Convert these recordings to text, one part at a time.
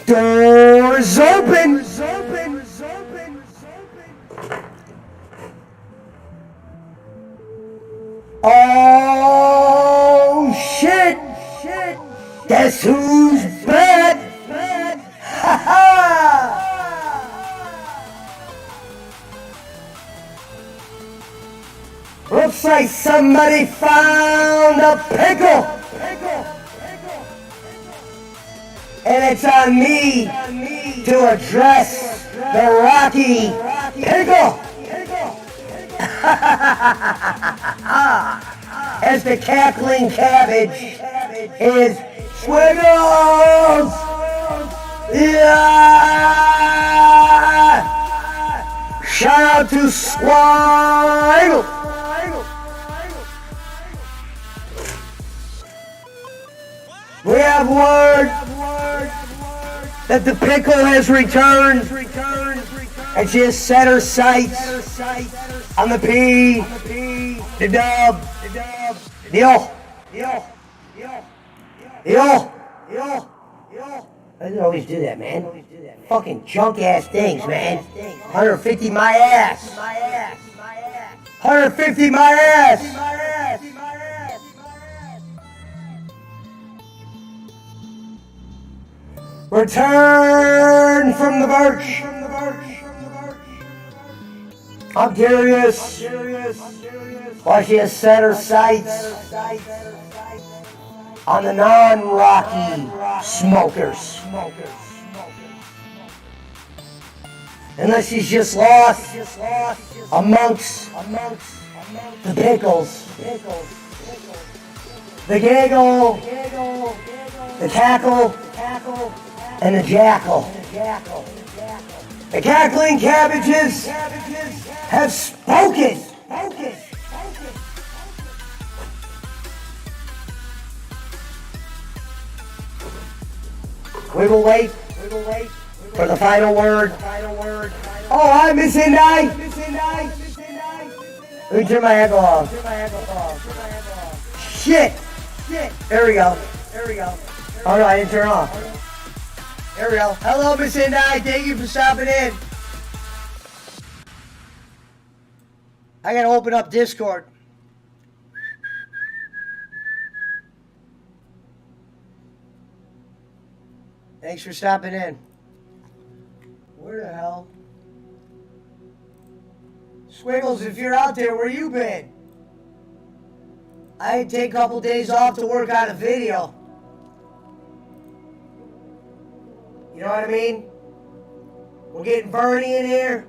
Doors open. Oh shit! Guess who's back? Ha ha! Looks like somebody found a pickle. And it's on me to address the Rocky Pickle. As the Cackling Cabbage is Squiggles! Yeah! Shout out to Squiggles! We have word that the Pickle has returned, and she has set her sights on the P, the dub, the O. I didn't always do that, man. Fucking junk ass things, man. 150 my ass. 150 my ass. Return from the birch. I'm curious why she has set her sights on the non-Rocky smokers. Unless she's just lost amongst the pickles, the giggle, the cackle, and the jackal. The Cackling Cabbages have spoken. We will wait for the final word. Oh, hi, Miss Indai. Let me turn my echo off. Shit. There we go. Oh no, I didn't turn off. There we go. Hello, Miss Indai. Thank you for stopping in. I gotta open up Discord. Thanks for stopping in. Where the hell? Squiggles, if you're out there, where you been? I had to take a couple days off to work on a video. You know what I mean? We're getting Bernie in here.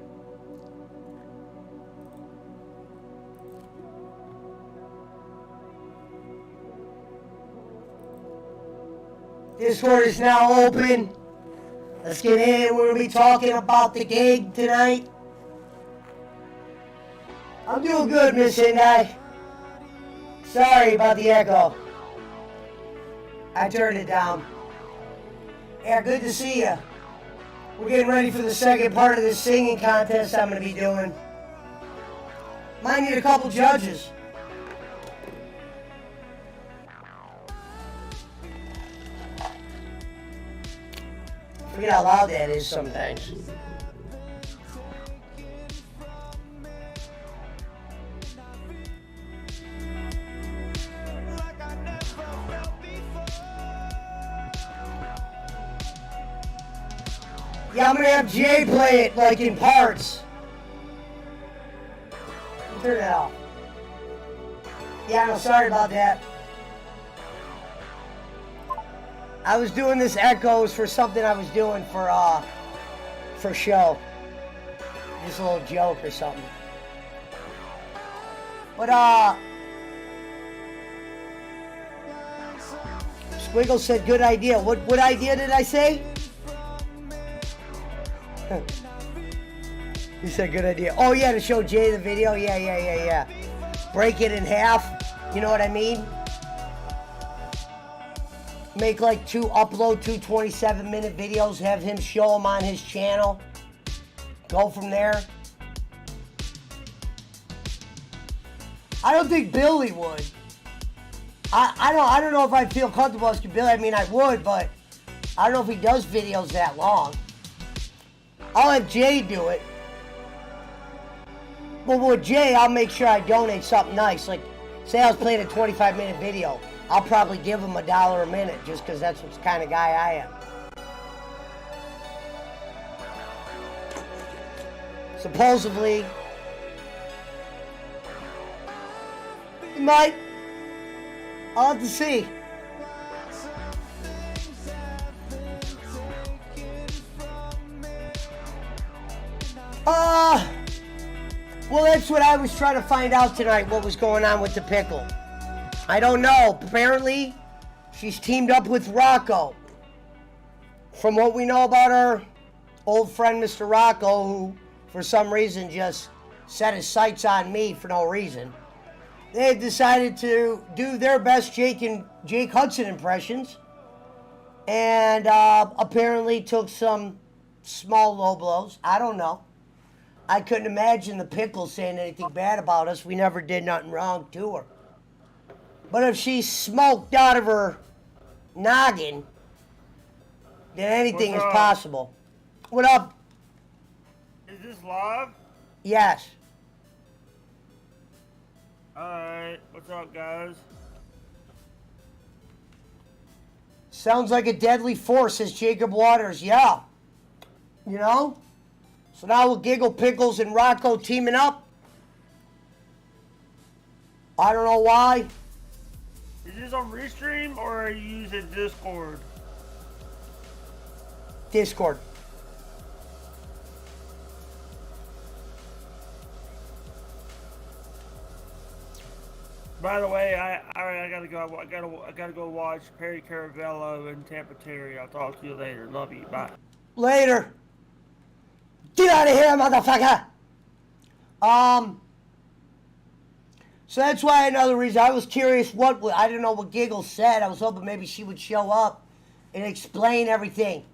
Discord is now open. Let's get in. We're going to be talking about the gig tonight. I'm doing good, Miss Indai. Sorry about the echo. I turned it down. Yeah, good to see you. We're getting ready for the second part of this singing contest I'm going to be doing. Might need a couple judges. Forget how loud that is sometimes. Yeah, I'm gonna have Jay play it like in parts. Turn that off. Yeah, no, sorry about that. I was doing this echoes for something I was doing for show. Just a little joke or something. But Squiggle said good idea. What idea did I say? He said good idea. Oh yeah, to show Jay the video. Yeah. Break it in half. You know what I mean? Make upload two 27-minute videos, have him show them on his channel. Go from there. I don't think Billy would. I don't know if I'd feel comfortable asking Billy. I mean, I would, but I don't know if he does videos that long. I'll have Jay do it. But with Jay, I'll make sure I donate something nice. Like, say I was playing a 25-minute video. I'll probably give him $1 a minute just because that's what kind of guy I am. Supposedly, he might. I'll have to see. Well, that's what I was trying to find out tonight, what was going on with the Pickle. I don't know. Apparently, she's teamed up with Rocco. From what we know about our old friend, Mr. Rocco, who, for some reason, just set his sights on me for no reason. They've decided to do their best Jake Hudson impressions. And apparently took some small low blows. I don't know. I couldn't imagine the Pickle saying anything bad about us. We never did nothing wrong to her. But if she's smoked out of her noggin, then anything is possible. What up? Is this live? Yes. Alright, what's up, guys? Sounds like a deadly force, says Jacob Waters. Yeah. You know? So now with Giggle, Pickles, and Rocco teaming up. I don't know why. Is this on Restream or are you using Discord? Discord. By the way, I gotta go. I gotta go watch Perry Caravello and Tampa Terry. I'll talk to you later. Love you. Bye. Later. Get out of here, motherfucker. So that's why another reason I was curious I didn't know what Giggle said. I was hoping maybe she would show up and explain everything.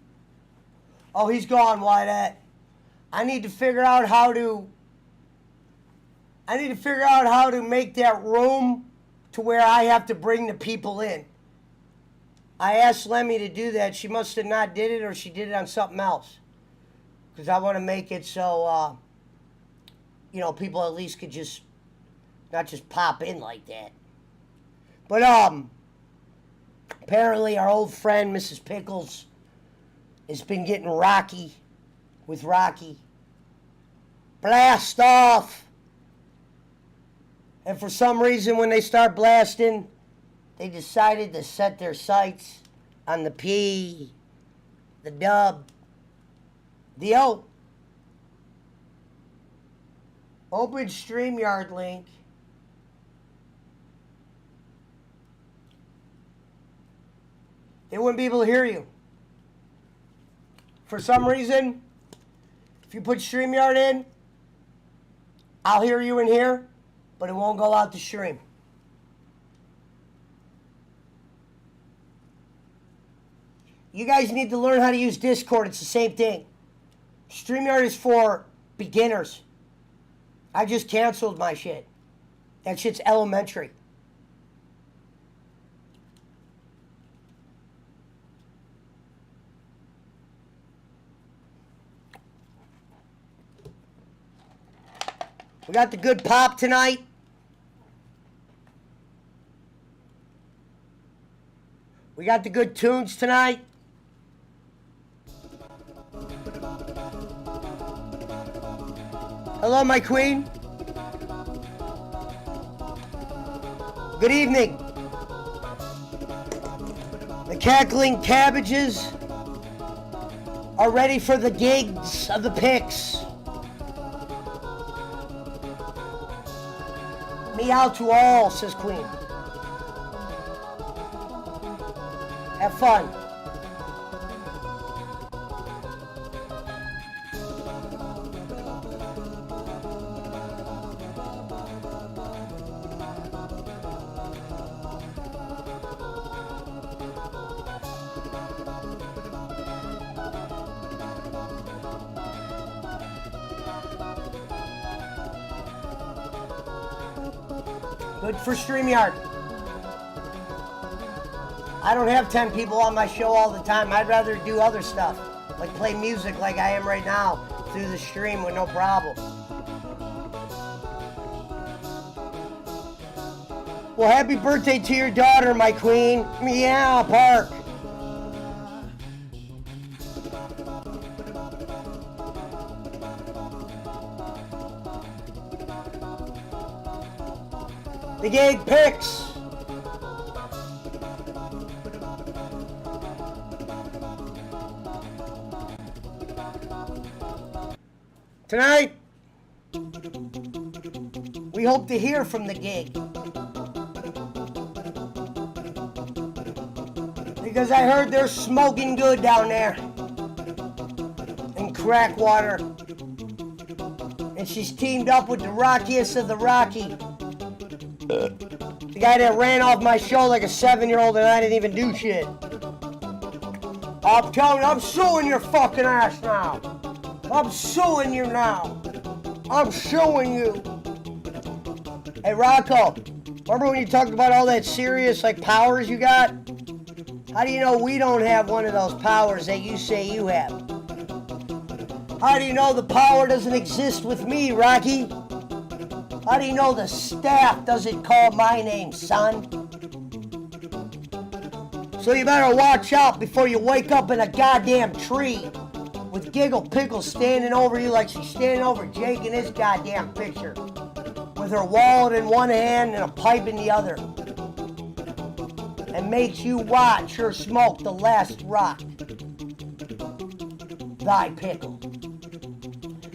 Oh, he's gone. Why that? I need to figure out how to make that room to where I have to bring the people in. I asked Lemmy to do that. She must have not did it, or she did it on something else. Because I want to make it so, people at least could just, not just pop in like that. But, apparently our old friend, Mrs. Pickles, has been getting rocky with Rocky. Blast off! And for some reason, when they start blasting, they decided to set their sights on the P, the dub, the O. Open StreamYard link. They wouldn't be able to hear you. For some reason, if you put StreamYard in, I'll hear you in here, but it won't go out to stream. You guys need to learn how to use Discord. It's the same thing. StreamYard is for beginners. I just canceled my shit. That shit's elementary. We got the good pop tonight. We got the good tunes tonight. Hello, my queen. Good evening. The Cackling Cabbages are ready for the gigs of the picks. Meow to all, says Queen. Have fun. Good for StreamYard. I don't have 10 people on my show all the time. I'd rather do other stuff, like play music like I am right now through the stream with no problem. Well, happy birthday to your daughter, my queen. Meow Park. The gig picks. Tonight, we hope to hear from the gig. Because I heard they're smoking good down there in Crackwater. And she's teamed up with the rockiest of the Rocky. The guy that ran off my show like a 7-year-old and I didn't even do shit. I'm telling you, I'm suing your fucking ass now. I'm suing you now. I'm suing you. Hey, Rocco, remember when you talked about all that serious, like, powers you got? How do you know we don't have one of those powers that you say you have? How do you know the power doesn't exist with me, Rocky? How do you know the staff doesn't call my name, son? So you better watch out before you wake up in a goddamn tree with Giggle Pickle standing over you like she's standing over Jake in his goddamn picture, with her wallet in one hand and a pipe in the other, and makes you watch her smoke the last rock. Thy Pickle.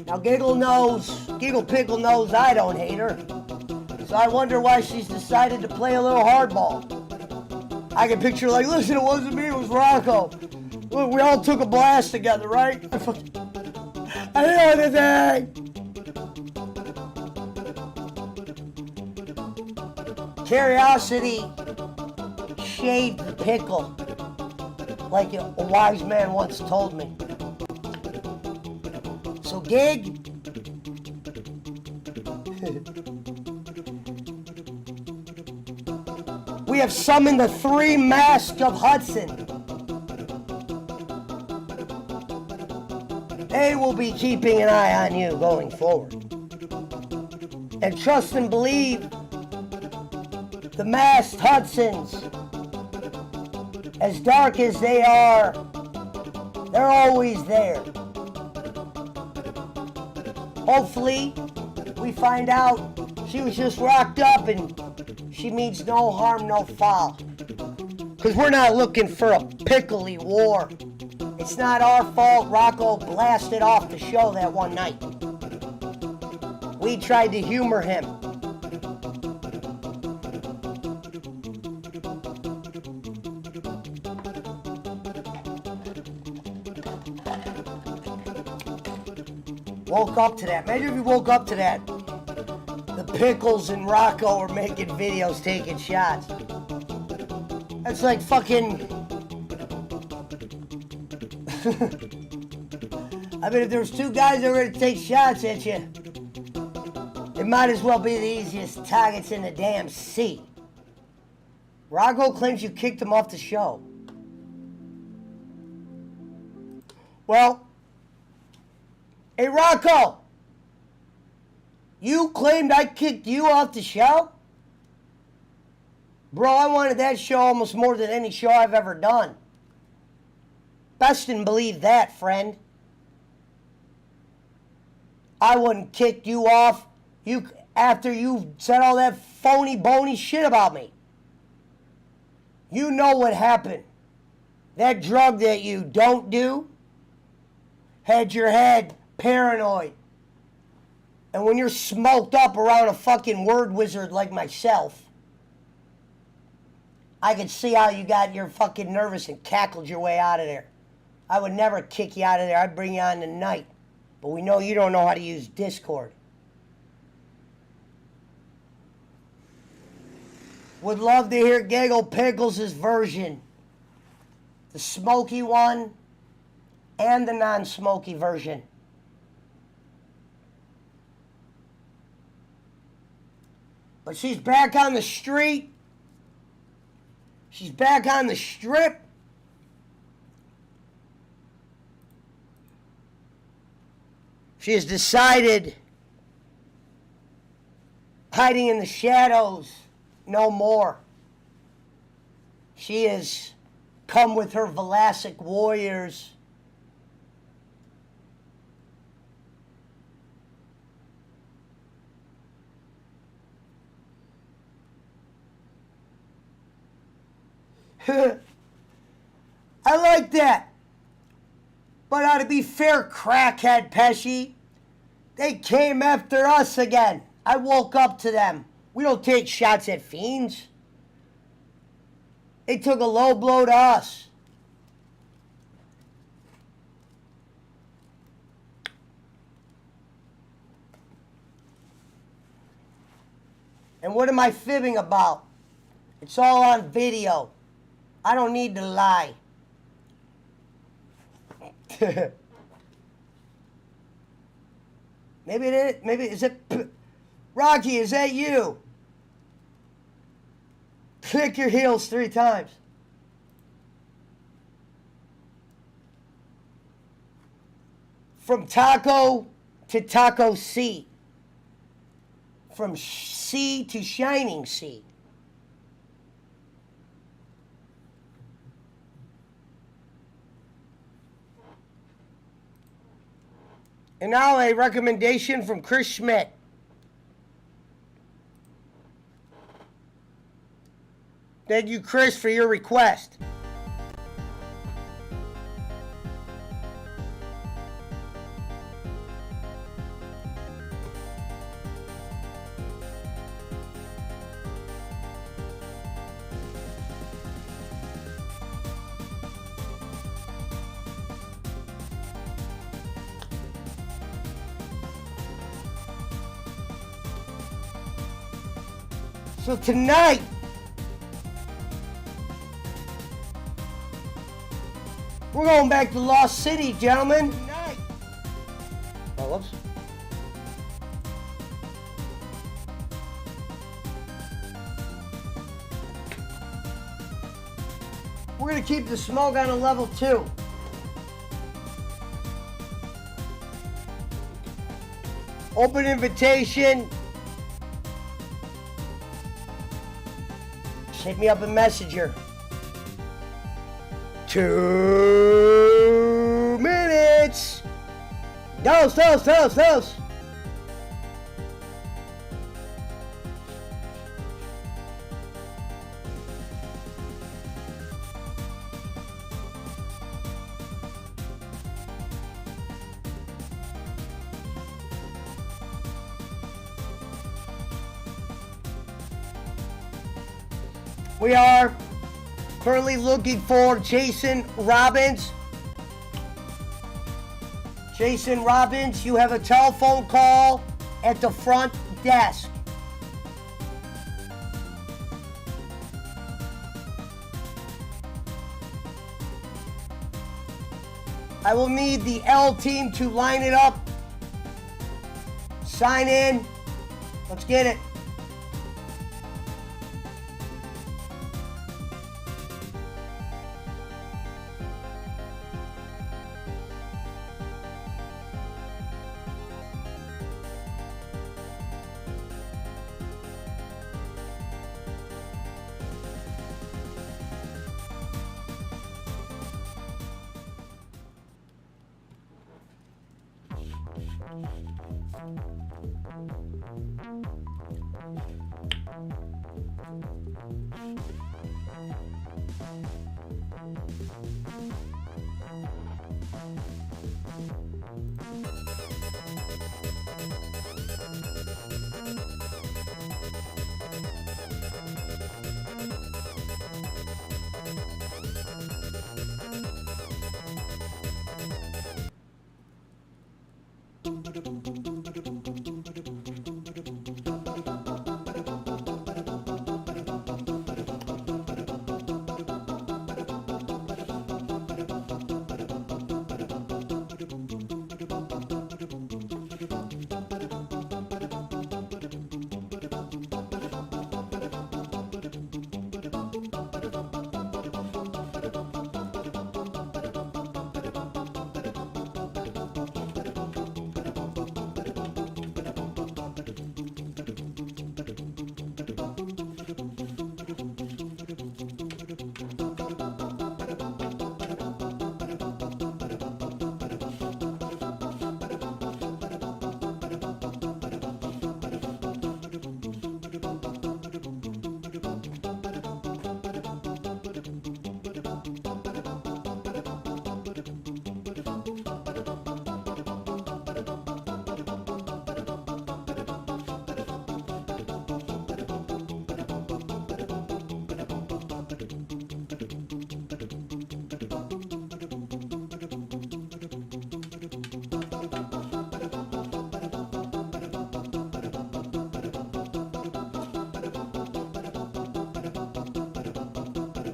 Now Giggle Pickle knows I don't hate her, so I wonder why she's decided to play a little hardball. I can picture like, listen, it wasn't me, it was Rocco. Look, we all took a blast together, right? I didn't know anything. Curiosity shaved the pickle, like a wise man once told me. So, Gig, we have summoned the 3 masks of Hudson. They will be keeping an eye on you going forward. And trust and believe, the masked Hudsons, as dark as they are, they're always there. Hopefully, we find out she was just rocked up and she means no harm, no foul. Because we're not looking for a pickly war. It's not our fault Rocco blasted off the show that one night. We tried to humor him. Woke up to that. Maybe if you woke up to that, the Pickles and Rocco are making videos taking shots. That's like fucking... I mean, if there's 2 guys that are ready to take shots at you, it might as well be the easiest targets in the damn sea. Rocco claims you kicked him off the show. Well, hey Rocco, you claimed I kicked you off the show? Bro, I wanted that show almost more than any show I've ever done. Best and believe that, friend. I wouldn't kick you off after you said all that phony, bony shit about me. You know what happened. That drug that you don't do had your head paranoid. And when you're smoked up around a fucking word wizard like myself, I could see how you got your fucking nervous and cackled your way out of there. I would never kick you out of there. I'd bring you on tonight. But we know you don't know how to use Discord. Would love to hear Giggle Pickles' version. The smoky one and the non-smoky version. But she's back on the street. She's back on the strip. She has decided hiding in the shadows no more. She has come with her Velasic warriors. I like that. But to be fair, crackhead Pesci, they came after us again. I woke up to them. We don't take shots at fiends. They took a low blow to us. And what am I fibbing about? It's all on video. I don't need to lie. Maybe it is. Maybe is it? Rocky, is that you? Click your heels 3 times. From taco to taco C. From sea to shining sea. And now a recommendation from Chris Schmidt. Thank you, Chris, for your request. So tonight, we're going back to Lost City, gentlemen. Tonight. Oh, whoops. We're going to keep the smoke on a level 2. Open invitation. Hit me up in Messenger. 2 minutes. Dos. We are currently looking for Jason Robbins. Jason Robbins, you have a telephone call at the front desk. I will need the L team to line it up. Sign in. Let's get it.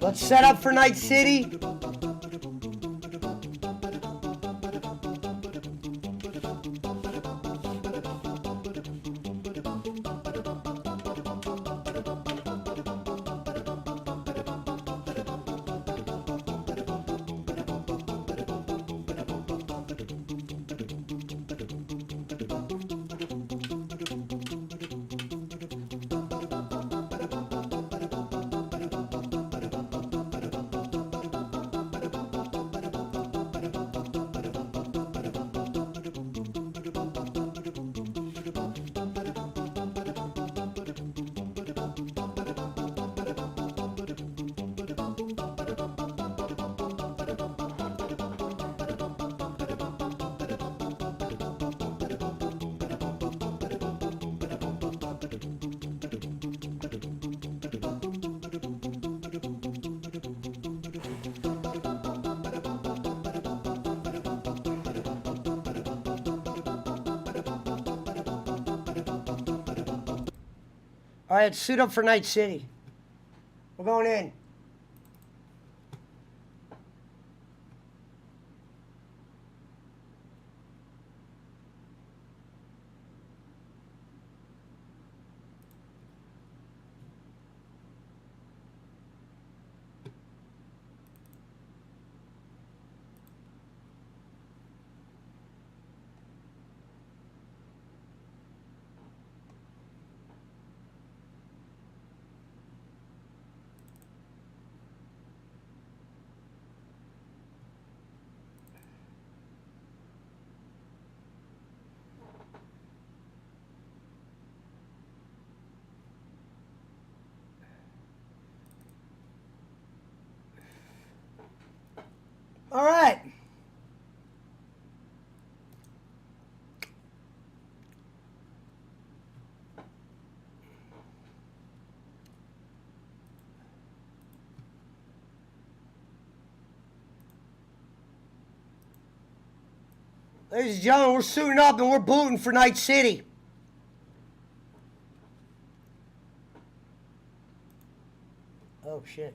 Let's set up for Night City. All right, suit up for Night City. We're going in. All right. Ladies and gentlemen, we're suiting up and we're booting for Night City. Oh, shit.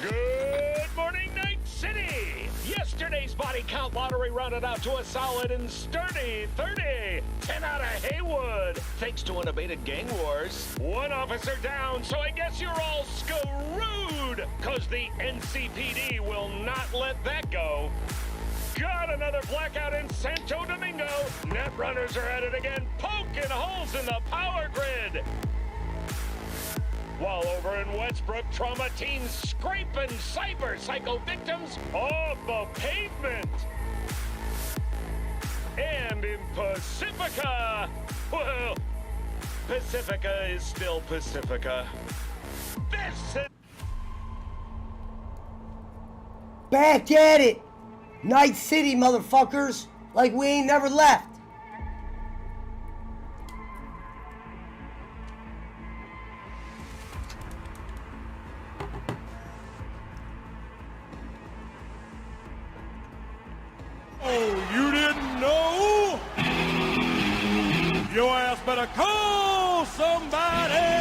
Good morning, Night City! Yesterday's body count lottery rounded out to a solid and sturdy 30. 10 out of Haywood, thanks to unabated gang wars. One officer down, so I guess you're all screwed, cause the NCPD will not let that go. Got another blackout in Santo Domingo. Net runners are at it again, poking holes in the power grid. While over in Westbrook, trauma teens scraping cyber psycho victims off the pavement. And in Pacifica, well, Pacifica is still Pacifica. This is... Back at it. Night City, motherfuckers. Like we ain't never left. Oh, you didn't know? Your ass better call somebody!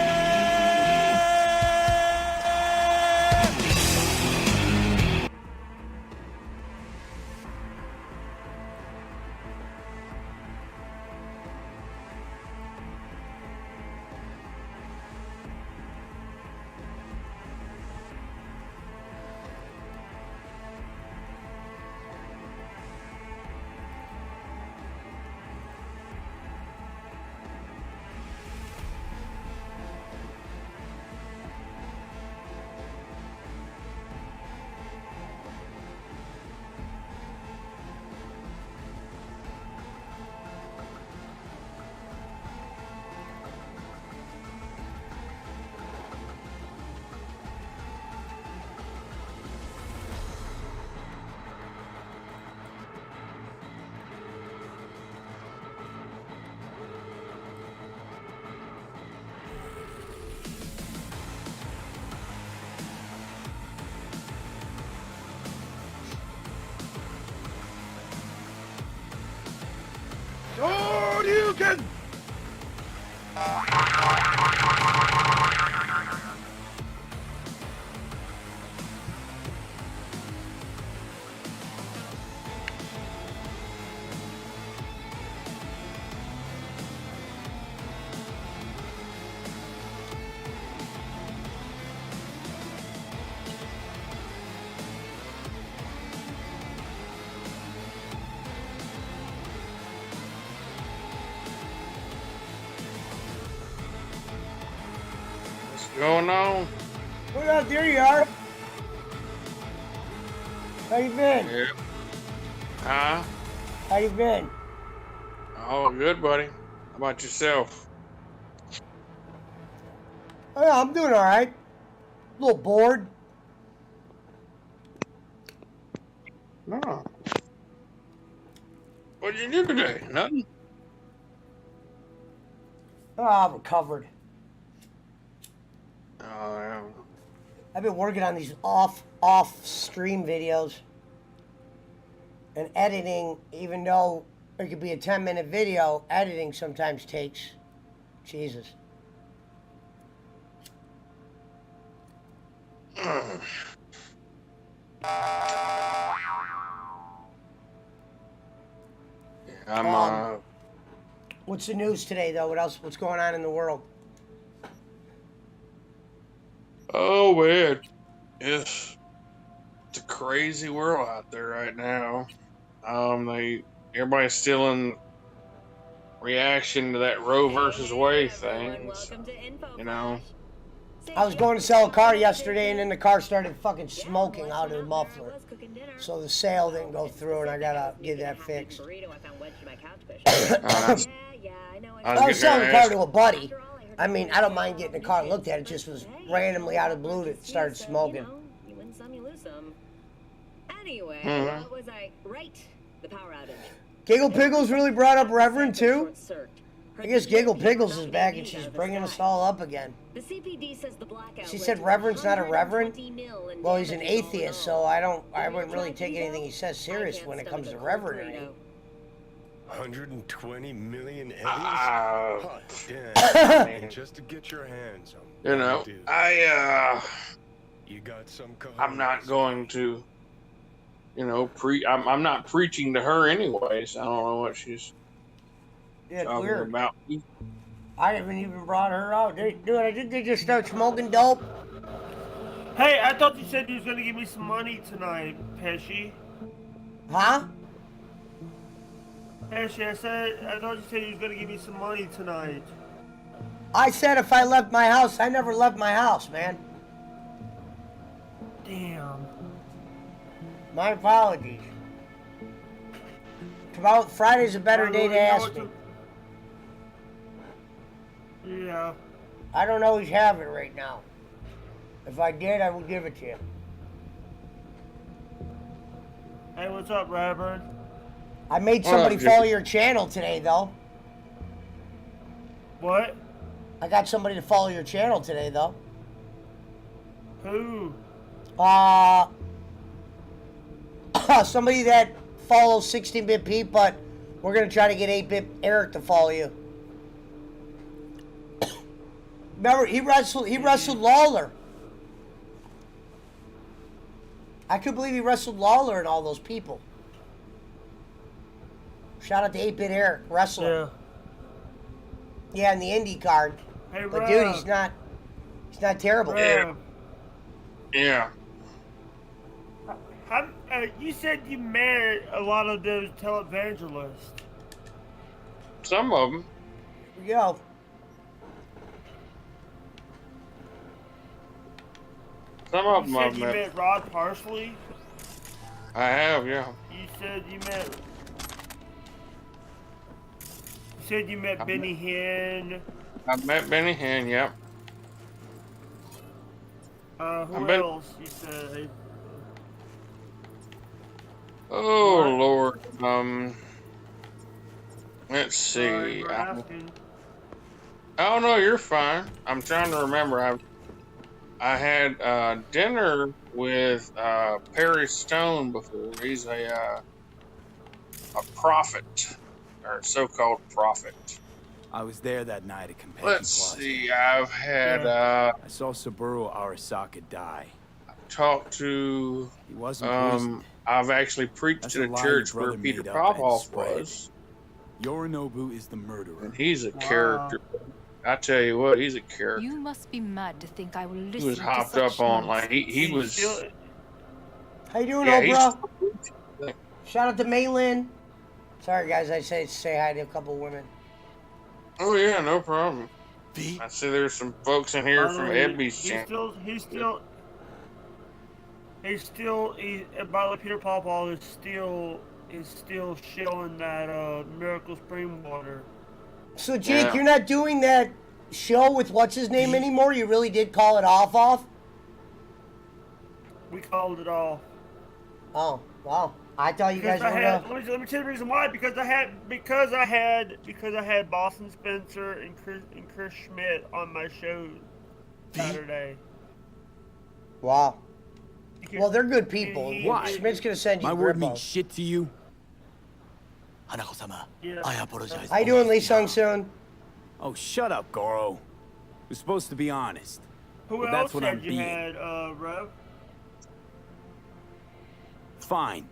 going on? What up? There you are. How you been? Yeah. Huh? How you been? Oh, good, buddy. How about yourself? Oh, yeah, I'm doing all right. A little bored. No. What did you do today? Nothing. Oh, I'm recovered. Oh, yeah. I've been working on these off stream videos and editing. Even though it could be a 10-minute video, editing sometimes takes Jesus. What's the news today, though? What else? What's going on in the world? Oh, man. It's a crazy world out there right now. Everybody's still in reaction to that Roe versus Wade thing. So, you know. I was going to sell a car yesterday, and then the car started fucking smoking out of the muffler. So the sale didn't go through, and I gotta get that fixed. I was selling the car to a buddy. I mean, I don't mind getting the car looked at. It just was randomly out of the blue that started smoking. You win some, you lose some. Anyway, what was I? Right, the power outage. Giggle Pickles really brought up Reverend too? I guess Giggle Pickles is back and she's bringing us all up again. The CPD says the blackout. She said Reverend's not a reverend? Well, he's an atheist, so I wouldn't really take anything he says serious when it comes to reverend. 120 million eddies? Hot damn. Just to get your hands on. You know, You got some I'm not going to, you know, I'm not preaching to her anyways. I don't know what she's talking weird. about. I haven't even brought her out. Dude, I think they just start smoking dope. Hey, I thought you said you was gonna give me some money tonight, Pesci. Huh? Pesci, I thought you said you was gonna give me some money tonight. I said if I left my house, I never left my house, man. Damn. My apologies. Tomorrow, Friday's a better day to ask me. Yeah. I don't always have it right now. If I did, I would give it to you. Hey, what's up, Reverend? I made somebody follow your channel today, though. What? I got somebody to follow your channel today, though. Who? Somebody that follows 16-bit Pete, but we're gonna try to get 8-bit Eric to follow you. Remember, he wrestled Lawler. I could believe he wrestled Lawler and all those people. Shout out to 8-bit Eric, wrestler. Yeah, in the indie card. Hey, but dude, he's not terrible. Yeah. You said you met a lot of those televangelists. Some of them. Here we go. Some of them I've met. You met Rod Parsley? I have, yeah. You said you met Benny Hinn. I've met Benny Hinn, yep. Who else? You said. Oh, Lord. Let's see. Oh, no, you're fine. I'm trying to remember. I had dinner with Perry Stone before. He's a prophet, or so-called prophet. I was there that night at Companion Let's see. I've had. I saw Saburo Arasaka die. Talked to. He wasn't poisoned. I've actually preached at a church where Peter Popoff was. Yorinobu is the murderer. And he's a character. I tell you what, he's a character. You must be mad to think I will listen. He was hopped up on like he was. How you doing, bro? Shout out to Maylin. Sorry guys, I say hi to a couple women. Oh yeah, no problem. I see there's some folks in here from Ebby's He's channel. by the way, Peter Pawpaw is still showing that Miracle Spring Water. So Jake, Yeah. you're not doing that show with what's his name anymore? You really did call it off? We called it off. Oh, wow. I thought you guys Because were let gonna... me tell you the reason why. Because I had Boston Spencer and Chris Schmidt on my show Saturday. Wow. Well, they're good people. Why? Schmidt's gonna send you My word Grippo. means shit to you. Yeah. I apologize. How you doing, Lee Sung Soon? Oh, shut up, Goro. We're supposed to be honest. Who But else that's what said I'm you being. had, Rev? Fine.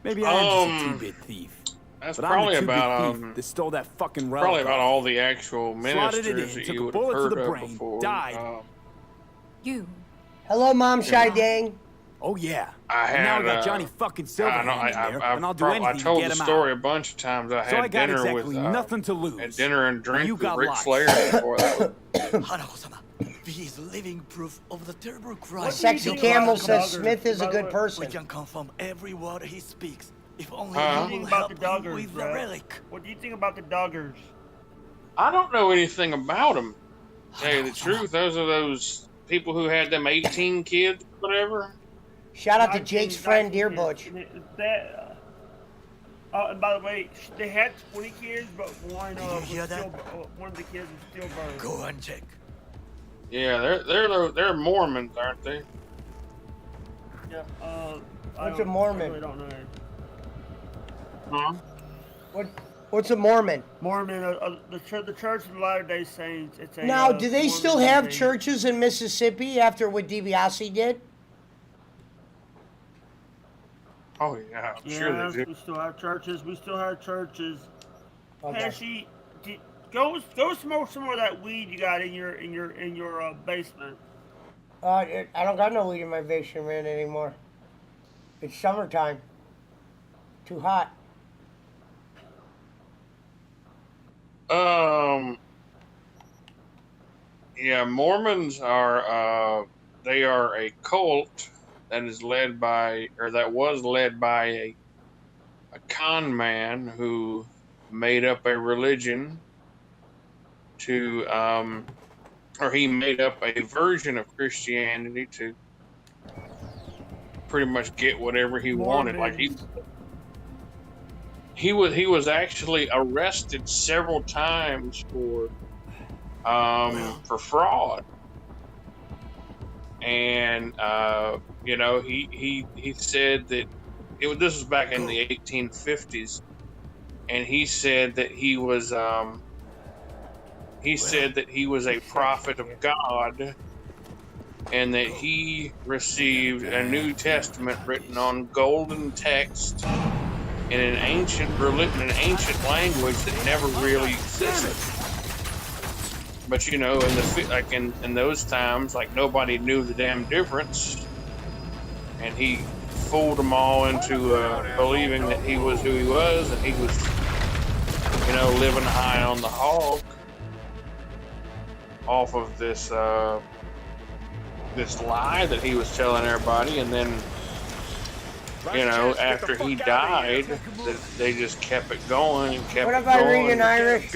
Maybe I am just a two-bit thief. That's But probably I'm the two-bit about thief that stole that fucking relic. probably about off. all the actual Slotted it ministers in, that took you a would have bullet to heard the of brain, before. died. You. Hello, Mom Shy Dang. Oh yeah. I And now had, I got Johnny fucking Silverhand in there, and I'll do anything I told to get the him story out. a bunch of times. I So I had got dinner exactly with nothing to lose. had dinner and drink You with got Ric life. Flair before that. Hanako-sama, he is living proof of the terrible crime. Sexy think Camel about says the Smith is a By the good way, We person. can confirm every word he speaks. If only Huh? you will About help the him Duggars, with the Rev. relic. What do you think about the Duggars? I don't know anything about them. To tell you the truth, those are those people who had them 18 kids, whatever. Shout out to Jake's friend, Deer Butch. And by the way, they had 20 kids, but one was hear that? still, one of the kids was still burned. Go and check. Yeah, they're Mormons, aren't they? Yeah. What's a Mormon? I really don't know. Huh? What's a Mormon? Mormon, the Church of the Latter-day Saints. It's a, Now, do they Mormon still have thing. churches in Mississippi after what DiBiase did? Oh yeah, I'm sure Yes, they do. we still have churches. We still have churches. Okay. Pesci, go smoke some more of that weed you got in your basement. I don't got no weed in my basement anymore. It's summertime. Too hot. Yeah, Mormons are they are a cult that is led by, or that was led by a con man who made up a religion to or he made up a version of Christianity to pretty much get whatever he wanted. Like he was actually arrested several times for fraud, and you know, he said that this was back in the 1850s, and he said that he was a prophet of God, and that he received a New Testament written on golden text in an ancient language that never really existed. But you know, in those times, like, nobody knew the damn difference, and he fooled them all into believing that he was who he was, and he was, you know, living high on the hog off of this this lie that he was telling everybody. And then, you know, after he died, they just kept it going and kept What it up, going. Irene Irish?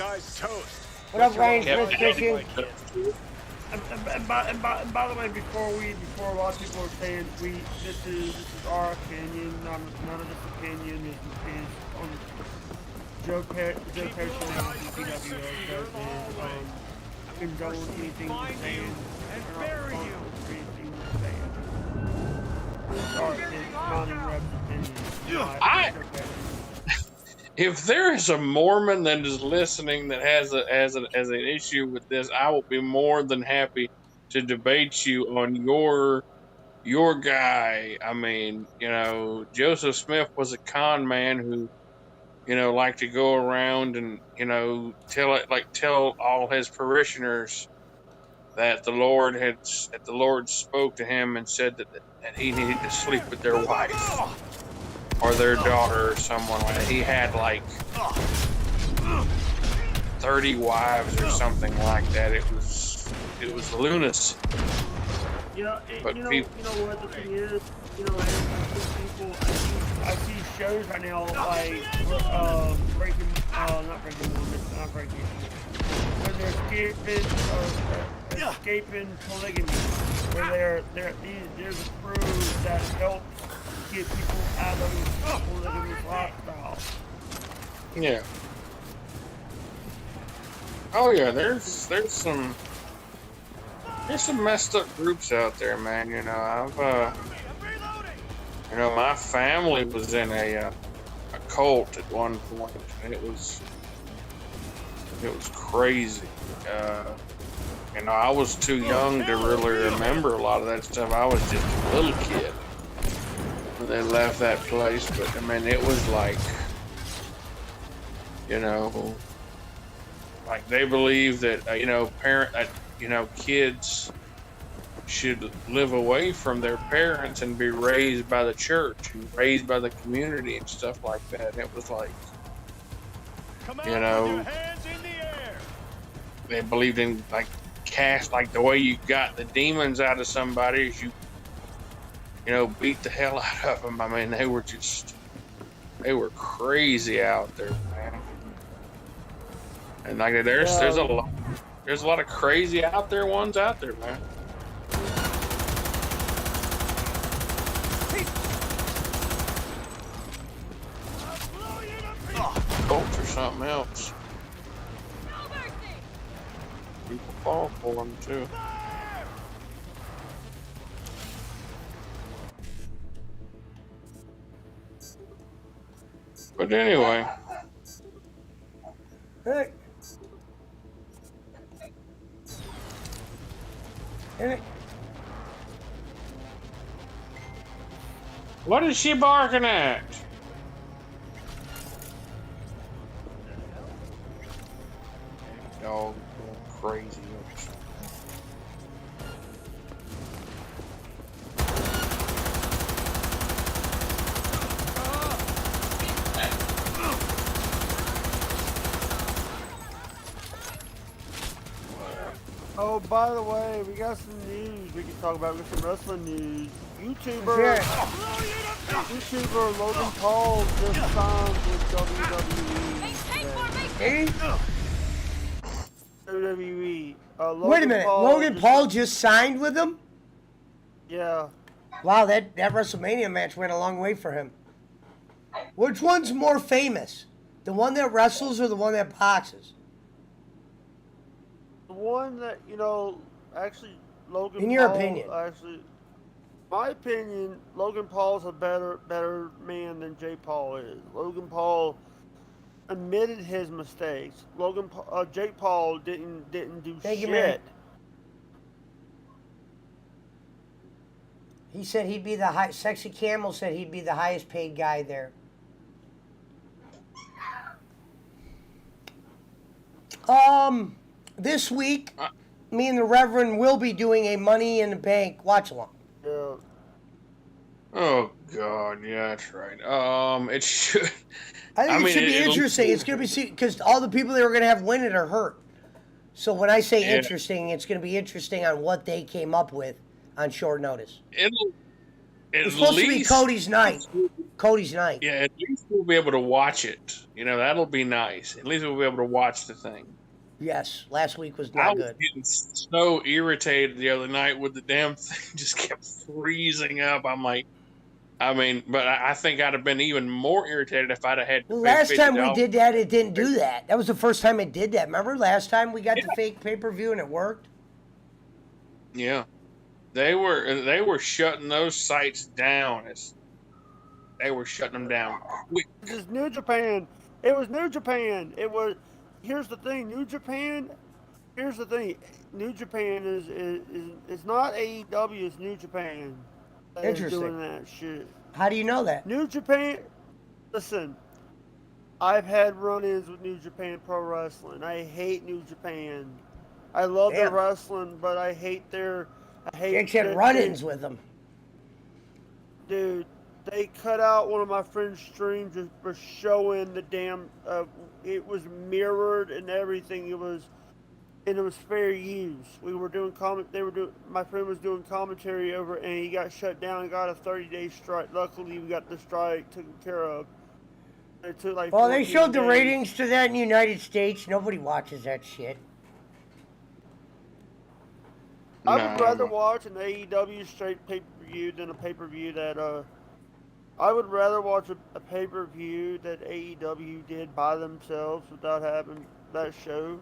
What up, Ryan Smith fishing? And by the way, before a lot of people are saying this is our opinion, none of this opinion is on Joe Pesci and PWO doesn't condone anything we're saying. And bury you. Anything we're saying. Sorry, it's non-Rep's opinion. If there is a Mormon that is listening that has an issue with this, I will be more than happy to debate you on your guy. I mean, you know, Joseph Smith was a con man who, you know, liked to go around and, you know, tell all his parishioners that the Lord spoke to him and said that he needed to sleep with their wife or their daughter or someone like that. He had like 30 wives or something like that. It was lunacy. Yeah, But you know what the thing is? I see shows right now like breaking, not breaking not breaking, but they're escaping polygamy, where there's a crew that helps get people out of polygamous lifestyle. Yeah. Oh yeah, there's some messed up groups out there, man. My family was in a cult at one point, and it was crazy. I was too young to really remember a lot of that stuff. I was just a little kid when they left that place, but I mean, it was like, like they believe that kids should live away from their parents and be raised by the church and raised by the community and stuff like that. And it was like, they believed in like cast, like the way you got the demons out of somebody is you beat the hell out of them. I mean, they were crazy out there, man. And like there's a lot of crazy out there ones out there, man. Cults or something else. People fall for them too. But anyway. Hey. Hey. What is she barking at? Dog going crazy or something. Oh, by the way, we got some news we can talk about. We got some wrestling news. YouTuber Logan Paul just signed with WWE. WWE. Wait a minute, Logan Paul just signed with them? Yeah. Wow, that WrestleMania match went a long way for him. Which one's more famous? The one that wrestles or the one that boxes? The one that, actually, Logan Paul... In your opinion. Actually, my opinion, Logan Paul's a better man than Jake Paul is. Logan Paul admitted his mistakes. Jake Paul didn't do Thank shit. you, man. He said he'd be the Sexy Camel said he'd be the highest paid guy there. This week, me and the Reverend will be doing a Money in the Bank watch along. Yeah. Oh God, yeah, that's right. It should. I think it should be interesting. It's going to be because all the people that are going to have win it are hurt. So when I say interesting, it's going to be interesting on what they came up with on short notice. It's supposed to be Cody's night. Cody's night. Yeah, at least we'll be able to watch it. That'll be nice. At least we'll be able to watch the thing. Yes, last week was not good. I was getting so irritated the other night with the damn thing just kept freezing up. I'm like, but I think I'd have been even more irritated if I'd have had. Well, last time we did that, it didn't do that. That was the first time it did that. Remember last time we got the fake pay-per-view and it worked? Yeah, they were shutting those sites down. They were shutting them down quick. This is New Japan. It was New Japan. It was. Here's the thing, New Japan. Here's the thing, New Japan is not AEW. It's New Japan. Interesting. Doing that shit. How do you know that? New Japan. Listen, I've had run-ins with New Japan Pro Wrestling. I hate New Japan. I love their wrestling, but I hate their. Jake's had run-ins with them. Dude, they cut out one of my friend's streams just for showing the damn. It was mirrored and everything. It was fair use. We were doing My friend was doing commentary over, and he got shut down and got a 30-day strike. Luckily, we got the strike taken care of. It took like. Well, they 14 showed the days. ratings to that in the United States. Nobody watches that shit. I would rather watch an AEW straight pay-per-view than a pay-per-view that. I would rather watch a pay-per-view that AEW did by themselves without having that show.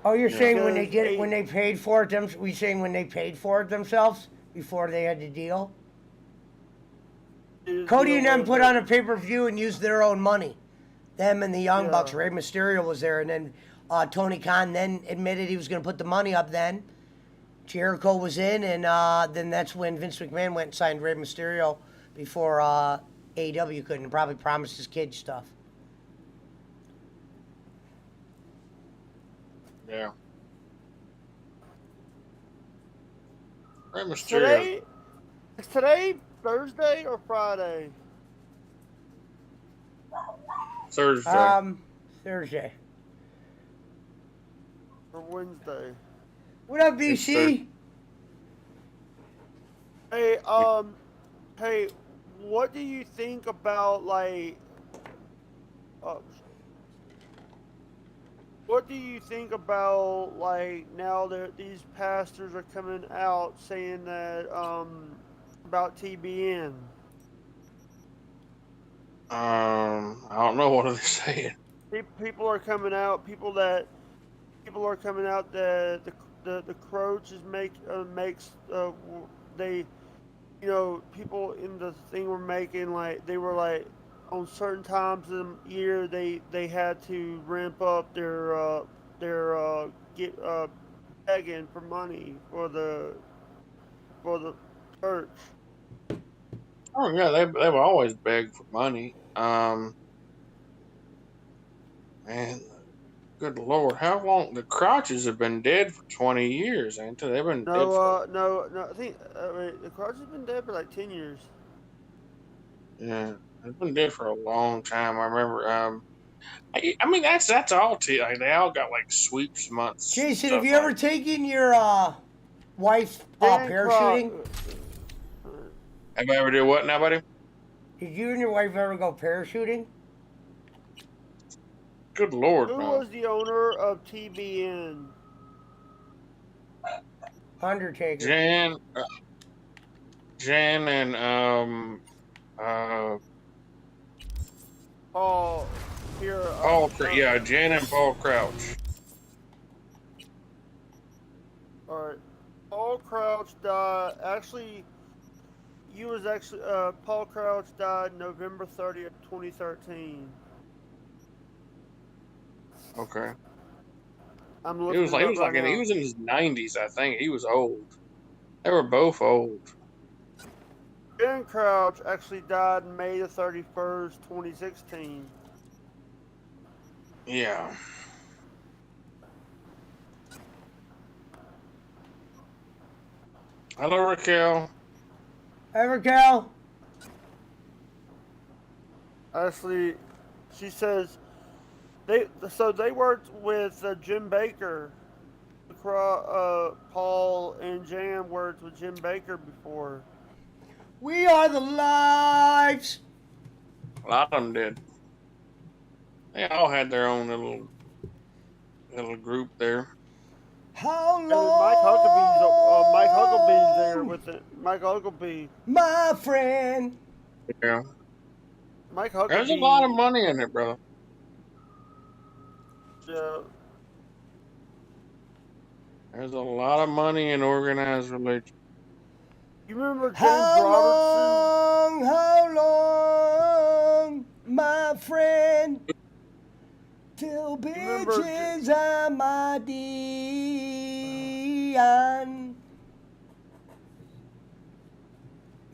Oh, you're saying when they Because did it, when they paid for it, we saying when they paid for it themselves before they had the deal? Cody and them put on a pay-per-view and used their own money. Them and the Young Bucks. Rey Mysterio was there, and then Tony Khan then admitted he was going to put the money up then. Jericho was in, and then that's when Vince McMahon went and signed Rey Mysterio before AEW couldn't, and probably promised his kids stuff. Yeah. Rey Mysterio. Is today Thursday or Friday? Thursday. Thursday. Or Wednesday? What up, BC? Hey, hey, what do you think about what do you think about now that these pastors are coming out saying that about TBN? I don't know what are they saying. People are coming out. People are coming out that the Croach is makes they, people in the thing were making they were on certain times in the year they had to ramp up their begging for money for the church. Oh yeah, they've always begged for money. Man, good lord, how long the Crouches have been dead for 20 years, ain't they? They've been dead for No. I think the Crouch has been dead for 10 years. yeah, they've been dead for a long time. I remember. I mean that's all. They all got sweeps months. Jason, have you ever taken your wife parachuting? Have I ever did what now, buddy? Did you and your wife ever go parachuting? Good lord, Who was the owner of TBN? Undertaker. Jan and Paul here. Yeah, Jan and Paul Crouch. All right, Paul Crouch died. Paul Crouch died November 30th, 2013. Okay. I'm He was looking he was in his 90s, I think. He was old. They were both old. Ben Crouch actually died May the 31st, 2016. Yeah. Hello, Raquel. Hi, Raquel. Actually, she says they worked with Jim Baker. Paul and Jan worked with Jim Baker before. We are the lives. A lot of them did. They all had their own little group there. How long? Mike Hucklebee's there with it. Mike Huckabee. My friend. Yeah. Mike Huckabee. There's a lot of money in it, brother. Yeah. There's a lot of money in organized religion. You remember James Robertson? How long, my friend? Till bitches are my Dion.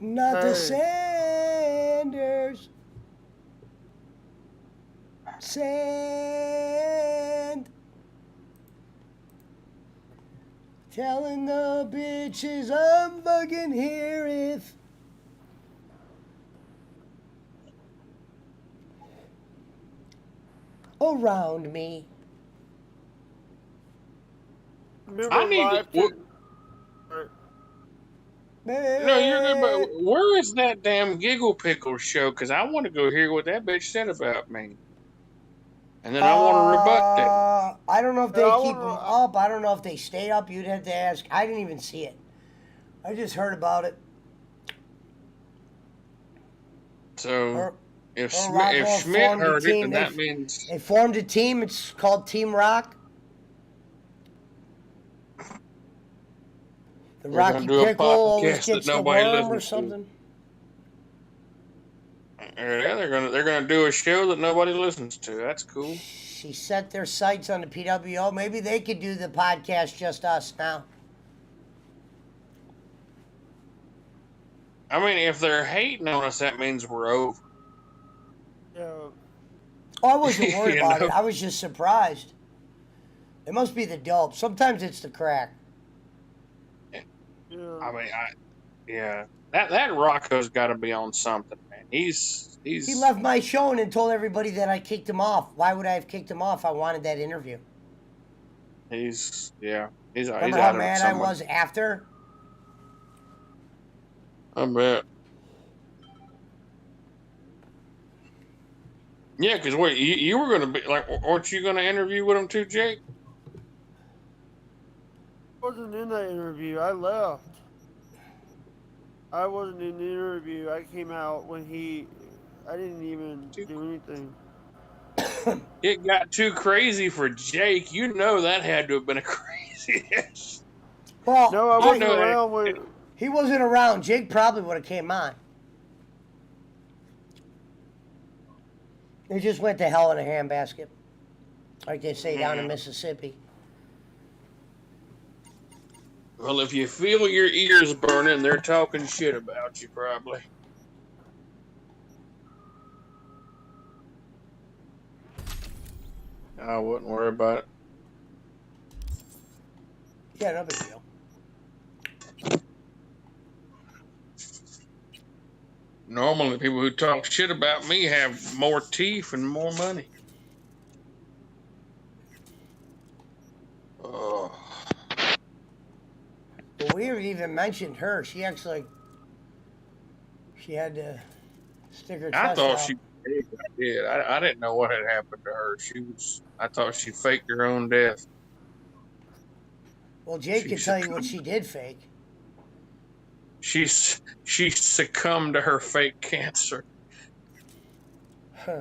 Not the Sanders. Sand. Telling the bitches I'm fucking here if around me. Remember I need live to. No, you're good, but Man. where is that damn Giggle Pickle show? Because I want to go hear what that bitch said about me. And then I want to rebut that. I don't know if Yeah, they I keep wanna- them up. I don't know if they stay up. You'd have to ask. I didn't even see it. I just heard about it. So Her, if her Schmidt Rockwell formed a heard it, team. then that means They formed a team. It's called Team Rock. The they're gonna Rocky do a Pickle always podcast that gets the nobody worm or listens to. something. Yeah, they're gonna do a show that nobody listens to. That's cool. She set their sights on the PWO. Maybe they could do the podcast just us now. I mean, if they're hating on us, that means we're over. Yeah. Oh, I wasn't worried You about know? it. I was just surprised. It must be the dope. Sometimes it's the crack. Yeah. I mean, yeah, that Rocco's got to be on something, man. He's He left my show and then told everybody that I kicked him off. Why would I have kicked him off? I wanted that interview. he's Remember out how of it mad I somewhere. was after? I bet. Yeah, because wait, you were gonna be like, weren't you gonna interview with him too, Jake? I wasn't in that interview. I left. I wasn't in the interview. I came out when I didn't even do anything. It got too crazy for Jake. You know that had to have been a crazy. Well, No, I wasn't around when. he wasn't around. Jake probably would have came on. They just went to hell in a handbasket, like they say down in Mississippi. Well, if you feel your ears burning, they're talking shit about you, probably. I wouldn't worry about it. Yeah, no big deal. Normally, people who talk shit about me have more teeth and more money. Oh. Well, we haven't even mentioned her. She actually, she had to stick her I chest thought out. she did. I didn't know what had happened to her. I thought she faked her own death. Well, Jake can tell you what she did fake. She succumbed to her fake cancer. Huh.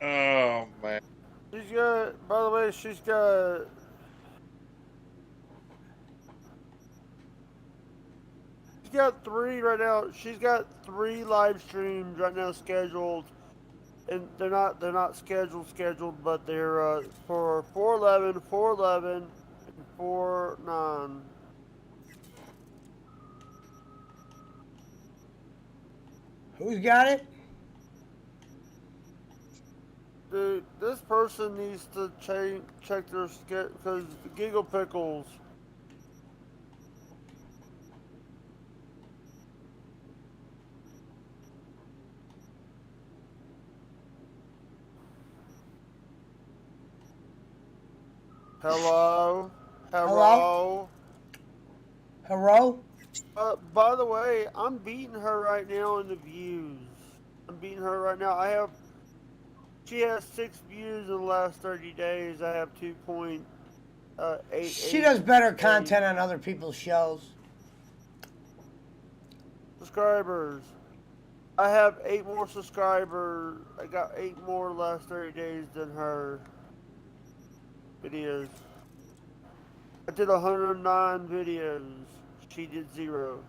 Oh man. She's got. By the way, she's got. She's got 3 right now. She's got 3 live streams right now scheduled, and they're not scheduled, but they're for 4/11, 4/11, and 4/9. Who's got it? Dude, this person needs to check their schedule because Giggle Pickles. Hello? Hello? Hello? By the way, I'm beating her right now in the views. I'm beating her right now. She has 6 views in the last 30 days. I have 2.8. She does better content on other people's shows. Subscribers. I have 8 more subscribers. I got 8 more last 30 days than her videos. I did 109 videos. She did 0.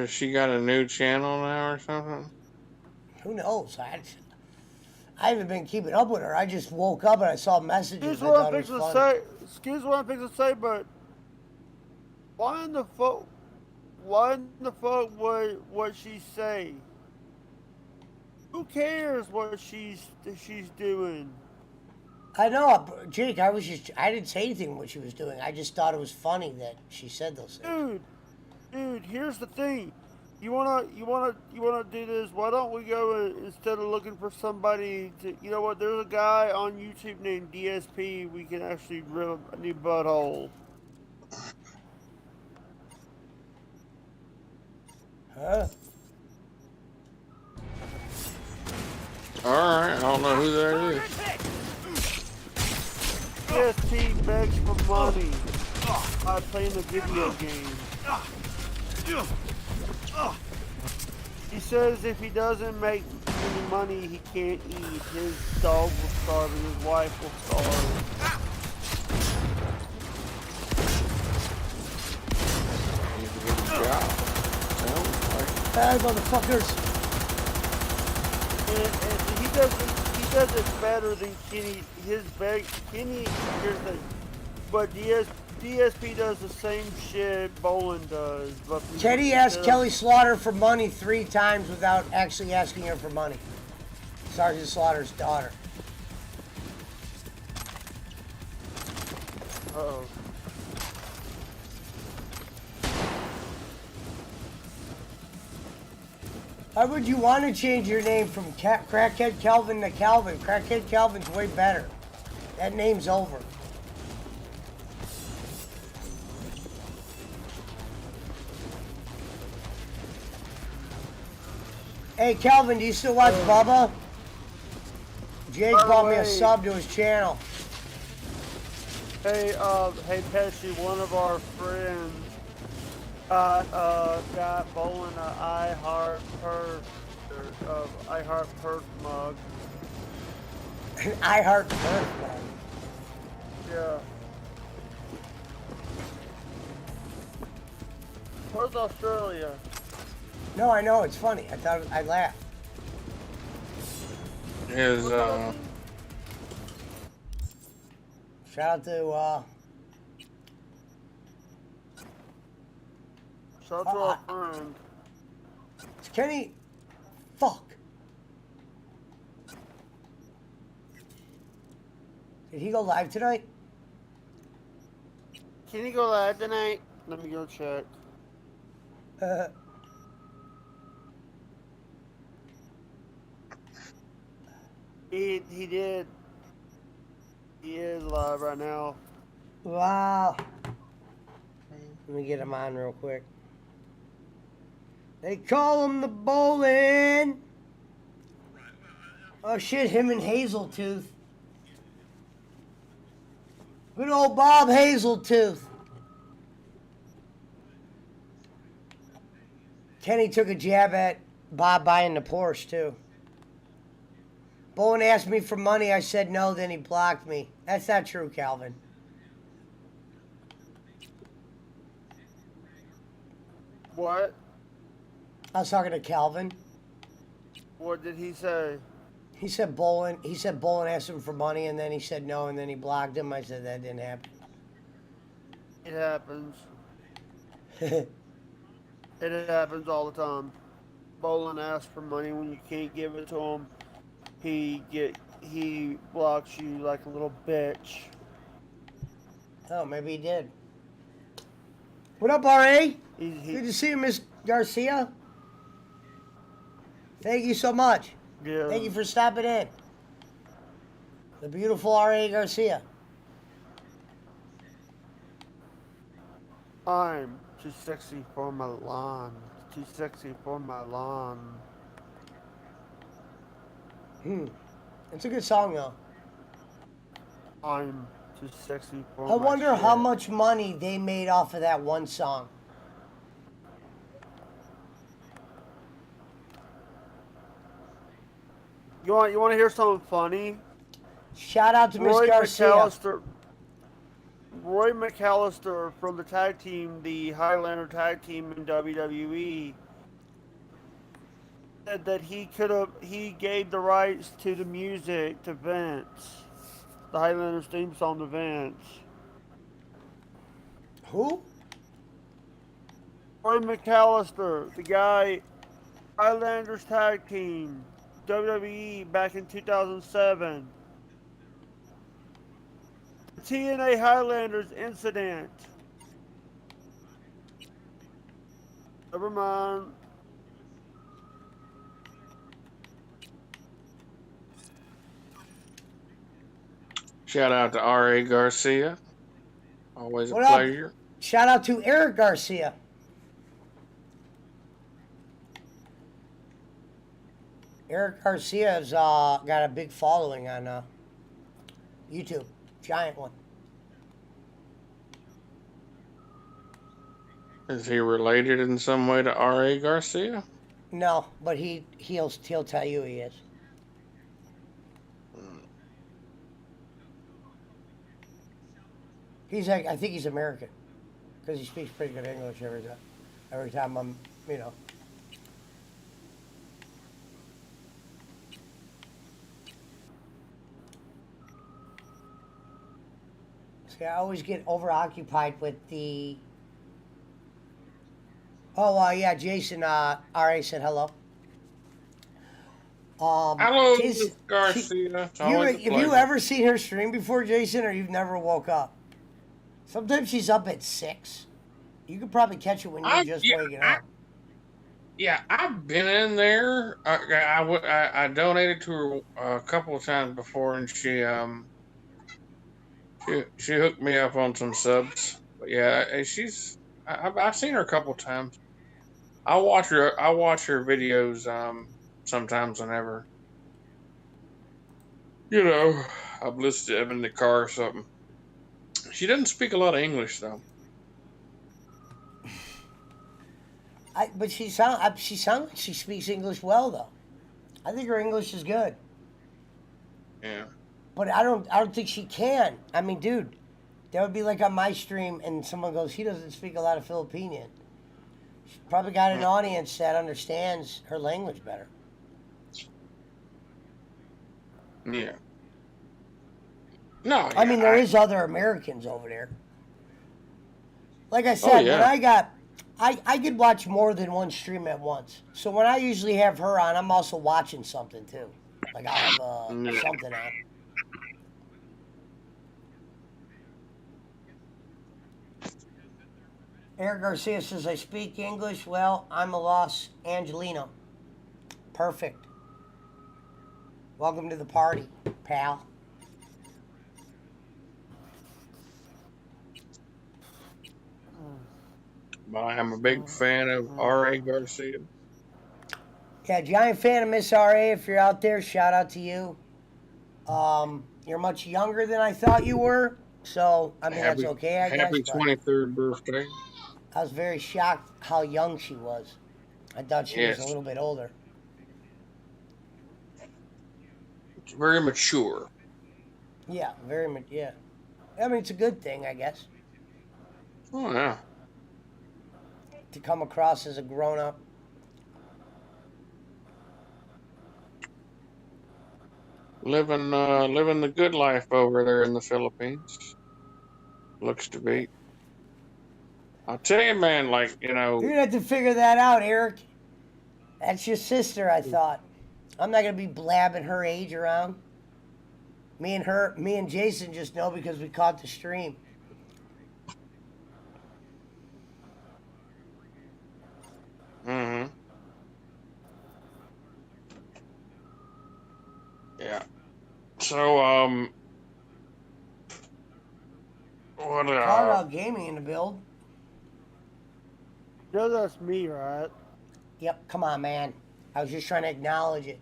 She got a new channel now or something? Who knows? I haven't been keeping up with her. I just woke up and I saw messages. Excuse I what I'm thought it was fixing to funny. say. Excuse what I'm fixing to say, but why in the fuck? Why in the fuck would what she say? Who cares what she's doing? I know, Jake. I didn't say anything what she was doing. I just thought it was funny that she said those things. Dude, here's the thing. You wanna do this? Why don't we go instead of looking for somebody to? You know what? There's a guy on YouTube named DSP. We can actually rip a new butthole. Huh? Alright, I don't know who that is. DSP begs for money by playing a video game. He says if he doesn't make any money, he can't eat. His dog will starve and his wife will starve. He's a good job. Bad motherfuckers. And he does it better than Kenny. Kenny, here's the thing. But DSP does the same shit Bolin does. But Kenny asked Kelly Slaughter for money 3 times without actually asking her for money. Sergeant Slaughter's daughter. Uh-oh. Why would you want to change your name from Crackhead Kelvin to Calvin? Crackhead Calvin's way better. That name's over. Hey, Calvin, do you still watch Bubba? Jake bought me a sub to his channel. Hey, Pesci, one of our friends got Bolin an iHeart Perf mug. An iHeart Perf mug? Yeah. Where's Australia? No, I know, it's funny. I thought I'd laugh. His, Shout out to, Shout out to our friend. Kenny. Fuck. Did he go live tonight? Can he go live tonight? Let me go check. He did. He is live right now. Wow. Let me get him on real quick. They call him the Bolin. Oh shit, him and Hazeltooth. Good old Bob Hazeltooth. Kenny took a jab at Bob buying the Porsche too. Bolin asked me for money, I said no, then he blocked me. That's not true, Calvin. What? I was talking to Calvin. What did he say? He said Bolin asked him for money and then he said no and then he blocked him. I said that didn't happen. It happens. It happens all the time. Bolin asks for money when you can't give it to him. He blocks you like a little bitch. Oh, maybe he did. What up, R.A.? Good to see you, Miss Garcia. Thank you so much. Yeah. Thank you for stopping in. The beautiful R.A. Garcia. I'm too sexy for my lawn. Too sexy for my lawn. It's a good song, though. I'm too sexy for my I wonder shit. how much money they made off of that one song. You want to hear something funny? Shout out to Miss Garcia. Roy McAllister from the tag team, the Highlander tag team in WWE, said that he gave the rights to the music to Vince. The Highlanders theme song to Vince. Who? Roy McAllister, the guy, Highlanders Tag Team, WWE back in 2007. The TNA Highlanders incident. Never mind. Shout out to R.A. Garcia. Always a What up? pleasure. Shout out to Eric Garcia. Eric Garcia's got a big following on YouTube. Giant one. Is he related in some way to R.A. Garcia? No, but he'll tell you he is. He's like, I think he's American because he speaks pretty good English every time I'm, you know. See, I always get overoccupied with the. Oh, yeah, Jason, RA said hello. Hello, Jason, Garcia. Have you ever seen her stream before, Jason, or you've never woke up? Sometimes she's up at 6. You could probably catch it when you're just waking up. Yeah, I've been in there. I donated to her a couple of times before, and she hooked me up on some subs. But yeah, I've seen her a couple of times. I watch her videos sometimes whenever I'm listening in the car or something. She doesn't speak a lot of English though. But she sounds like she speaks English well though. I think her English is good. Yeah. But I don't think she can. I mean, dude, that would be like on my stream and someone goes, he doesn't speak a lot of Filipinian. She's probably got an audience that understands her language better. Yeah. No. I mean, there is other Americans over there. Like I said, when I could watch more than one stream at once. So when I usually have her on, I'm also watching something too. Like I have something on. Eric Garcia says, I speak English. Well, I'm a Los Angelino. Perfect. Welcome to the party, pal. I'm a big fan of R.A. Garcia. Yeah, giant fan of Miss R.A. If you're out there, shout out to you. You're much younger than I thought you were, so I mean that's okay. I guess. Happy 23rd birthday. I was very shocked how young she was. I thought she was a little bit older. It's very mature. Yeah, yeah. I mean, it's a good thing, I guess. Oh yeah. To come across as a grown-up. Living the good life over there in the Philippines. Looks to be. I'll tell you, man, You're gonna have to figure that out, Eric. That's your sister, I thought. I'm not gonna be blabbing her age around. Me and Jason just know because we caught the stream. Mm-hmm. Yeah. So, what? Carlisle Gaming in the build. No, that's me, right? Yep. Come on, man. I was just trying to acknowledge it.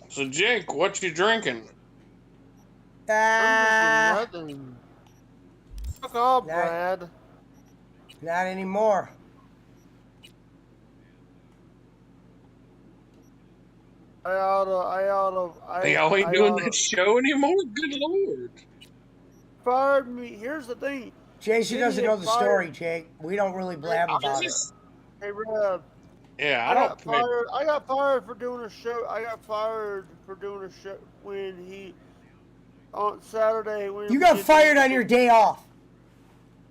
So, Jake, what you drinking? I'm drinking nothing. Fuck off, Brad. Not anymore. Y'all ain't doing that show anymore? Good Lord. Fired me. Here's the thing. Jason doesn't know the story, Jake. We don't really blab about it. Hey, Rob. Yeah, I got fired. I got fired for doing a show. I got fired for doing a show when he on Saturday when You we got did fired the- on your day off,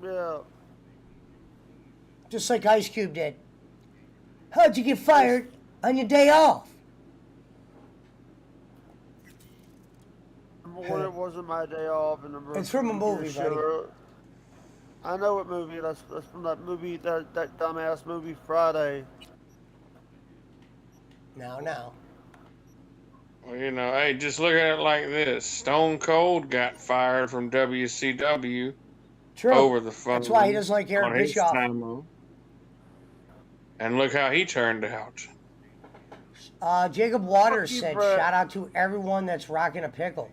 Yeah. just like Ice Cube did. How'd you get fired on your day off? When it wasn't my day off, and It's from a movie, buddy. I know what movie. That's from that movie. That dumbass movie Friday. Now. Well, you know, hey, just look at it like this: Stone Cold got fired from WCW True. over the phone. That's why he doesn't like Eric on his Bischoff. time on. And look how he turned out. Jacob Waters Fuck you, said, Brett. shout out to everyone that's rocking a pickle.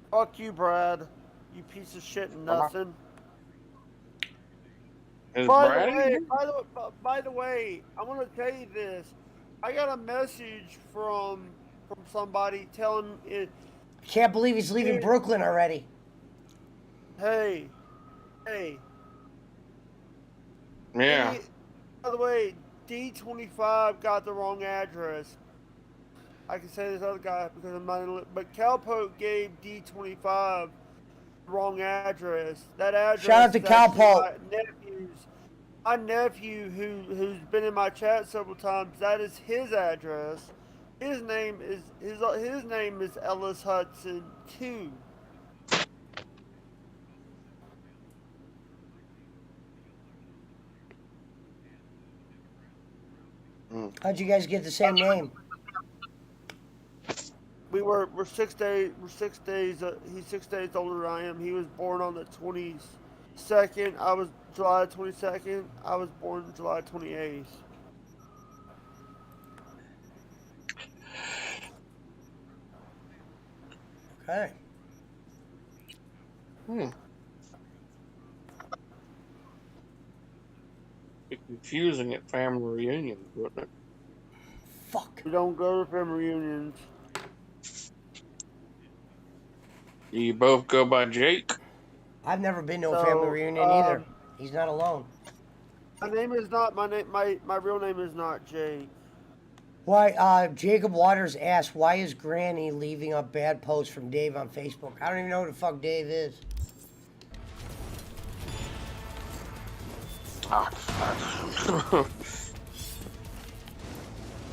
Fuck you, Brad. You piece of shit and nothing. Is By Brad? the way, I want to tell you this. I got a message from somebody telling it. I can't believe he's leaving Brooklyn already. Hey. Yeah. By the way, D25 got the wrong address. I can say this other guy because I'm not in it, but Cowpoke gave D25 the wrong address. That address. Shout out to is actually Cowpoke. My nephew, who's been in my chat several times. That is his address. His name is Ellis Hudson too. How'd you guys get the same name? We're 6 days. He's 6 days older than I am. He was born on the 22nd. I was July 22nd. I was born July 28th. Okay. Be confusing at family reunions, wouldn't it? Fuck. We don't go to family reunions. You both go by Jake? I've never been to a family reunion either. He's not alone. My name is not my real name is not Jake. Why? Jacob Waters asked, "Why is Granny leaving up bad posts from Dave on Facebook?" I don't even know who the fuck Dave is.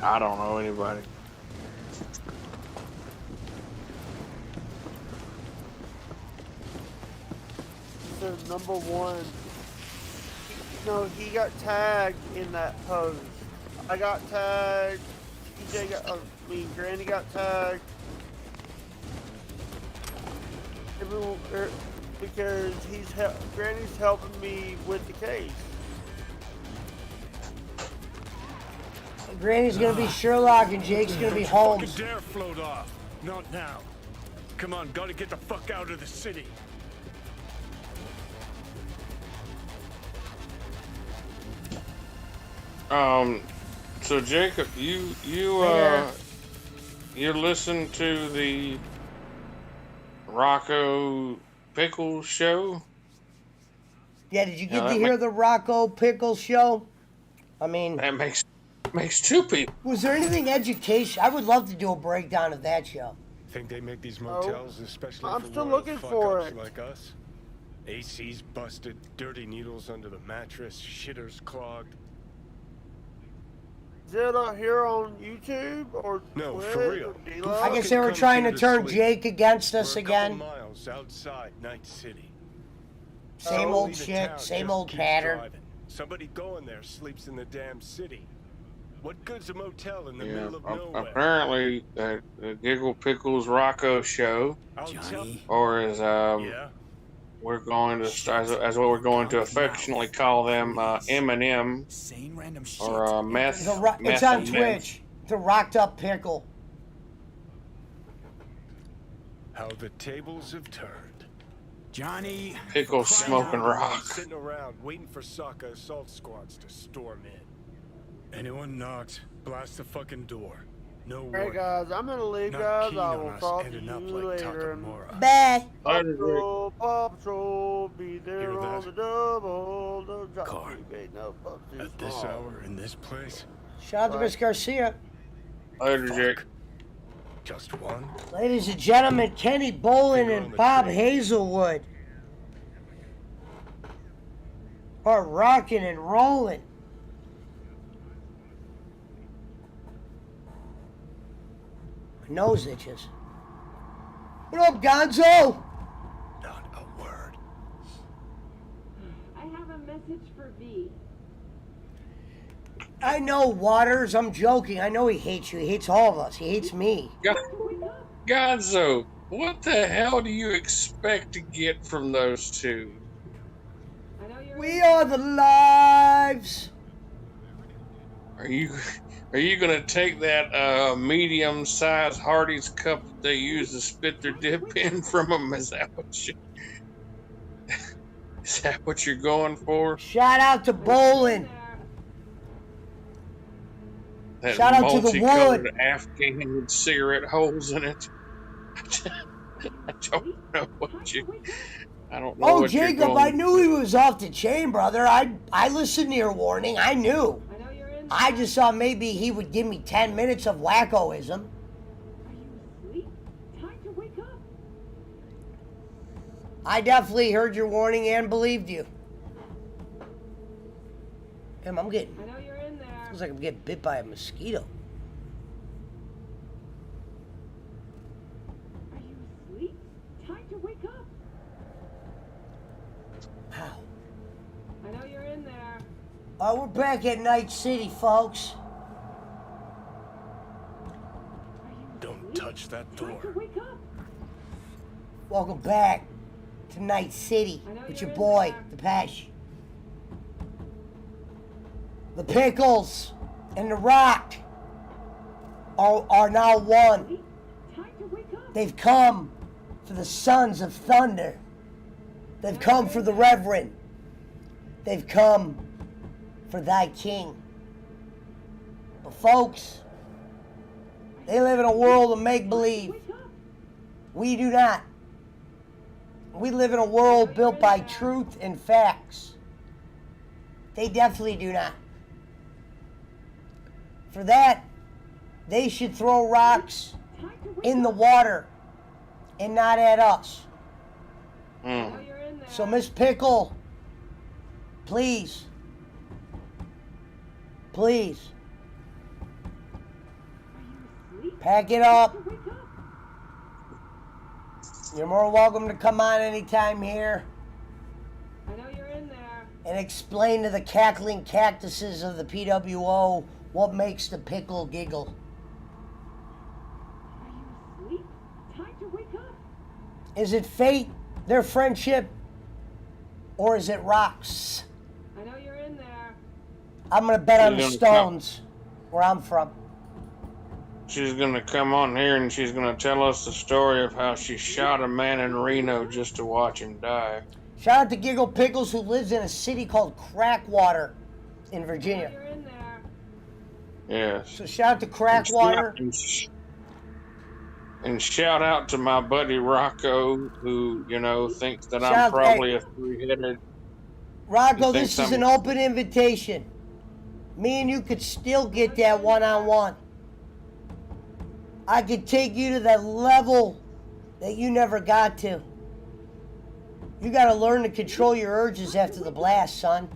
I don't know anybody. So number one, he got tagged in that post. I got tagged. Granny got tagged. Everyone, because Granny's helping me with the case. Granny's gonna be Sherlock and Jake's gonna be Holmes. Fucking dare float off. Not now. Come on, gotta get the fuck out of the city. So Jacob, you listen to the Rocco Pickle show? Yeah, did you get to hear the Rocco Pickle show? I mean, that makes two people. Was there anything education? I would love to do a breakdown of that show. Think they make these motels especially I'm for still royal looking for fuck-ups it. like us? AC's busted, dirty needles under the mattress, shitters clogged. Is it here on YouTube or No, Twitch for real. or D-Live? I guess they were trying to turn Jake against us We're a again. couple miles outside Night City. Same old The shit, town same just old keeps pattern. driving. Somebody going there sleeps in the damn city. What good's a motel in the Yeah, middle of nowhere? apparently the Giggle Pickles Rocco show, or as we're going to as what we're going to affectionately call them, M&M, or meth. It's on Twitch. The Rocked Up Pickle. How the tables have turned. Johnny. Pickle smoking rock. Sitting around waiting for Sokka assault squads to storm in. Anyone knocks, blast the fucking door. No Hey warning. guys, I'm gonna leave, Not guys. keen I on will us talk to ending you up like later. Takamura. Bye. Later, Rick. Paw Patrol, be there Hear on that? the double. The drop Car. ain't no fuck too At this small. hour, in this place? Shout out to Miss Garcia. Later, Jake. Fuck. Just one? Ladies and gentlemen, Kenny Bolin Finger on and the Bob trigger. Hazelwood are rocking and rolling. My nose itches. What up, Gonzo? Not a word. I have a message for V. I know, Waters. I'm joking. I know he hates you. He hates all of us. He hates me. Gonzo, what the hell do you expect to get from those two? I know you're We are the lives. Are you gonna take that medium-sized Hardy's cup that they use to spit their dip in from them? Is that what you're going for? Shout out to Bolin. That Shout out to the multicolored wood. Afghan with cigarette holes in it. I don't know what you. I don't know Oh, what Jacob, you're going. I knew he was off the chain, brother. I listened to your warning. I knew. I know you're in. I just thought maybe he would give me 10 minutes of wackoism. Are you asleep? Time to wake up. I definitely heard your warning and believed you. Damn, I'm getting. I know you're in there. Feels like I'm getting bit by a mosquito. Are you asleep? Time to wake up. Wow. I know you're in there. We're back at Night City, folks. Are you Don't asleep? touch that Time door. to wake up. Welcome back to Night City I know with you're your in boy, there. the Pesh. The Pickles and the Rock are now one. Time to wake up. They've come for the Sons of Thunder. They've come for the Reverend. They've come for thy King. But folks, they live in a world of make-believe. Wake up. We do not. We live in a world built by truth and facts. They definitely do not. For that, they should throw rocks Time to wake in the up. water and not at us. I know you're in there. So, Miss Pickle, please, please, Are you asleep? pack it up. To wake up. You're more welcome to come on anytime here I know you're in there. and explain to the cackling cactuses of the PWO what makes the pickle giggle. Are you asleep? Time to wake up. Is it fate, their friendship, or is it rocks? I know you're in there. I'm gonna bet on the She's stones, where I'm from. She's gonna come on here and she's gonna tell us the story of how she shot a man in Reno just to watch him die. Shout out to Giggle Pickles, who lives in a city called Crackwater in I know Virginia. you're in there. Yes. So shout out to Crackwater. And shout out to my buddy Rocco, who, thinks that I'm Shout- probably hey. a three-headed. Rocco, You think this is some- an open invitation. Me and you could still get that one-on-one. I could take you to that level that you never got to. You gotta learn to control your urges after the blast, son.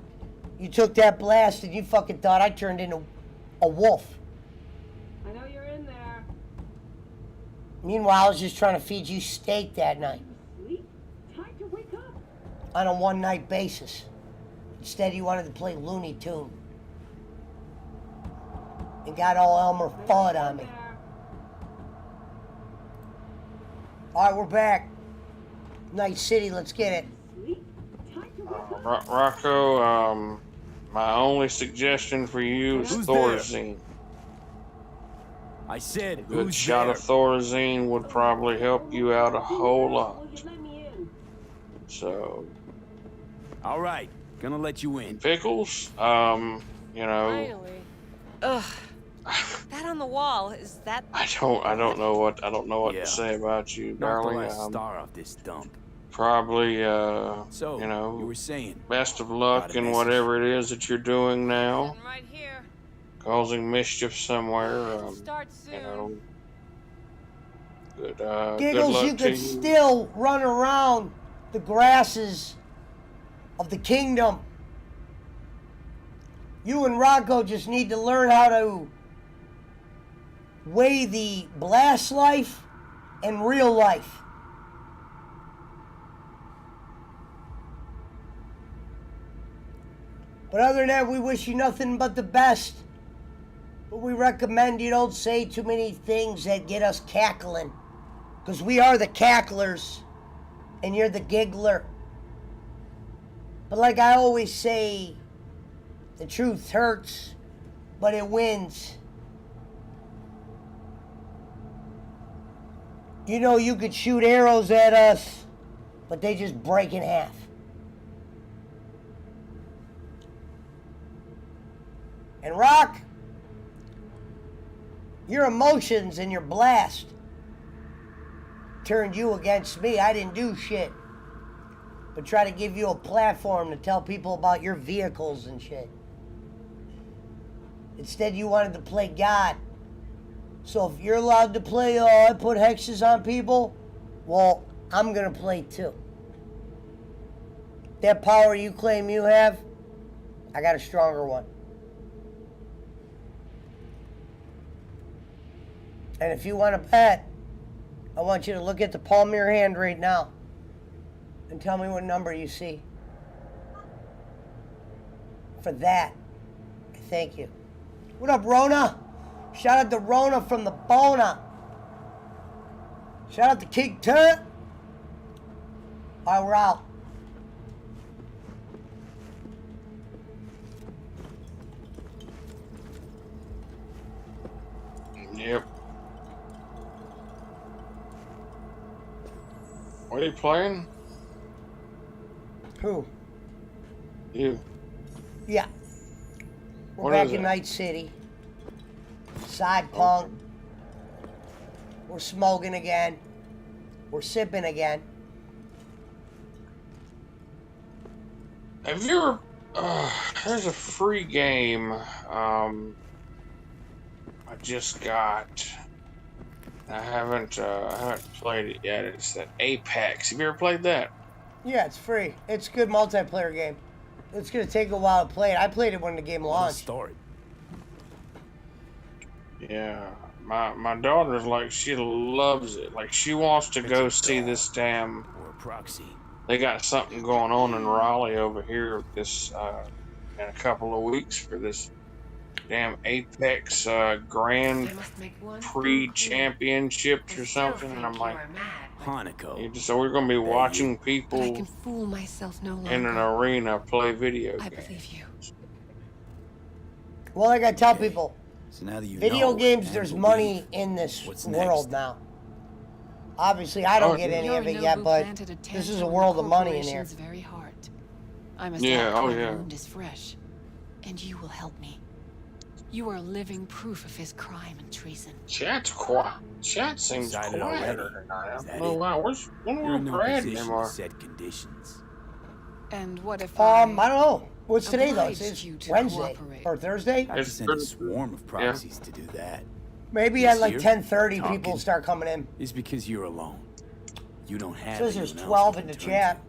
You took that blast and you fucking thought I turned into a wolf. I know you're in there. Meanwhile, I was just trying to feed you steak that night Sleep? Time to wake up. on a one-night basis. Instead, you wanted to play Looney Tune. And got all Elmer Fudd on me. There. All right, we're back. Night City, let's get it. Sleep? Time to wake up. Rocco, my only suggestion for you is Who's there? Thorazine. I said, A good who's shot there? of Thorazine would probably help you out a whole lot. Will you let me in? So, All right, gonna let you in. Pickles, Finally. Ugh. That on the wall, is that... I don't know what Yeah. to say about you, Not the darling. last star off this dump. Probably, So, you know, you were saying, best of luck got a in message? whatever it is that you're doing now, Sitting right here. causing mischief somewhere. Start You soon. know, good Giggles, luck you to could you. still run around the grasses of the kingdom. You and Rocco just need to learn how to weigh the blast life and real life. But other than that, we wish you nothing but the best. But we recommend you don't say too many things that get us cackling. Because we are the cacklers, and you're the giggler. But like I always say, the truth hurts, but it wins. You know you could shoot arrows at us, but they just break in half. And Rock, your emotions and your blast turned you against me. I didn't do shit but try to give you a platform to tell people about your vehicles and shit. Instead, you wanted to play God. So if you're allowed to play, I put hexes on people, well, I'm gonna play too. That power you claim you have, I got a stronger one. And if you want to bet, I want you to look at the palm of your hand right now and tell me what number you see. For that, I thank you. What up, Rona? Shout out to Rona from the Bona. Shout out to King Tut. All right, we're out. Yep. What are you playing? Who? You. Yeah. We're What back is in it? Night City. Side punk. We're smoking again. We're sipping again. Have you ever? There's a free game. I just got. I haven't played it yet. It's that Apex. Have you ever played that? Yeah, it's free. It's a good multiplayer game. It's gonna take a while to play it. I played it when the game launched. Story. Yeah, my daughter's like, she loves it. Like, she wants to go see this damn. Or a proxy. They got something going on in Raleigh over here this in a couple of weeks for this damn Apex Grand Prix Championships or something, and I'm like, Hanako. so we're gonna be watching people But I can fool myself no longer. in an arena play video I games. believe you. Well, I gotta tell people, So now that you video know, games, and there's believe, money in this what's world next? now. Obviously, I don't Oh, get any Your of it noble yet, but planted a this is a tantrum in world the of money in here. corporation's very heart. I must Yeah, act oh when yeah. the wound is fresh, and you will help me. You are living proof of his crime and treason. Chat's quiet. Chat seems Decided quieter already. tonight. Is that Oh it? wow, You're where's in no Brad position to anymore? set conditions. And what if I don't know. What's today though? obliged It's you to Wednesday cooperate? or Thursday. I have to It's send a good. swarm of proxies to do that. Maybe This at like here, 10:30, talking, people start coming in. It's because you're alone. You don't have. Says there's anyone 12 else in you the can chat. turn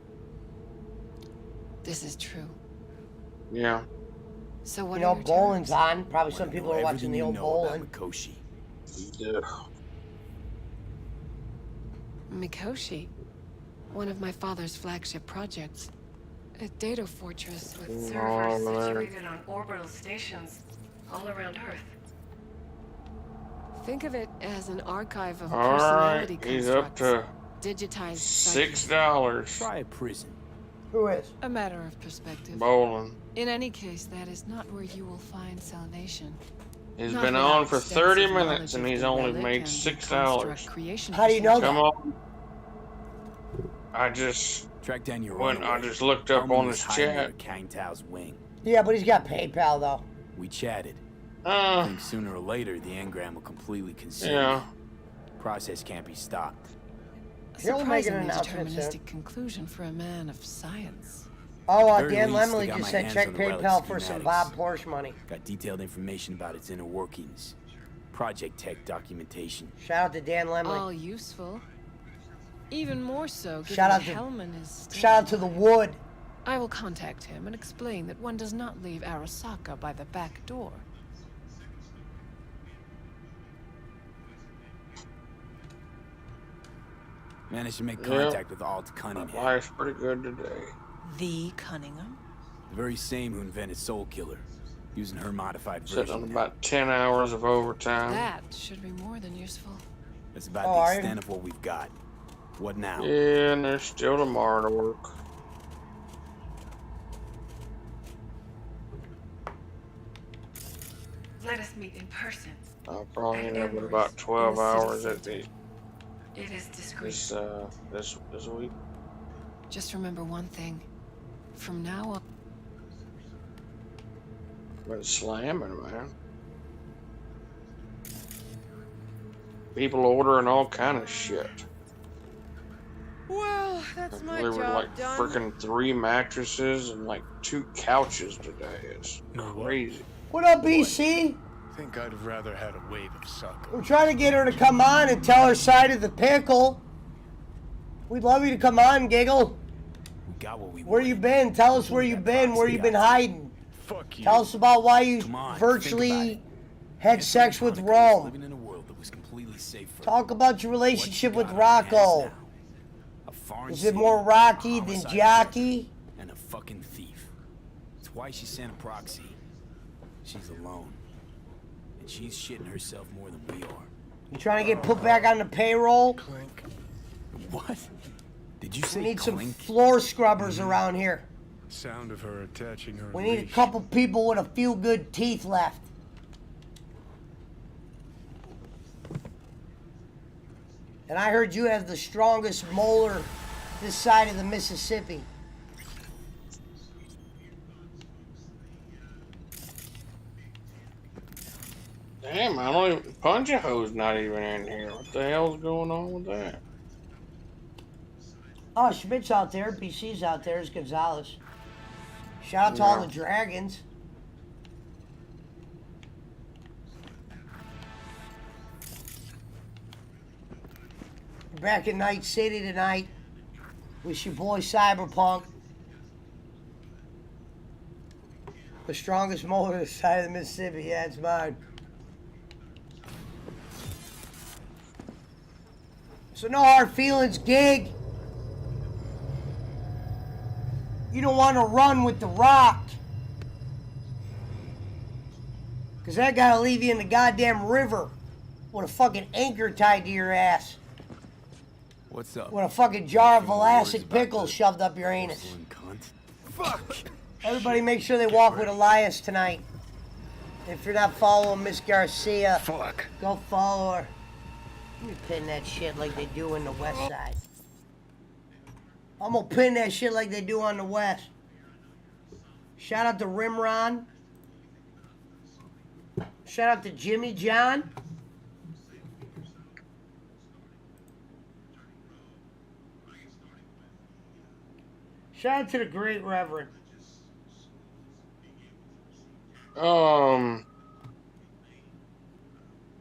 This is true. Yeah. So what You know, are your bowling's terms? on. Probably to. some Wanna people know are watching everything the you old know bowling. about Mikoshi. Yeah. Mikoshi, one of my father's flagship projects. A data fortress with Oh, servers man. situated on orbital stations all around Earth. Think of it as an archive of All personality right, he's up constructs, to digitized psyches. $6 Try a prison. Who is? A matter of perspective. bowling. In any case, that is not where you will find salvation. He's Not been without on for 30 extensive minutes knowledge and of he's the only relic made and the $6. construct creation How do you know procedure. that? Come on. I just Track down your went. I runaway. just looked up Armin on was his hiding chat. under Kang Tao's wing. Yeah, but he's got PayPal though. We chatted. I think sooner or later the engram will completely consume Yeah. it. Process can't be stopped. A He'll make an surprisingly announcement soon. deterministic conclusion for a man of science. Oh, At the very Dan least, I Lemley got just my said hands check on the relic PayPal for some schematics. Bob Porsche money. Got detailed information about its inner workings. Project tech documentation. Shout out to Dan Lemley. All useful. Even more so given Shout out to- Hellman is still Shout out to the Wood. I will contact him and explain that one does not leave Arasaka by the back door. Managed to make contact with Alt Cunningham. Life's pretty good today. The Cunningham? The very same who invented Soul Killer, using her modified Sitting version. on about 10 hours of overtime. That should be more than useful. That's about Oh, the are you? extent of what we've got. What now? Yeah, and there's still tomorrow to work. Let us meet in person. I'll probably end up with about 12 hours at the It is discreet. this week. Just remember one thing. From now on, Been slamming, man. People ordering all kind of shit. Well, that's my Delivered job like done. freaking 3 mattresses and like 2 couches today. It's crazy. What up, BC? Think I'd have rather had a wave of suck. We're trying to get her to come on and tell her side of the pickle. We'd love you to come on, Giggle. We got what we Where you been? Tell us where you been. Where you been hiding? Fuck you. Tell us about why you Come on, think about virtually it. had sex with Chronicles Rome. Living in a world that was completely safe for Talk about your relationship what with you got on your hands Rocco. now. A foreign Is it city, more rocky a than homicide jockey? and a fucking thief. It's why she sent a proxy. She's alone. And she's shitting herself more than we are. You trying to get put back on the payroll? Clink. What? Did you We say need some clink? floor scrubbers around here. Sound of her attaching her We need a leash. couple people with a few good teeth left. And I heard you have the strongest molar this side of the Mississippi. Damn, I don't even. Punch-A-Ho's not even in here. What the hell's going on with that? Oh, Schmidt's out there. BC's out there. It's Gonzalez. Shout out to all the dragons. We're back in Night City tonight with your boy Cyberpunk. The strongest molar this side of the Mississippi. Yeah, it's mine. So no hard feelings, Gig. You don't want to run with the Rock. Because that guy will leave you in the goddamn river with a fucking anchor tied to your ass. What's up? With a fucking jar of Feeling worries Vlasic about pickles the shoved up your anus. porcelain cunt? Fuck! Everybody make sure they walk with Elias tonight. If you're not following Miss Garcia, Fuck. go follow her. Let me pin that shit like they do in the West Side. I'm gonna pin that shit like they do on the West. Shout out to Rimron. Shout out to Jimmy John. Shout out to the Great Reverend.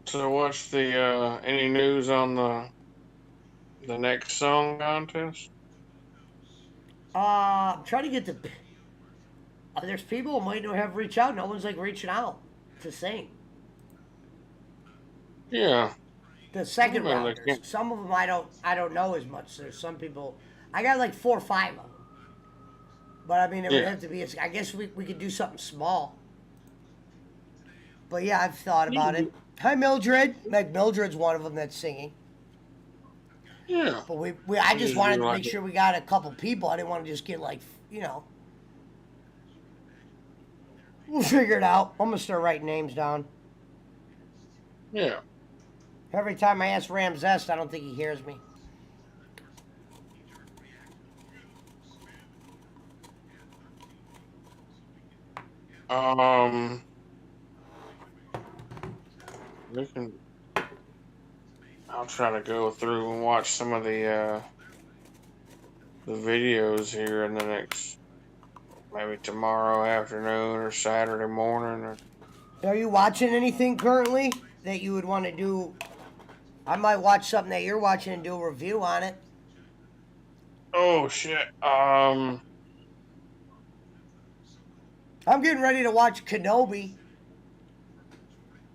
So what's the any news on the next song contest? I'm trying to get the. There's people who might not have reached out. No one's like reaching out to sing. Yeah. The second Well, rounders. they can't- Some of them I don't know as much. There's some people. I got like 4 or 5 of them. But I mean, it would Yeah. have to be. I guess we could do something small. But yeah, I've thought about it. Hi, Mildred. Like Mildred's one of them that's singing. Yeah. But I just Yeah, wanted you to like make it. sure we got a couple people. I didn't want to just get like, you know. We'll figure it out. I'm gonna start writing names down. Yeah. Every time I ask Ramzest, I don't think he hears me. We can. I'll try to go through and watch some of the videos here in the next, maybe tomorrow afternoon or Saturday morning. Or... Are you watching anything currently that you would want to do? I might watch something that you're watching and do a review on it. Oh shit. I'm getting ready to watch Kenobi.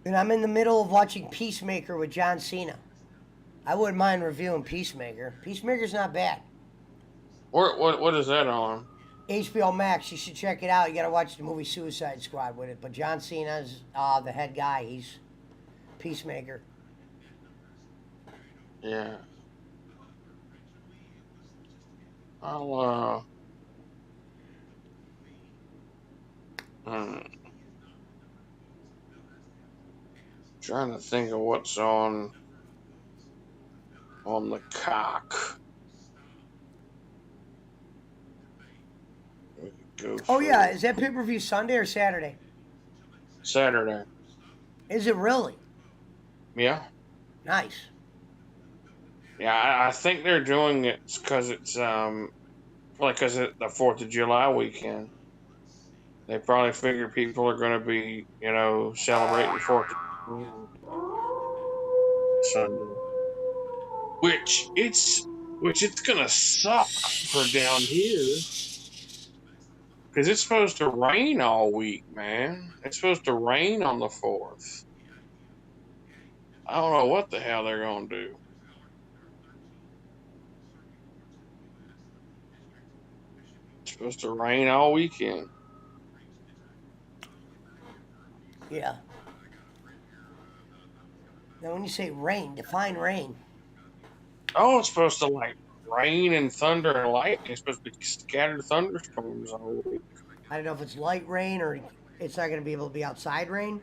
And I'm in the middle of watching Peacemaker with John Cena. I wouldn't mind reviewing Peacemaker. Peacemaker's not bad. What is that on? HBO Max, you should check it out. You gotta watch the movie Suicide Squad with it. But John Cena's the head guy. He's Peacemaker. Yeah. I'll trying to think of what's on the cock. Oh yeah, is that pay-per-view Sunday or Saturday? Saturday. Is it really? Yeah. Nice. Yeah, I think they're doing it because it's probably because it's the 4th of July weekend. They probably figure people are going to be, celebrating 4th of July Sunday. Which it's gonna suck for down here. Because it's supposed to rain all week, man. It's supposed to rain on the 4th. I don't know what the hell they're going to do. It's supposed to rain all weekend. Yeah. Now, when you say rain, define rain. Oh, it's supposed to, rain and thunder and lightning. It's supposed to be scattered thunderstorms all week. I don't know if it's light rain or it's not going to be able to be outside rain.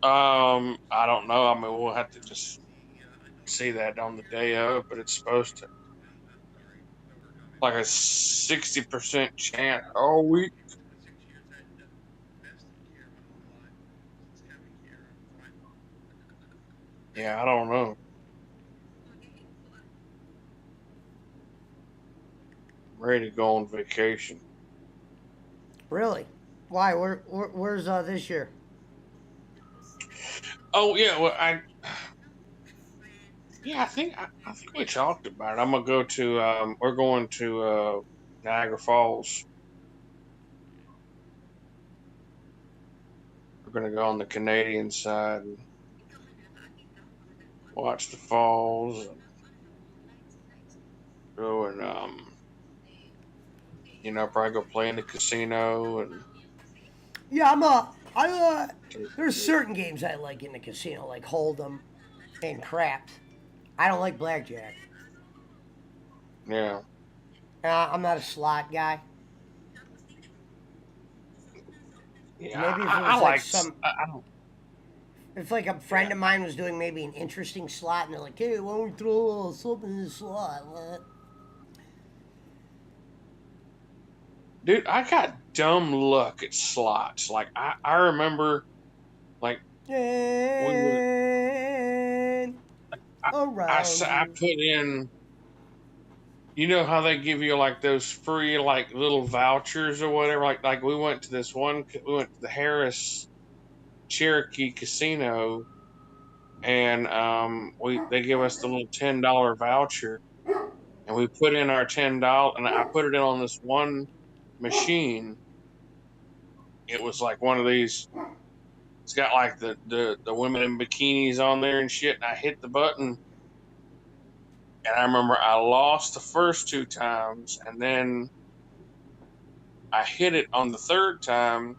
I don't know. I mean, we'll have to just see that on the day of, but it's supposed to. Like a 60% chance all week. Yeah, I don't know. I'm ready to go on vacation. Really? Why? Where's this year? Oh yeah, well I think we talked about it. I'm gonna go to we're going to Niagara Falls. We're gonna go on the Canadian side and watch the falls and go and probably go play in the casino and Yeah, there's certain games I like in the casino, like Hold'em and craps. I don't like blackjack. Yeah. I'm not a slot guy. Yeah, maybe if it was if like a friend of mine was doing maybe an interesting slot and they're like, hey, why don't we throw something in the slot? What? Dude, I got dumb luck at slots. Like I remember, like I put in. You know how they give you like those free like little vouchers or whatever. Like we went to the Harris Cherokee Casino, and they give us the little $10 voucher, and we put in our $10, and I put it in on this one machine. It was like one of these. It's got like the women in bikinis on there and shit. And I hit the button, and I remember I lost the first 2 times, and then I hit it on the 3rd time,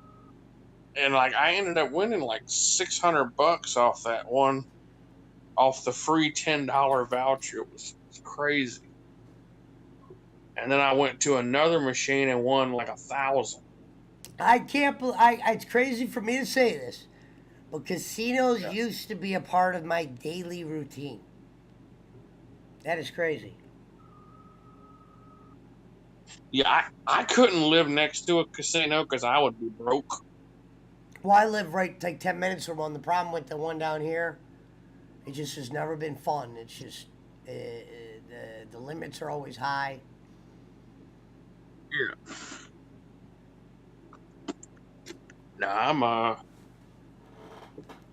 and like I ended up winning like $600 off that one, off the free $10 voucher. It was crazy. And then I went to another machine and won like 1,000. I can't believe it's crazy for me to say this, but casinos used to be a part of my daily routine. That is crazy. Yeah, I couldn't live next to a casino because I would be broke. Well, I live right like 10 minutes from one. The problem with the one down here, it just has never been fun. It's just the limits are always high. Yeah. No, I'm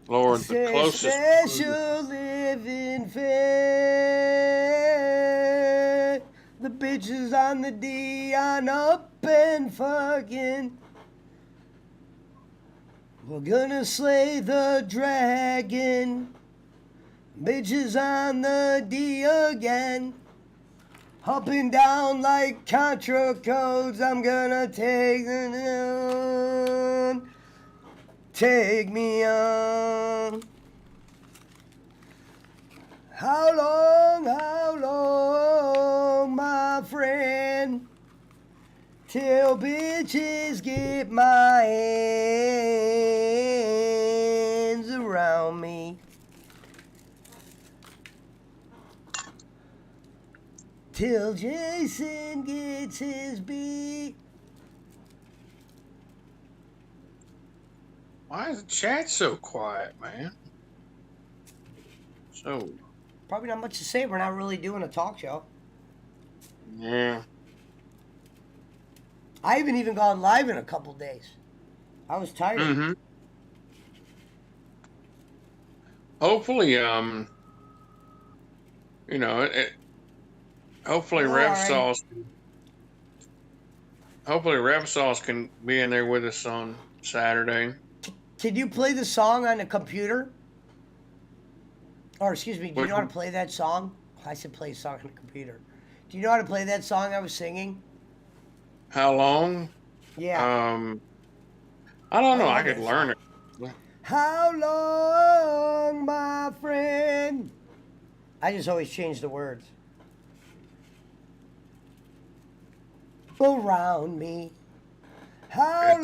Lord, the Say closest. special living fair. The bitches on the D on up and fucking. We're gonna slay the dragon. Bitches on the D again. Up and down like Contra codes. I'm gonna take the on. Take me on. How long, my friend, till bitches get my hands around me? Till Jason gets his beat. Why is the chat so quiet, man? So. Probably not much to say. We're not really doing a talk show. Yeah. I haven't even gone live in a couple days. I was tired. Mm-hmm. Hopefully, you know, hopefully Revsauce. Hopefully Revsauce can be in there with us on Saturday. Can you play the song on the computer? Or excuse me, do you know how to play that song? I said play a song on the computer. Do you know how to play that song I was singing? How long? Yeah. I don't know. I could learn it. How long, my friend? I just always change the words. Around me. How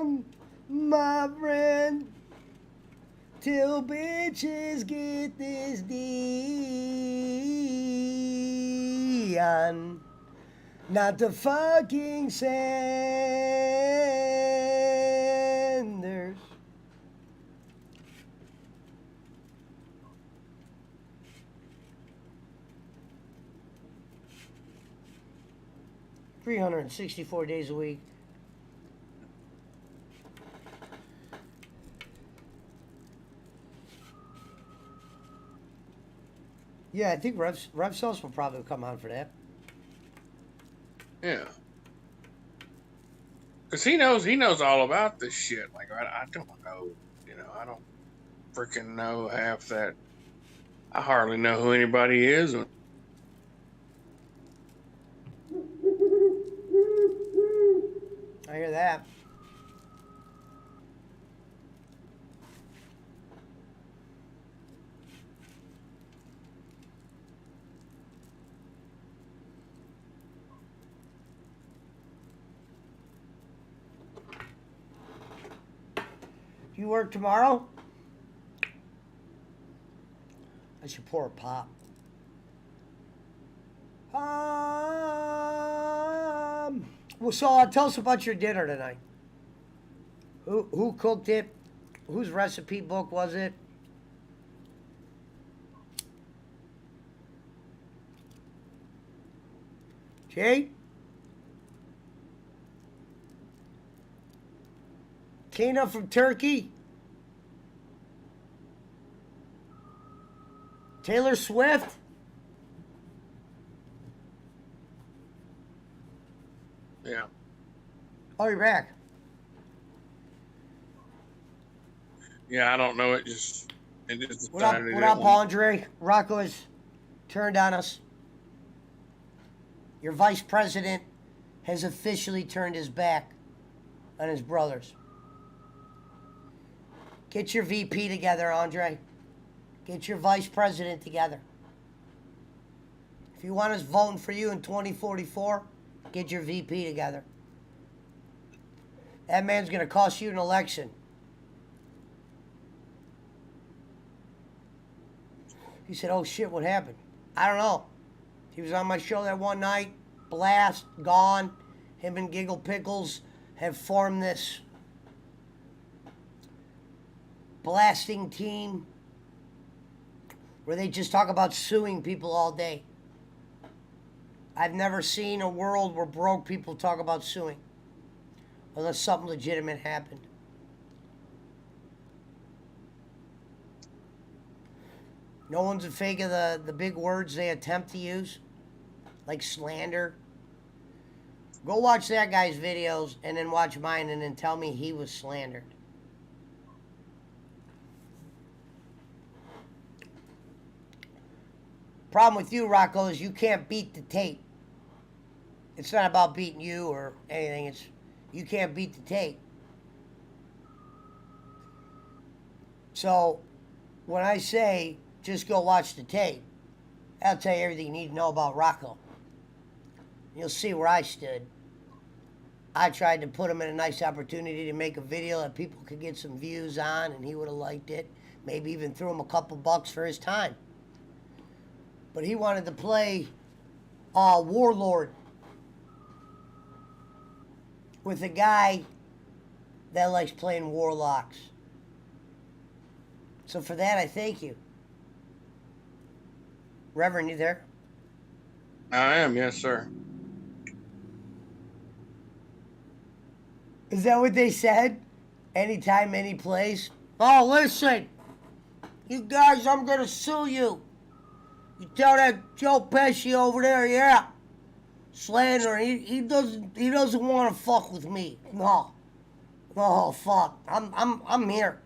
long, my friend, till bitches get this D on? Not the fucking Sanders. $364 days a week. Yeah, I think Revsauce will probably come on for that. Yeah. Cause he knows all about this shit. Like I don't know, I don't freaking know half that. I hardly know who anybody is. I hear that. You work tomorrow? I should pour a pop. Well, so tell us about your dinner tonight. Who cooked it? Whose recipe book was it? Jay? Tina from Turkey? Taylor Swift? Yeah. Oh, you're back. Yeah, I don't know. It just What up, Andre? Rocco has turned on us. Your vice president has officially turned his back on his brothers. Get your VP together, Andre. Get your vice president together. If you want us voting for you in 2044, get your VP together. That man's going to cost you an election. He said, oh shit, what happened? I don't know. He was on my show that one night. Blast, gone. Him and Giggle Pickles have formed this blasting team where they just talk about suing people all day. I've never seen a world where broke people talk about suing unless something legitimate happened. No one's a fake of the big words they attempt to use, like slander. Go watch that guy's videos and then watch mine and then tell me he was slandered. Problem with you, Rocco, is you can't beat the tape. It's not about beating you or anything. It's you can't beat the tape. So when I say just go watch the tape, I'll tell you everything you need to know about Rocco. You'll see where I stood. I tried to put him in a nice opportunity to make a video that people could get some views on, and he would have liked it. Maybe even threw him a couple bucks for his time. But he wanted to play Warlord with a guy that likes playing Warlocks. So for that, I thank you. Reverend, you there? I am, yes, sir. Is that what they said? Anytime, any place? Oh, listen. You guys, I'm going to sue you. You tell that Joe Pesci over there, yeah. Slander, he doesn't want to fuck with me. No. Oh, fuck. I'm here.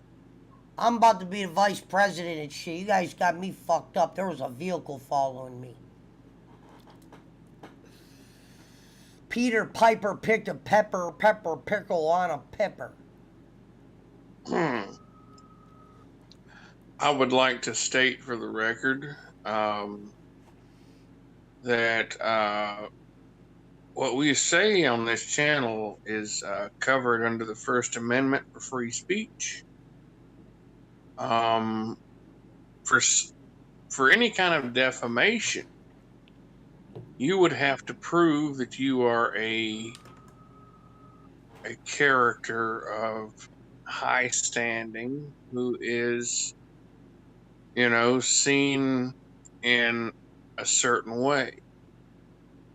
I'm about to be the vice president and shit. You guys got me fucked up. There was a vehicle following me. Peter Piper picked a pepper pickle on a pepper. I would like to state for the record that what we say on this channel is covered under the First Amendment for free speech. For any kind of defamation, you would have to prove that you are a character of high standing who is, seen in a certain way.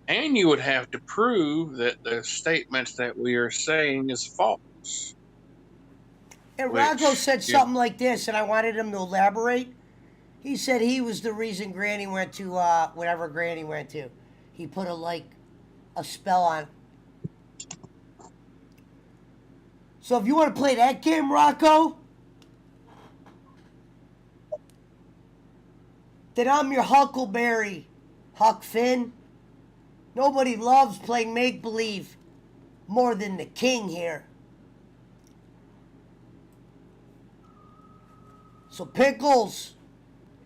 And you would have to prove that the statements that we are saying is false. And Rocco said something like this, and I wanted him to elaborate. He said he was the reason Granny went to whatever Granny went to. He put a spell on. So if you want to play that game, Rocco, then I'm your Huckleberry, Huck Finn. Nobody loves playing make-believe more than the king here. So Pickles,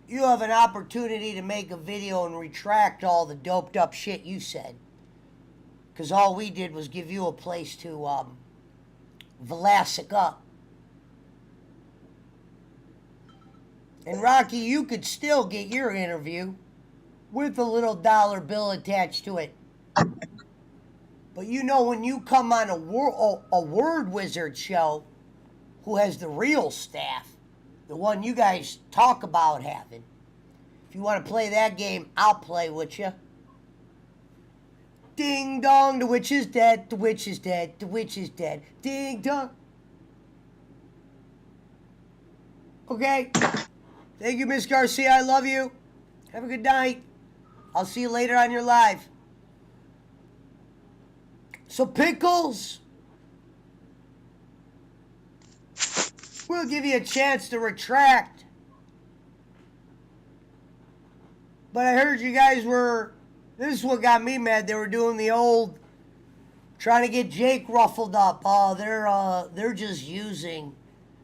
you have an opportunity to make a video and retract all the doped up shit you said. Because all we did was give you a place to Vlasic up. And Rocky, you could still get your interview with a little dollar bill attached to it. But when you come on a Word Wizard show, who has the real staff, the one you guys talk about having, if you want to play that game, I'll play with you. Ding dong, the witch is dead, the witch is dead, the witch is dead. Ding dong. Okay. Thank you, Miss Garcia. I love you. Have a good night. I'll see you later on your live. So, Pickles, we'll give you a chance to retract. But I heard you guys this is what got me mad. They were doing the old, trying to get Jake ruffled up. Oh, they're just using,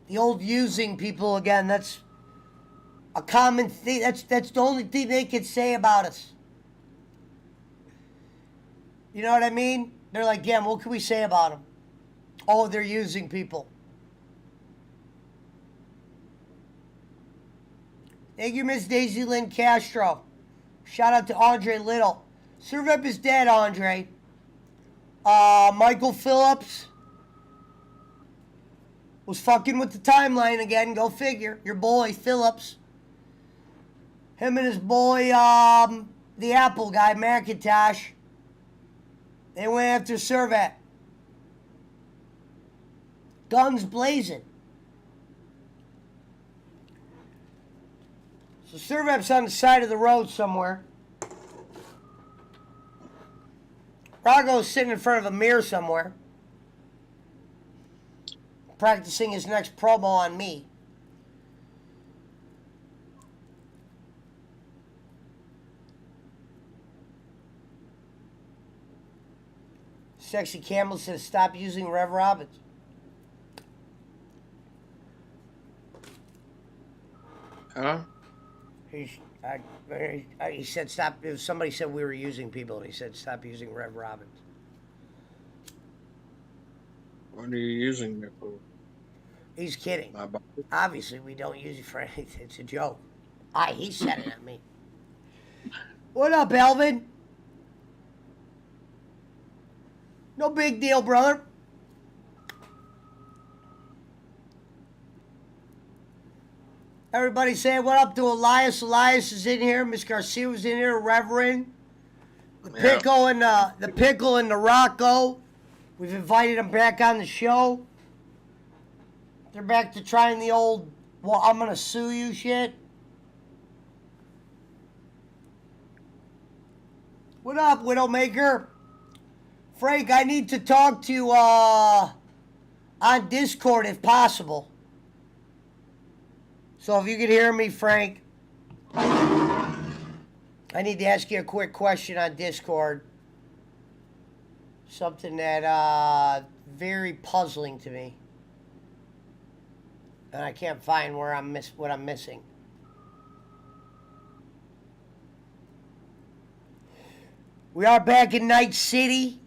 the old using people again. That's a common thing. That's the only thing they could say about us. You know what I mean? They're like, yeah, what can we say about them? Oh, they're using people. Thank you, Miss Daisy Lynn Castro. Shout out to Andre Little. Serve up is dead, Andre. Michael Phillips. Was fucking with the timeline again. Go figure. Your boy, Phillips. Him and his boy, the Apple guy, Macintosh. They went after Servat. Guns blazing. So Servat's on the side of the road somewhere. Rago's sitting in front of a mirror somewhere, practicing his next promo on me. Sexy Camel says, stop using Rev Robbins. Huh? He said stop. If somebody said we were using people, and he said stop using Rev Robbins. What are you using it for? He's kidding. My body? Obviously, we don't use it for anything. It's a joke. He said it at me. What up, Alvin? No big deal, brother. Everybody say what up to Elias. Elias is in here. Miss Garcia was in here. Reverend. The Pickle and the Pickle and the Rocco. We've invited them back on the show. They're back to trying the old, well, I'm gonna sue you shit. What up, Widowmaker? Frank, I need to talk to you on Discord if possible. So if you could hear me, Frank, I need to ask you a quick question on Discord. Something that very puzzling to me. And I can't find where what I'm missing. We are back in Night City.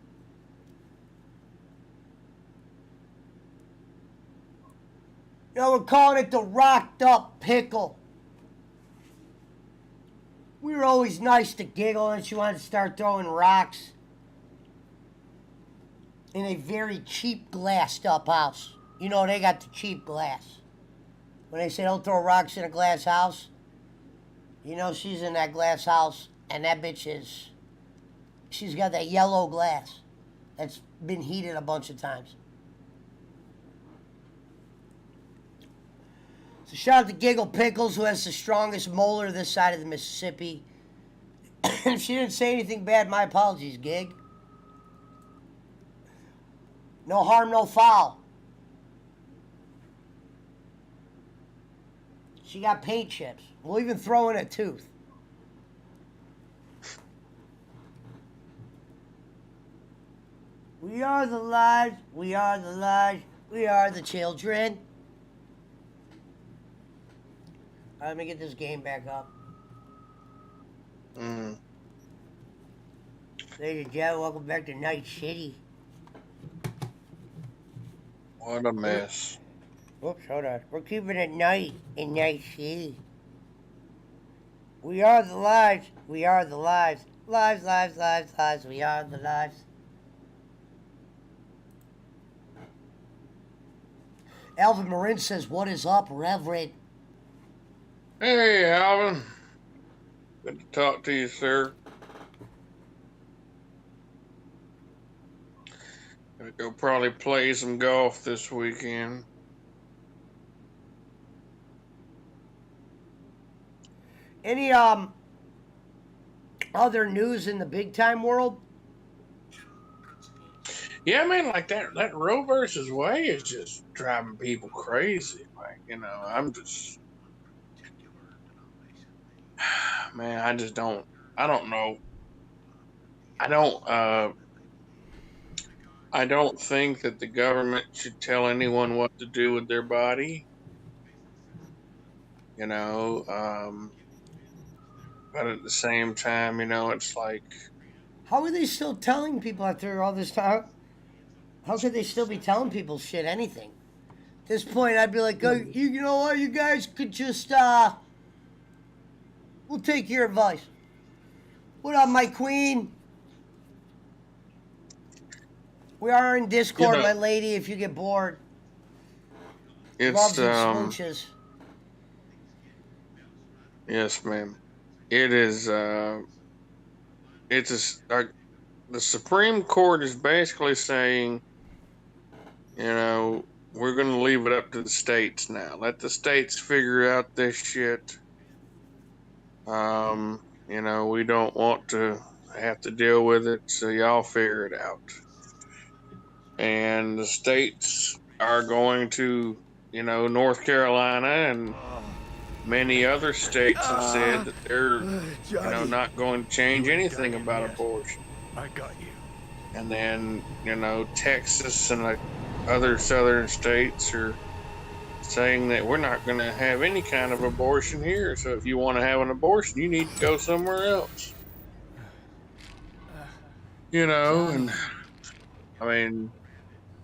You know, we're calling it the Rocked Up Pickle. We were always nice to Giggle, and she wanted to start throwing rocks in a very cheap glassed up house. You know, they got the cheap glass. When they say don't throw rocks in a glass house, you know she's in that glass house, and that bitch is, she's got that yellow glass that's been heated a bunch of times. So shout out to Giggle Pickles, who has the strongest molar this side of the Mississippi. If she didn't say anything bad, my apologies, Gig. No harm, no foul. She got paint chips. We'll even throw in a tooth. We are the lives, we are the lives, we are the children. All right, let me get this game back up. Ladies and gentlemen, welcome back to Night City. What a mess. Whoops, hold on. We're keeping it night in Night City. We are the lives. We are the lives. Lives, lives, lives, lives. We are the lives. Alvin Marin says, what is up, Reverend? Hey, Alvin. Good to talk to you, sir. Gonna go probably play some golf this weekend. Any other news in the big time world? Yeah, man, like that Roe versus Wade is just driving people crazy. Like, you know, I'm just, man, I don't know. I don't think that the government should tell anyone what to do with their body. You know, but at the same time, you know, it's like, How are they still telling people after all this time? How could they still be telling people shit, anything? At this point, I'd be like, oh, you know what, you guys could just, we'll take your advice. What up, my queen? We are in Discord, You know, my lady, if you get bored. Loves It's and smooches. yes, ma'am. It is like the Supreme Court is basically saying, you know, we're going to leave it up to the states now. Let the states figure out this shit. You know, we don't want to have to deal with it, so y'all figure it out. And the states are going to, you know, North Carolina and many other states have said that they're, you know, not going to change anything about abortion. I got you. And then, you know, Texas and like other southern states are saying that we're not going to have any kind of abortion here. So if you want to have an abortion, you need to go somewhere else. You know, and I mean,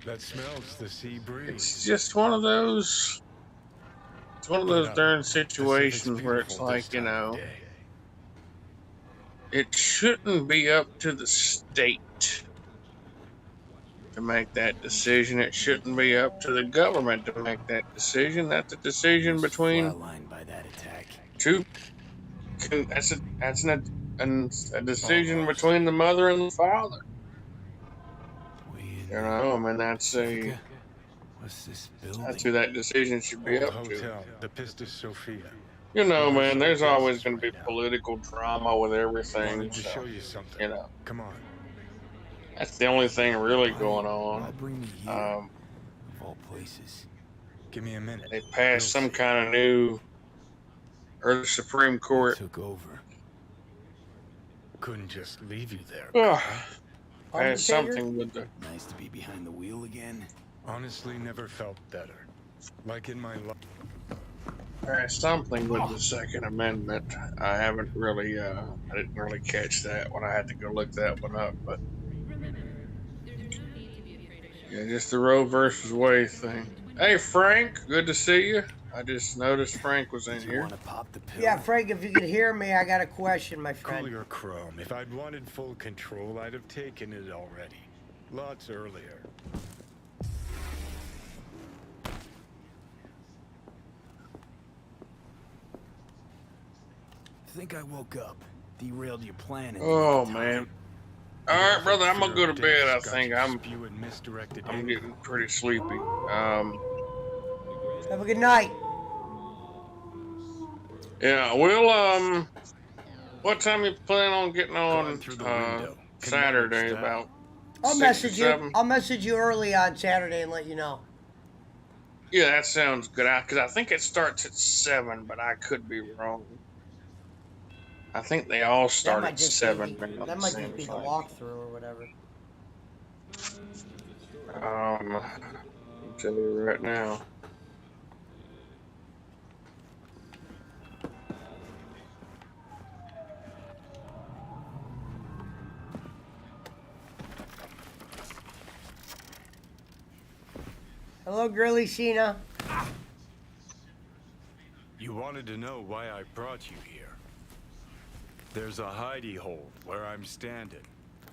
That smells the sea breeze. it's just one of those. It's one of those darn situations where it's like, you know, it shouldn't be up to the state to make that decision. It shouldn't be up to the government to make that decision. That's a decision between Flatlined by that attack. two. That's a decision between the mother and the father. You know, I mean, that's who that decision should be Old up to. hotel, the Pistis Sophia. You know, Where's man, the there's always guests going to be right now? political drama with everything. Wanted to So, show you something. you know, Come on. that's the only thing really going Why on. bring me here? Of all places. Give me a minute. They passed some kind of new, or the Supreme Court Took over. Couldn't just leave you there. passed something with the. Nice to be behind the wheel again. Honestly, never felt better. Like in my life. Something with the Second Amendment. I haven't really, I didn't really catch that when I had to go look that one up, but yeah, just the Roe versus Wade thing. Hey, Frank, good to see you. I just noticed Frank was in here. Yeah, Frank, if you could hear me, I got a question, my friend. Cool your chrome. If I'd wanted full control, I'd have taken it already. Lots earlier. I think I woke up. Derailed your plan. Oh, man. All right, brother, I'm gonna go to bed. I think I'm getting pretty sleepy. Have a good night. Yeah, we'll what time you plan on getting on Saturday? About I'll 6 or message you. 7? I'll message you early on Saturday and let you know. Yeah, that sounds good. Because I think it starts at 7, but I could be wrong. I think they all start at 7. That might just be the walkthrough or whatever. I'll tell you right now. Hello, Grilly Sheena. You wanted to know why I brought you here. There's a hidey hole where I'm standing.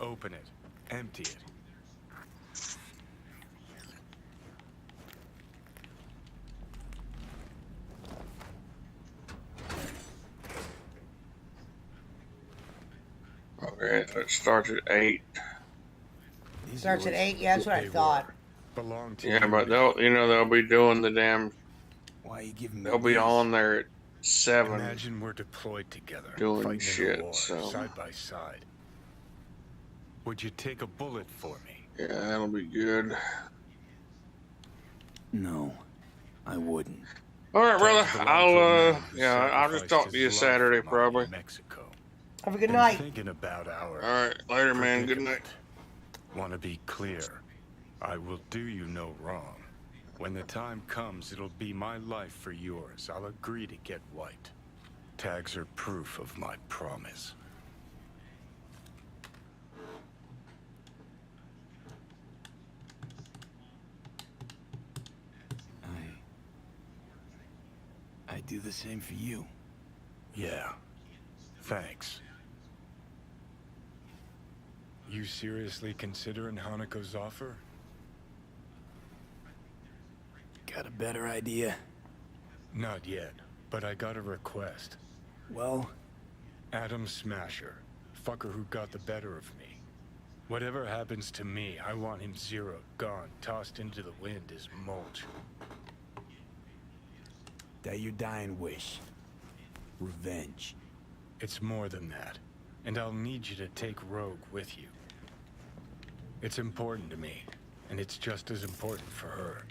Open it. Empty it. Okay, so it starts at 8. Starts at 8. Yeah, that's what I thought. Belong to Yeah, but they'll be doing the damn. Why are you giving me They'll be this? on there at 7. Imagine we're deployed together, doing fighting shit. in a war, So side by side. Would you take a bullet for me? yeah, that'll be good. No, I wouldn't. All right, brother. I'll just talk to you Saturday probably. Mexico. Have a good night. Thinking about our All right, later, man. Good night. Want to be clear? I will do you no wrong. When the time comes, it'll be my life for yours. I'll agree to get white. Tags are proof of my promise. I do the same for you. Yeah. Thanks. You seriously considering Hanako's offer? Got a better idea? Not yet, but I got a request. Well? Adam Smasher. Fucker who got the better of me. Whatever happens to me, I want him zeroed, gone, tossed into the wind as mulch. That your dying wish. Revenge. It's more than that. And I'll need you to take Rogue with you. It's important to me, and it's just as important for her.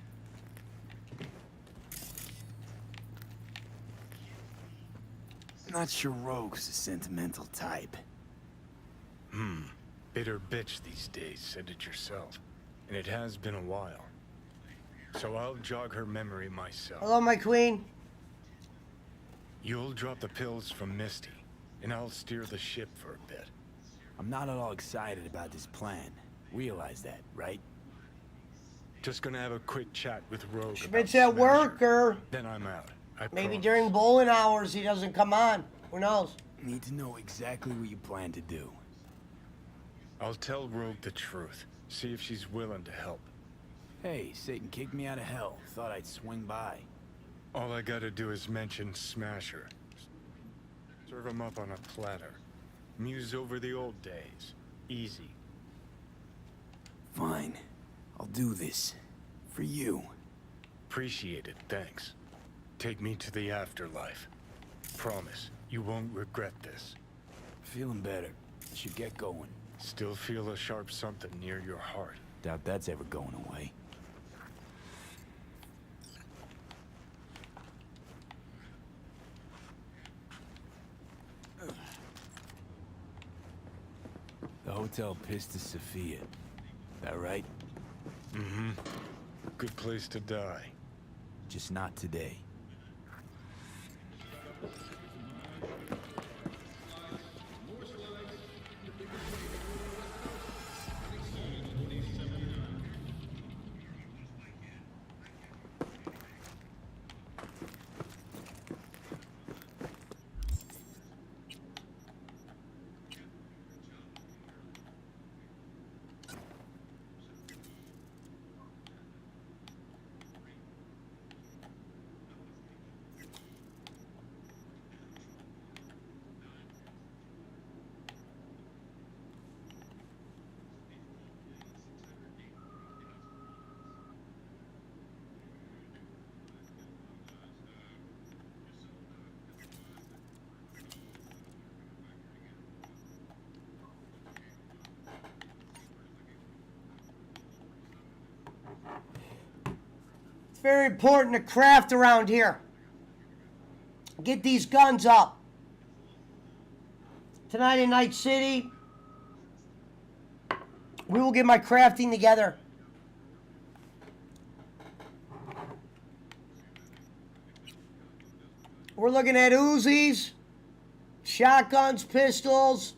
Not sure Rogue's a sentimental type. Bitter bitch these days, said it yourself. And it has been a while. So I'll jog her memory myself. Hello, my queen. You'll drop the pills from Misty, and I'll steer the ship for a bit. I'm not at all excited about this plan. Realize that, right? Just gonna have a quick chat with Rogue. Schmidt's at work, or then I'm out. maybe promise. during bowling hours he doesn't come on. Who knows? Need to know exactly what you plan to do. I'll tell Rogue the truth. See if she's willing to help. Hey, Satan kicked me out of hell. Thought I'd swing by. All I gotta do is mention Smasher. Serve him up on a platter. Muse over the old days. Easy. Fine. I'll do this. For you. Appreciate it, thanks. Take me to the afterlife. Promise, you won't regret this. Feeling better. Should get going. Still feel a sharp something near your heart. Doubt that's ever going away. The Hotel Pista Sophia. That right? Mm-hmm. Good place to die. Just not today. It's very important to craft around here. Get these guns up. Tonight in Night City, we will get my crafting together. We're looking at Uzis, shotguns, pistols,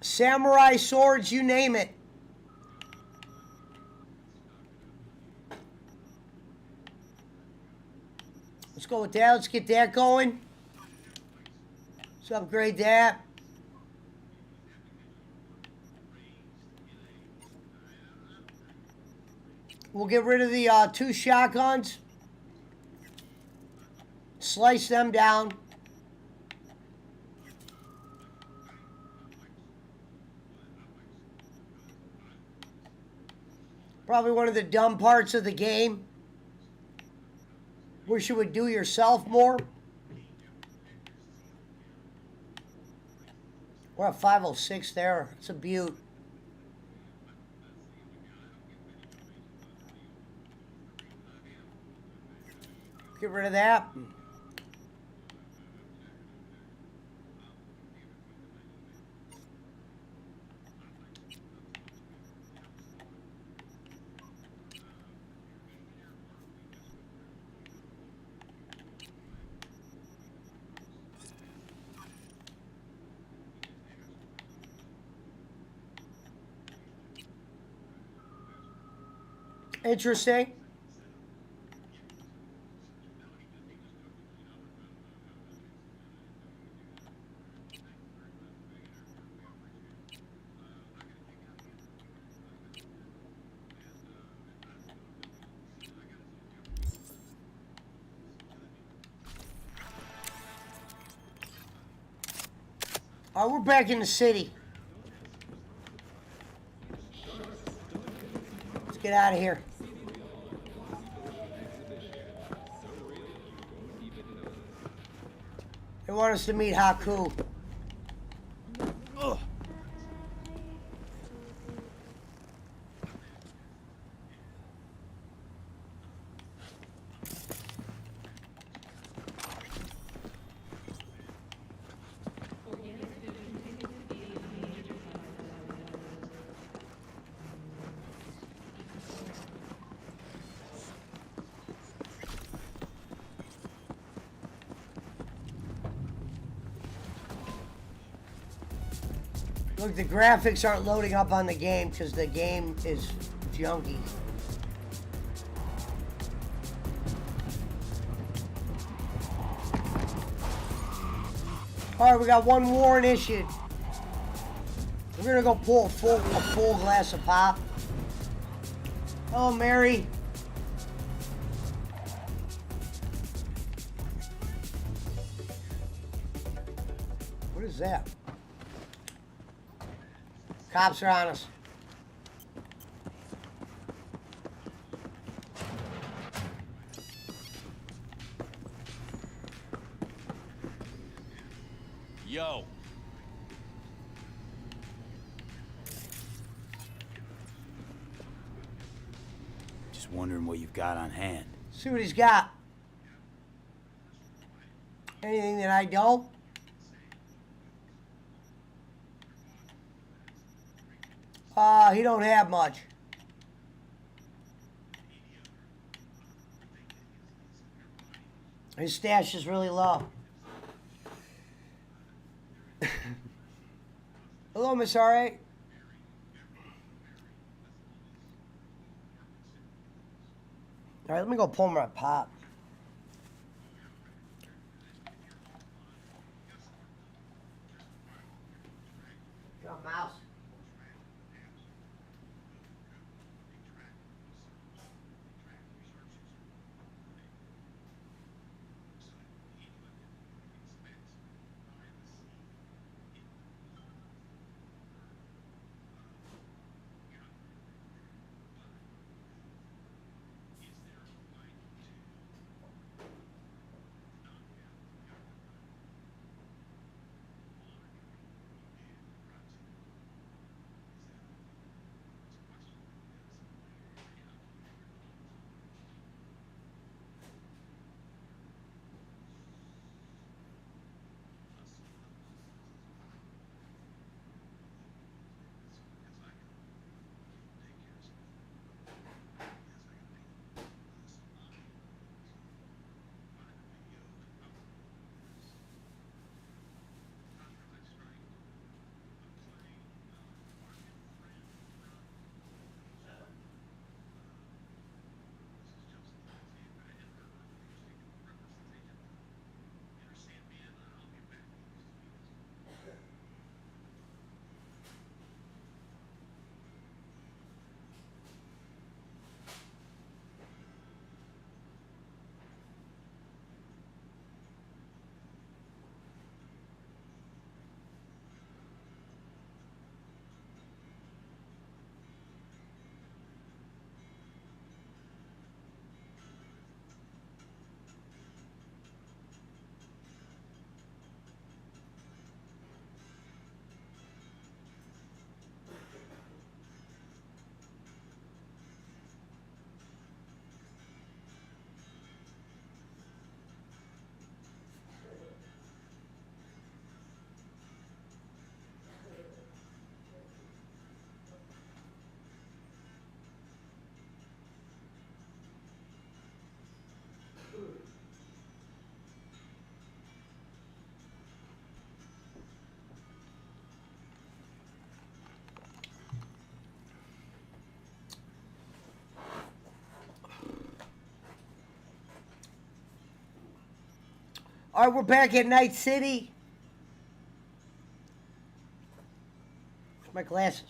samurai swords, you name it. Let's go with that. Let's get that going. Let's upgrade that. We'll get rid of the 2 shotguns. Slice them down. Probably one of the dumb parts of the game. Wish you would do yourself more. We're at 506 there. It's a beaut. Get rid of that. Interesting. All right, we're back in the city. Let's get out of here. They want us to meet Haku. Ugh. Look, the graphics aren't loading up on the game because the game is junky. All right, we got one warrant issued. We're gonna go pull a full glass of pop. Oh, Mary. What is that? Cops are on us. Yo. Just wondering what you've got on hand. See what he's got. Anything that I don't? He don't have much. His stash is really low. Hello, Miss R.A. All right, let me go pull my pop. Got a mouse. All right, we're back at Night City. Where's my glasses?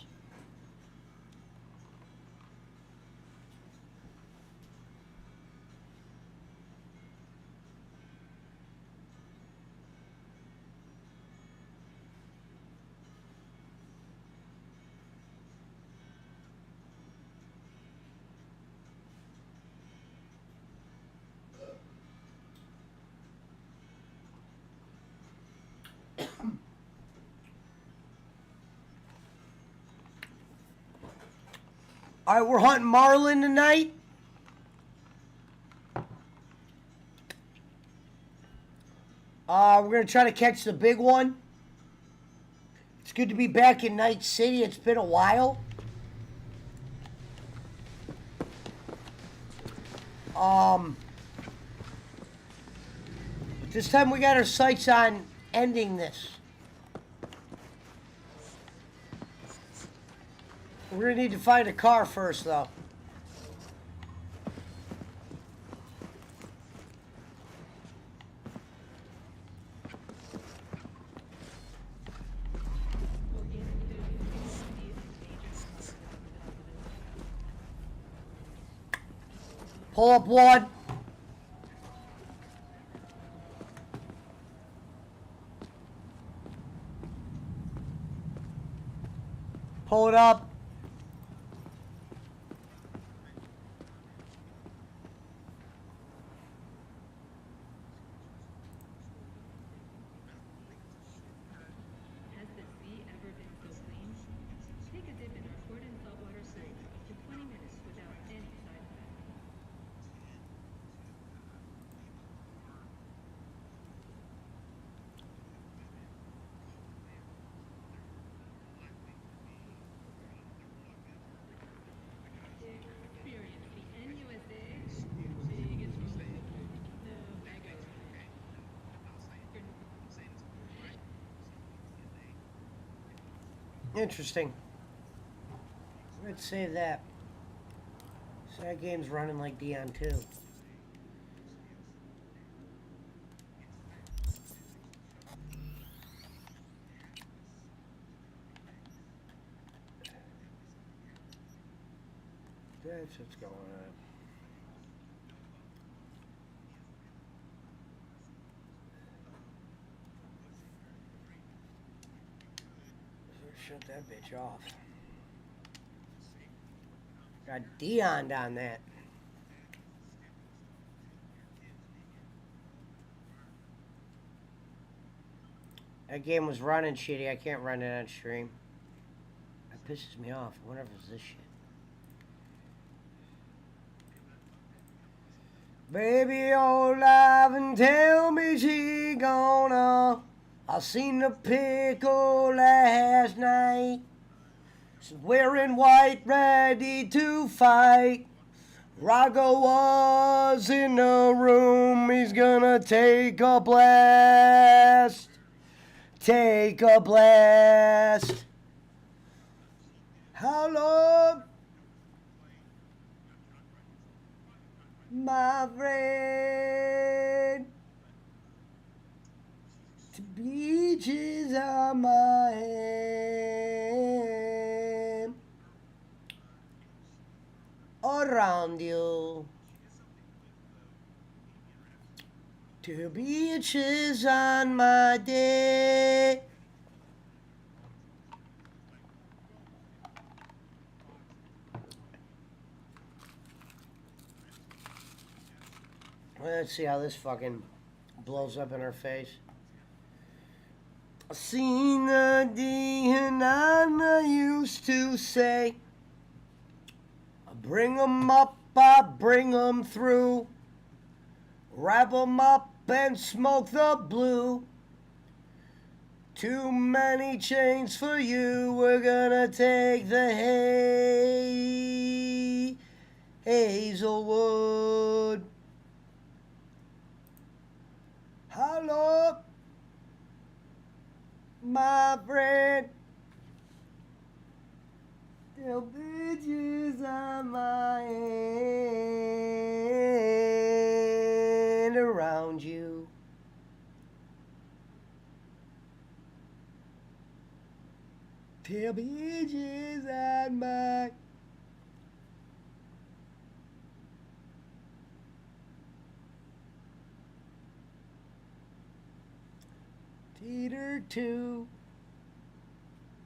All right, we're hunting marlin tonight. We're going to try to catch the big one. It's good to be back in Night City. It's been a while. But this time we got our sights on ending this. We're going to need to find a car first, though. Pull up one. Pull it up. Interesting. Let's save that. So that game's running like Dion too. That's what's going on. Shut that bitch off. Got Dion on that. That game was running shitty. I can't run it on stream. That pisses me off. I wonder if it's this shit. Baby, oh, live and tell me she gonna. I seen the pickle last night. She's wearing white, ready to fight. Rago was in the room. He's gonna take a blast. Take a blast. How long, my friend? Beaches on my hand, around you. Two beaches on my day. Let's see how this fucking blows up in her face. I seen the D and I used to say, I bring 'em up, I bring 'em through, wrap 'em up and smoke the blue. Too many chains for you, we're gonna take the Hazelwood. Hello, my friend. Still bitches on my hand around you. Till bitches on my. Teeter too.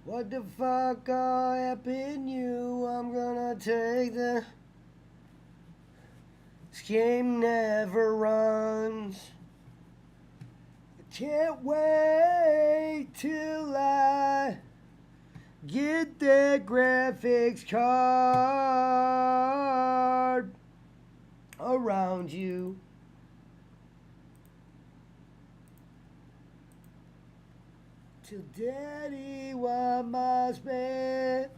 What the fuck happened you? I'm gonna take the. This game never runs. I can't wait till I Get that graphics card around you. Till daddy want my spare.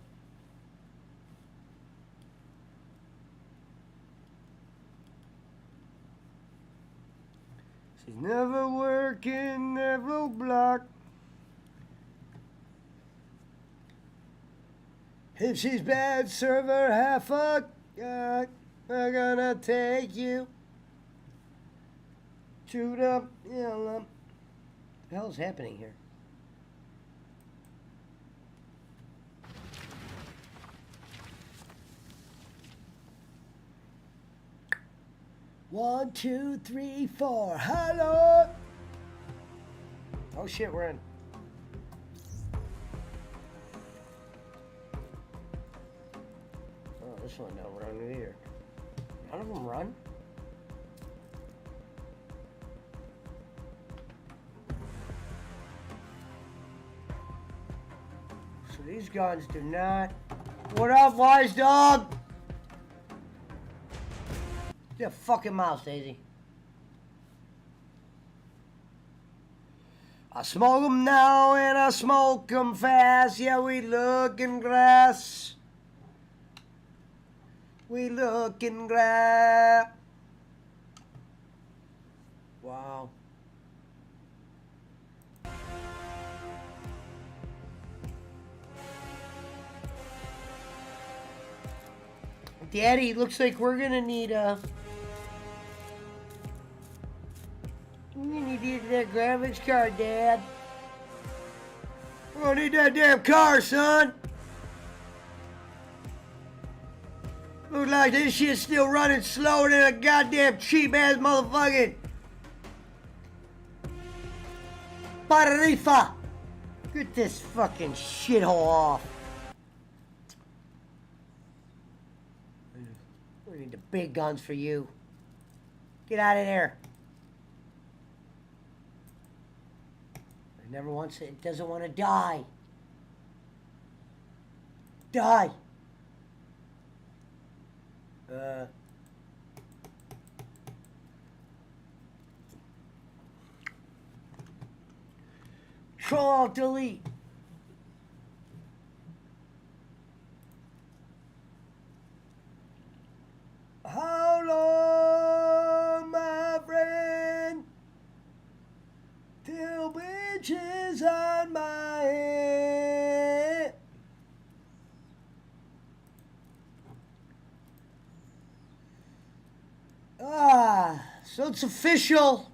She's never working that roadblock. If she's bad, serve her half a cock. We're gonna take you to the what the hell is happening here? One, two, three, four. Hello. Oh shit, we're in. Oh, this one don't run either. None of them run. So these guns do not. What up, wise dog? Get a fucking mouse, Daisy. I smoke 'em now and I smoke 'em fast. Yeah, we lookin' grass. We lookin' grass. Wow. Daddy, looks like we're gonna need we're gonna need that graphics card, Dad. We're gonna need that damn car, son. Looks like this shit's still running slower than a goddamn cheap-ass motherfucking Parrifa. Get this fucking shithole off. We need the big guns for you. Get out of there. It never wants it. It doesn't want to die. Die. Control delete. How long, my friend, till bitches on my head? So it's official.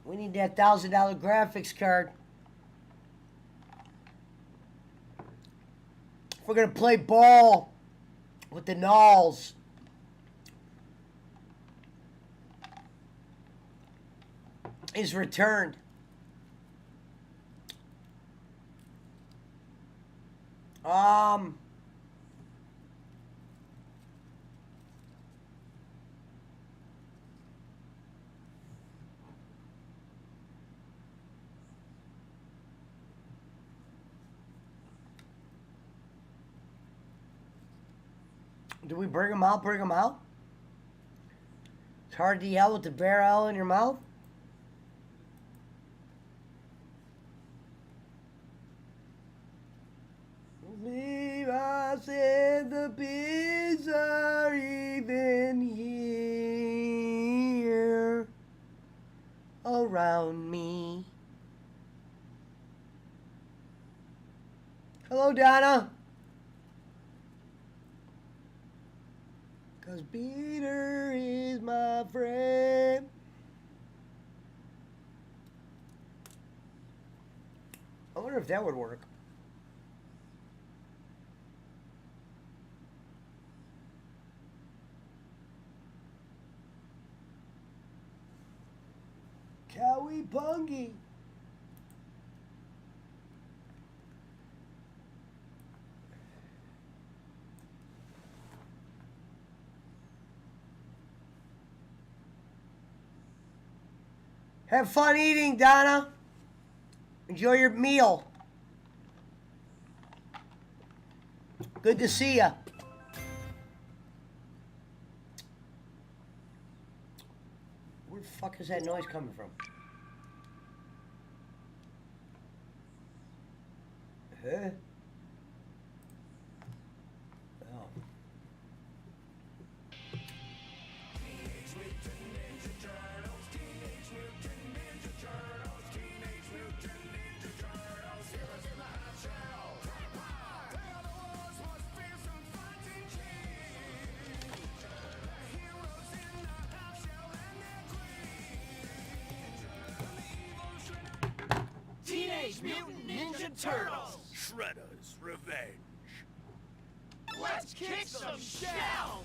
We need that $1,000 graphics card. If we're gonna play ball with the Knolls. Is returned. Do we bring them out? Bring them out? It's hard to yell with the barrel in your mouth. Believe I said the bees are even here around me. Hello, Donna. 'Cause Peter is my friend. I wonder if that would work. Cowabunga. Have fun eating, Donna. Enjoy your meal. Good to see ya. Where the fuck is that noise coming from? Huh? Oh. Teenage Mutant Ninja Turtles! Shredder's Revenge. Let's kick some shell!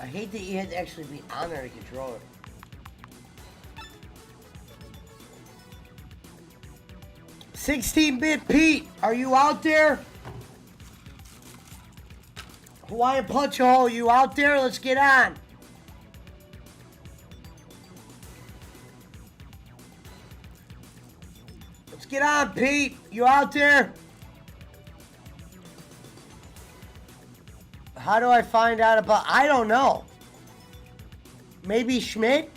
I hate that you had to actually be on there to control it. $16-bit Pete, are you out there? Hawaiian Punch Hole, you out there? Let's get on. Let's get on, Pete. You out there? How do I find out about... I don't know. Maybe Schmidt?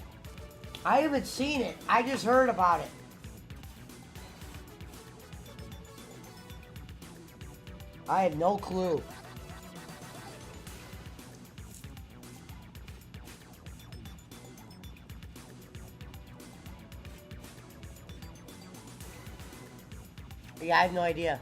I haven't seen it. I just heard about it. I have no clue. Yeah, I have no idea.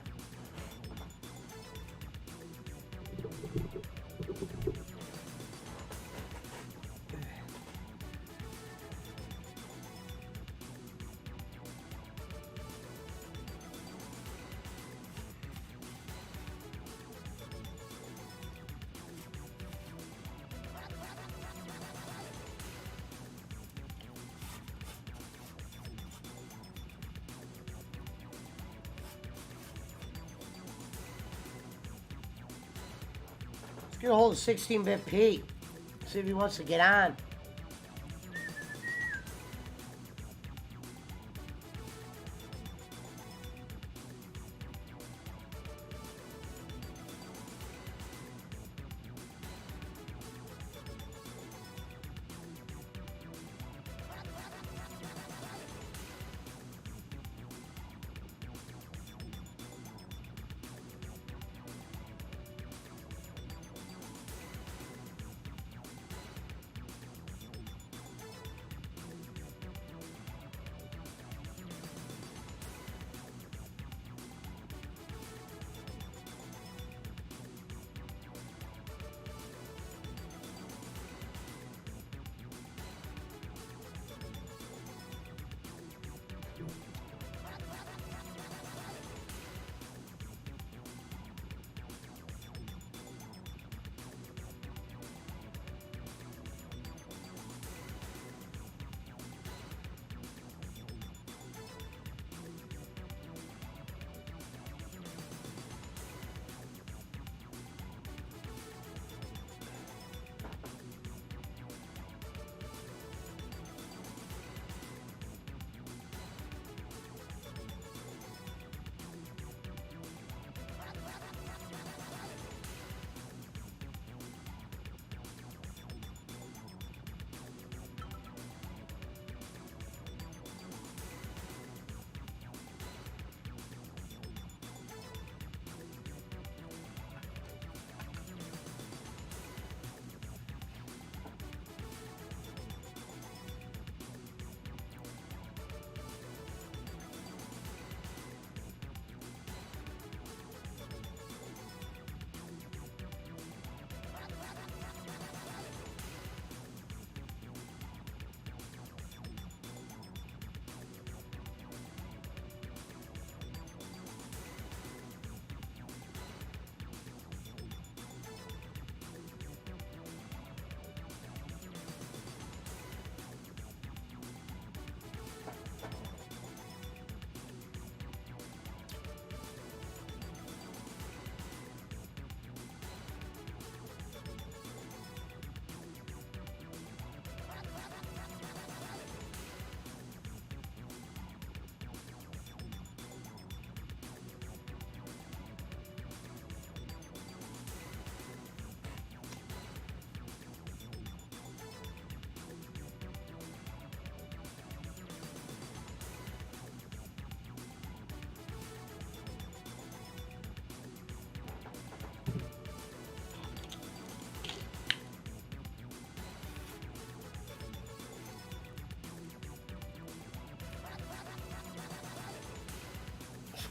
Let's get a hold of 16-bit Pete. See if he wants to get on.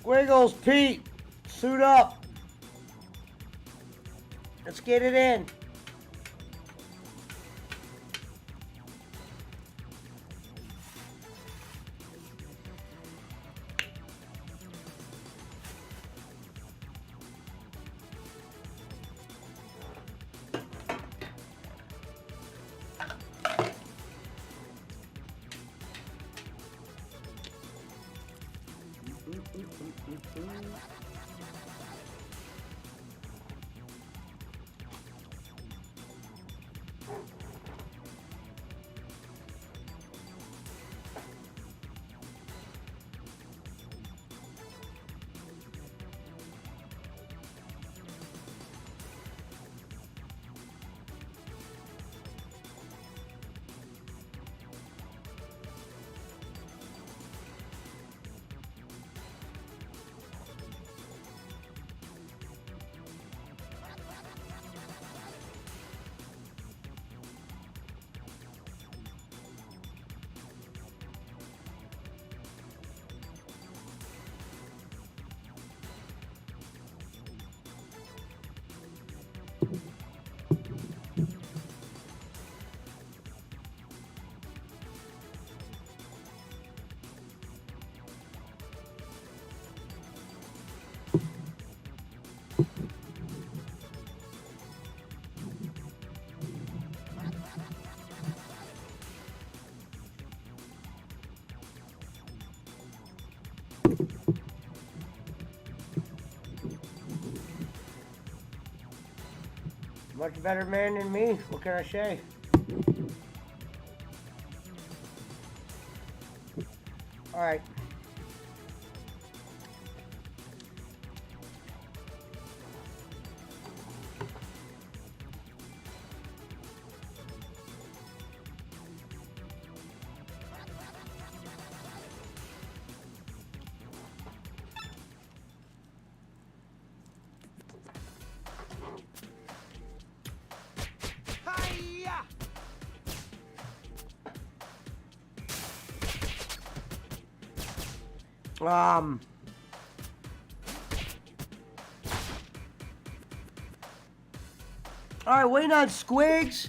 Squiggles, Pete, suit up. Let's get it in. Much better man than me. What can I say? All right. All right, waiting on Squigs.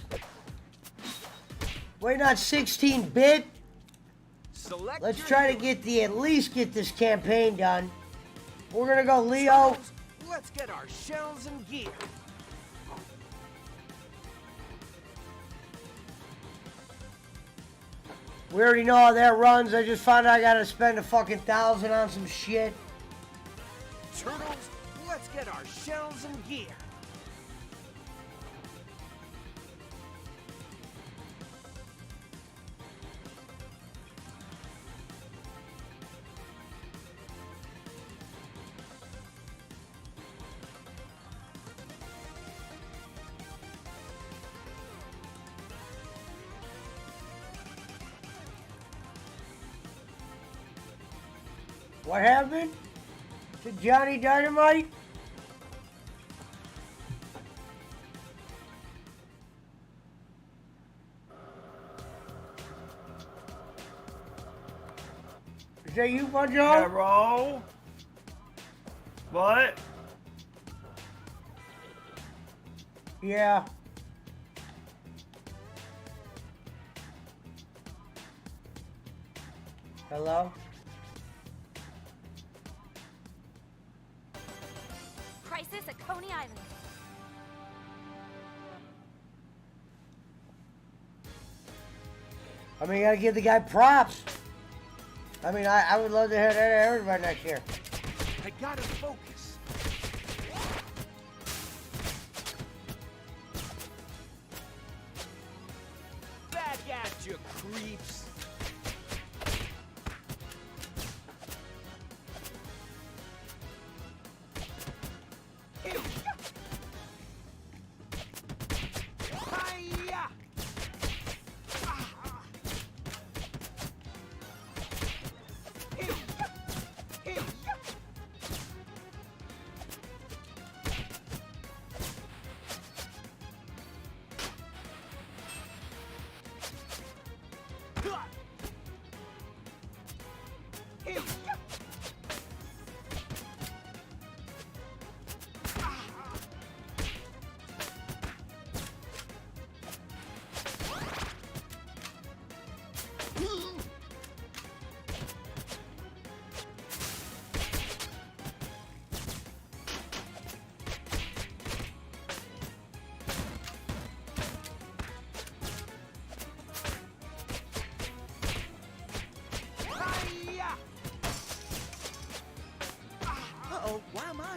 Waiting on 16-bit. Let's try to at least get this campaign done. We're gonna go Leo. Let's get our shells and gear. We already know how that runs. I just found out I gotta spend a fucking 1,000 on some shit. Turtles, let's get our shells and gear. What happened to Johnny Dynamite? Is that you, Bunjo? Hello? What? Yeah. Hello? Crisis at Coney Island. I mean, you gotta give the guy props. I mean, I would love to hear that everybody next year. I gotta focus. Back at you, creeps.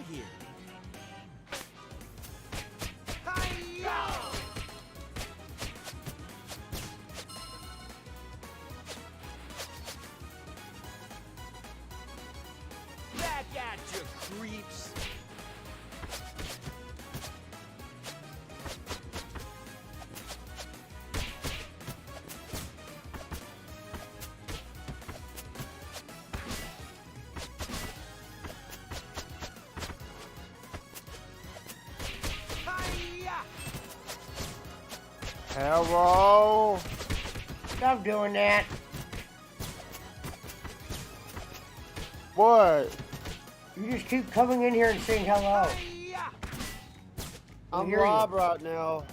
here? Hi-ya! Back at you, creeps! Hello? Stop doing that. What? You just keep coming in here and saying hello. I'm hear you. Rob right now.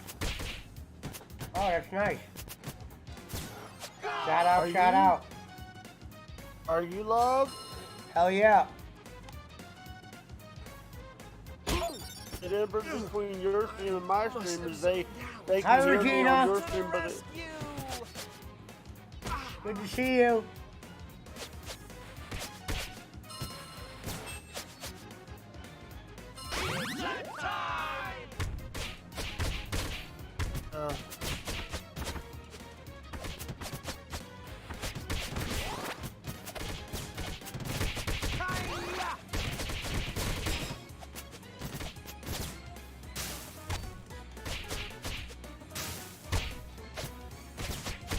Oh, that's nice. Shout out, Are shout you? out. Are you Love? Hell yeah. The difference between your stream and my stream is they Hi, can hear me Regina. on your stream, but it, Good to see you.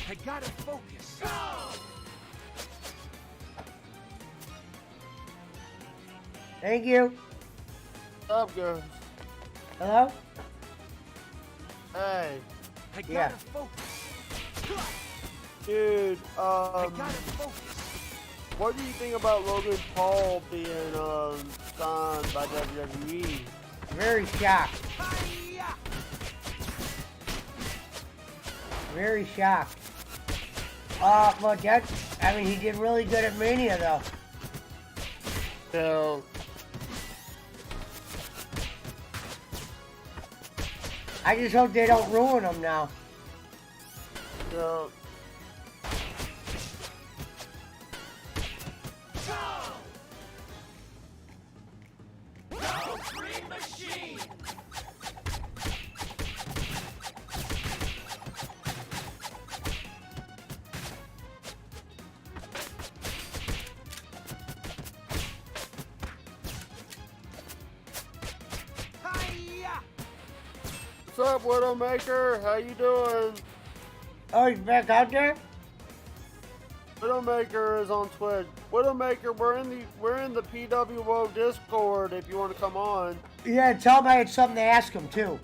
I gotta focus. Thank you. up, girls. Hello? Hey, I gotta Yeah. focus. dude. I gotta focus. What do you think about Logan Paul being signed by WWE? Very shocked. Very shocked. But that's, I mean, he did really good at Mania, though. So, I just hope they don't ruin him now. so what's up, Widowmaker? How you doing? Oh, he's back out there? Widowmaker is on Twitch. Widowmaker, we're in the PWO Discord if you want to come on. Yeah, tell him I had something to ask him, too.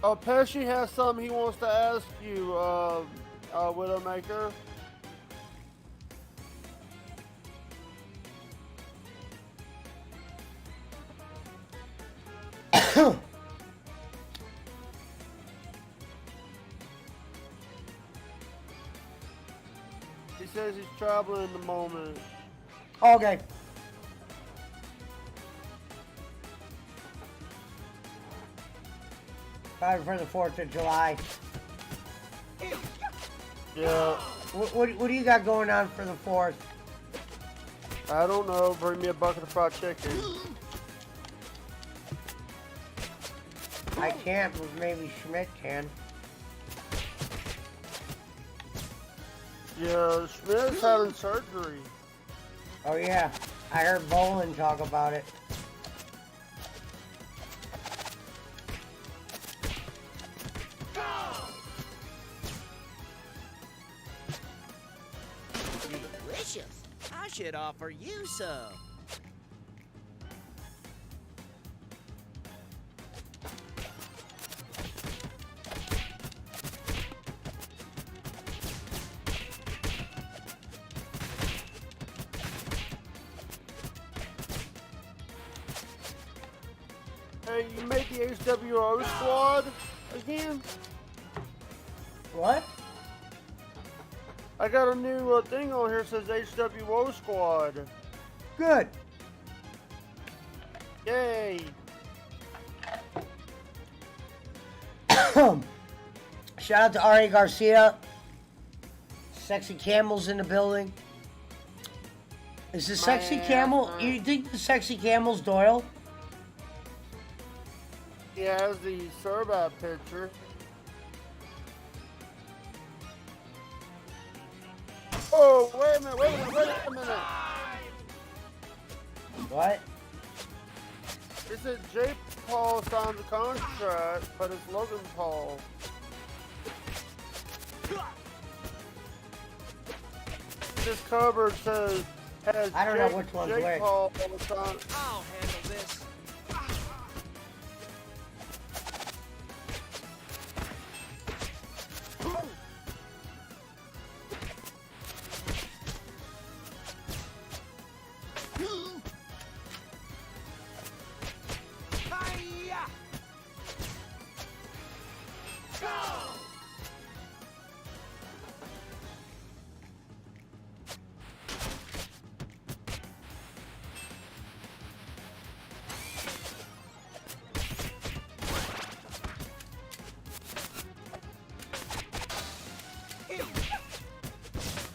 Pesci has something he wants to ask you, Widowmaker. He says he's traveling at the moment. Okay. Probably for the 4th of July. Yeah, What do you got going on for the 4th? I don't know. Bring me a bucket of fried chicken. I can't, but maybe Schmidt can. Yeah, Schmidt's having surgery. Oh, yeah. I heard Bolin talk about it. Delicious. I should offer you some. Hey, you made the HWO squad again? What? I got a new thing on here that says HWO squad. Good. Yay. Shout out to Ari Garcia. Sexy Camel's in the building. Is the sexy camel? You think the sexy camel's Doyle? He has the Serbat picture. Oh, wait a minute. What? It said J. Paul signed the contract, but it's Logan Paul. This cupboard says has I don't know which one's J. which. Paul signed. I'll handle this.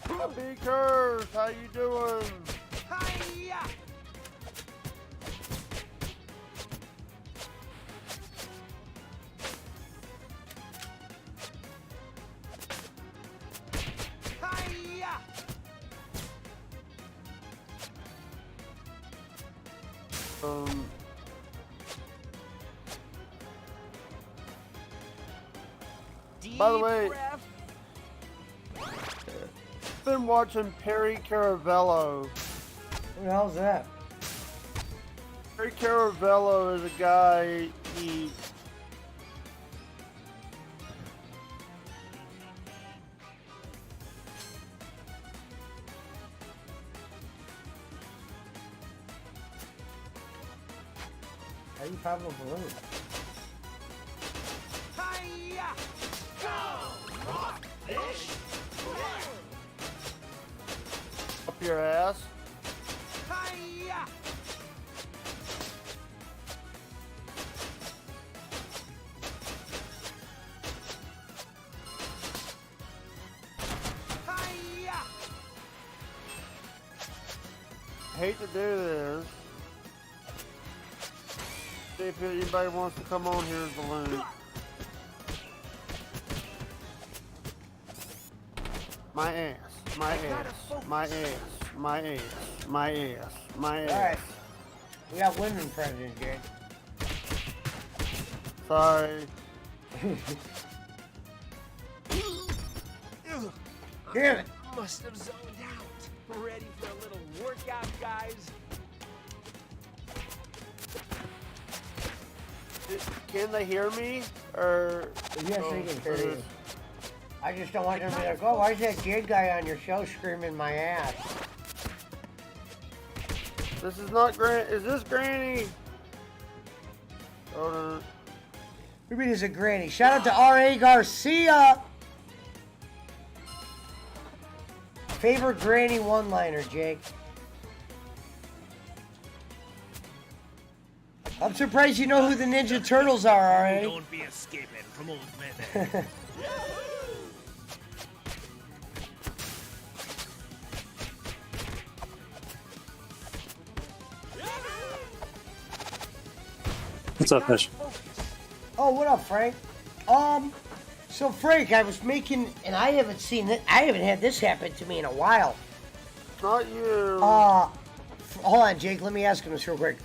Happy Curse, how you doing? Hiya! Hiya! By the way, been watching Perry Caravello. Who the hell's that? Perry Caravello is a guy, he... How do you pop a balloon? Hiya! Go! Up your ass. Hiya! Hiya! Hate to do this. See if anybody wants to come on here as balloon. My ass. My ass. My ass. My ass. My ass. My ass. Alright. We got women president, Jake. Sorry. Damn it. Must have zoned out. Ready for a little workout, guys? Can they hear me? Or yes, they can hear you. I just don't want them to be like, oh, why is that Jade guy on your show screaming my ass? This is not Gran. Is this Granny? Hold on. Maybe it is a granny. Shout out to R.A. Garcia. Favorite granny one-liner, Jake. I'm surprised you know who the Ninja Turtles are, R.A. Don't be escaping from old men. What's up, Fish? Oh, what up, Frank? So Frank, I was making, and I haven't seen it. I haven't had this happen to me in a while. Not you. Hold on, Jake. Let me ask him this real quick.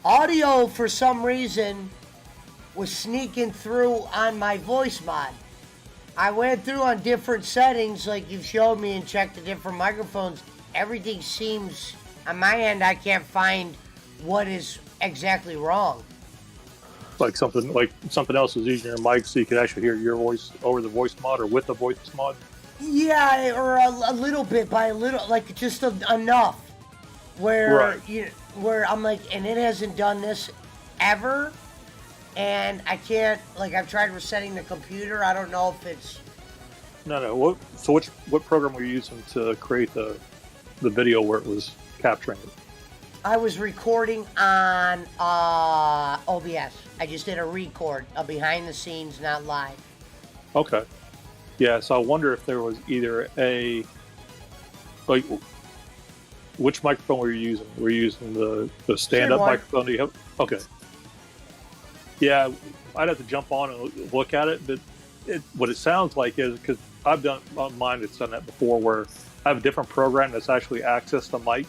Audio, for some reason, was sneaking through on my voice mod. I went through on different settings, like you've showed me, and checked the different microphones. Everything seems, on my end, I can't find what is exactly wrong. Like something else was using your mic so you could actually hear your voice over the voice mod or with the voice mod? Yeah, or a little bit, by a little, like just enough. Where, right. Where I'm like, and it hasn't done this ever, and I can't, like, I've tried resetting the computer. I don't know if it's... No. What program were you using to create the video where it was capturing it? I was recording on OBS. I just did a record, a behind the scenes, not live. Okay. Yeah, so I wonder if there was either a, like, which microphone were you using? Were you using the stand-up microphone? Do you have? Okay. Yeah, I'd have to jump on and look at it, but what it sounds like is, because I've done on mine, it's done that before, where I have a different program that's actually accessed the mic.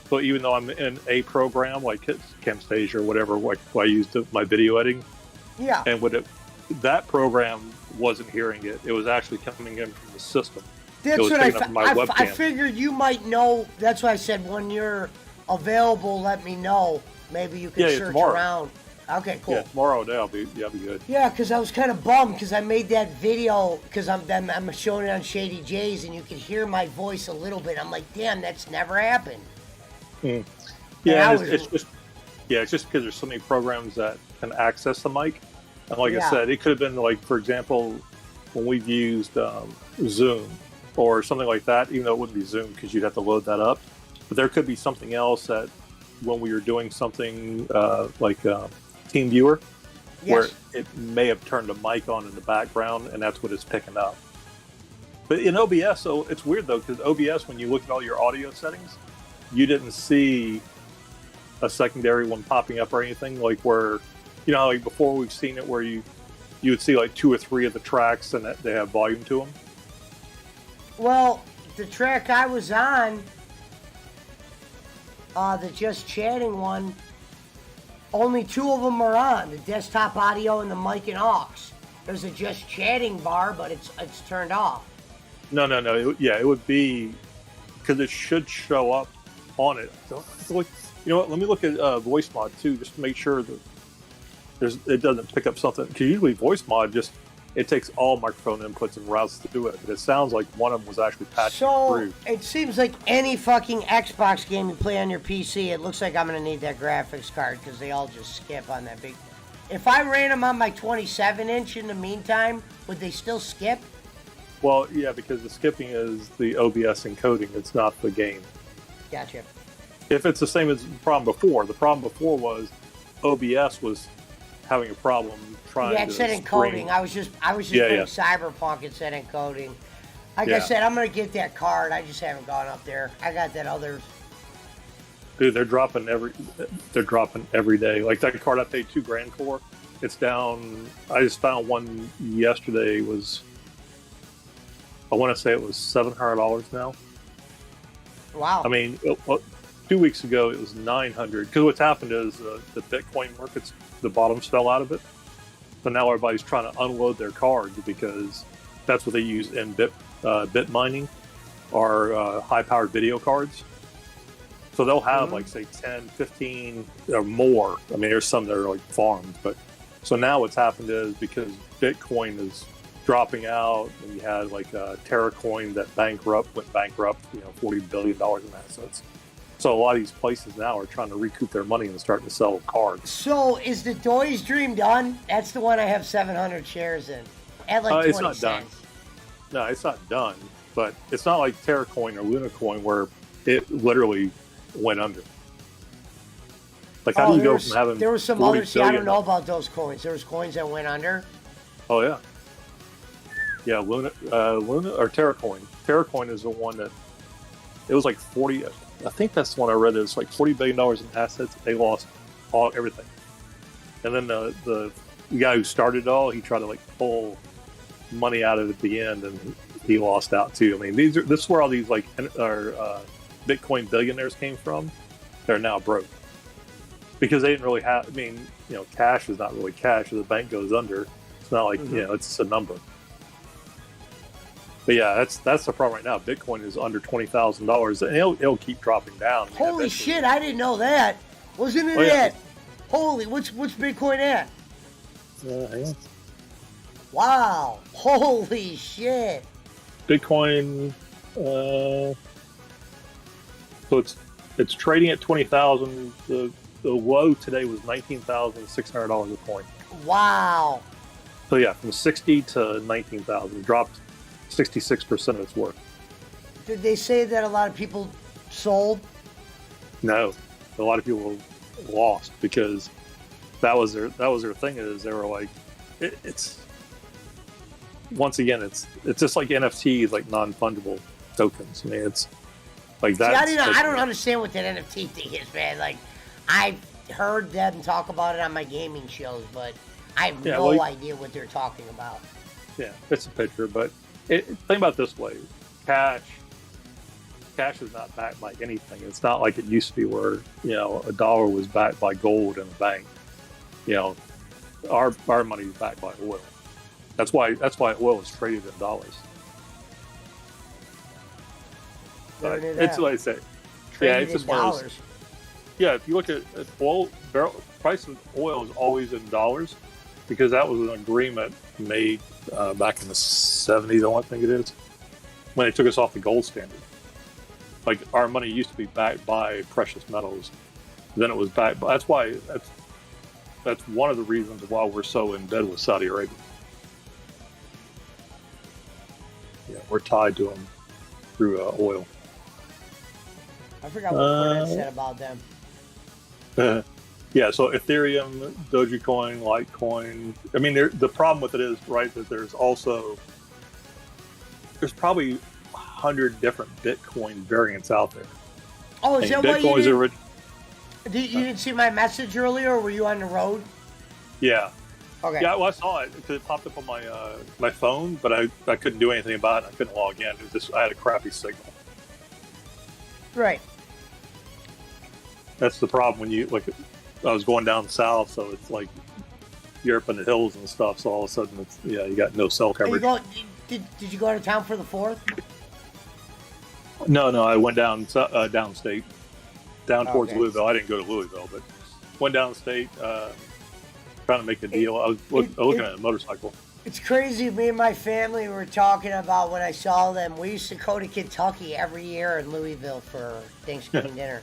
So even though I'm in a program like Camtasia or whatever, like I used my video editing, yeah, and that program wasn't hearing it. It was actually coming in from the system. That's what I figured you might know. That's why I said when you're available, let me know. Maybe you can search around. Okay, cool. Yeah, tomorrow day I'll be good. Yeah, because I was kind of bummed because I made that video because I'm showing it on Shady J's and you can hear my voice a little bit. I'm like, damn, that's never happened. Yeah, it's just because there's so many programs that can access the mic. And like I said, it could have been like, for example, when we've used Zoom or something like that, even though it wouldn't be Zoom because you'd have to load that up. But there could be something else that when we were doing something like TeamViewer, where it may have turned a mic on in the background, and that's what it's picking up. But in OBS, so it's weird though, because OBS, when you look at all your audio settings, you didn't see a secondary one popping up or anything, like where, you know, like before we've seen it where you would see like 2 or 3 of the tracks and they have volume to them. Well, the track I was on, the Just Chatting one, only 2 of them are on, the desktop audio and the mic and aux. There's a Just Chatting bar, but it's turned off. No. It would be, because it should show up on it. So, you know what? Let me look at voice mod too, just to make sure that it doesn't pick up something. Because usually voice mod it takes all microphone inputs and routes to do it. But it sounds like one of them was actually patched through. It seems like any fucking Xbox game you play on your PC, it looks like I'm going to need that graphics card because they all just skip on that big. If I ran them on my 27-inch in the meantime, would they still skip? Well, yeah, because the skipping is the OBS encoding. It's not the game. Gotcha. If it's the same as the problem before was OBS was having a problem trying to. Yeah, it said encoding. I was just doing Cyberpunk. It said encoding. Like I said, I'm gonna get that card. I just haven't gone up there. I got that other. Dude, they're dropping every day. Like that card I paid $2,000 for, it's down. I just found one yesterday. I want to say it was $700 now. Wow. I mean, 2 weeks ago it was $900. Because what's happened is the Bitcoin markets, the bottoms fell out of it. So now everybody's trying to unload their cards because that's what they use in bit mining, are high-powered video cards. So they'll have like say 10, 15 or more. I mean, there's some that are like farmed, but so now what's happened is because Bitcoin is dropping out, and you had like TerraCoin that went bankrupt, $40 billion in assets. So a lot of these places now are trying to recoup their money and starting to sell cards. So is the Doy's Dream done? That's the one I have 700 shares in. At like 20 it's not cents. Done. No, it's not done. But it's not like TerraCoin or LunaCoin where it literally went under. Like how do you go from having there was some others. I don't know about those coins. There was coins that went under. Oh yeah. Yeah, Luna or TerraCoin. TerraCoin is the one that it was like 40. I think that's the one I read. It was like $40 billion in assets. They lost everything. And then the guy who started it all, he tried to like pull money out of it at the end, and he lost out too. I mean, this is where all these like Bitcoin billionaires came from. They're now broke because they didn't really have. I mean, cash is not really cash. If the bank goes under, it's not like it's just a number. But yeah, that's the problem right now. Bitcoin is under $20,000, and it'll keep dropping down. Holy shit! I didn't know that. Wasn't it at? Holy, what's Bitcoin at? Yeah. Wow! Holy shit! Bitcoin. So it's trading at 20,000. The low today was $19,600 a coin. Wow! So yeah, from 60 to 19,000, dropped 66% of its worth. Did they say that a lot of people sold? No, a lot of people lost because that was their thing. Is they were like, it's once again, it's just like NFTs, like non-fungible tokens. I mean, Like See, that. I don't understand what that NFT thing is, man. Like, I've heard them talk about it on my gaming shows, but I have no idea what they're talking about. Yeah, it's a picture, but think about it this way: cash is not backed by anything. It's not like it used to be, where a dollar was backed by gold in the bank. Our money is backed by oil. That's why oil is traded in dollars. But it's like I say, Traded it's just in one of dollars. those. Yeah, if you look at oil, price of oil is always in dollars, because that was an agreement made back in the 70s, I think it is, when they took us off the gold standard. Like, our money used to be backed by precious metals. Then it was backed by, that's one of the reasons why we're so in bed with Saudi Arabia. Yeah, we're tied to them through oil. I forgot what Cornette said about them. Yeah, so Ethereum, Dogecoin, Litecoin. I mean, the problem with it is, right, that there's probably 100 different Bitcoin variants out there. Oh, is that what you did? You didn't see my message earlier, or were you on the road? Yeah. Okay. Yeah, well, I saw it because it popped up on my phone, but I couldn't do anything about it. I couldn't log in. It was just, I had a crappy signal. Right. That's the problem when you look at. I was going down south, so it's like you're up in the hills and stuff. So all of a sudden, you got no cell coverage. Did you go to town for the 4th? No, I went downstate, down towards Louisville. I didn't go to Louisville, but went downstate, trying to make a deal. I was looking at a motorcycle. It's crazy. Me and my family were talking about when I saw them. We used to go to Kentucky every year in Louisville for Thanksgiving dinner.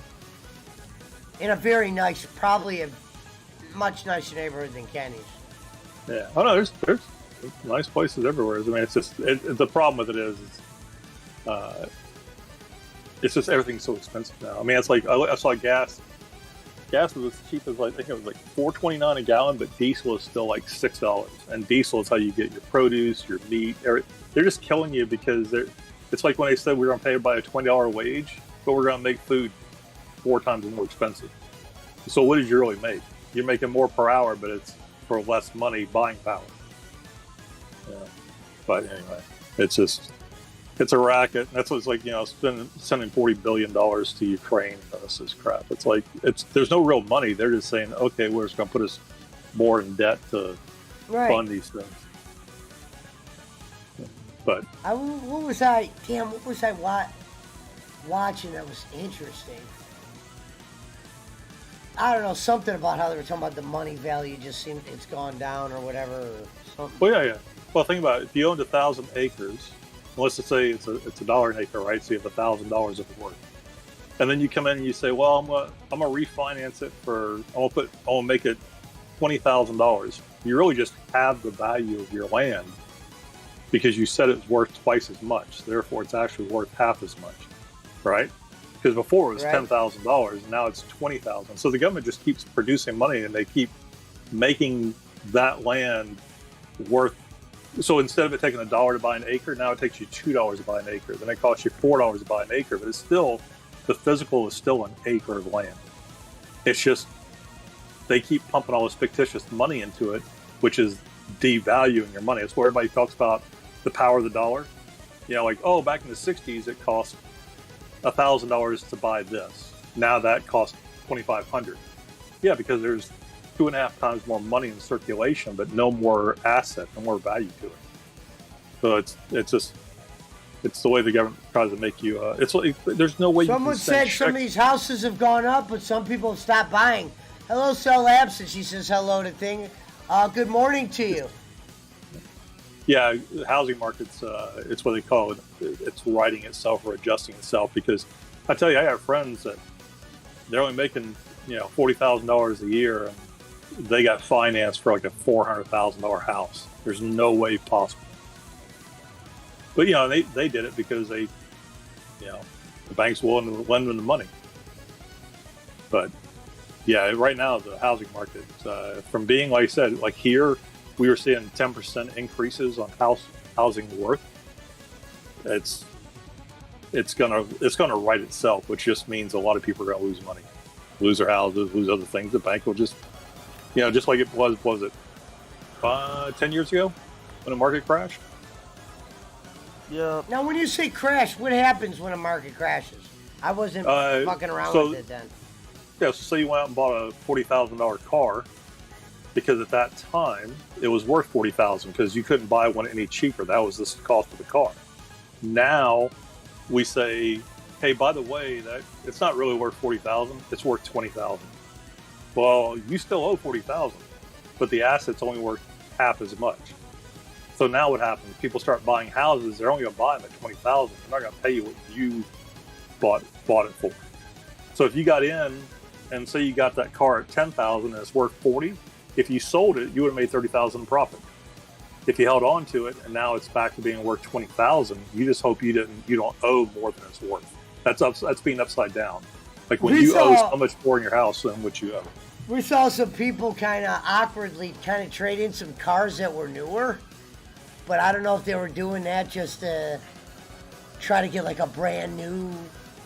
In a very nice, probably a much nicer neighborhood than Kenny's. Yeah. Oh no, there's nice places everywhere. I mean, it's just the problem with it is, it's just everything's so expensive now. I mean, it's like I saw gas. Gas was as cheap as, I think it was like $4.29 a gallon, but diesel is still like $6. And diesel is how you get your produce, your meat. They're just killing you because it's like when they said we were going to pay by a $20 wage, but we're going to make food 4 times more expensive. So what did you really make? You're making more per hour, but it's for less money buying power. Yeah. But anyway, it's a racket. That's what it's like, sending $40 billion to Ukraine. This is crap. It's like, there's no real money. They're just saying, okay, we're just going to put us more in debt to fund these things. But what was I watching that was interesting? I don't know, something about how they were talking about the money value just seemed it's gone down or whatever. Or something. Well, yeah. Well, think about it. If you owned 1,000 acres, let's just say it's $1 an acre, right? So you have $1,000 of it worth, and then you come in and you say, well, I'm gonna refinance it I'm gonna make it $20,000. You really just have the value of your land because you said it's worth twice as much. Therefore, it's actually worth half as much, right? Because before it was $10,000, and now it's $20,000. So the government just keeps producing money, and they keep making that land worth. So instead of it taking $1 to buy an acre, now it takes you $2 to buy an acre. Then it costs you $4 to buy an acre, but it's still, the physical is still an acre of land. It's just they keep pumping all this fictitious money into it, which is devaluing your money. It's where everybody talks about the power of the dollar. Like, oh, back in the 60s, it cost $1,000 to buy this. Now that costs $2,500. Yeah, because there's 2.5 times more money in circulation, but no more asset, no more value to it. So it's the way the government tries to make you. It's like there's no way. Someone said some of these houses have gone up, but some people have stopped buying. Hello, Cell Absent. She says hello to Thing. Good morning to you. Yeah, the housing market's it's what they call it. It's righting itself or adjusting itself, because I tell you, I have friends that they're only making $40,000 a year, and they got financed for like a $400,000 house. There's no way possible. But they did it because the bank's willing to lend them the money. But yeah, right now the housing market, from being, like I said, like here, we were seeing 10% increases on housing worth. it's gonna right itself, which just means a lot of people are gonna lose money, lose their houses, lose other things. The bank will just, just like it was it 10 years ago when the market crashed? Yeah. Now, when you say crash, what happens when a market crashes? I wasn't fucking around with it then. Yeah, so say you went out and bought a $40,000 car because at that time it was worth $40,000 because you couldn't buy one any cheaper. That was the cost of the car. Now we say, hey, by the way, that it's not really worth $40,000; it's worth $20,000. Well, you still owe $40,000, but the asset's only worth half as much. So now what happens? People start buying houses. They're only going to buy them at $20,000. They're not going to pay you what you bought it for. So if you got in and say you got that car at $10,000 and it's worth $40,000, if you sold it, you would have made $30,000 in profit. If you held on to it and now it's back to being worth $20,000, you just hope you don't owe more than it's worth. That's being upside down. Like when you owe so much more in your house than what you owe. We saw some people kind of awkwardly trade in some cars that were newer, but I don't know if they were doing that just to try to get like a brand new.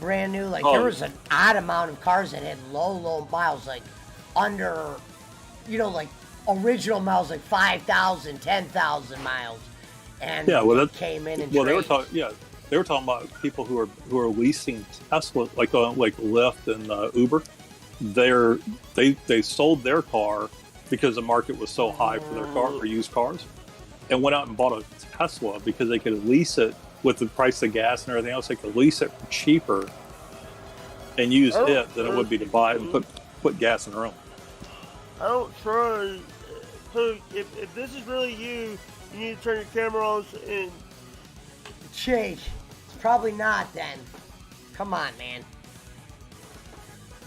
Like there was an odd amount of cars that had low miles, like under, like original miles, like 5,000, 10,000 miles, and came in and they were talking. They were talking about people who are leasing Tesla, like Lyft and Uber. They sold their car because the market was so high for their car or used cars, and went out and bought a Tesla because they could lease it with the price of gas and everything else. They could lease it cheaper and use it than it would be to buy it and put gas in their own. I don't trust. So if this is really you need to turn your camera on and change. Probably not then. Come on, man.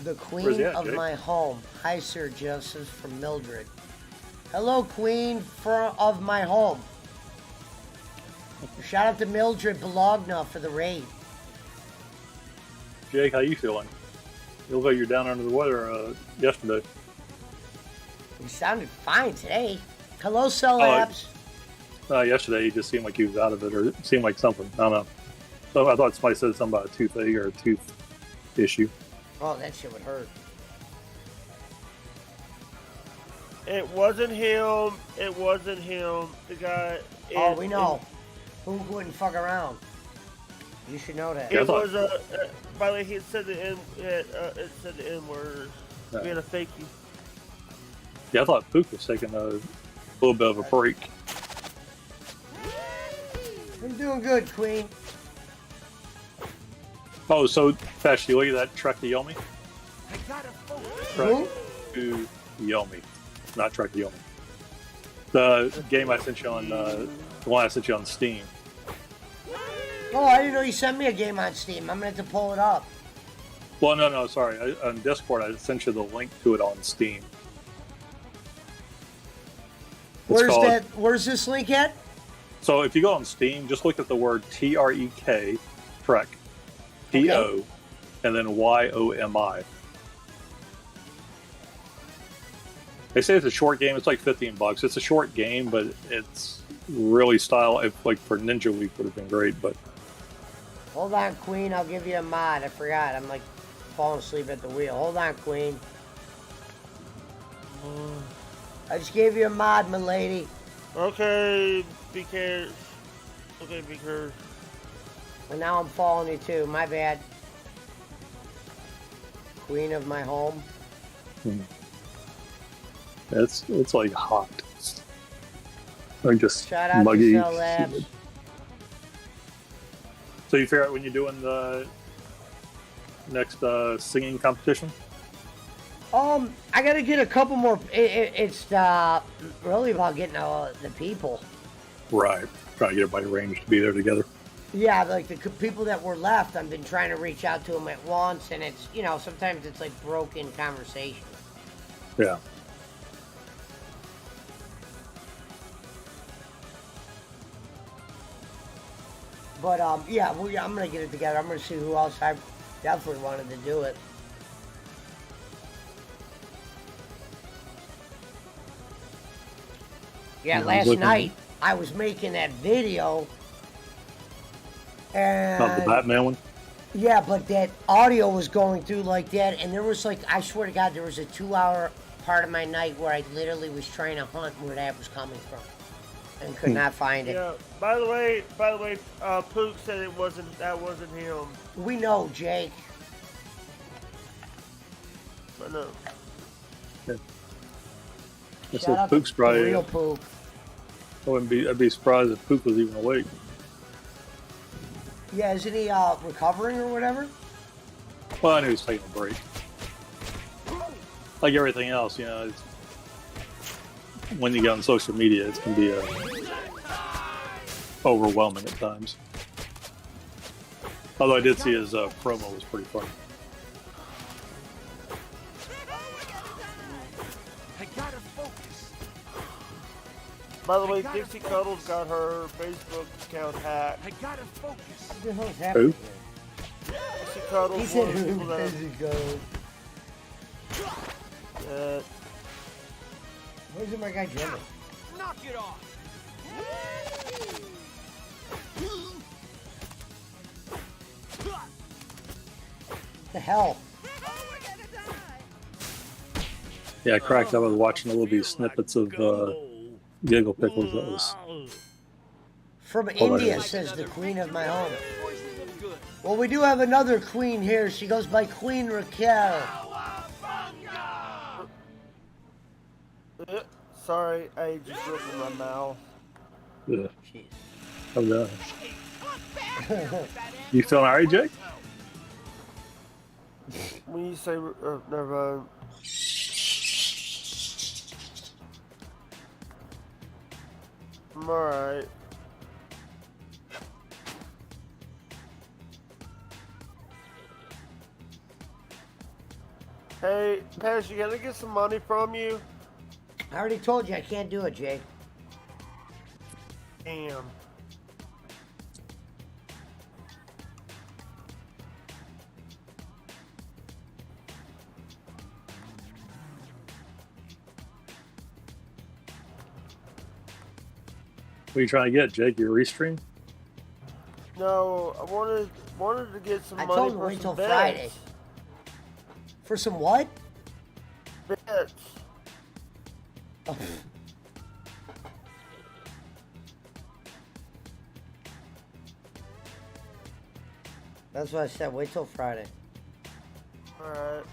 The queen of my home. Hi, Sir Joseph from Mildred. Hello, queen of my home. Shout out to Mildred Bologna for the raid. Jake, how you feeling? You look like you're down under the weather yesterday. You sounded fine today. Hello, Cell Labs. Yesterday, you just seemed like you was out of it, or it seemed like something. I don't know. So I thought somebody said something about a toothache or a tooth issue. Oh, that shit would hurt. It wasn't him. It wasn't him. The guy. Oh, we know. Who wouldn't fuck around? You should know that. It was by the way, he said the N. It said the N word. We had a fake you. Yeah, I thought Pook was taking a little bit of a break. I'm doing good, Queen. Oh, so Fesh, you look at that Trek to Yomi? I got a Trek to Yomi, not Trek to Yomi. The game I sent you on, the one I sent you on Steam. Oh, I didn't know you sent me a game on Steam. I'm gonna have to pull it up. Well, no, sorry. On Discord, I sent you the link to it on Steam. Where's this link at? So if you go on Steam, just look at the word TREK, Trek, T-O, and then YOMI. They say it's a short game. It's like $15. It's a short game, but it's really like for Ninja Week would have been great. But hold on, Queen. I'll give you a mod. I forgot. I'm like falling asleep at the wheel. Hold on, Queen. I just gave you a mod, my lady. Okay, because. And now I'm following you too. My bad. Queen of my home. It's like hot. Like just shout out muggy. To Cell Labs. So you figure out when you're doing the next singing competition? I gotta get a couple more. It's really about getting the people. Right. Trying to get everybody arranged to be there together. Yeah, like the people that were left, I've been trying to reach out to them at once, and it's, sometimes it's like broken conversation. Yeah. But, yeah, I'm going to get it together. I'm going to see who else I definitely wanted to do it. Yeah, last night I was making that video And Not the Batman one. yeah, but that audio was going through like that, and there was like, I swear to God, there was a 2-hour part of my night where I literally was trying to hunt where that was coming from, and could not find it. Yeah. By the way, Pook said that wasn't him. We know, Jake. But no. Yeah. I Shout said out Pook's to probably. real Pook. I'd be surprised if Pook was even awake. Yeah, isn't he recovering or whatever? Well, I knew he was taking a break. Like everything else, you know, when you get on social media, it can be overwhelming at times. Although I did see his promo was pretty funny. I gotta focus. By the way, Dixie Cuddles got her Facebook account hacked. I gotta focus. What the hell is happening? Who? Dixie Cuddles. He said one of the who people that- does it go? Where's my guy drumming? Knock it off. The hell? Yeah, I cracked up. I was watching a little bit of snippets of Giggle Pickles. That was From hilarious. India, says the queen of my home. Well, we do have another queen here. She goes by Queen Raquel. Sorry, I just opened my mouth. Yeah. I'm done. You feeling alright, Jake? When you say, never mind. I'm alright. Hey, Pash, you gotta get some money from you? I already told you I can't do it, Jake. Damn. What are you trying to get, Jake? Your restream? No, I wanted to get some I money told him for wait some till Friday. bets. For some what? Bets. Oh. That's what I said. Wait till Friday. Alright.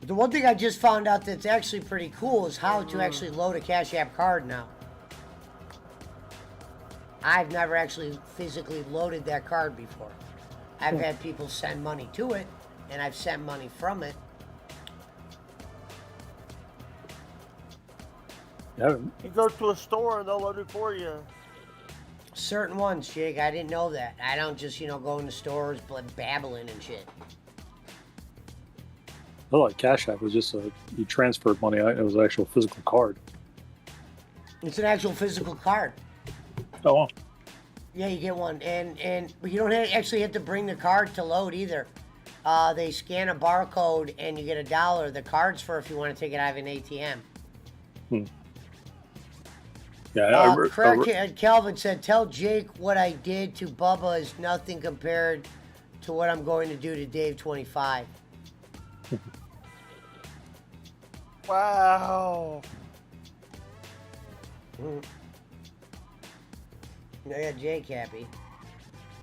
The one thing I just found out that's actually pretty cool is how to actually load a Cash App card now. I've never actually physically loaded that card before. I've had people send money to it, and I've sent money from it. Yeah. You go to a store and they'll load it for you. Certain ones, Jake. I didn't know that. I don't just, go into stores babbling and shit. I thought Cash App was just you transferred money. It was an actual physical card. It's an actual physical card. Oh, wow. Yeah, you get one, but you don't actually have to bring the card to load either. They scan a barcode and you get $1. The card's for if you want to take it out of an ATM. Yeah, Calvin said, "Tell Jake what I did to Bubba is nothing compared to what I'm going to do to Dave 25." Wow. I got Jake happy.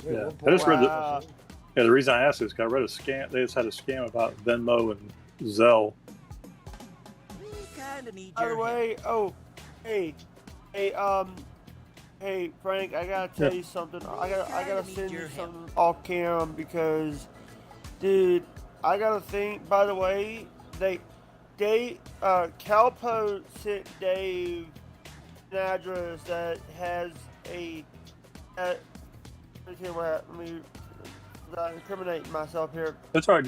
Yeah, I just read the reason I asked is because I read a scam. They just had a scam about Venmo and Zelle. By the way, hey, Frank, I gotta tell you something. I gotta send you something off cam because, dude, I gotta think. By the way, Calpo sent Dave an address that has a. Let me incriminate myself here. That's all right.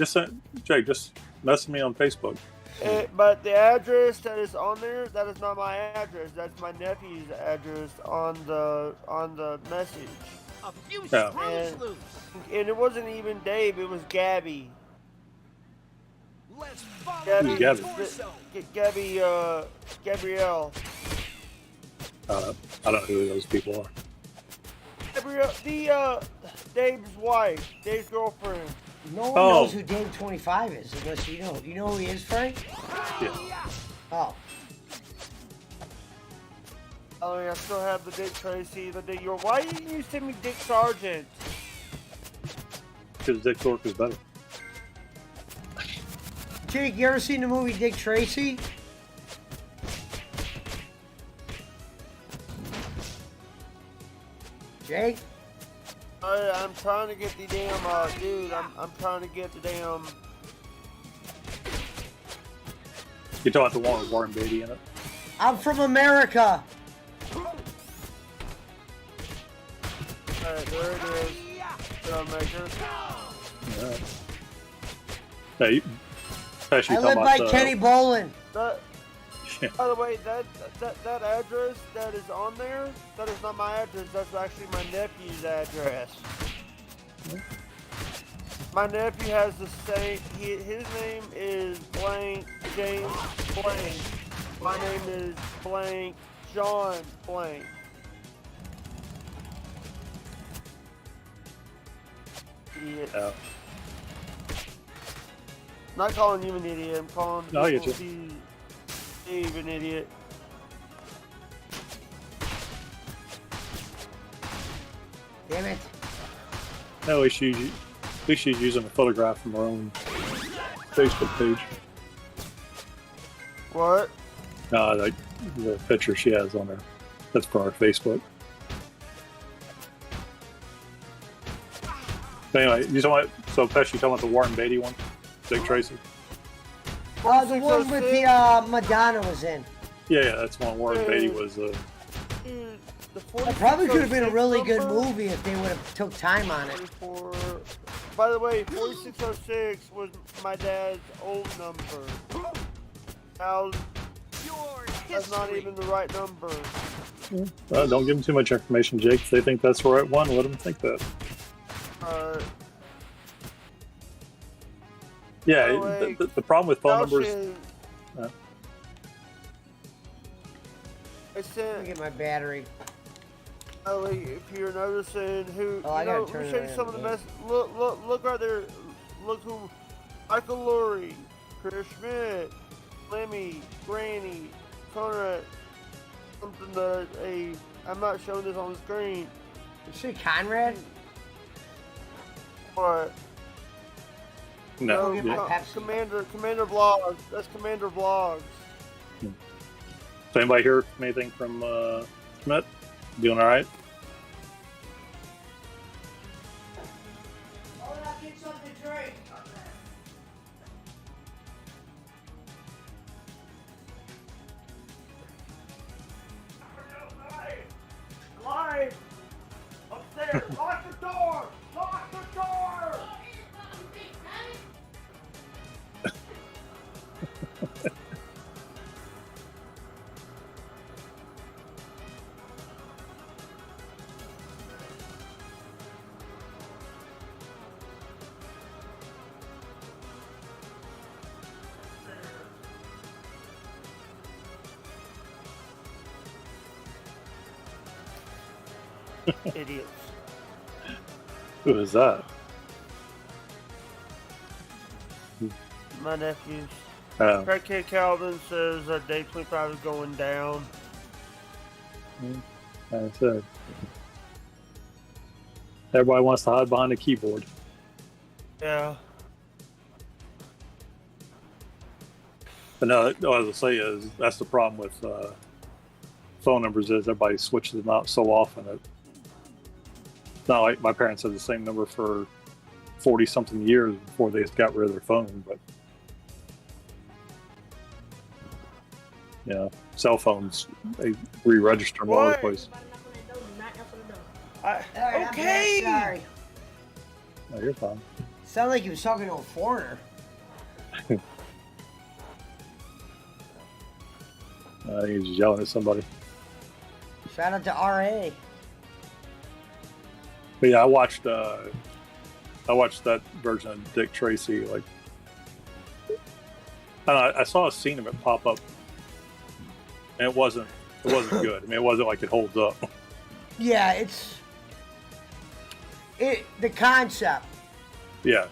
Jake, just message me on Facebook. But the address that is on there, that is not my address. That's my nephew's address on the message. A few Yeah. screws loose. And it wasn't even Dave, it was Gabby. Let's follow Gabby, the Gabby. torso. Gabrielle. I don't know who those people are. Gabrielle, Dave's wife, Dave's girlfriend. No one knows who Dave 25 is unless you know. You know who he is, Frank? Yeah. Oh. Oh, yeah, I still have the Dick Tracy, the Dick York. Why didn't you send me Dick Sargent? Because Dick York is better. Jake, you ever seen the movie Dick Tracy? Jake? I'm trying to get the damn, dude, I'm trying to get the damn... You're talking about the one with Warren Beatty in it? I'm from America. Alright, there it is. Filmmaker. Yeah. Hey, I live by Kenny Bolin. By the way, that address that is on there, that is not my address. That's actually my nephew's address. My nephew has the same. His name is blank James blank. My name is blank John blank. Idiot. Oh. I'm not calling you an idiot. I'm calling Steve an idiot. Damn it. No, at least she's using a photograph from her own Facebook page. What? No, like the picture she has on there. That's for our Facebook. But anyway, so Pesh, you talking about the Warren Beatty one? Dick Tracy? The one with the Madonna was in. Yeah, that's one Warren Beatty was. It probably could have been a really good movie if they would have took time on it. By the way, 4606 was my dad's old number. Now, that's not even the right number. Don't give them too much information, Jake. If they think that's the right one, let them think that. Yeah, the problem with phone numbers. Let me get my battery. If you're noticing who, I gotta let turn me it show you around, some of the yeah. mess. Look right there. Look who: Michael Lurie, Chris Schmidt, Lemmy, Granny, Conrad. Something that I'm not showing this on the screen. You say Conrad? What? No. Commander Vlogs. That's Commander Vlogs. So anybody hear anything from Schmidt? Doing all right? Live! Upstairs! Lock the door! Lock the door! Idiots. Who is that? My nephews. Oh. Craig K. Calvin says that day 25 is going down. I said. Everybody wants to hide behind a keyboard. Yeah. But no, what I was gonna say is that's the problem with phone numbers is everybody switches them out so often. It's not like my parents had the same number for 40-something years before they got rid of their phone. But yeah, cell phones, they re-register them all over the place. Okay. Sorry. No, you're fine. Sound like you was talking to a foreigner. I think he's yelling at somebody. Shout out to RA. But yeah, I watched that version of Dick Tracy like I saw a scene of it pop up, and it wasn't good. I mean, it wasn't like it holds up. Yeah, the concept. Yeah.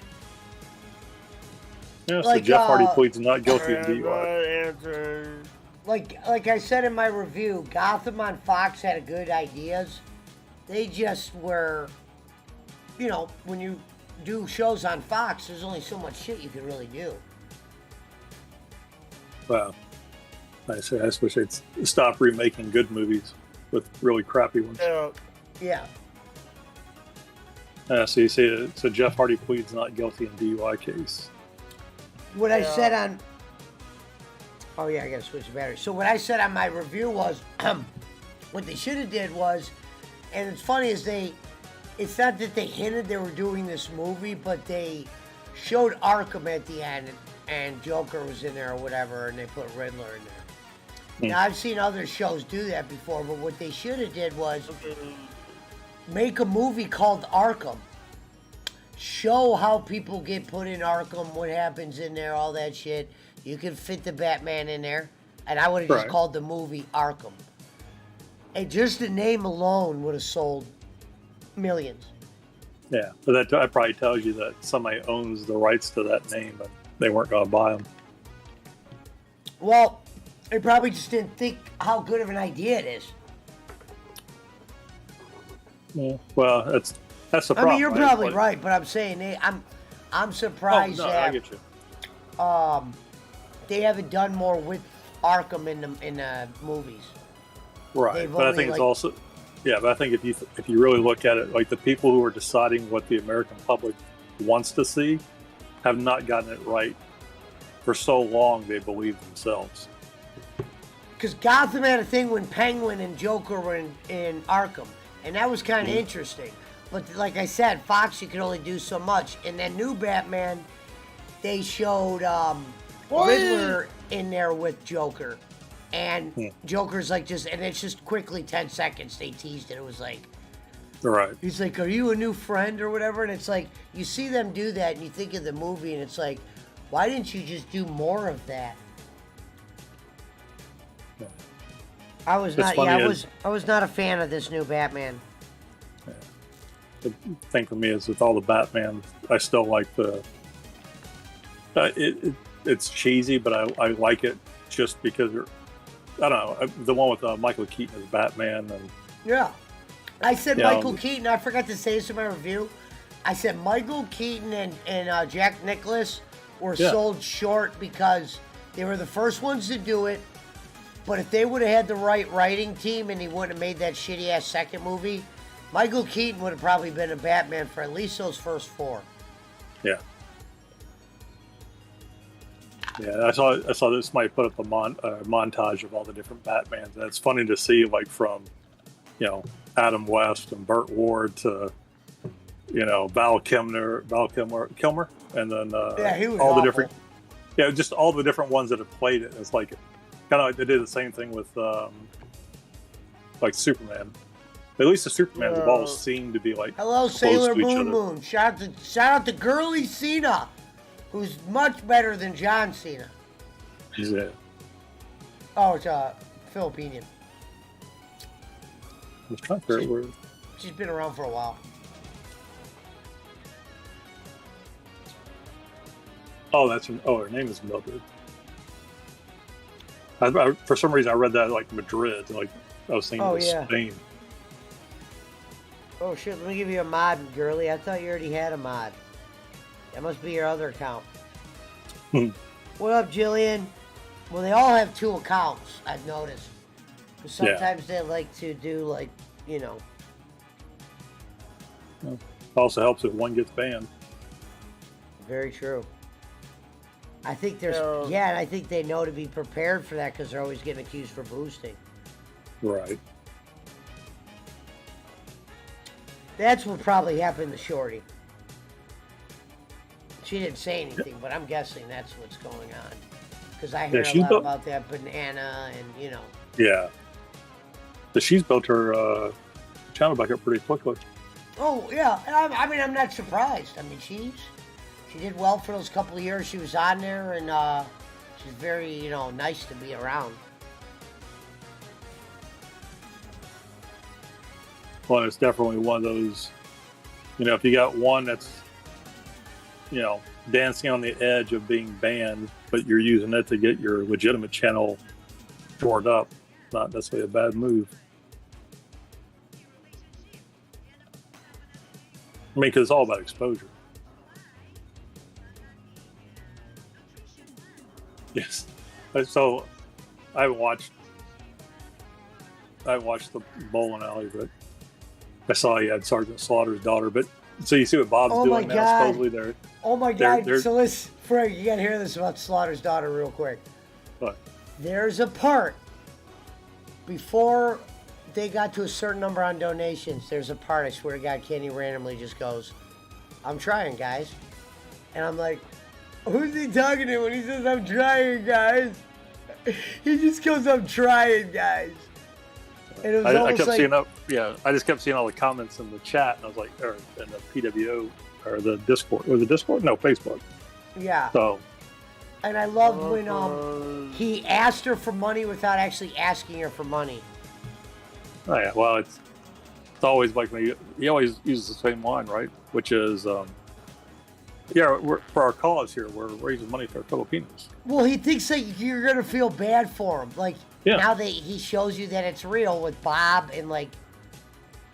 Yeah, so Like, Jeff Hardy pleads not guilty of DUI. Like I said in my review, Gotham on Fox had good ideas. They just were, when you do shows on Fox, there's only so much shit you can really do. Well, I just wish they'd stop remaking good movies with really crappy ones. Yeah. So you say, so Jeff Hardy pleads not guilty in DUI case. What I said on... Oh, yeah, I got to switch the battery. So what I said on my review was, what they should have did was, and it's funny, is it's not that they hinted they were doing this movie, but they showed Arkham at the end, and Joker was in there or whatever, and they put Riddler in there. Now, I've seen other shows do that before, but what they should have did was make a movie called Arkham. Show how people get put in Arkham, what happens in there, all that shit. You can fit the Batman in there. And I would have just called the movie Arkham. And just the name alone would have sold millions. Yeah, but that probably tells you that somebody owns the rights to that name, and they weren't going to buy them. Well, they probably just didn't think how good of an idea it is. Yeah, well, that's the problem. I mean, you're probably right, but I'm saying I'm surprised that I get you. They haven't done more with Arkham in the movies. Right, but I think it's also, but I think if you really look at it, like the people who are deciding what the American public wants to see have not gotten it right for so long. They believe themselves. Because Gotham had a thing when Penguin and Joker were in Arkham, and that was kind of interesting. But like I said, Fox, you can only do so much. And then new Batman, they showed Riddler in there with Joker. And Joker's like and it's just quickly 10 seconds. They teased it. It was like, he's like, are you a new friend or whatever? And it's like, you see them do that and you think of the movie and it's like, why didn't you just do more of that? I was not a fan of this new Batman. The thing for me is with all the Batman, I still like it's cheesy, but I like it just because I don't know, the one with Michael Keaton as Batman. And yeah, I said Michael Keaton. I forgot to say this in my review. I said Michael Keaton and Jack Nicklaus were sold short because they were the first ones to do it. But if they would have had the right writing team and he wouldn't have made that shitty ass second movie, Michael Keaton would have probably been a Batman for at least those first 4. Yeah. Yeah, I saw that somebody put up a montage of all the different Batmans, and it's funny to see, like, from, Adam West and Burt Ward to, Val Kilmer, and then he was all awful. the different, just all the different ones that have played it. It's like kind of like they did the same thing with like Superman. At least the Supermans have all seemed to be like hello, Sailor Moon. Shout out to Girly Cena, who's much better than John Cena. Who's that? Oh, it's Filipinian. I'm trying to figure out where. She's been around for a while. Oh, her name is Mildred. For some reason, I read that like Madrid. Like I was thinking it was Spain. Oh shit! Let me give you a mod, Girly. I thought you already had a mod. That must be your other account. What up, Jillian? Well, they all have 2 accounts. I've noticed. Because sometimes they like to do It also helps if one gets banned. Very true. I think and I think they know to be prepared for that because they're always getting accused for boosting. Right. That's what probably happened to Shorty. She didn't say anything, but I'm guessing that's what's going on. Because I hear a lot about that banana and, Yeah. But she's built her channel back up pretty quickly. Oh, yeah. I mean, I'm not surprised. I mean, she did well for those couple of years she was on there, and She's very, you know, nice to be around. Well, it's definitely one of those, you know, if you got one that's, you know, dancing on the edge of being banned, but you're using it to get your legitimate channel shored up, not necessarily a bad move. I mean, because it's all about exposure. Yes. So I haven't watched the bowling alley, but I saw you had Sergeant Slaughter's daughter. But so you see what Bob's doing now? Supposedly they're. Oh my God! So listen, Frank, you gotta hear this about Slaughter's daughter real quick. What? There's a part before they got to a certain number on donations. There's a part, I swear to God, Kenny randomly just goes, "I'm trying, guys," and I'm like, "Who's he talking to when he says I'm trying, guys?" He just goes, "I'm trying, guys." And it was I kept seeing up. Yeah, I just kept seeing all the comments in the chat, and I was like, or in the PWO or the Discord. Was it Discord? No, Facebook. Yeah. So. And I loved when he asked her for money without actually asking her for money. Oh yeah, well it's always like he always uses the same line, right? Which is, yeah, for our cause here, we're raising money for Filipinos. Well, he thinks that you're gonna feel bad for him, like now that he shows you that it's real with Bob and like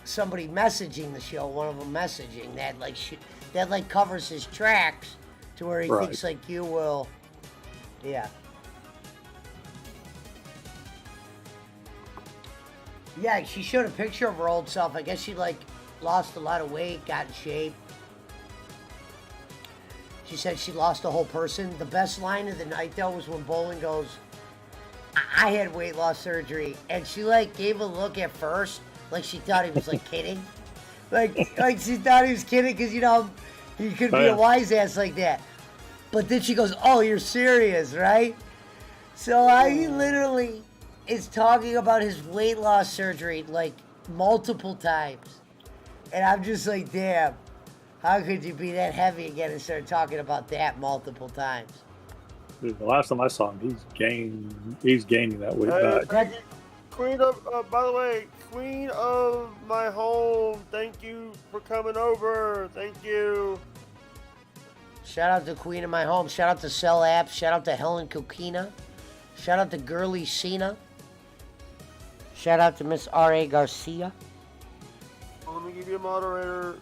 somebody messaging the show, one of them messaging that like covers his tracks to where he thinks like you will, yeah. Yeah, she showed a picture of her old self. I guess she like lost a lot of weight, got in shape. She said she lost a whole person. The best line of the night though was when Bolin goes, I had weight loss surgery, and she like gave a look at first, like she thought he was like kidding, like she thought he was kidding because you know he could be a wise ass like that. But then she goes, "Oh, you're serious, right?" So he literally is talking about his weight loss surgery like multiple times, and I'm just like, damn, how could you be that heavy again and start talking about that multiple times? Dude, the last time I saw him, he's gaining that weight back. Queen of, by the way, Queen of my home, thank you for coming over. Thank you. Shout out to Queen of my home. Shout out to Cell Apps. Shout out to Helen Kokina. Shout out to Girly Cena. Shout out to Miss R.A. Garcia. Let me give you a moderator.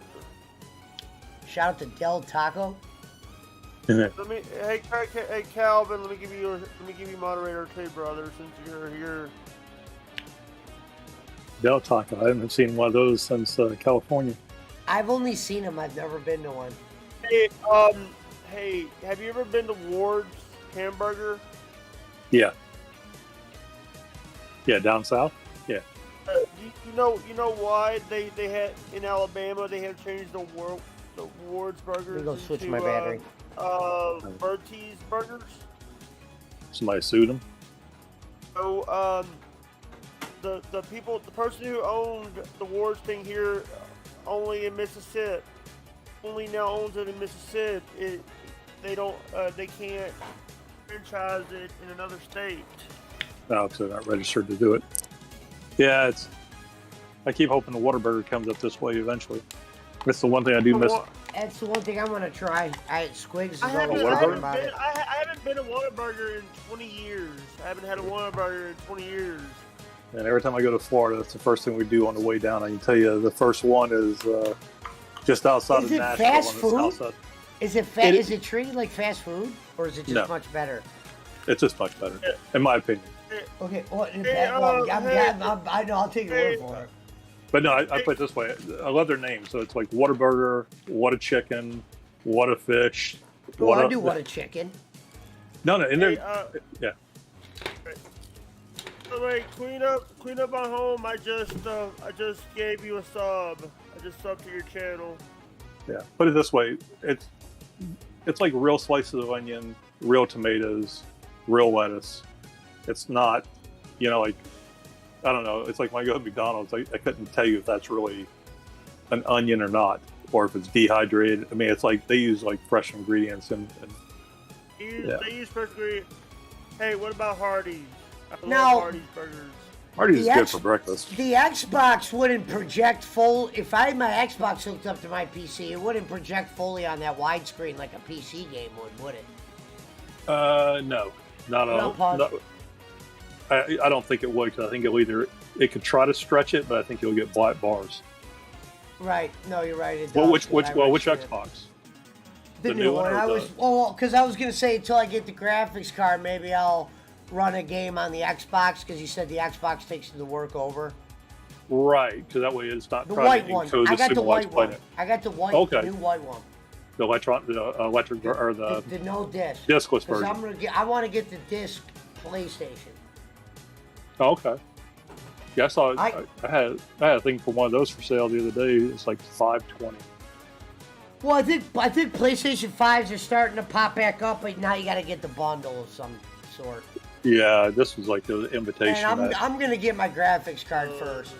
Shout out to Del Taco. Hey Calvin, let me give you moderator too, brother, since you're here. Del Taco. I haven't seen one of those since California. I've only seen them. I've never been to one. Hey, have you ever been to Ward's Hamburger? Yeah. Yeah, down south. Yeah. You know why they had in Alabama they have changed the Ward's burgers. Let me go switch my battery. Bertie's burgers. Somebody sued him. So the person who owned the Ward's thing here only in Mississippi, only now owns it in Mississippi. They can't franchise it in another state. No, because they're not registered to do it. Yeah, I keep hoping the Whataburger comes up this way eventually. That's the one thing I do miss. That's the one thing I want to try. Squigs is I haven't been to Whataburger in 20 years. I haven't had a Whataburger in 20 years. And every time I go to Florida, that's the first thing we do on the way down. I can tell you the first one is just outside of Nashville. Is it fast food? Is it treated like fast food? Or is it just much better? It's just much better, in my opinion. Okay, I know, I'll take your word for it. But no, I put it this way. I love their names. So it's like Whataburger, What a Chicken, What a Fish. I do What a Chicken. No, in there, yeah. So wait, Queen up my home. I just gave you a sub. I just subbed to your channel. Yeah, put it this way. It's like real slices of onion, real tomatoes, real lettuce. It's not, like, I don't know. It's like when I go to McDonald's, I couldn't tell you if that's really an onion or not, or if it's dehydrated. I mean, it's like they use like fresh ingredients and They use fresh ingredients. Hey, what about Hardee's? I Now- love Hardee's burgers. Hardee's is The good X- for breakfast. The Xbox wouldn't project full. If I had my Xbox hooked up to my PC, it wouldn't project fully on that widescreen like a PC game would it? No, not No, all. pause. No, I don't think it would, because I think it could try to stretch it, but I think you'll get black bars. Right. No, you're right. It Well, does, 'cause I which read it. Xbox? The new one. Because I was gonna say until I get the graphics card, maybe I'll run a game on the Xbox, because you said the Xbox takes the work over. Right, because that way it's not The trying white to one. encode I the got the super white lights one. playing it. I got the white, Okay. the new white one. The electric or the The no disc. discless Because version. I want to get the disc PlayStation. Oh, okay. Yeah, I saw. I- I had a thing for one of those for sale the other day. It's like $520. Well, I think PlayStation 5s are starting to pop back up, but now you got to get the bundle of some sort. Yeah, this was like the invitation. And I'm gonna get my graphics card first.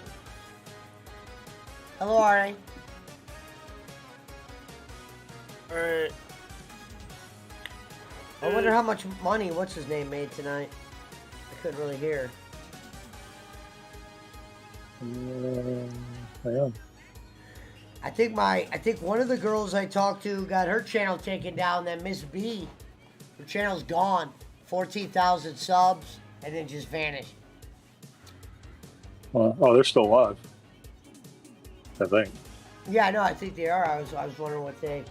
Hello, Ari. Alright. I wonder how much money what's his name made tonight. I couldn't really hear. Yeah. I think one of the girls I talked to got her channel taken down. That Miss B, her channel's gone. 14,000 subs, and then just vanished. Oh, they're still alive. I think. Yeah, no, I think they are. I was wondering what they.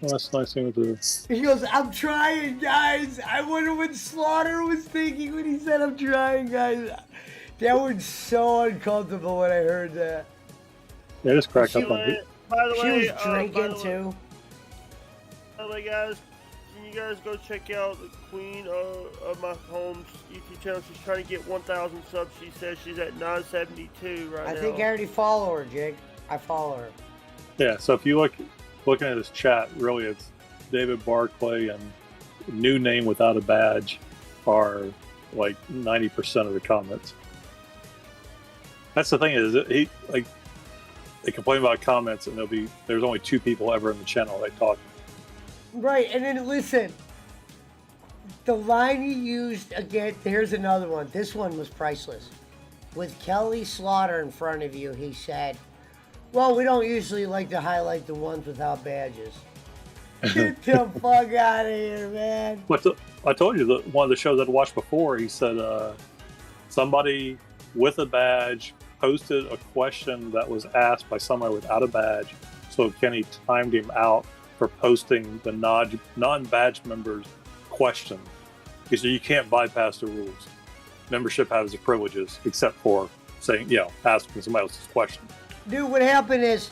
Well, that's a nice thing to do. He goes, "I'm trying, guys." I wonder what Slaughter was thinking when he said, "I'm trying, guys." That was so uncomfortable when I heard that. Yeah, just crack up on it. By the She way, was drinking too. By the way, guys, can you guys go check out the queen of my home's YouTube channel? She's trying to get 1,000 subs. She says she's at 972 right now. I think I already follow her, Jake. I follow her. Yeah, so if you looking at his chat, really it's David Barclay and new name without a badge are like 90% of the comments. That's the thing is they complain about comments and there's only 2 people ever in the channel that talk. Right, and then listen. The line he used again, here's another one. This one was priceless. With Kelly Slaughter in front of you, he said, "Well, we don't usually like to highlight the ones without badges." Get the fuck out of here, man. I told you that one of the shows I'd watched before, he said somebody with a badge posted a question that was asked by somebody without a badge, so Kenny timed him out for posting the non-badge members' question. He said you can't bypass the rules. Membership has the privileges, except for saying, asking somebody else's question. Dude, what happened is,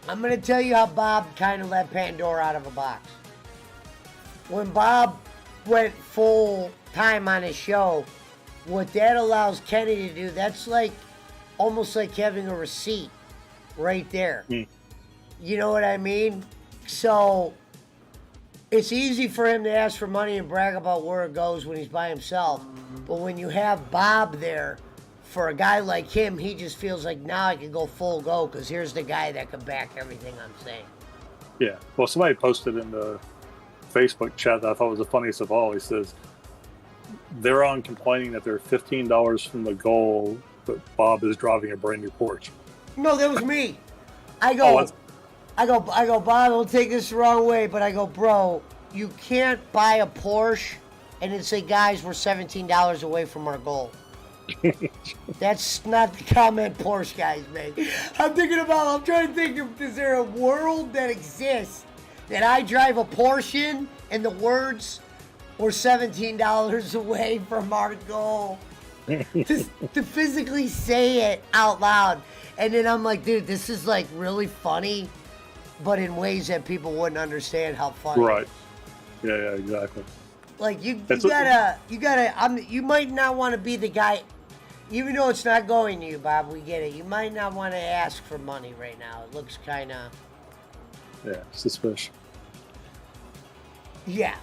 I'm going to tell you how Bob kind of let Pandora out of a box. When Bob went full time on his show, what that allows Kenny to do, that's like almost like having a receipt right there. You know what I mean? So it's easy for him to ask for money and brag about where it goes when he's by himself. But when you have Bob there, for a guy like him, he just feels like now I can go full go because here's the guy that can back everything I'm saying. Yeah. Well, somebody posted in the Facebook chat that I thought was the funniest of all. He says they're on complaining that they're $15 from the goal, but Bob is driving a brand new Porsche. No, that was me. I go, Bob, don't take this the wrong way, but I go, bro, you can't buy a Porsche and then say, guys, we're $17 away from our goal. That's not the comment Porsche guys make. I'm trying to think of, is there a world that exists that I drive a Porsche in and the words were $17 away from our goal? to physically say it out loud. And then I'm like, dude, this is like really funny, but in ways that people wouldn't understand how funny. Right. Yeah, exactly. Like you might not want to be the guy, even though it's not going to you, Bob, we get it. You might not want to ask for money right now. It looks kind of... Yeah, suspicious. Yeah.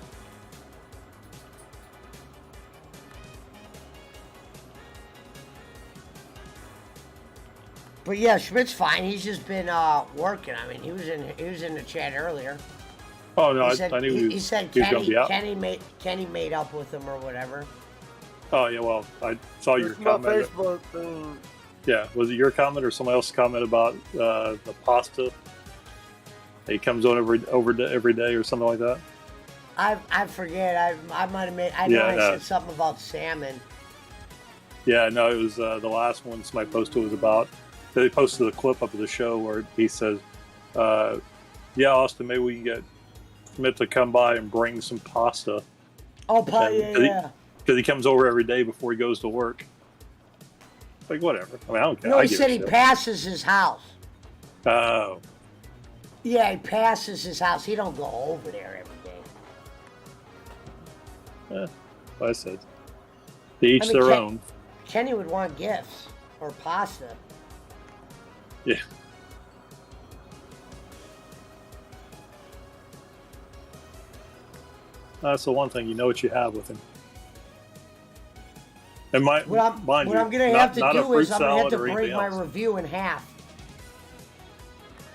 But yeah, Schmidt's fine. He's just been working. I mean, he was in the chat earlier. Oh no, I knew he said he was going to be out. Kenny made up with him or whatever. Oh yeah, well I saw your comment. Facebook thing. Yeah, was it your comment or somebody else's comment about the pasta? He comes on every day or something like that. I forget. I might have made. I know I said something about salmon. Yeah, no, it was the last one somebody posted was about. They posted a clip up of the show where he says, "Yeah, Austin, maybe we can get Smith to come by and bring some pasta." Oh, yeah. Because he comes over every day before he goes to work. Like, whatever. I mean, I don't care. No, he said he passes his house. Oh. Yeah, he passes his house. He don't go over there every day. I said, to each their own. Kenny would want gifts or pasta. Yeah. That's the one thing, you know what you have with him. And what I'm going to have to do is I'm going to have to break my review in half.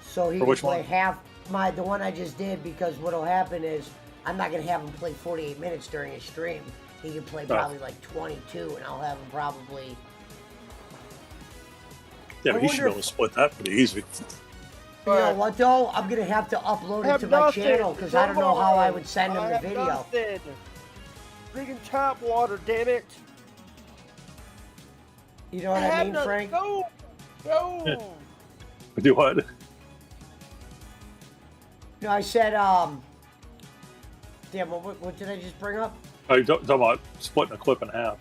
So he can play half the one I just did, because what will happen is I'm not going to have him play 48 minutes during his stream. He can play probably like 22, and I'll have him probably... Yeah, but he should be able to split that pretty easy. You know what, though? I'm going to have to upload it to my channel, because I don't know how I would send him the video. Freaking tap water, damn it. You know what I mean, Frank? Go! Do what? No, I said, damn, what did I just bring up? Oh, you're talking about splitting a clip in half.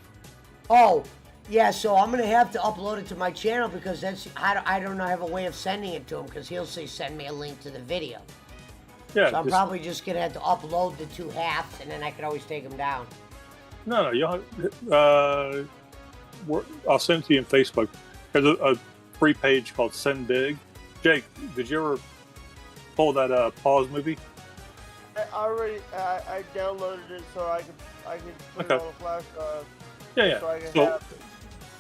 Oh, yeah, so I'm going to have to upload it to my channel, because I don't have a way of sending it to him, because he'll say send me a link to the video. Yeah. So I'm probably just going to have to upload the two halves, and then I can always take them down. No, I'll send it to you on Facebook. There's a free page called Send Big. Jake, did you ever pull that Pause movie? I downloaded it so I could put it on a flash drive. Yeah. So I can have it.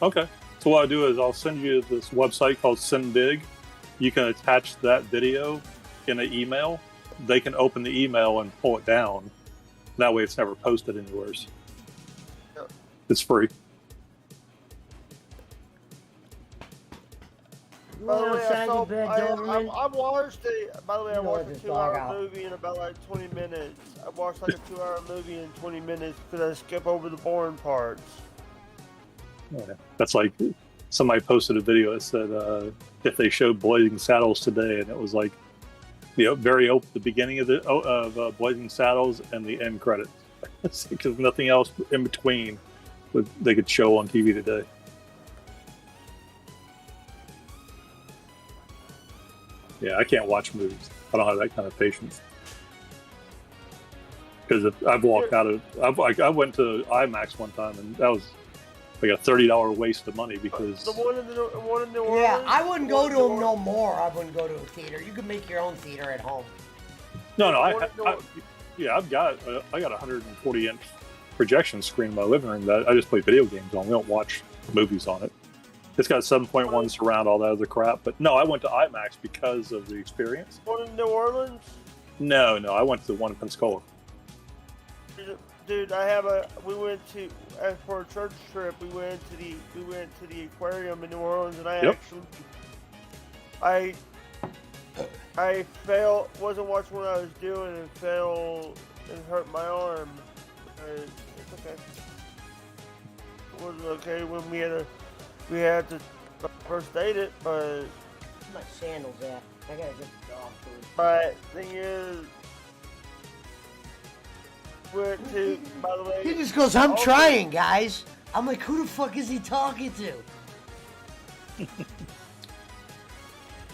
Okay. So what I'll do is I'll send you this website called Send Big. You can attach that video in an email. They can open the email and pull it down. That way it's never posted anywhere. Yep. It's free. By the way, I watched a 2-hour movie in about like 20 minutes. I watched like a 2-hour movie in 20 minutes because I skip over the boring parts. Yeah. That's like somebody posted a video that said if they showed Blazing Saddles today, and it was like the beginning of Blazing Saddles and the end credits, because nothing else in between they could show on TV today. Yeah, I can't watch movies. I don't have that kind of patience. Because I've walked out of... I went to IMAX one time, and that was like a $30 waste of money because... The one in New Orleans? Yeah, I wouldn't go to them no more. I wouldn't go to a theater. You can make your own theater at home. No, I've got a 140-inch projection screen in my living room that I just play video games on. We don't watch movies on it. It's got 7.1 surround, all that other crap. But no, I went to IMAX because of the experience. One in New Orleans? No, I went to the one in Pensacola. Dude, we went to, as for a church trip, we went to the aquarium in New Orleans, and I wasn't watching what I was doing and fell and hurt my arm. It's okay. It wasn't okay when we had to first aid it, but... Where's my sandals at? I gotta get the dog food. But thing is... by the way... He just goes, I'm trying, guys. I'm like, who the fuck is he talking to?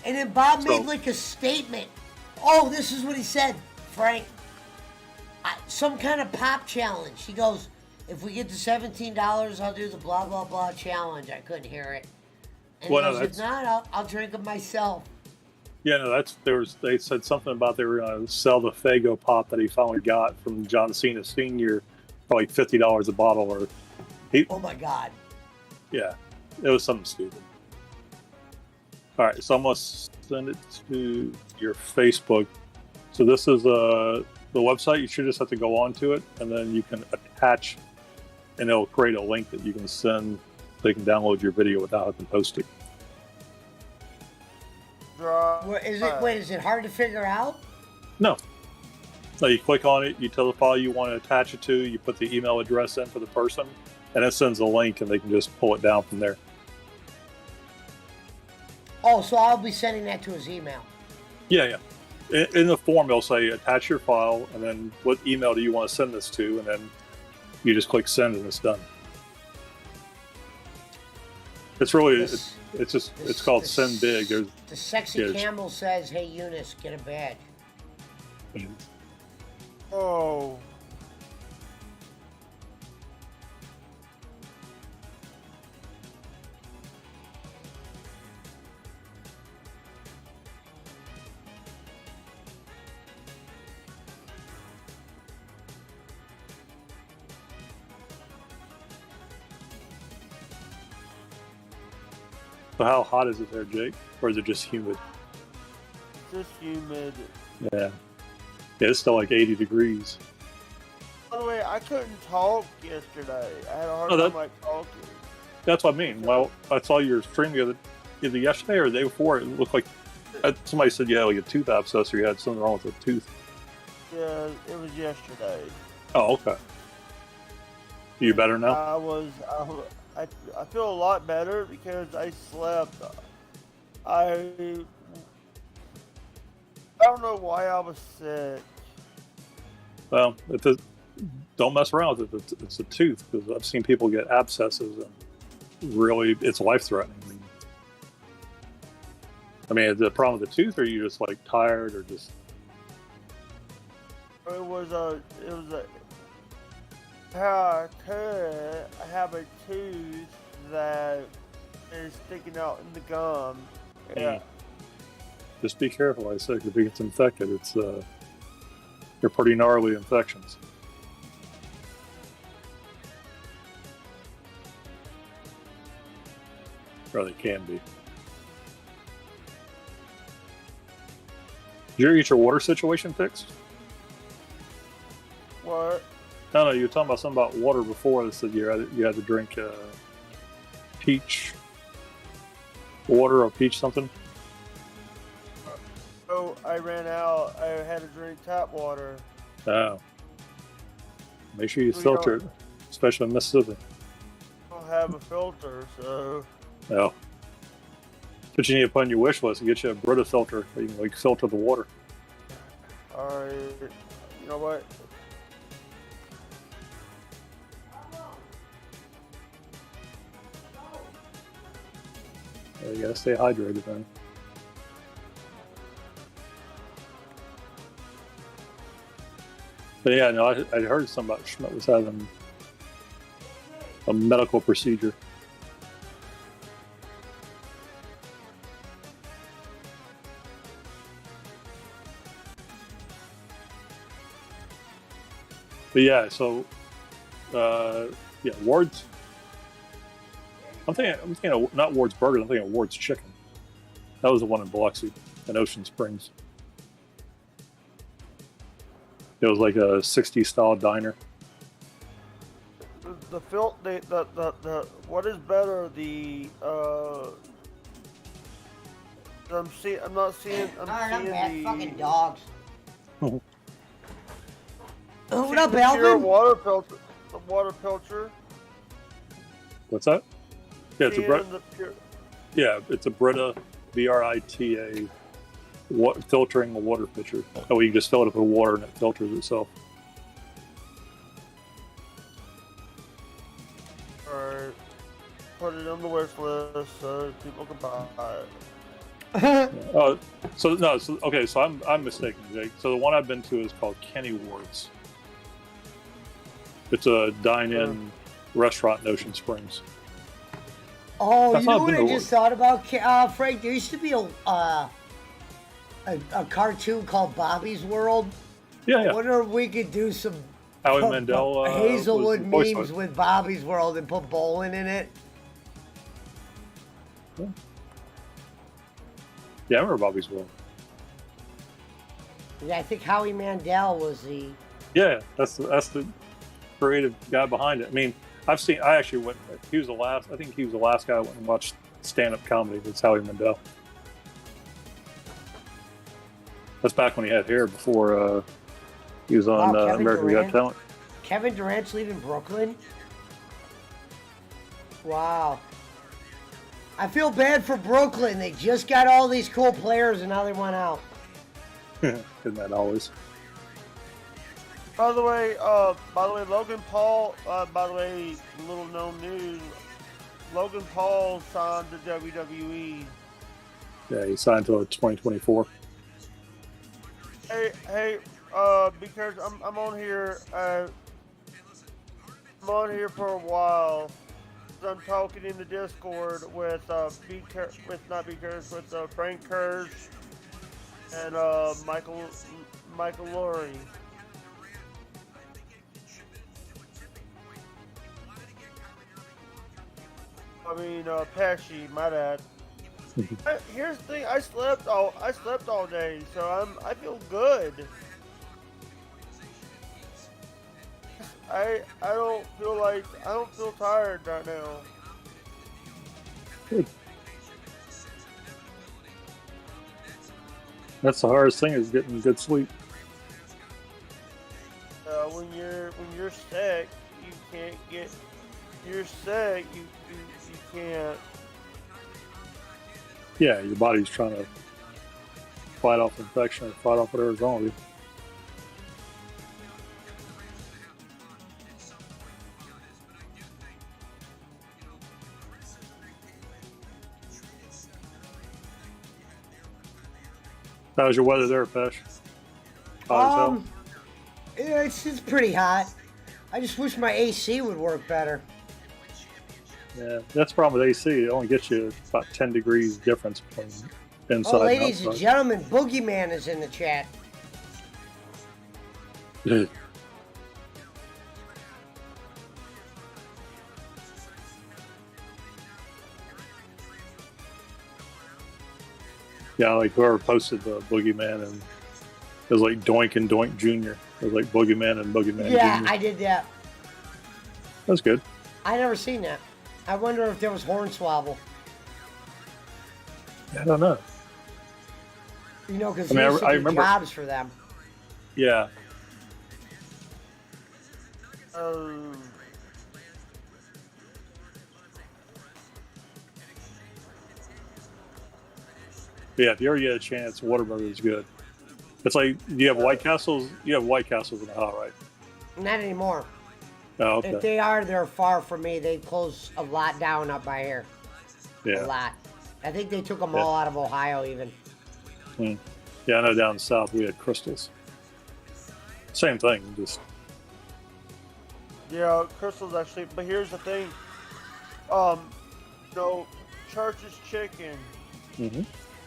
And then Bob made like a statement. Oh, this is what he said, Frank. Some kind of pop challenge. He goes... If we get to $17, I'll do the blah, blah, blah challenge. I couldn't hear it. And if not, I'll drink them myself. Yeah, no, they said something about they were going to sell the Faygo pop that he finally got from John Cena Sr. for like $50 a bottle. Oh, my God. Yeah, it was something stupid. All right, so I'm going to send it to your Facebook. So this is the website, you should just have to go onto it, and then you can attach, and it'll create a link that you can send. They can download your video without having to post it. Is it hard to figure out? No. No, you click on it, you tell the file you want to attach it to, you put the email address in for the person, and it sends a link, and they can just pull it down from there. Oh, so I'll be sending that to his email. Yeah. In the form, it'll say attach your file, and then what email do you want to send this to, and then you just click send, and it's done. It's really, it's called Send Big. There's, the sexy camel says, "Hey Eunice, get a badge." Oh. So how hot is it there, Jake? Or is it just humid? It's just humid. Yeah. Yeah, it's still like 80 degrees. By the way, I couldn't talk yesterday. I had a hard time talking. That's what I mean. Well, I saw your stream either yesterday or the day before. It looked like somebody said you had like a tooth abscess or you had something wrong with the tooth. Yeah, it was yesterday. Oh, okay. You better now? I feel a lot better because I slept. I don't know why I was sick. Well, don't mess around with it. It's a tooth, because I've seen people get abscesses and really it's life-threatening. I mean, is the problem with the tooth, or are you just like tired, or just? It was I have a tooth that is sticking out in the gum. Yeah. Just be careful, I say, because if it gets infected, they're pretty gnarly infections. Or they can be. Did you ever get your water situation fixed? What? No, you were talking about something about water before. That said you had to drink peach water or peach something. Oh, I ran out. I had to drink tap water. Oh. Make sure you filter it, especially in Mississippi. I don't have a filter, so. No. But you need to put on your wish list and get you a Brita filter so you can filter the water. Alright. You know what? You gotta stay hydrated, man. But yeah, no, I heard something about Schmidt was having a medical procedure. But yeah, so Ward's. I'm thinking of, not Ward's Burger. I'm thinking of Ward's Chicken. That was the one in Biloxi, in Ocean Springs. It was like a 60s style diner. What is better? I'm not seeing the fucking dogs. Oh, what up, Alvin? The water filter. What's that? Yeah, it's a Brita, Brita, filtering a water pitcher. Oh, you can just fill it up with water and it filters itself. Alright. Put it on the wish list so people can buy it. So I'm mistaken, Jake. So the one I've been to is called Kenny Ward's. It's a dine-in restaurant in Ocean Springs. Oh, you know what I just thought about, Frank? There used to be a cartoon called Bobby's World. Yeah. I wonder if we could do some Howie Mandel, Hazelwood memes with Bobby's World and put bowling in it. Yeah, I remember Bobby's World. Yeah, I think Howie Mandel was the. Yeah, that's the creative guy behind it. I mean, I actually went. He was the last. I think he was the last guy I went and watched stand-up comedy. It's Howie Mandel. That's back when he had hair before he was on American Got Talent. Kevin Durant's leaving Brooklyn? Wow. I feel bad for Brooklyn. They just got all these cool players and now they want out. Isn't that always? By the way, Logan Paul, little known news, Logan Paul signed to WWE. Yeah, he signed until 2024. Hey, because I'm on here, I'm on here for a while. I'm talking in the Discord with Frank Kurz and Michael Laurie. Pesci, my bad. Here's the thing: I slept all day, so I feel good. I don't feel tired right now. Good. That's the hardest thing, is getting good sleep. When you're sick, you can't get. You're sick, you can't. Yeah, your body's trying to fight off infection or fight off whatever's wrong with you. How's your weather there, Pesh? Yeah, it's pretty hot. I just wish my AC would work better. Yeah, that's the problem with AC. It only gets you about 10 degrees difference between inside and outside. Ladies and gentlemen, Boogeyman is in the chat. Yeah, like whoever posted the Boogeyman, and it was like Doink and Doink Jr. It was like Boogeyman and Boogeyman Yeah, Jr. I did that. That's good. I never seen that. I wonder if there was Hornswoggle. I don't know. You know, because he used to do jobs for them. Yeah. Yeah, if you ever get a chance, Whataburger is good. It's like, you have White Castles? You have White Castles in the hall, right? Not anymore. Oh, okay. If they are, they're far from me. They closed a lot down up by here. Yeah. A lot. I think they took them all out of Ohio, even. Yeah, I know down south we had Crystals. Same thing, just. Yeah, Crystals actually. But here's the thing. Church's Chicken.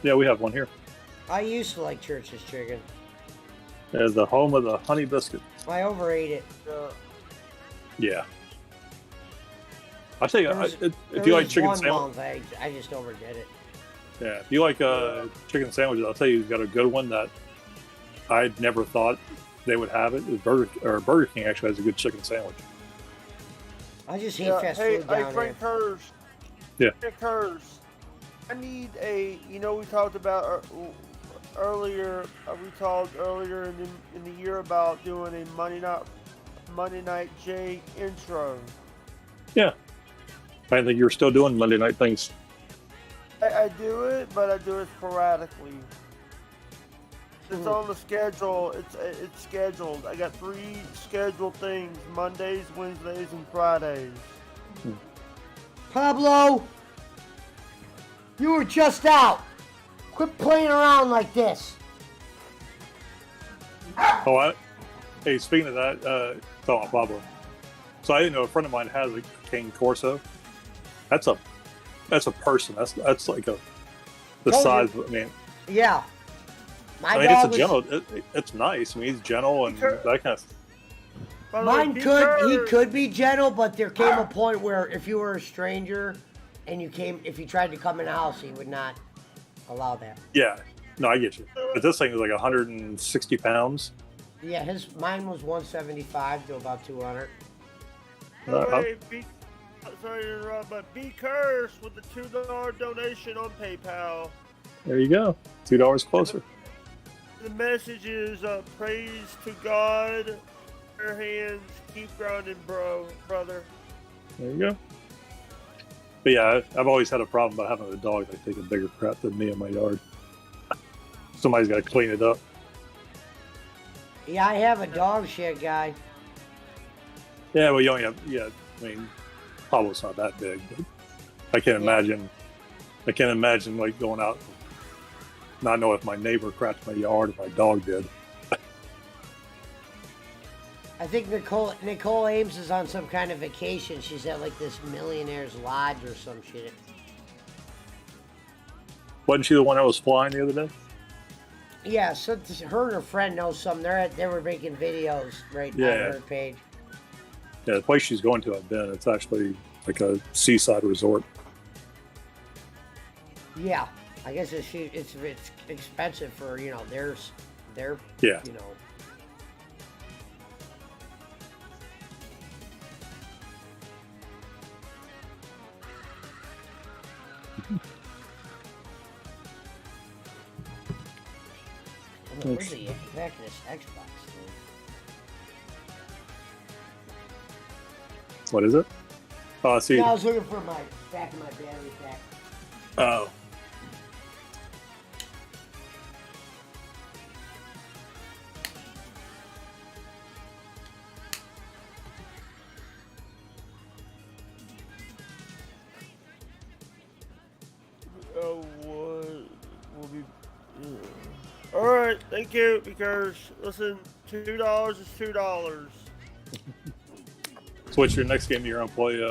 Yeah, we have one here. I used to like Church's Chicken. As the home of the honey biscuit. I overate it. Yeah. I tell you, if you like chicken sandwich, I just overdid it. Yeah, if you like chicken sandwiches, I'll tell you, you've got a good one that I'd never thought they would have it. Burger King actually has a good chicken sandwich. I just hate fast food down Frank Kurz. Yeah. Frank Kurz. I need a. We talked about earlier. We talked earlier in the year about doing a Monday Night J intro. Yeah. I think you're still doing Monday night things. I do it, but I do it sporadically. It's on the schedule. It's scheduled. I got 3 scheduled things: Mondays, Wednesdays, and Fridays. Pablo, you were just out. Quit playing around like this. Hey, speaking of that, talking about Pablo. So I didn't know a friend of mine has a Cane Corso. That's a person. That's like the size. Yeah. It's a gentle. It's nice. He's gentle and that kind of. Mine could be gentle, but there came a point where if you were a stranger and if you tried to come in the house, he would not allow that. Yeah, No, I get you. But this thing is like 160 pounds. Yeah, mine was 175 to about 200. Sorry to interrupt, but be cursed with the $2 donation on PayPal. There you go. $2 closer. The message is praise to God. Your hands, keep grinding, brother. There you go. But yeah, I've always had a problem about having a dog that take a bigger crap than me in my yard. Somebody's got to clean it up. Yeah, I have a dog shit guy. Yeah, well, you only have, I mean, Pablo's not that big, but I can't imagine like going out and not know if my neighbor crapped my yard, if my dog did. I think Nicole Ames is on some kind of vacation. She's at like this millionaire's lodge or some shit. Wasn't she the one that was flying the other day? Yeah, so her and her friend know some. They were making videos on her page. Yeah, the place she's going to, I've been. It's actually like a seaside resort. Yeah, I guess it's expensive for their Yeah. Where's the back of this Xbox thing? What is it? Oh, I see. No, I was looking for my back of my battery pack. Oh. All right, thank you. Because listen, $2 is $2. So what's your next game you're gonna play?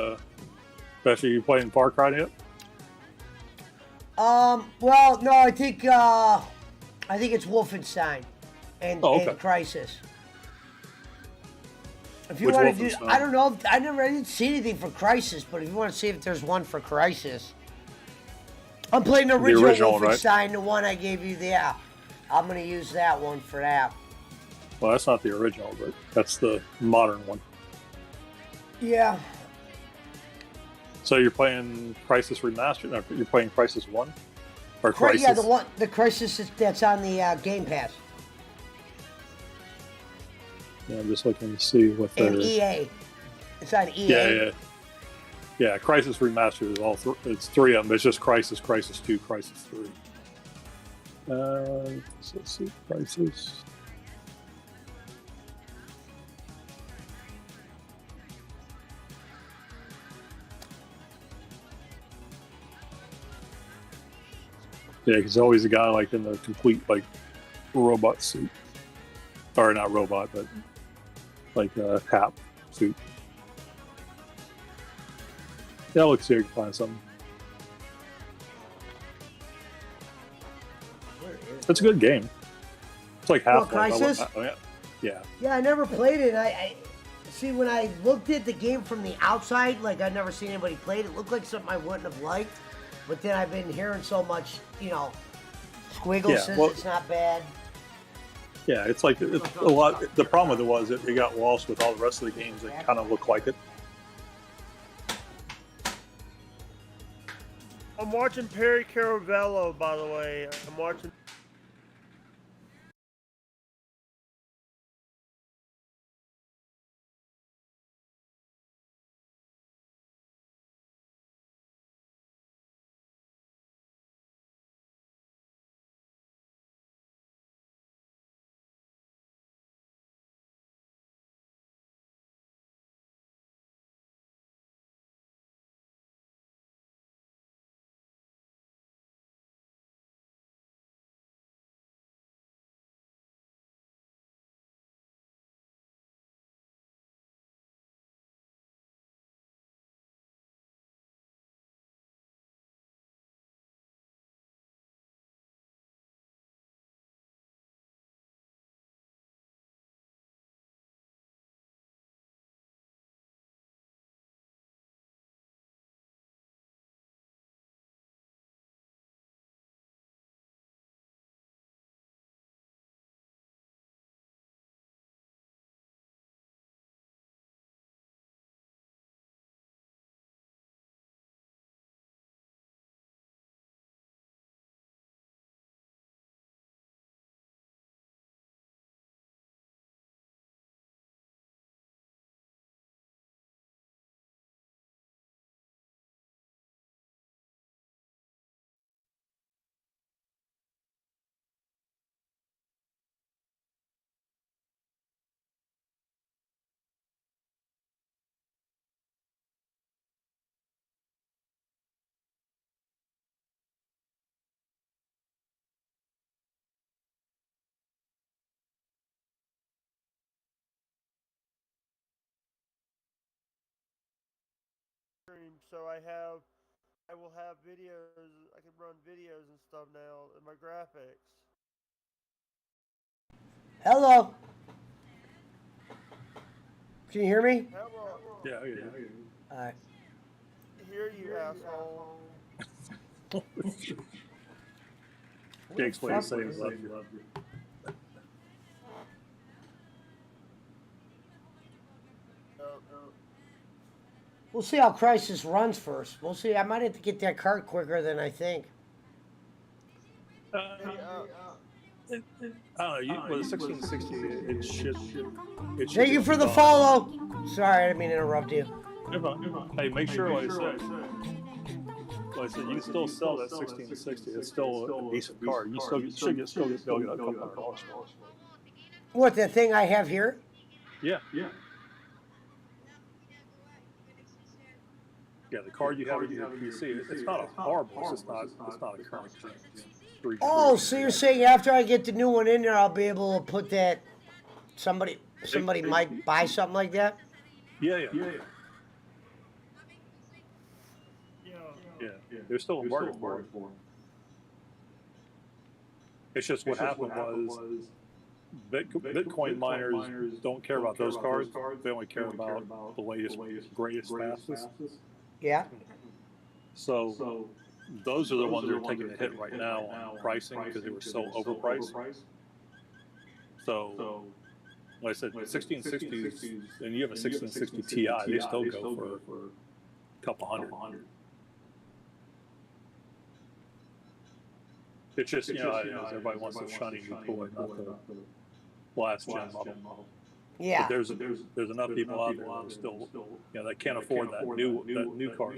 Especially you playing Far Cry yet? Well, no, I think it's Wolfenstein and Crisis. If you want to do, I don't know. I didn't see anything for Crisis, but if you want to see if there's one for Crisis, I'm playing the original Wolfenstein, right? The one I gave you. Yeah, I'm gonna use that one for that. Well, that's not the original, but that's the modern one. Yeah. So you're playing Crisis Remastered? No, you're playing Crisis 1? Or Crisis? Yeah, the Crisis that's on the Game Pass. Yeah, I'm just looking to see what they're... And EA. It's on EA. Yeah, Crisis Remastered is it's three of them. It's just Crisis, Crisis 2, Crisis 3. Let's see, Crisis... Yeah, because always a guy like in the complete like robot suit, or not robot, but like a Hap suit. Yeah, look, see if you can find something. It's a good game. It's like Half-Life. Crisis? Yeah. Yeah, I never played it. I see when I looked at the game from the outside, like I'd never seen anybody play it. It looked like something I wouldn't have liked. But then I've been hearing so much, Squiggle says it's not bad. Yeah, it's like it's a lot. The problem with it was it got lost with all the rest of the games that kind of look like it. I'm watching Perry Caravello, by the way. I'm watching. so I will have videos. I can run videos and stuff now in my graphics. Hello. Can you hear me? Hello. Yeah, I hear you. All right. Hear you, asshole. Can't explain to say he loves you. We'll see how Crisis runs first. We'll see. I might have to get that cart quicker than I think. I don't know. With a 1660, it should. Thank you for the follow. Sorry, I didn't mean to interrupt you. Hey, make sure, like I said, you can still sell that 1660. It's still a decent car. You should get a couple of dollars. What, the thing I have here? Yeah. Yeah, the card you have in your PC, it's not a horrible. It's not a current gen. Oh, so you're saying after I get the new one in there, I'll be able to put that. Somebody might buy something like that. Yeah. There's still a market for it. It's just what happened was Bitcoin miners don't care about those cards. They only care about the latest, greatest, fastest. Yeah. So those are the ones that are taking the hit right now on pricing because they were so overpriced. So, like I said, 1660s, and you have a 1660 Ti, they still go for a couple hundred. It's just, everybody wants the shiny new toy, not the last gen model. Yeah. But there's enough people out there that still, that can't afford that new car.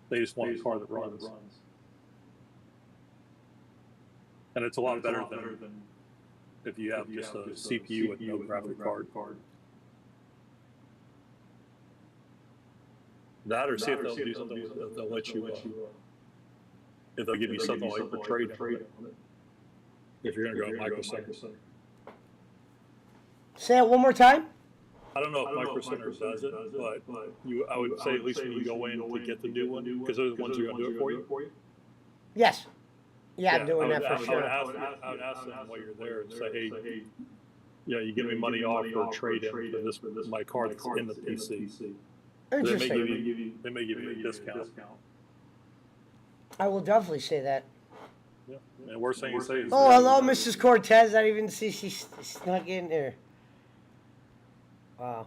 They just want a car that runs. And it's a lot better than if you have just a CPU with no graphic card. That, or see if they'll do something with they'll let you, if they'll give you something like for trade on it. If you're going to go Micro Center. Say it one more time. I don't know if Micro Center does it, but I would say at least when you go in to get the new one, because those ones are going to do it for you. Yes. Yeah, I'm doing that for sure. I would ask them while you're there and say, hey, you give me money off for trade in for my car that's in the PC. Interesting. They may give you a discount. I will definitely say that. Yeah. And worst thing you say is, oh, hello, Mrs. Cortez. I didn't even see she snuck in there. Wow.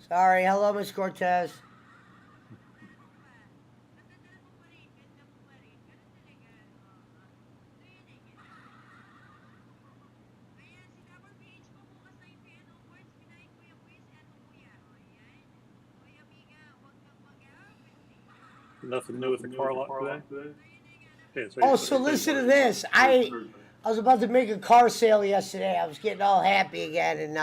Sorry. Hello, Miss Cortez. Nothing new with the car lot today? Oh, so listen to this. I was about to make a car sale yesterday. I was getting all happy again, and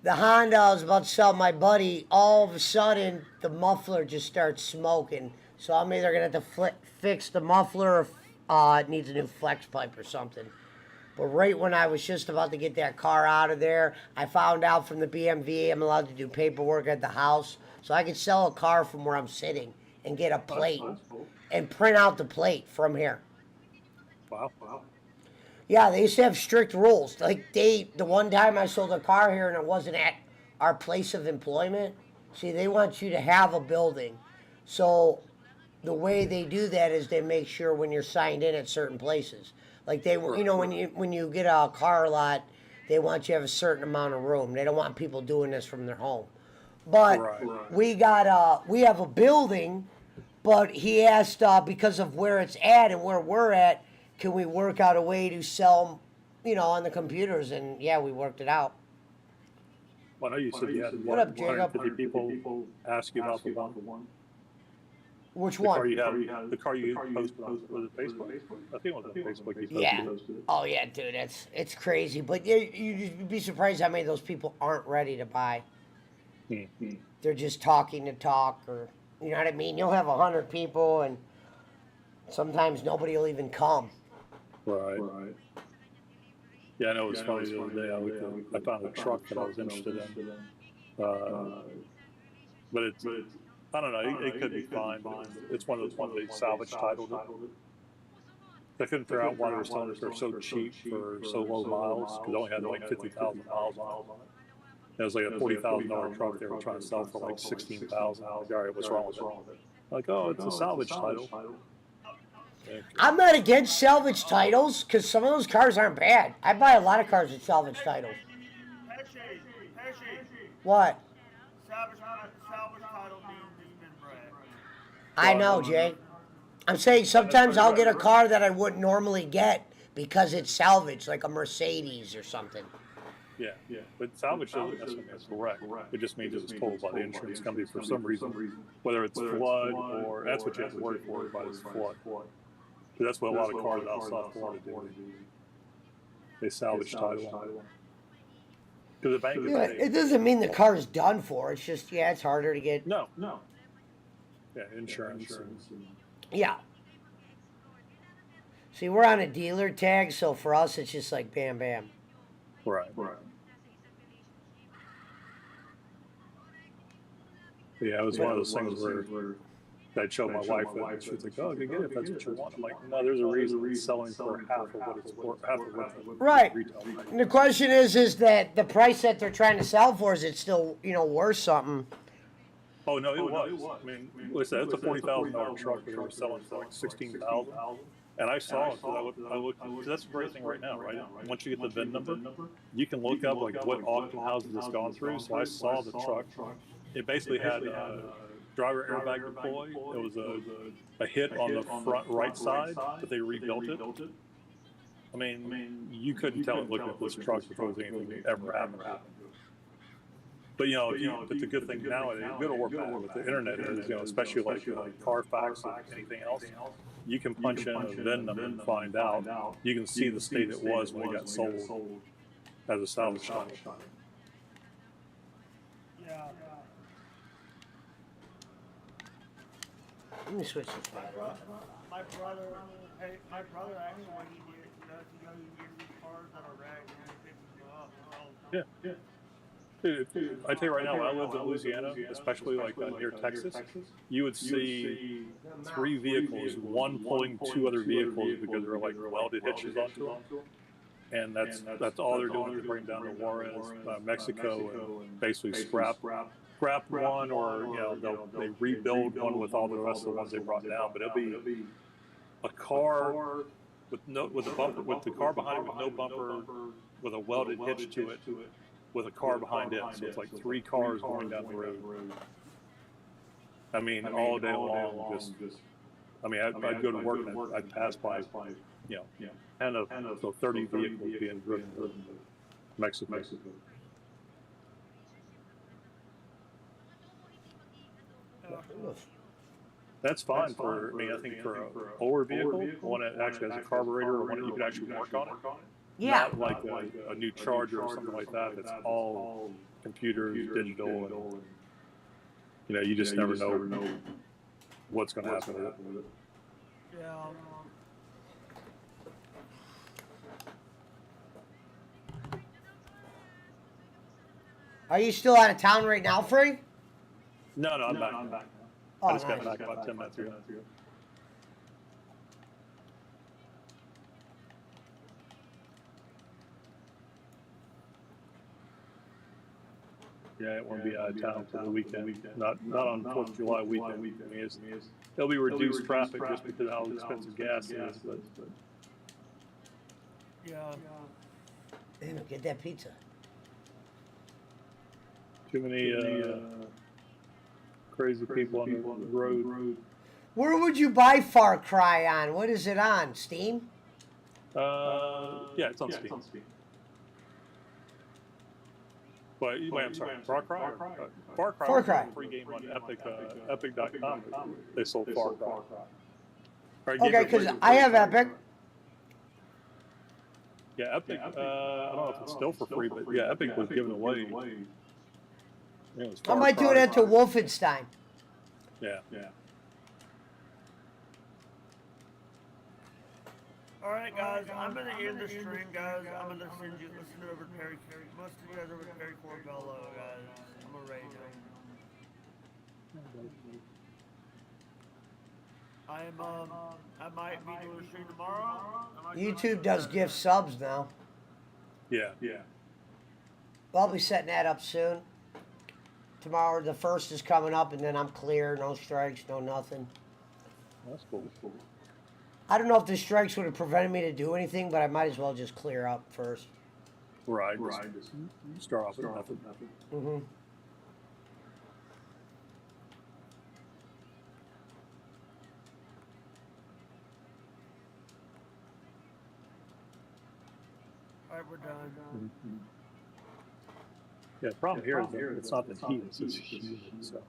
the Honda I was about to sell my buddy, all of a sudden, the muffler just starts smoking. So I'm either going to have to fix the muffler or it needs a new flex pipe or something. But right when I was just about to get that car out of there, I found out from the BMV I'm allowed to do paperwork at the house. So I could sell a car from where I'm sitting and get a plate and print out the plate from here. Wow. Yeah, they used to have strict rules. Like the one time I sold a car here and it wasn't at our place of employment. See, they want you to have a building. So the way they do that is they make sure when you're signed in at certain places. Like when you get a car lot, they want you to have a certain amount of room. They don't want people doing this from their home. But we have a building, but he asked because of where it's at and where we're at, can we work out a way to sell them, on the computers? And yeah, we worked it out. Well, I know you said you had What up, Jacob? 150 people ask you about the one. Which one? The car you posted on, was it Facebook? I think it was on Facebook you posted. Yeah. Oh yeah, dude, it's crazy. But you'd be surprised how many of those people aren't ready to buy. They're just talking to talk, or you know what I mean? You'll have 100 people, and sometimes nobody will even come. Right. Yeah, I know it was funny the other day. I found a truck that I was interested in, But it's, I don't know, it could be fine, but it's one of those ones they salvage titled it. I couldn't figure out why they were selling it for so cheap for so low miles, because it only had like 50,000 miles on it. It was like a $40,000 truck they were trying to sell for like 16,000. I'm like, all right, what's wrong with it? Like, oh, it's a salvage title. I'm not against salvage titles because some of those cars aren't bad. I buy a lot of cars with salvage titles. Pesci. What? Salvage title means it's been bred. I know, Jay. I'm saying sometimes I'll get a car that I wouldn't normally get because it's salvage, like a Mercedes or something. Yeah, but salvage doesn't necessarily mean it's correct. It just means it was told by the insurance company for some reason, whether it's flood or that's what you have to worry for by this flood. Because that's what a lot of cars outside Florida do. They salvage title. Because the bank. Yeah, it doesn't mean the car's done for. It's just it's harder to get. No. Yeah, insurance. Yeah. See, we're on a dealer tag, so for us it's just like bam, bam. Right. Yeah, it was one of those things where I'd show my wife it, and she was like, "Oh, you get it if that's what you want." I'm like, "No, there's a reason it's selling for half of what it's worth, half of what the right. retail." And the question is that the price that they're trying to sell for, is it still worth something? Oh no, it was. I mean, listen, it's a $40,000 truck that they were selling for like 16,000. And I saw it because I looked. That's the great thing right now, right? Once you get the VIN number, you can look up like what auction houses it's gone through. So I saw the truck. It basically had driver airbag deploy. It was a hit on the front right side, but they rebuilt it. I mean, you couldn't tell it looking at this truck if there was anything that ever happened to it. But but the good thing nowadays, good or bad with the internet is, especially like Carfax or anything else, you can punch in a VIN number and find out. You can see the state it was when it got sold as a salvage title. Yeah. Let me switch this back. My brother actually, when he did, he get these cars that are wrecked and he picks them up. Yeah. Dude, I tell you right now, when I lived in Louisiana, especially like near Texas, you would see 3 vehicles, one pulling 2 other vehicles because they're like welded hitches onto them. And that's all they're doing is bring down to Juarez, Mexico, and basically scrap one, or they rebuild one with all the rest of the ones they brought down. But it'll be a car with the car behind it with no bumper, with a welded hitch to it, with a car behind it. So it's like 3 cars going down the road. I mean, all day long. I'd go to work and I'd pass by, 10 of 30 vehicles being driven to Mexico. That's fine for, I think for an older vehicle, one that actually has a carburetor or one that you can actually work on it. Yeah. Not like a new Charger or something like that. That's all computers, digital, and you just never know what's going to happen with it. Yeah. Are you still out of town right now, Frank? No, I'm back. Oh, I just nice. got back about 10 minutes ago. Yeah, it won't be out of town for the weekend. Not on 4th of July weekend. I mean, it'll be reduced traffic just because of how expensive gas is. But yeah. Damn, get that pizza. Too many crazy people on the road. Where would you buy Far Cry on? What is it on? Steam? Yeah, it's on Steam. Wait, I'm sorry. Far Cry? Far Cry. Free game on Epic.com. They sold Far Cry. Okay, because I have Epic. Yeah, Epic. I don't know if it's still for free, but yeah, Epic was giving away. I might do that to Wolfenstein. Yeah. Alright guys, I'm gonna end the stream, guys. I'm gonna send it over to Perry. Most of you guys over to Perry Corbello, guys. already know. I might be doing a stream tomorrow. YouTube does gift subs now. Yeah. I'll be setting that up soon. Tomorrow, the 1st is coming up, and then I'm clear. No strikes, no nothing. That's cool. I don't know if the strikes would have prevented me to do anything, but I might as well just clear up first. Right. Just start off with nothing. Mm-hmm. All right, we're done. Yeah, the problem here is that it's not the heat; it's just humid. So.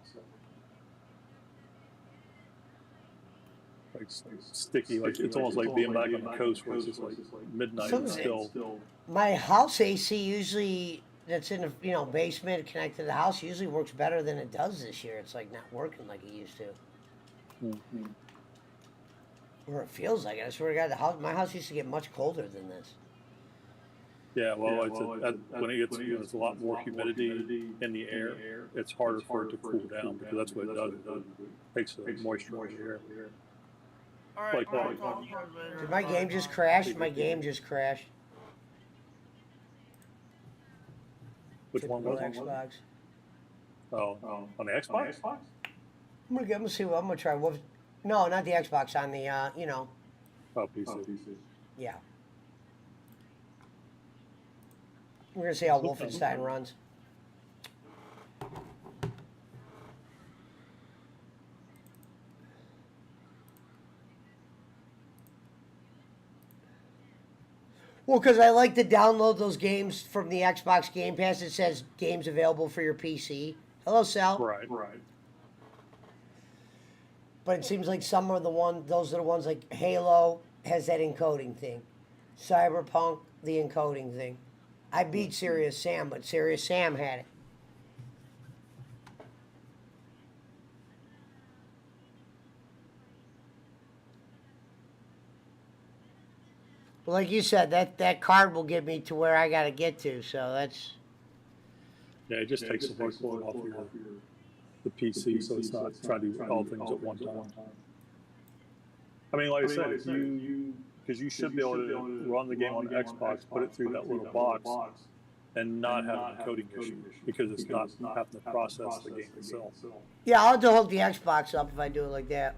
Like sticky, like it's almost like being back on the coast where it's just like midnight and still. My house AC usually that's in the basement connected to the house usually works better than it does this year. It's like not working like it used to. Mm-hmm. Or it feels like it. I swear to God, my house used to get much colder than this. Yeah, well, when it gets there's a lot more humidity in the air, it's harder for it to cool down because that's what it does. It takes the moisture out of the air. All right, Did my game just crash? My game just crashed. Which one was it? Xbox. Oh, on the Xbox? I'm gonna see what I'm gonna try. No, not the Xbox. On the Oh, PC. Yeah. We're gonna see how Wolfenstein runs. Well, because I like to download those games from the Xbox Game Pass. It says games available for your PC. Hello, Sal. Right. But it seems like some are those are the ones like Halo has that encoding thing. Cyberpunk, the encoding thing. I beat Serious Sam, but Serious Sam had it. Like you said, that card will get me to where I got to get to, so that's... Yeah, it just takes the workload off the PC, so it's not trying to do all things at one time. I mean, like I said, because you should be able to run the game on Xbox, put it through that little box, and not have an encoding issue, because it's not having to process the game itself. Yeah, I'll have to hook the Xbox up if I do it like that.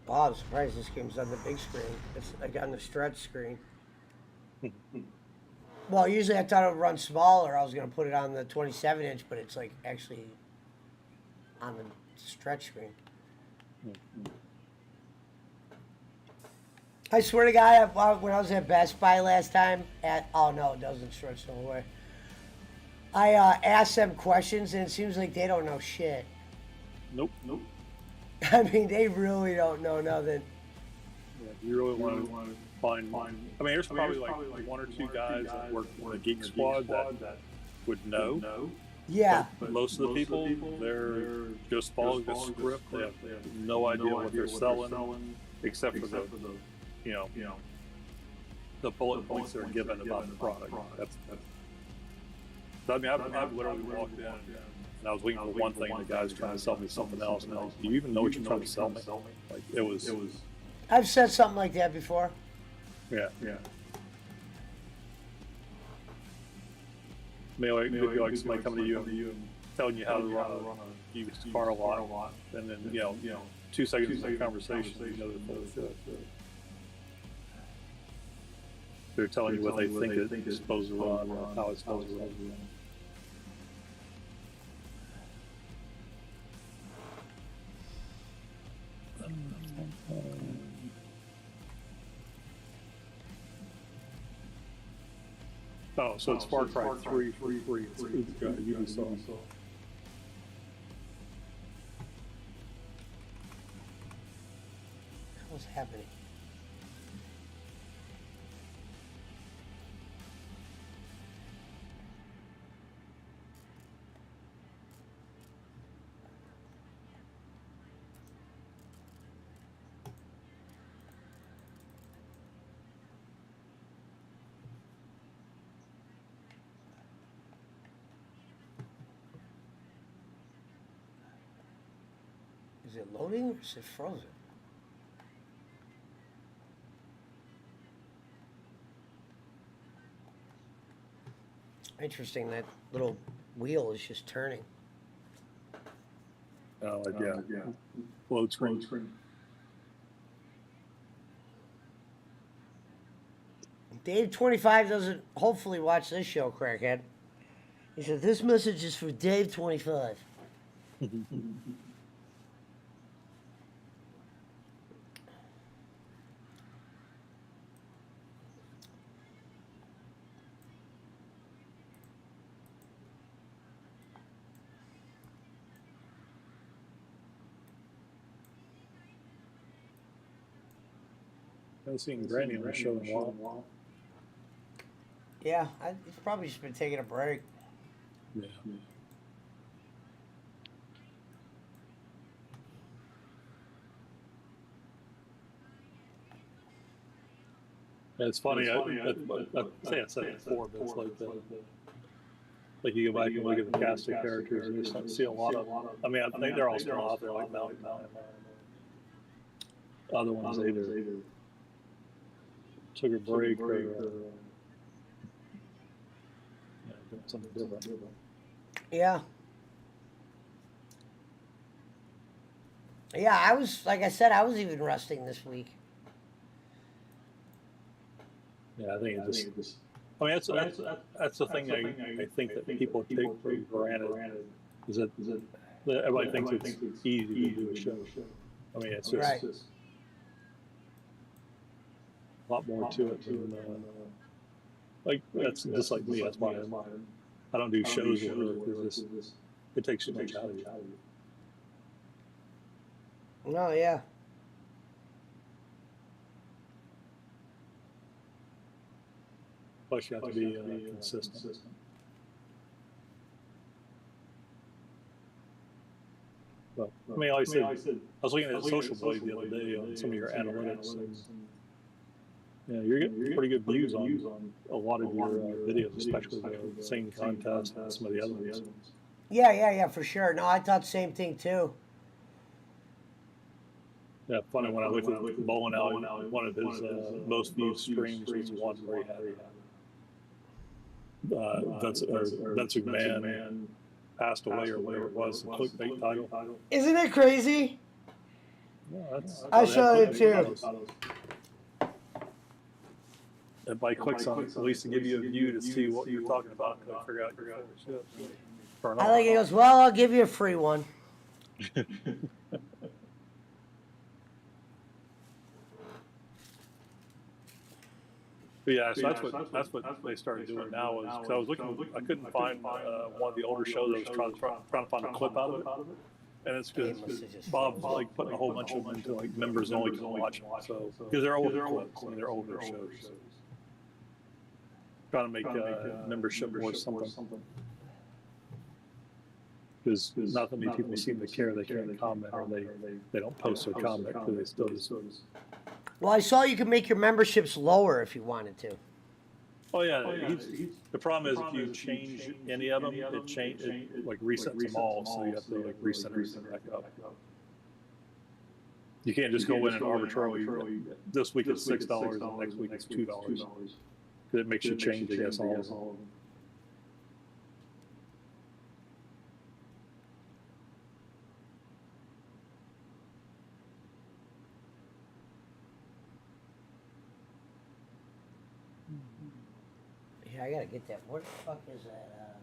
Wow, I'm surprised this game's on the big screen. It's like on the stretch screen. Well, usually I thought it would run smaller. I was going to put it on the 27-inch, but it's like actually on the stretch screen. I swear to God, when I was at Best Buy last time, oh no, it doesn't stretch the whole way. I asked them questions, and it seems like they don't know shit. Nope. I mean, they really don't know nothing. Yeah, you really want to find. I mean, there's probably like one or two guys that work in the Geek Squad that would know. Yeah. But most of the people, they're just following the script. They have no idea what they're selling, except for the the bullet points they're given about the product. I mean, I've literally walked in. And I was waiting for one thing, and the guy's trying to sell me something else. And I was, do you even know what you're trying to sell me? Like, it was. I've said something like that before. Yeah. I mean, like, it'd be like somebody coming to you and telling you how to run a used car lot, and then 2 seconds of conversation, they're full of shit. They're telling you what they think it's supposed to run, or how it's supposed to run. Oh, so it's Far Cry 3 for free. It's Ubisoft. What's happening? Is it loading or is it frozen? Interesting, that little wheel is just turning. Oh, yeah. Load screen. Dave 25 doesn't hopefully watch this show, crackhead. He said, this message is for Dave 25. I haven't seen Granny on the show in a while. Yeah, he's probably just been taking a break. Yeah. It's funny. I say I said it before, but it's like you go back and look at the cast of characters, and you just don't see a lot of. I mean, I think they're all still out there, like Mountain Time. Other ones either took a break or doing something different. Yeah. Yeah, I was, like I said, I was even resting this week. Yeah, I think it just. I mean, that's the thing I think that people take for granted is that everybody thinks it's easy to do a show. I mean, it's just Right. a lot more to it than like that's just like me. That's why I don't do shows with it because it takes too much out of you. No, yeah. Plus, you have to be consistent. But I mean, like I said, I was looking at Social Blade the other day on some of your analytics, and yeah, you're getting pretty good views on a lot of your videos, especially the singing contest and some of the other ones. Yeah, for sure. No, I thought the same thing too. Yeah, funny when I looked at Bowling Alley, one of his most viewed streams was one where he had Vince McMahon passed away or whatever it was, the clickbait title. Isn't it crazy? Yeah, I saw it too. Everybody clicks on it at least to give you a view to see what you're talking about. I figure out your shit. I like it. He goes, well, I'll give you a free one. But yeah, so that's what they started doing now. Is because I was looking, I couldn't find one of the older shows. I was trying to find a clip out of it, and it's because Bob's like putting a whole bunch of them into like members only can watch them. So because they're older clips, and they're older shows. Trying to make membership worth something. Because not that many people seem to care. They can't comment or they don't post their comment because they still just. Well, I saw you could make your memberships lower if you wanted to. Oh yeah, the problem is if you change any of them, it resets them all, so you have to like reset everything back up. You can't just go in and arbitrarily. This week it's $6, and next week it's $2, because it makes you change, I guess, all of them. Yeah, I gotta get that. Where the fuck is that?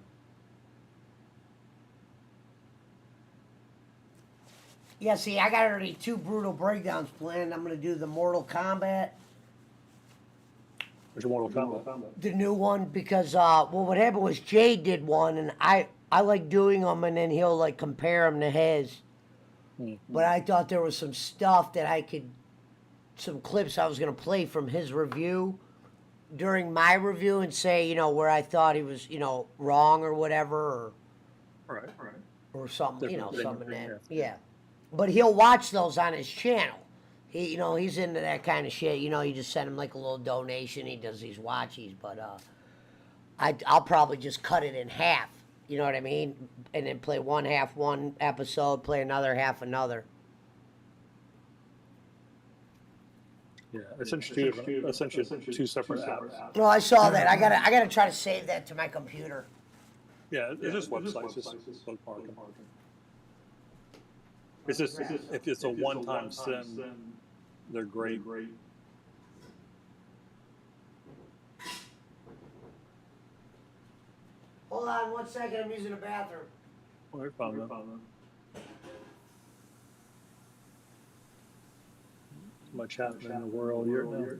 Yeah, see, I got already 2 brutal breakdowns planned. I'm gonna do the Mortal Kombat. Which Mortal Kombat? The new one, because well, what happened was Jade did one, and I like doing them, and then he'll like compare them to his. But I thought there was some stuff that some clips I was gonna play from his review during my review and say, where I thought he was, wrong or whatever, or something, something that, yeah. But he'll watch those on his channel. He, he's into that kind of shit. You just send him like a little donation. He does these watchies, but I'll probably just cut it in half. You know what I mean? And then play one half one episode, play another half another. Yeah, essentially two separate apps. Well, I saw that. I gotta try to save that to my computer. Yeah, it's just websites, just bookmark them. It's just if it's a one-time sim, they're great. Hold on 1 second. I'm using the bathroom. Oh, I found them. Much happening in the world here now.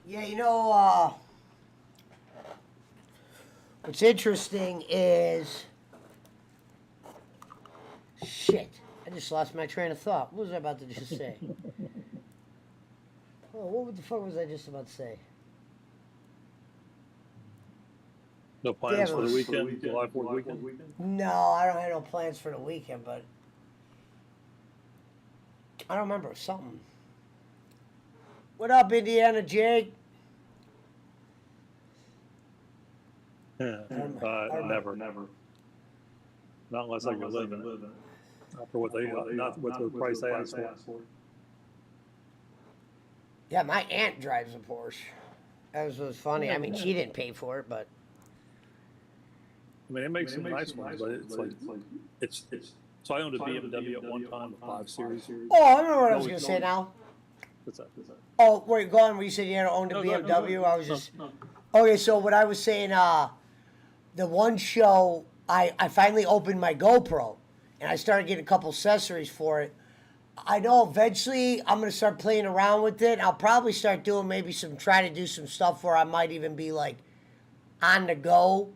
Yeah, what's interesting is, shit, I just lost my train of thought. What was I about to just say? Oh, what the fuck was I just about to say? No plans for the weekend, July 4th weekend? No, I don't have no plans for the weekend, but I don't remember something. What up, Indiana Jake? Yeah, never. Not unless I can live in it. Not for what not with the price they asked for. Yeah, my aunt drives a Porsche. That was funny. I mean, she didn't pay for it, but I mean, it makes some nice ones, but it's So I owned a BMW at one time, a 5 Series. Oh, I remember what I was going to say now. What's that? Oh, wait, go on. Where you said you had owned a BMW. I was just... Okay, so what I was saying, the one show, I finally opened my GoPro, and I started getting a couple accessories for it. I know eventually I'm going to start playing around with it. I'll probably start doing try to do some stuff where I might even be like on the go,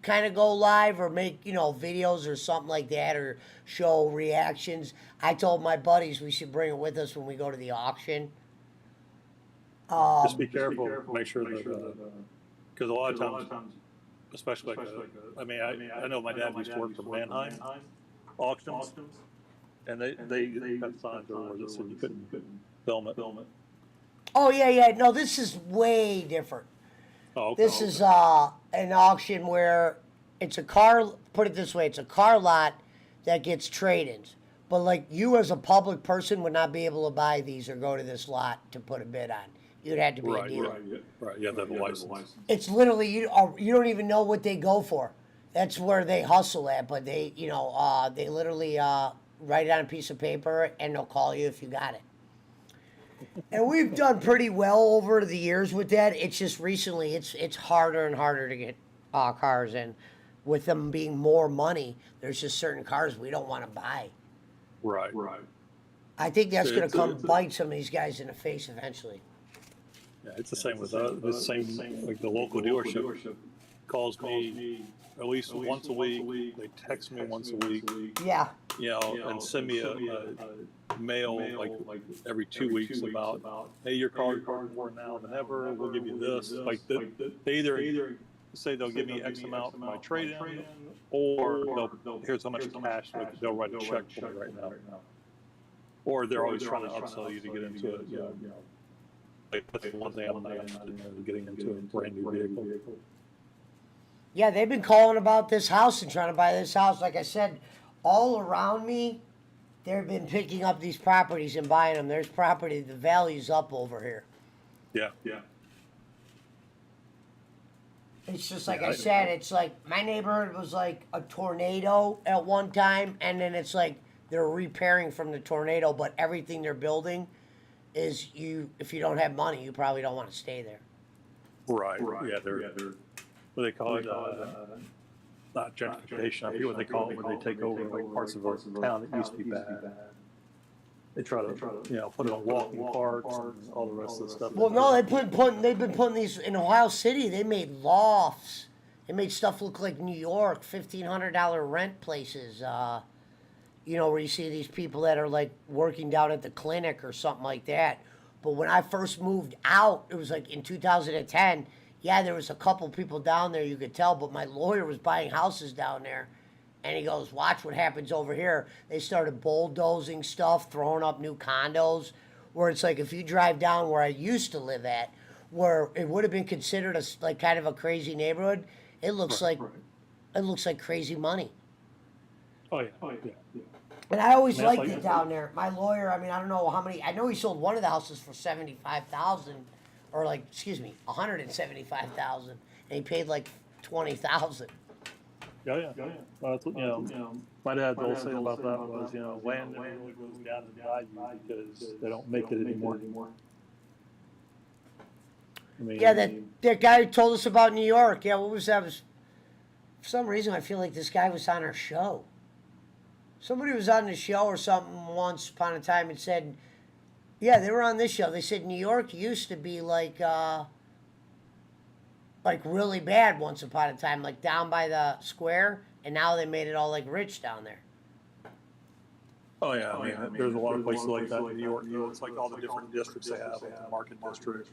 kind of go live or make, videos or something like that or show reactions. I told my buddies we should bring it with us when we go to the auction. Just be careful. Make sure that, because a lot of times, especially I know my dad used to work for Mannheim auctions, and they got signs everywhere that said you couldn't film it. Oh yeah. No, this is way different. Oh, okay. This is an auction where it's a car. Put it this way: it's a car lot that gets trade-ins. But like you, as a public person, would not be able to buy these or go to this lot to put a bid on. You'd have to be a dealer. Right. You have to have a license. It's literally you don't even know what they go for. That's where they hustle at. But they they literally write it on a piece of paper and they'll call you if you got it. And we've done pretty well over the years with that. It's just recently it's harder and harder to get cars, and with them being more money, there's just certain cars we don't want to buy. Right. I think that's going to come bite some of these guys in the face eventually. Yeah, it's the same with the same like the local dealership calls me at least once a week. They text me once a week. Yeah. And send me a mail like every 2 weeks about, hey, your car is more now than ever. We'll give you this. Like they either say they'll give me X amount for my trade-in, or here's how much cash. They'll write a check for me right now. Or they're always trying to upsell you to get into it. Like that's one thing I'm not interested in, getting into a brand new vehicle. Yeah, they've been calling about this house and trying to buy this house. Like I said, all around me, they've been picking up these properties and buying them. There's property, the value's up over here. Yeah. It's just like I said, it's like my neighborhood was like a tornado at one time, and then it's like they're repairing from the tornado, but everything they're building is if you don't have money, you probably don't want to stay there. Right. Yeah, they're what they call it, not gentrification. I forget what they call it when they take over like parts of a town that used to be bad. They try to, put it on walking parks and all the rest of the stuff. Well, no, they've been putting these in Ohio City. They made lofts. They made stuff look like New York, $1,500 rent places. Where you see these people that are like working down at the clinic or something like that. But when I first moved out, it was like in 2010. Yeah, there was a couple people down there you could tell, but my lawyer was buying houses down there. And he goes, watch what happens over here. They started bulldozing stuff, throwing up new condos, where it's like if you drive down where I used to live at, where it would have been considered like kind of a crazy neighborhood, it looks like crazy money. Oh yeah. And I always liked it down there. My lawyer, I don't know how many. I know he sold one of the houses for $75,000, or $175,000, and he paid like $20,000. Yeah. Well, my dad will say about that was, land never really goes down in value because they don't make it anymore. That guy told us about New York. Yeah, what was that? For some reason, I feel like this guy was on our show. Somebody was on the show or something once upon a time and said, yeah, they were on this show. They said New York used to be like really bad once upon a time, like down by the square, and now they made it all like rich down there. Oh yeah, there's a lot of places like that in New York. It's like all the different districts they have, like the Market District,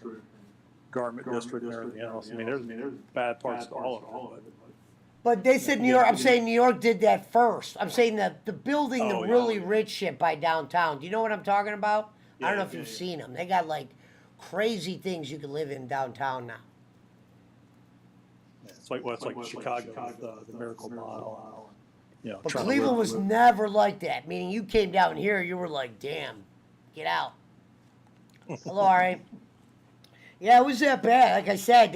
Garment District, and everything else. There's bad parts to all of it. But they said New York. I'm saying New York did that first. I'm saying that the building, the really rich shit by downtown. Do you know what I'm talking about? I don't know if you've seen them. They got like crazy things you can live in downtown now. It's like Chicago, the Miracle Mile. But Cleveland was never like that. Meaning, you came down here, you were like, "Damn, get out." Hello, all right. Yeah, it was that bad. Like I said,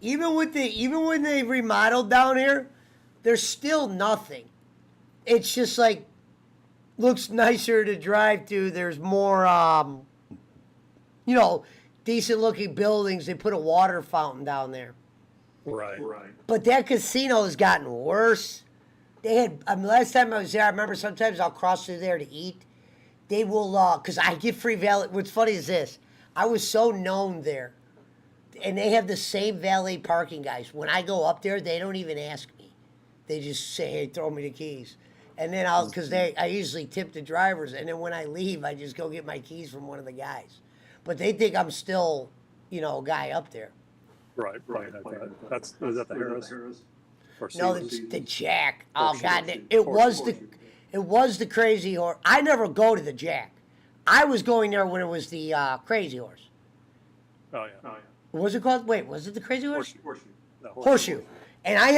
even when they remodeled down here, there's still nothing. It's just like looks nicer to drive to. There's more, decent looking buildings. They put a water fountain down there. Right. But that casino has gotten worse. They had, last time I was there, I remember sometimes I'll cross through there to eat. They will, because I get free valet. What's funny is this. I was so known there. And they have the same valet parking guys. When I go up there, they don't even ask me. They just say, hey, throw me the keys. And then I usually tip the drivers. And then when I leave, I just go get my keys from one of the guys. But they think I'm still, a guy up there. Right. Is that the Harris? No, it's the Jack. Oh God, it was the Crazy Horse. I never go to the Jack. I was going there when it was the Crazy Horse. Oh yeah. What was it called? Wait, was it the Crazy Horse? Horseshoe. And I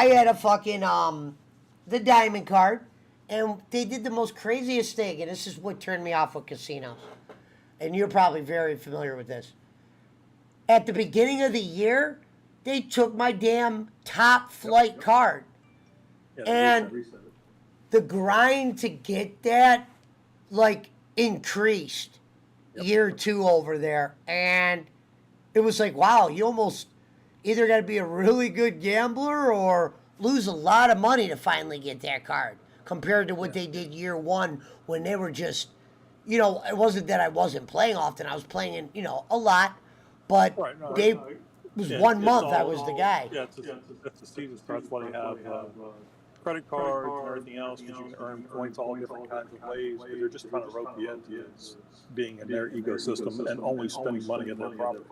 had a fucking the diamond card, and they did the most craziest thing. And this is what turned me off with casinos. And you're probably very familiar with this. At the beginning of the year, they took my damn top flight card. Yeah, and the grind to get that, increased year 2 over there. And it was like, wow, you almost either got to be a really good gambler or lose a lot of money to finally get that card compared to what they did year 1 when they were just, it wasn't that I wasn't playing often. I was playing, a lot. But it was 1 month I was the guy. Yeah, it's a season start. That's why they have credit cards and everything else, because you can earn points all different kinds of ways. But they're just trying to rope you into being in their ecosystem and only spending money in their property.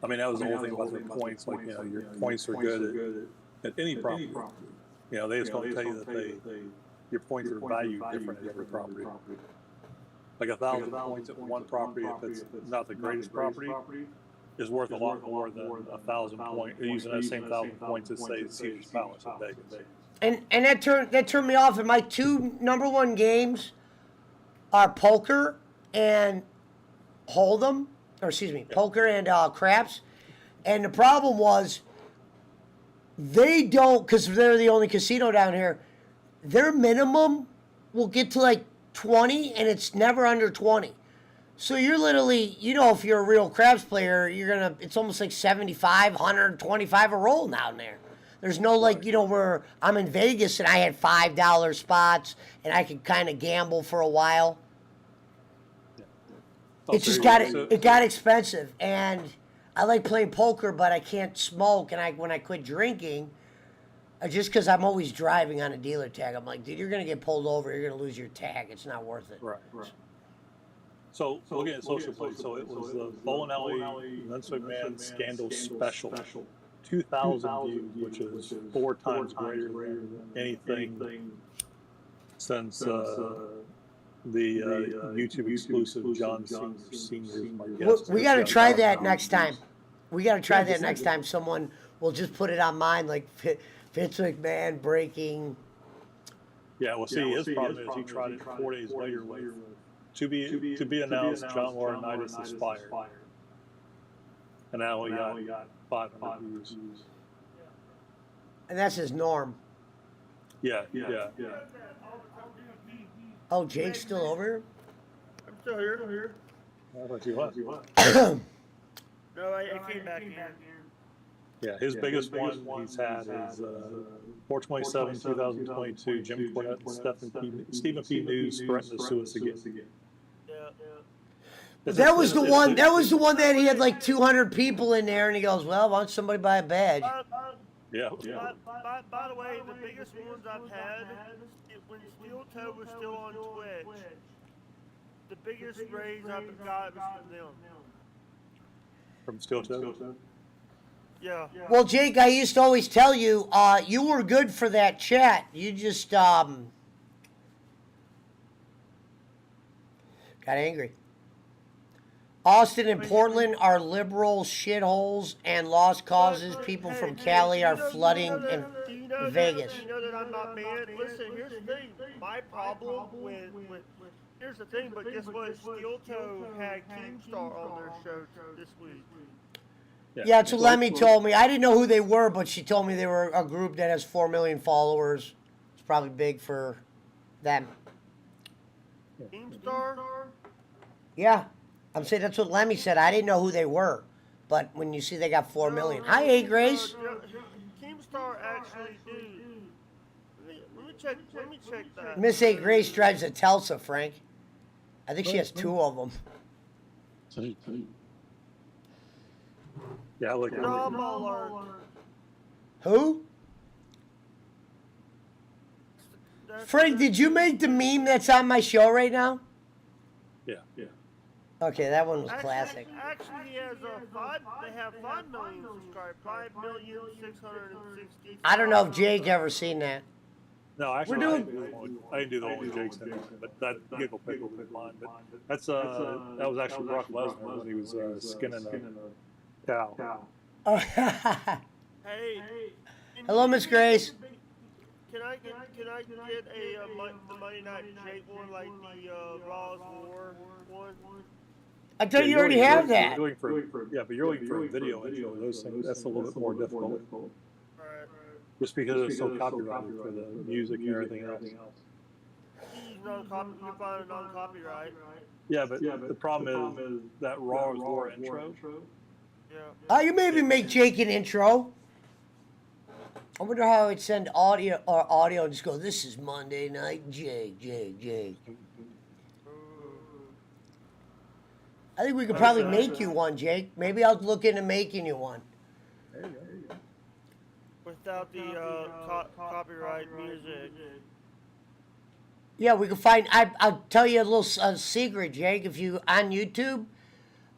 That was the whole thing about their points. Your points are good at any property. They just don't tell you that your points are valued different at every property. Like 1,000 points at one property, if it's not the greatest property, is worth a lot more than 1,000 points. Using that same 1,000 points at, say, Caesar's Palace in Vegas. And that turned me off. And my 2 number 1 games are poker and Hold'em, poker and craps. And the problem was they don't, because they're the only casino down here. Their minimum will get to 20, and it's never under 20. So you're literally, if you're a real craps player, it's almost like 75, 125 a roll down there. There's no like, you know, where I'm in Vegas and I had $5 spots and I could kind of gamble for a while. Oh, It so just you're- got it got expensive, and I like playing poker, but I can't smoke. And when I quit drinking, just because I'm always driving on a dealer tag, I'm like, dude, you're gonna get pulled over. You're gonna lose your tag. It's not worth it. Right. So looking at social play, so it was the bowling alley Vince McMahon scandal special, 2,000 views, which is 4 times greater than anything since the YouTube exclusive John Senior. We got to try that next time. We got to try that next time. Someone will just put it on mine, like Vince McMahon breaking. Yeah, well, see, his problem is he tried it 4 days later with to be announced. John Laurinaitis is fired, and now we got 500 views. And that's his norm. Yeah. Oh, Jake's still over here? I'm still here. I thought you was. No, I came back in. Yeah, his biggest one he's had is 4/27, 2022. Jim Cornette and Stephen P. News threatened to sue us again. That was the one. That was the one that he had like 200 people in there, and he goes, "Well, why don't somebody buy a badge?" Yeah. By the way, the biggest ones I've had when Steel Toe was still on Twitch, the biggest raise I've got was from them. From Steel Toe? Yeah. Well, Jake, I used to always tell you, you were good for that chat. You just got angry. Austin and Portland are liberal shitholes and lost causes. People from Cali are flooding in Vegas. You know that I'm not mad. Listen, here's the thing. My problem with here's the thing, but guess what? Steel Toe had Keemstar on their show this week. Yeah, that's what Lemmy told me. I didn't know who they were, but she told me they were a group that has 4 million followers. It's probably big for them. Keemstar? Yeah. I'm saying that's what Lemmy said. I didn't know who they were. But when you see they got 4 million. Hi, A. Grace. Keemstar actually do. Let me check that. Miss A. Grace drives a Telsa, Frank. I think she has 2 of them. Yeah, look at Who? Frank, did you make the meme that's on my show right now? Yeah. Okay, that one was classic. Actually, he has they have 5 million subscribers. 5,660,000. I don't know if Jake ever seen that. No, actually, We're I didn't do the one with Jake's in it, but that Pickle was mine. But that's that was actually Brock Lesnar when he was skinning a cow. Hey. Hello, Miss Grace. Can I get the Monday Night Jake one, like the Raw's War one? I thought you already have that. But you're looking for a video intro. Those things, that's a little bit more difficult. Just because it's so copyrighted for the music and everything else. You're finding non-copyright. Yeah, but the problem is that Raw's War intro. Yeah. You maybe make Jake an intro. I wonder how I'd send audio and just go, this is Monday Night Jake. I think we could probably make you one, Jake. Maybe I'll look into making you one. There you go. Without the copyright music. Yeah, we can find. I'll tell you a little secret, Jake. If you on YouTube,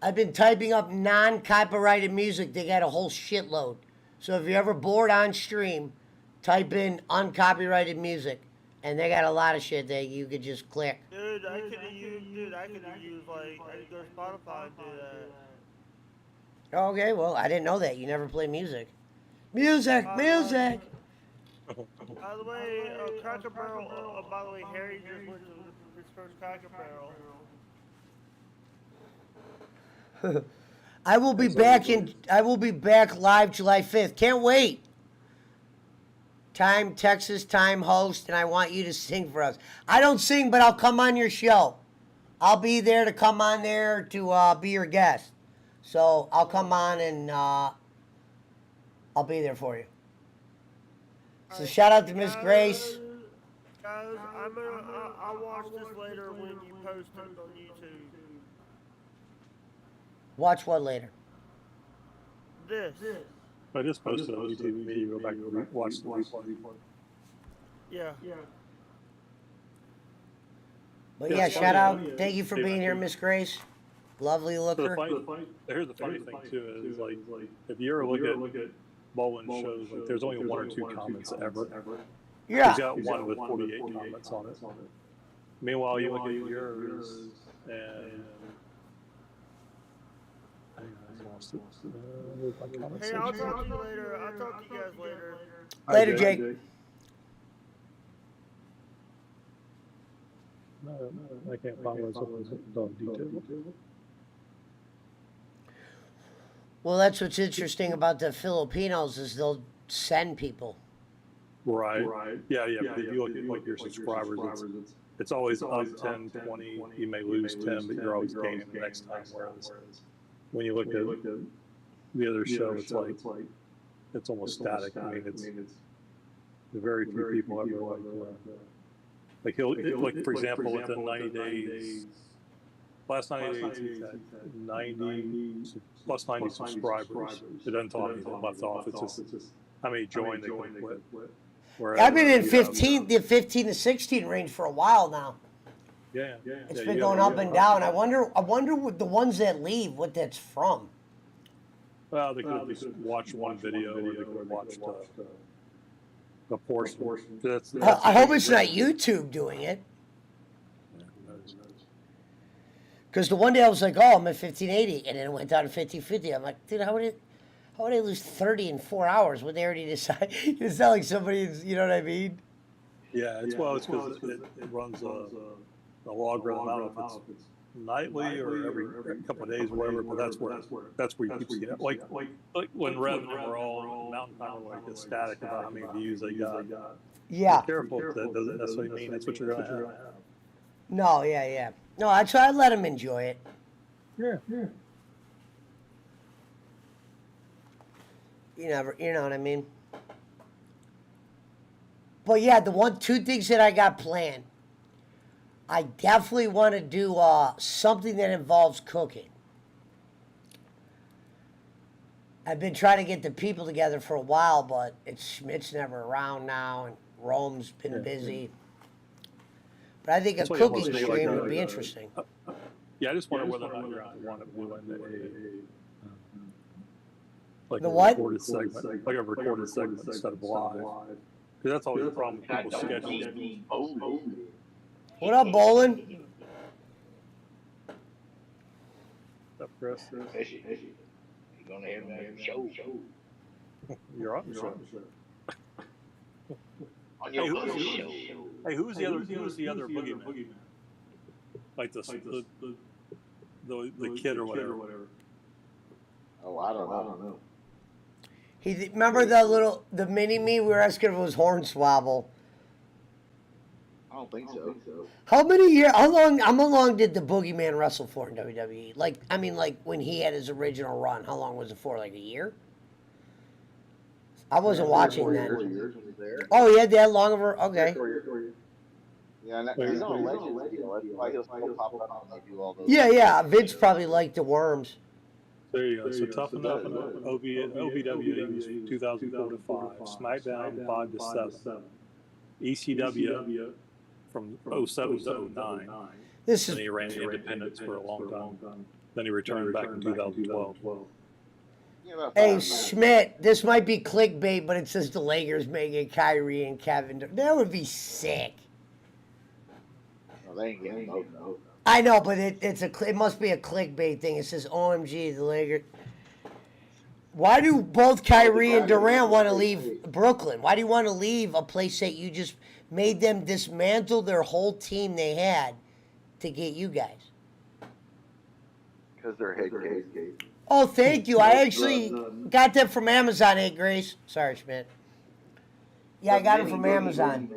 I've been typing up non-copyrighted music. They got a whole shitload. So if you're ever bored on stream, type in uncopyrighted music, and they got a lot of shit that you could just click. Dude, I could use I could go to Spotify and do that. Okay, well, I didn't know that. You never play music. Music. By the way, Cracker Barrel. By the way, Harry just went to his first Cracker Barrel. I will be back live July 5th. Can't wait. Texas time host, and I want you to sing for us. I don't sing, but I'll come on your show. I'll be there to come on there to be your guest. So I'll come on and I'll be there for you. So shout out to Miss Grace. Guys, I'll watch this later when you post it on YouTube. Watch what later? This. I just posted on YouTube. Maybe go back and watch the replay. Yeah. But yeah, shout out. Thank you for being here, Miss Grace. Lovely looker. Here's the funny thing too is like if you ever look at Bowen's shows, like there's only 1 or 2 comments ever. Yeah. He's got one with 48 comments on it. Meanwhile, you look at yours and. Hey, I'll talk to you later. I'll talk to you guys later. Later, Jake. No, I can't find where it's on detail. Well, that's what's interesting about the Filipinos is they'll send people. Right. Yeah. But if you look at like your subscribers, it's always up 10, 20. You may lose 10, but you're always gaining the next time. Whereas when you look at the other show, it's like it's almost static. I mean, it's very few people ever like he'll like for example within 90 days. Last 90 days, he's at 90 plus 90 subscribers. It doesn't talk anything left off. It's just how many joined they can quit. I've been in 15 to 16 range for a while now. Yeah. It's been going up and down. I wonder what the ones that leave, what that's from. Well, they could have just watched one video, or they could have watched a portion. I hope it's not YouTube doing it. Because the one day I was like, oh, I'm at 1580, and then it went down to 1550. I'm like, dude, how would I lose 30 in 4 hours? Would they already decide? It's not like somebody's, you know what I mean? Yeah, it's because it runs a logarithm. I don't know if it's nightly or every couple of days, or whatever. But that's where you keep seeing it. Like when Rev and we're all Mountain Power like ecstatic about how many views they got. Yeah. Be careful. That doesn't necessarily mean that's what you're gonna have. No, yeah. No, that's why I let him enjoy it. Yeah. You know what I mean? But yeah, the 2 things that I got planned. I definitely want to do something that involves cooking. I've been trying to get the people together for a while, but Schmidt's never around now, and Rome's been busy. But I think a cooking stream would be interesting. Yeah, I just wonder whether or not you're going to want to like the a what? recorded segment, like a recorded segment instead of live. Because that's always the problem with people's schedules. What up, Bolin? What's up, Chris? You're going to have a show. You're on the show. Hey, who's the other boogeyman? Like the kid or whatever. Oh, I don't know. Remember the mini me? We were asking if it was Hornswoggle. I don't think so. How long did the Boogeyman wrestle for in WWE? Like when he had his original run, how long was it for? Like a year? I wasn't watching then. Oh, he had that long of a... Okay. Yeah, he's on a Legends deal. That's why he'll still pop up when they do all those. Yeah. Vince probably liked the worms. There you go. So Tough Enough and OVW was 2004 to 5. SmackDown 5 to 7. ECW from 07 to 09. And he ran independence for a long time. Then he returned back in 2012. Hey, Schmidt, this might be clickbait, but it says the Lakers making Kyrie and Kevin. That would be sick. No, they ain't getting no. I know, but it must be a clickbait thing. It says OMG, the Lakers. Why do both Kyrie and Durant want to leave Brooklyn? Why do you want to leave a place that you just made them dismantle their whole team they had to get you guys? Because they're head case. Oh, thank you. I actually got that from Amazon, hey, Grace. Sorry, Schmidt. Yeah, I got it from Amazon.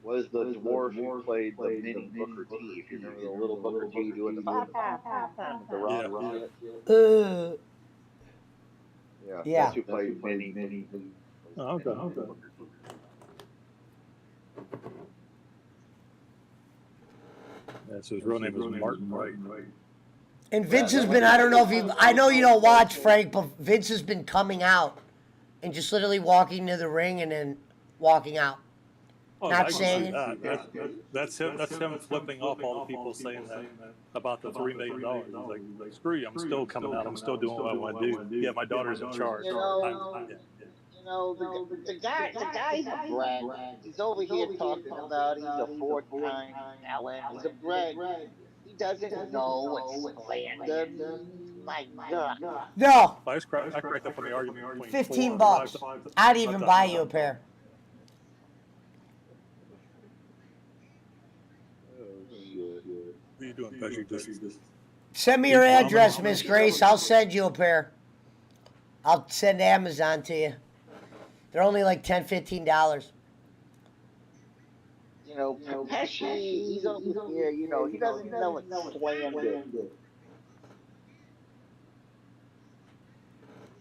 Was the dwarf who played the mini Booker T, if you remember the little Booker T doing the run. Yeah. That's who played mini. Okay. Yeah, so his real name is Martin Wright. And Vince has been, I don't know if you, I know you don't watch, Frank, but Vince has been coming out and just literally walking to the ring and then walking out. Oh, Not I can saying see it. that. That's him. That's him flipping off all the people saying that about the $3 million. He's like, screw you. I'm still coming out. I'm still doing what I want to do. Yeah, my daughter's in charge. You know, the guy's a brag. He's over here talking about he's a four-time talent. He's a brag. He doesn't know what slander means. My God. No. I cracked up on the argument between 15 bucks. I'd even buy you a pair. What are you doing, Patrick? Send me your address, Miss Grace. I'll send you a pair. I'll send Amazon to you. They're only like $10, $15. You know, Pesci, he's over here, you know, he doesn't know what slander.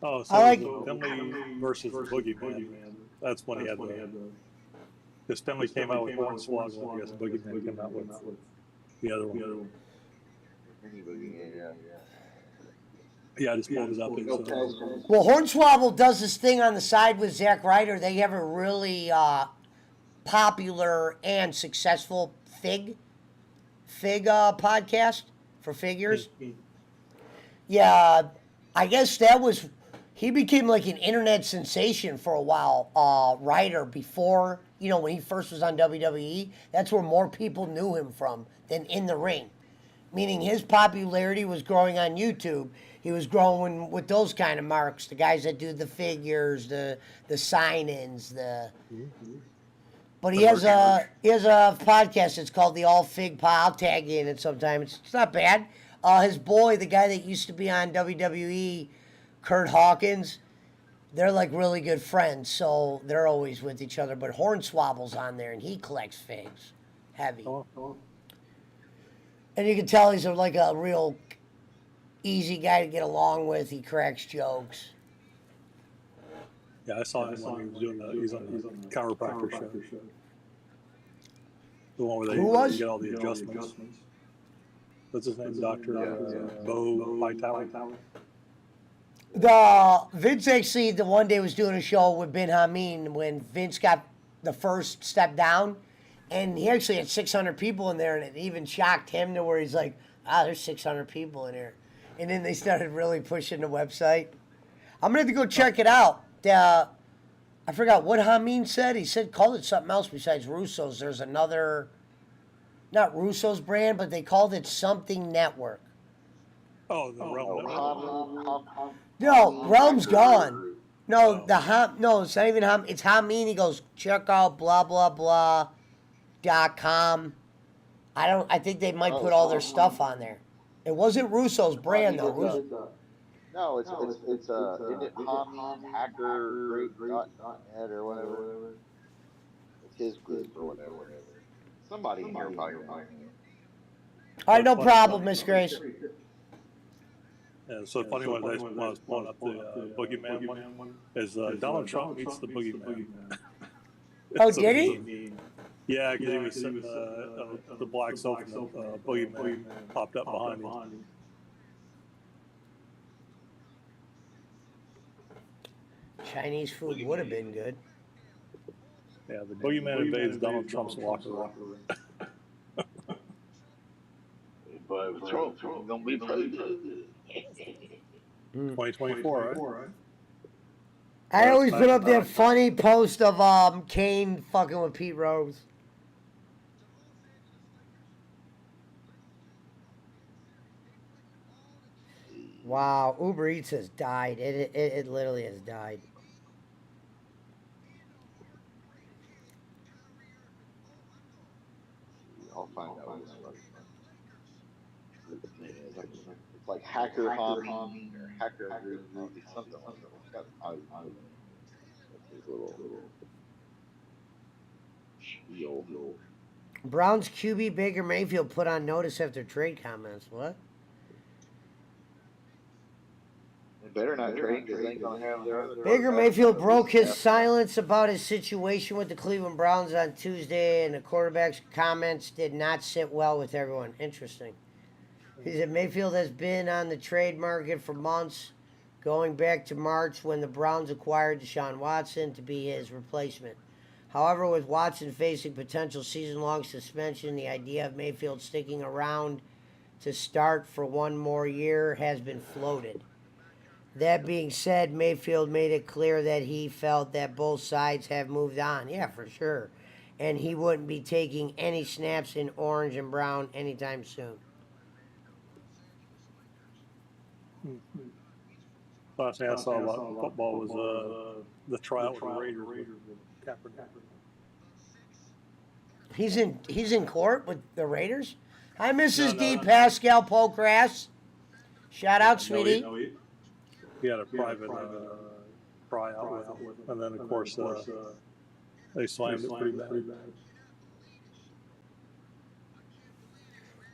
Oh, so I like Finley versus the Boogeyman. That's when he had the. Because Finley came out with Hornswoggle, I guess Boogeyman came out with the other one. Yeah, I just pulled it up. Well, Hornswoggle does this thing on the side with Zack Ryder. They have a really popular and successful fig podcast for figures. Yeah, I guess that was, he became like an internet sensation for a while, Ryder, before, you know, when he first was on WWE. That's where more people knew him from than in the ring. Meaning his popularity was growing on YouTube. He was growing with those kind of marks, the guys that do the figures, the sign-ins, But he has a podcast. It's called the All Fig Pod. I'll tag you in it sometime. It's not bad. His boy, the guy that used to be on WWE, Kurt Hawkins, they're like really good friends, so they're always with each other. But Hornswoggle's on there, and he collects figs, heavy. And you can tell he's like a real easy guy to get along with. He cracks jokes. Yeah, I saw him when he was doing he's on the chiropractor show. The one where they get all the adjustments. What's his name? Dr. Bo Vitale. Vince actually, the one day was doing a show with Ben Hameen when Vince got the first step down. And he actually had 600 people in there, and it even shocked him to where he's like, there's 600 people in here. And then they started really pushing the website. I'm going to have to go check it out. I forgot what Hameen said. He said, called it something else besides Russo's. There's another, not Russo's brand, but they called it something network. Oh, the Realm. No, Realm's gone. No, no, it's not even Ham. It's Hameen. He goes, check out blah, blah, blah. .com. I think they might put all their stuff on there. It wasn't Russo's brand though. No, it's isn't it Hameen hacker.net or whatever? It's his group or whatever. Somebody in here probably reminded me. All right, no problem, Miss Grace. Yeah, so funny when I was pulling up the Boogeyman one is Donald Trump meets the Boogeyman. Oh, did he? Yeah, because he was sitting the black sofa and the Boogeyman popped up behind him. Chinese food would have been good. Yeah, the Boogeyman invades Donald Trump's locker room. But Trump gonna be president. 2024, right? I always put up that funny post of Kane fucking with Pete Rose. Wow, Uber Eats has died. It literally has died. I'll find out what his name is. It's like Hacker Hameen or Hacker Group, something like that. That's his little spiel. Browns QB Baker Mayfield put on notice after trade comments. What? better not trade because they ain't gonna have their other. Baker Mayfield broke his silence about his situation with the Cleveland Browns on Tuesday, and the quarterback's comments did not sit well with everyone. Interesting. He said Mayfield has been on the trade market for months, going back to March when the Browns acquired Deshaun Watson to be his replacement. However, with Watson facing potential season-long suspension, the idea of Mayfield sticking around to start for one more year has been floated. That being said, Mayfield made it clear that he felt that both sides have moved on. Yeah, for sure. And he wouldn't be taking any snaps in orange and brown anytime soon. Last thing I saw about football was the tryout with the Raiders with Kaepernick. He's in court with the Raiders? Hi, Mrs. D. Pascal Pocrass. Shout out, sweetie. He had a private tryout with him. And then, of course, they slammed it pretty bad.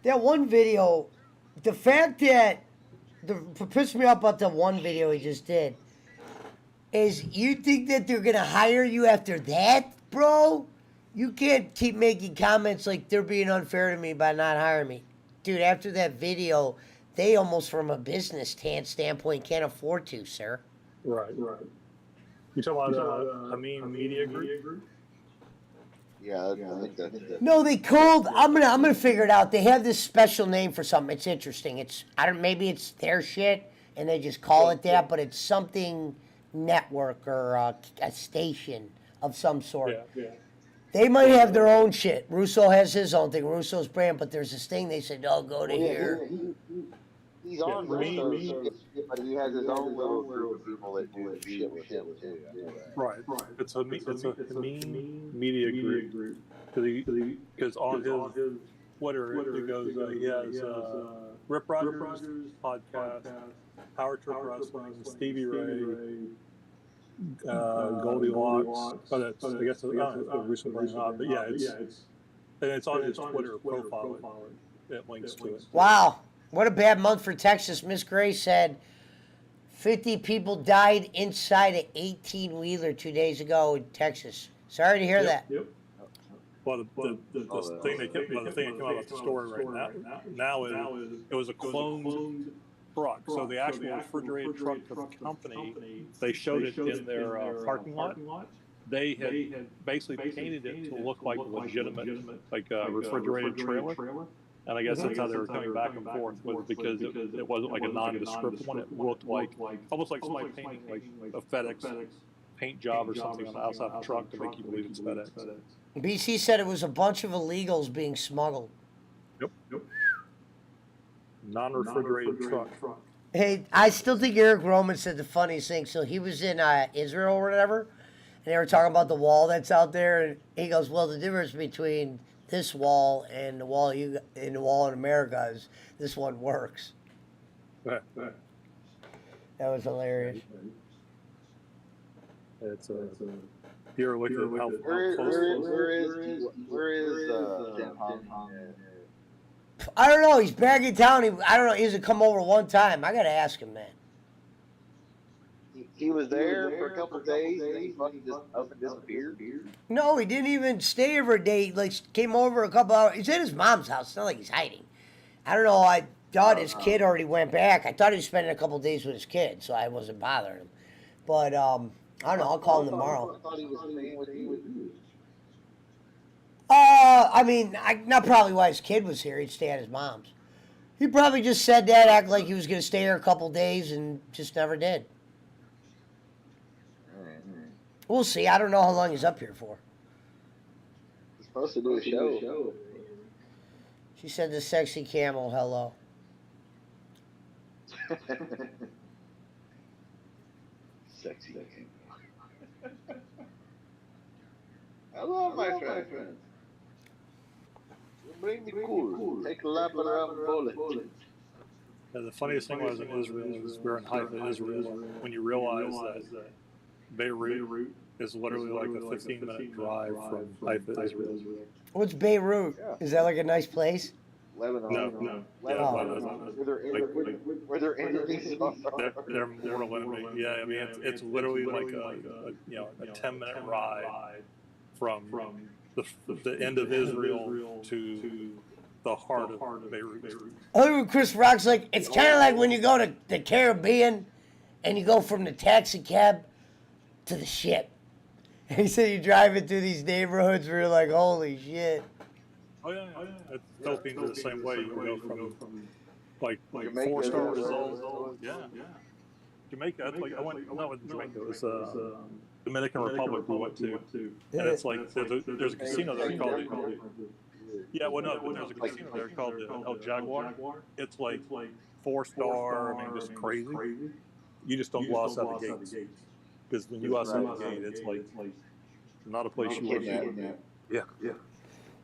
That one video, the fact that what pissed me off about the one video he just did is you think that they're going to hire you after that, bro? You can't keep making comments like they're being unfair to me by not hiring me. Dude, after that video, they almost from a business standpoint can't afford to, sir. Right. You talking about Amin Media Group? Yeah, I think that's it. No, they called. I'm gonna figure it out. They have this special name for something. It's interesting. Maybe it's their shit and they just call it that, but it's something network or a station of some sort. Yeah. They might have their own shit. Russo has his own thing, Russo's brand, but there's this thing they said, "Oh, go to here." He's on Russo's, but he has his own little group of people that do shit with him too. Right. It's a mean media group because on his Twitter it goes he has Rip Rogers podcast, Power Trip Wrestling, Stevie Ray, Goldilocks. Oh, that's I guess it's recently not, but yeah, it's on his Twitter profile. It links to it. Wow. What a bad month for Texas. Miss Gray said 50 people died inside an 18-wheeler 2 days ago in Texas. Sorry to hear that. Yep. Well, the thing that came out about the story right now is it was a cloned truck. So the actual refrigerated truck of the company, they showed it in their parking lot. They had basically painted it to look like a legitimate, like a refrigerated trailer. And I guess that's how they were coming back and forth, was because it wasn't like a nondescript one. It looked like almost like somebody painting like a FedEx paint job or something on the outside of the truck to make you believe it's FedEx. BC said it was a bunch of illegals being smuggled. Yep. Non-refrigerated truck. Hey, I still think Eric Roman said the funniest thing. So he was in Israel or whatever, and they were talking about the wall that's out there, and he goes, "Well, the difference between this wall and the wall in America is this one works." That was hilarious. It's you're looking at how where is Tim Hong? I don't know. He's back in town. I don't know. He hasn't come over one time. I gotta ask him, man. He was there for a couple of days and he fucking just up and disappeared. No, he didn't even stay here for a day. He came over a couple hours. He's at his mom's house. It's not like he's hiding. I don't know. I thought his kid already went back. I thought he was spending a couple of days with his kid, so I wasn't bothering him. But I don't know. I'll call him tomorrow. I thought he was staying with you. Not probably why his kid was here. He'd stay at his mom's. He probably just said that, act like he was going to stay here a couple of days, and just never did. We'll see. I don't know how long he's up here for. He's supposed to do a show. She said the sexy camel, hello. Sexy camel. Hello, my friend. Bring me cool. Take a lap around bullet. The funniest thing was in Israel, we're in Haifa, Israel, when you realize that Beirut is literally like a 15-minute drive from Haifa, Israel. What's Beirut? Yeah. Is that like a nice place? No. Lebanon. Where their enemies are. They're mortal enemy. Yeah, I mean it's literally like a 10-minute ride from the end of Israel to the heart of Beirut. Oh, Chris Rock's like, it's kind of like when you go to the Caribbean and you go from the taxi cab to the ship. And he said you drive it through these neighborhoods where you're like, holy shit. Oh yeah. Philippines are the same way. You go from like 4-star results. Yeah. Jamaica. Like I went. Not with Jamaica. It was Dominican Republic we went to, and it's like there's a casino there called. Yeah, well, no, there's a casino there called the El Jaguar. It's like 4-star. I mean, just crazy. You just don't gloss out the gates, because when you gloss out the gate, it's like not a place you want to be. Yeah.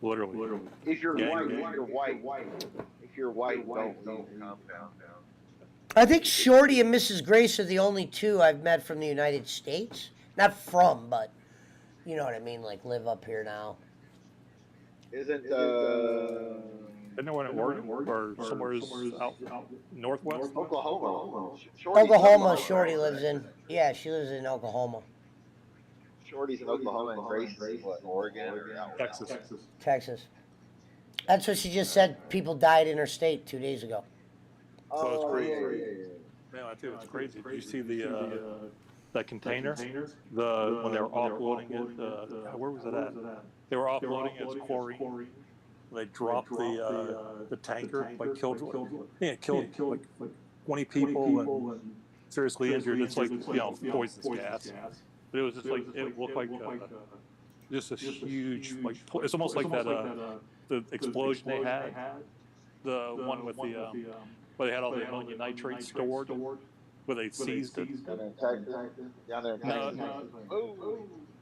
Literally. If you're white, don't leave the compound. I think Shorty and Mrs. Grace are the only two I've met from the United States. Not from, but you know what I mean, like live up here now. Isn't Isn't there one in Oregon or somewhere out northwest? Oklahoma. Oklahoma, Shorty lives in. Yeah, she lives in Oklahoma. Shorty's in Oklahoma and Grace is what, Oregon or Texas. That's what she just said. People died in her state 2 days ago. So it's crazy. Yeah, I too. It's crazy. Did you see that container? When they were offloading it, where was it at? They were offloading it as quarry. They dropped the tanker, like killed like 20 people and seriously injured. It's like poisonous gas. But it was just like it looked like just a huge like it's almost like that the explosion they had, the one with the where they had all the ammonium nitrate stored, where they seized it.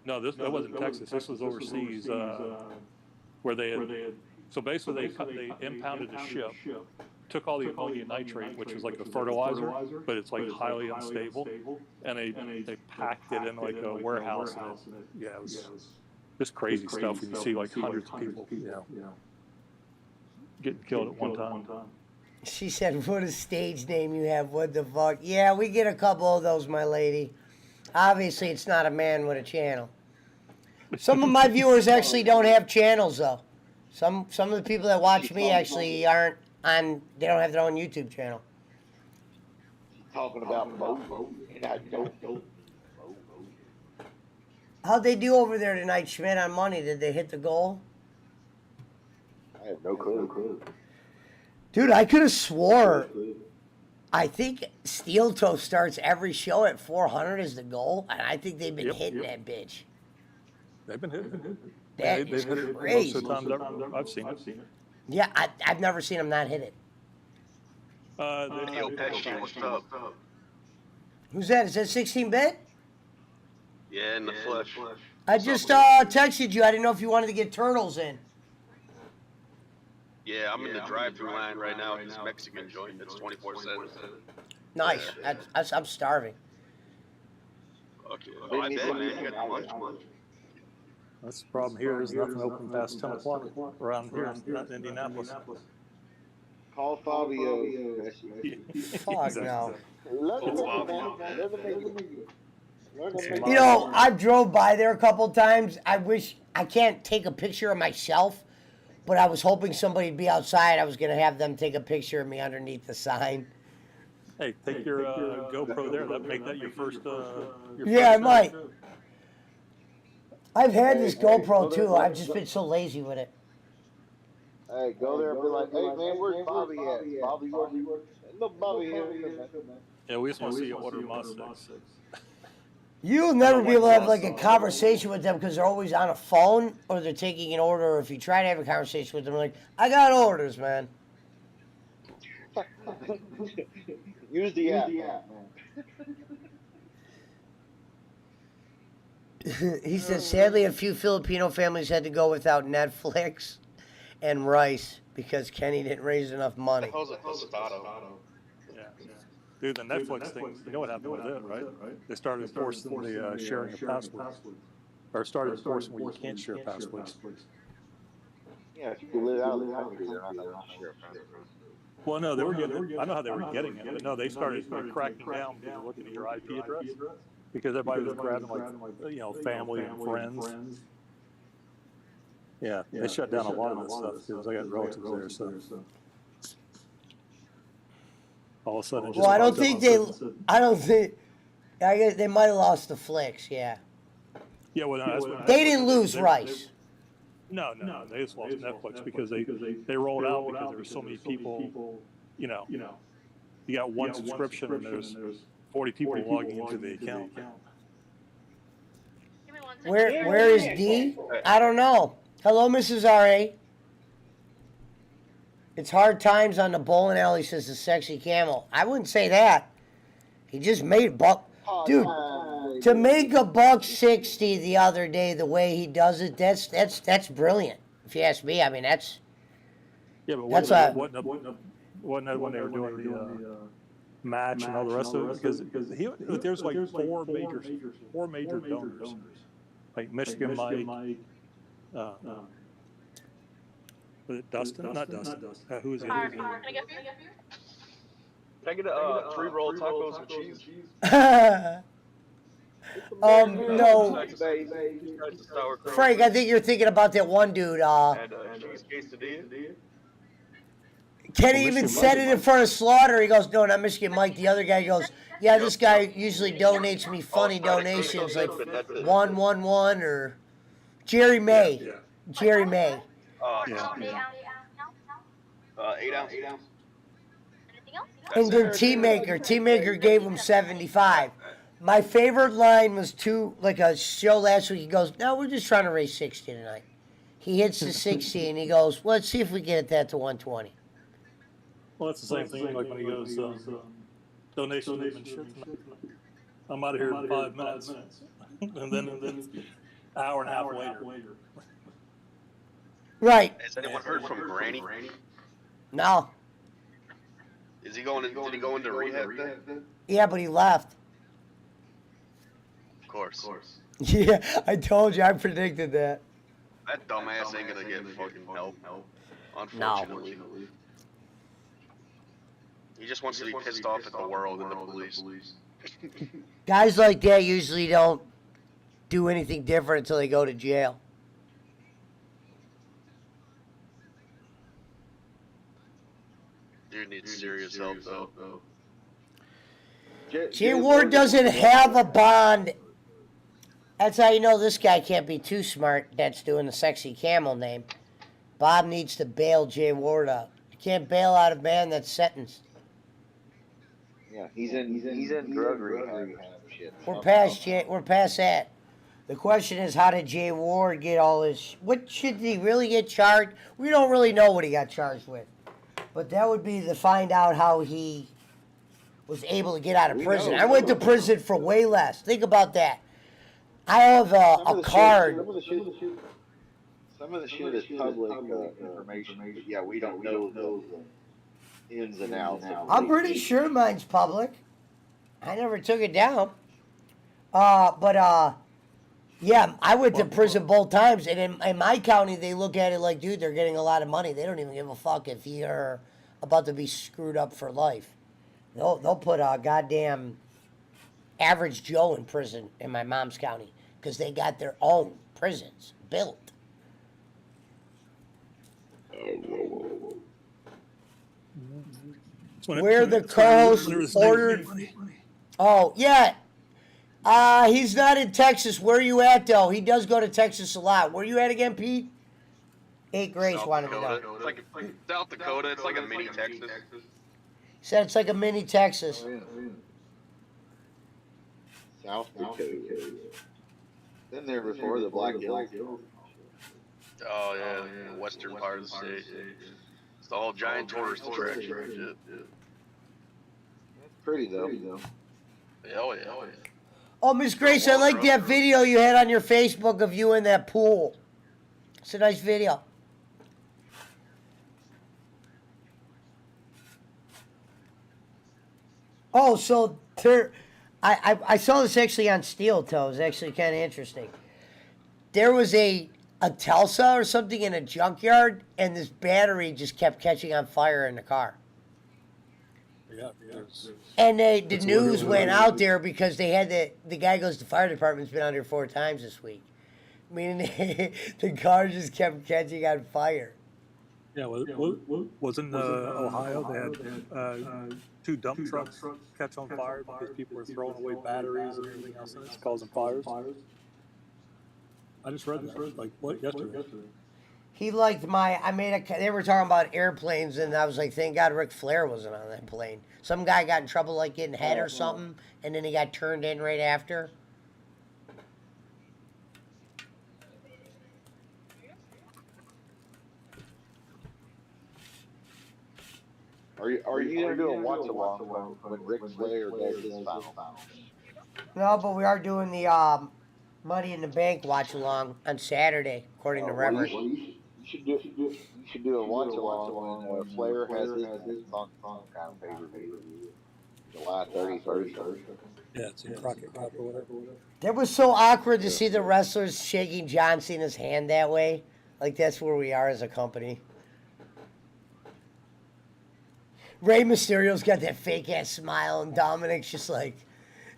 No, that wasn't Texas. This was overseas, where they had. So basically, they impounded a ship, took all the ammonium nitrate, which was like a fertilizer, but it's like highly unstable, and they packed it in like a warehouse. And it was just crazy stuff when you see like hundreds of people, getting killed at one time. She said, what a stage name you have, what the fuck? Yeah, we get a couple of those, my lady. Obviously, it's not a man with a channel. Some of my viewers actually don't have channels, though. Some of the people that watch me actually aren't on, they don't have their own YouTube channel. Talking about Momo, and I don't know. How'd they do over there tonight, Schmidt, on money? Did they hit the goal? I have no clue. Dude, I could have swore. I think Steel Toe starts every show at 400 as the goal, and I think they've been hitting that bitch. They've been hitting. They've hit it crazy. Most of the time I've seen it. Yeah, I've never seen them not hit it. Yo, Pesci, what's up? Who's that? Is that 16-bit? Yeah, in the flesh. I just texted you. I didn't know if you wanted to get turtles in. Yeah, I'm in the drive-through line right now at this Mexican joint. It's 24/7. Nice. I'm starving. Okay. Oh, I bet, man. You got the lunch. That's the problem here. There's nothing open past 10 o'clock around here, not in Indianapolis. Call Fabio. Fuck no. You You know, I drove by there a couple times. I wish I can't take a picture of myself, but I was hoping somebody'd be outside. I was going to have them take a picture of me underneath the sign. Hey, take your GoPro there. Make that your first. Yeah, I might. I've had this GoPro too. I've just been so lazy with it. Hey, go there and be like, hey man, where's Bobby at? Bobby, look, Bobby here. Yeah, we just want to see you order Mustangs. You'll never be able to have like a conversation with them because they're always on a phone or they're taking an order. Or if you try to have a conversation with them, like, I got orders, man. Use the app, man. He said, sadly, a few Filipino families had to go without Netflix and rice because Kenny didn't raise enough money. Yeah. Dude, the Netflix thing, you know what happened with it, right? They started enforcing the sharing of passwords. Or started enforcing where you can't share passwords. Yeah, if you live out of the country, they're not going to share a fence. Well, no, they were getting. I know how they were getting it, but no, they started like cracking down because they're looking at your IP address because everybody was grabbing like family and friends. Yeah, they shut down a lot of this stuff because I got relatives there, so all of a sudden. Well, I don't think they. I don't think. I guess they might have lost the flicks. Yeah. Yeah, well, no, they didn't lose Rice. No, they just lost Netflix because they rolled out because there were so many people. You got one subscription and there's 40 people logging into the account. Where is D? I don't know. Hello, Mrs. R.A. It's hard times on the bowling alley, says the sexy camel. I wouldn't say that. He just made buck. Dude, to make $1.60 the other day the way he does it, that's brilliant. If you ask me, I mean, that's... Yeah, but wasn't that when they were doing the match and all the rest of it? Because there's like four major donors. Like Michigan Mike, was it Dustin? Not Dustin. Who is it? Can I get for you? Can I get 3 roll tacos with cheese? No. Frank, I think you're thinking about that one dude. And cheese quesadilla. Kenny even said it in front of Slaughter. He goes, no, not Michigan Mike. The other guy goes, yeah, this guy usually donates me funny donations like 111 or Jerry May. Yeah. Jerry May. 8 ounce. And then T-Maker gave him 75. My favorite line was like a show last week. He goes, no, we're just trying to raise 60 tonight. He hits the 60 and he goes, well, let's see if we get that to 120. Well, that's the same thing like when he goes, donation and shit. I'm out of here in 5 minutes. and then an hour and a half later. Right. Has anyone heard from Granny? No. Did he go into rehab then? Yeah, but he left. Of course. Yeah, I told you. I predicted that. That dumbass ain't gonna get fucking help. Unfortunately. No. He just wants to be pissed off at the world and the police. Guys like that usually don't do anything different until they go to jail. Dude needs serious help, though. Jay Ward doesn't have a bond. That's how you know this guy can't be too smart. That's doing the sexy camel name. Bob needs to bail Jay Ward out. You can't bail out a man that's sentenced. Yeah, he's in drug rehab shit. We're past that. The question is, how did Jay Ward get all this? What should he really get charged? We don't really know what he got charged with. But that would be to find out how he was able to get out of prison. I went to prison for way less. Think about that. I have a card. Some of the shit is public information. But yeah, we don't know the ins and outs. I'm pretty sure mine's public. I never took it down. Yeah, I went to prison both times, and in my county, they look at it like, dude, they're getting a lot of money. They don't even give a fuck if you're about to be screwed up for life. They'll put a goddamn average Joe in prison in my mom's county because they got their own prisons built. Where the co-host ordered... Oh, yeah. He's not in Texas. Where are you at, though? He does go to Texas a lot. Where are you at again, Pete? 8 Grace wanted to know. It's like South Dakota. It's like a mini Texas. Said it's like a mini Texas. South Dakota. Been there before, the Black Hills. Oh, yeah, the western part of the state. It's the whole giant tourist attraction and shit. It's pretty, though. Oh, yeah. Oh, Miss Grace, I like that video you had on your Facebook of you in that pool. It's a nice video. Oh, so I saw this actually on Steel Toe. It's actually kind of interesting. There was a a Telsa or something in a junkyard, and this battery just kept catching on fire in the car. Yeah. And the news went out there because they had the guy goes, the fire department's been out here 4 times this week. Meaning the car just kept catching on fire. Yeah, wasn't Ohio? They had 2 dump trucks catch on fire because people were throwing away batteries and everything else, and it's causing fires. I just read that yesterday. He liked they were talking about airplanes, and I was like, thank God Ric Flair wasn't on that plane. Some guy got in trouble like getting head or something, and then he got turned in right after. Are you gonna do a watch along when Ric Flair does his final? No, but we are doing the Money in the Bank watch along on Saturday, according to Reverend. You should do a watch along when Flair has his on kind of pay-per-view, July 31st. Yeah, it's in Crockett Cup or whatever. That was so awkward to see the wrestlers shaking John Cena's hand that way. Like, that's where we are as a company. Rey Mysterio's got that fake-ass smile, and Dominic's just like,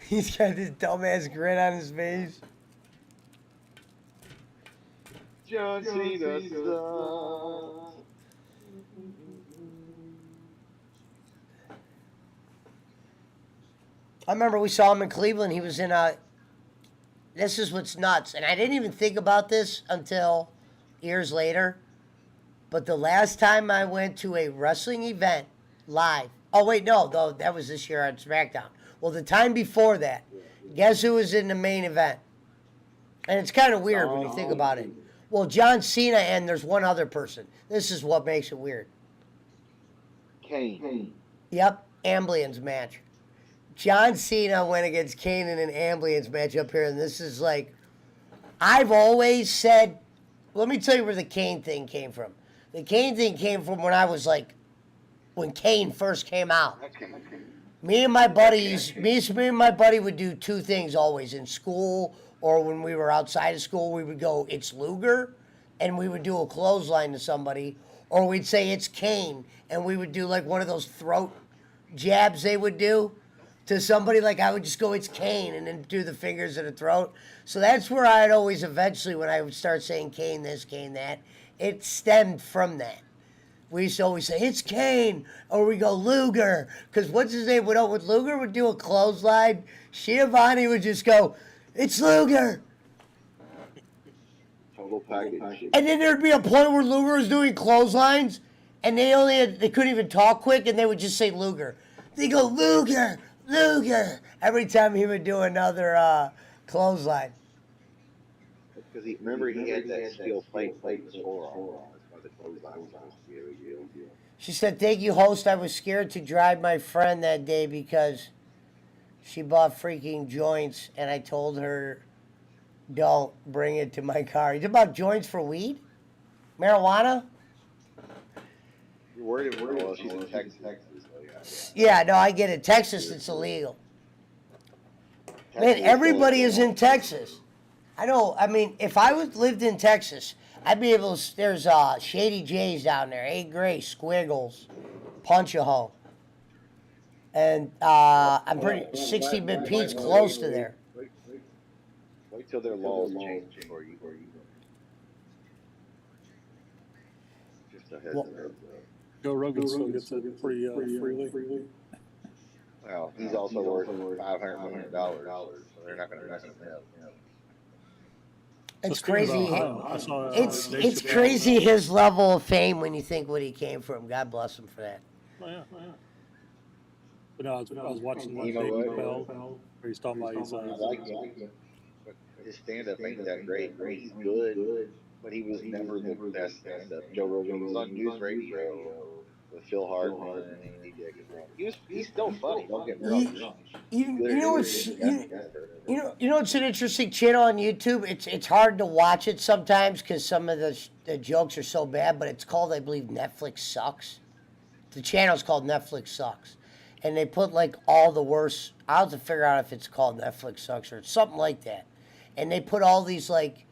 he's got this dumbass grin on his face. John Cena. I remember we saw him in Cleveland. He was in this is what's nuts. And I didn't even think about this until years later. But the last time I went to a wrestling event live. Oh, wait, no. Though that was this year on SmackDown. Well, the time before that, guess who was in the main event? And it's kind of weird when you think about it. Well, John Cena, and there's one other person. This is what makes it weird. Kane. Yep, ambulance match. John Cena went against Kane in an ambulance match up here, and this is like, I've always said, let me tell you where the Kane thing came from. The Kane thing came from when I was like, when Kane first came out. Me and my buddy would do 2 things always in school, or when we were outside of school, we would go, it's Luger, and we would do a clothesline to somebody, or we'd say it's Kane, and we would do like one of those throat jabs they would do to somebody. Like I would just go, it's Kane, and then do the fingers in the throat. So that's where I'd always eventually, when I would start saying Kane this, Kane that, it stemmed from that. We used to always say, it's Kane, or we go Luger, because what's his name? When Luger would do a clothesline, Schiavone would just go, it's Luger. Total package. And then there'd be a point where Luger was doing clotheslines, and they couldn't even talk quick, and they would just say Luger. They go, Luger, Luger, every time he would do another clothesline. Because he had that steel plate before. That's why the clothesline was on the She said, thank you, host. I was scared to drive my friend that day because she bought freaking joints, and I told her, don't bring it to my car. You talking about joints for weed? Marijuana? You're worried well, she's in Texas. Yeah, no, I get it. Texas, it's illegal. Man, everybody is in Texas. I know. I mean, if I lived in Texas, I'd be able to. There's Shady J's down there, 8 Gray, Squiggles, Punch-A-Hole. And I'm pretty 60-bit Pete's close to there. Wait till their laws change before you. Just a heads up. Joe Rogan still gets it pretty freely. Well, he's also worth $500 million, so they're not going to mess him up. It's crazy. It's crazy his level of fame when you think what he came from. God bless him for that. Oh, yeah. But no, I was watching Dave Chappelle, where he's talking about I like him, but his stand-up ain't that great. He's good, but he was never the best stand-up. Joe Rogan was on news radio with Phil Hartman, and he's still funny. Don't get me wrong. You know it's an interesting channel on YouTube. It's hard to watch it sometimes because some of the jokes are so bad. But it's called, I believe, Netflix Sucks. The channel's called Netflix Sucks, and they put like all the worst. I'll have to figure out if it's called Netflix Sucks or something like that. And they put all these like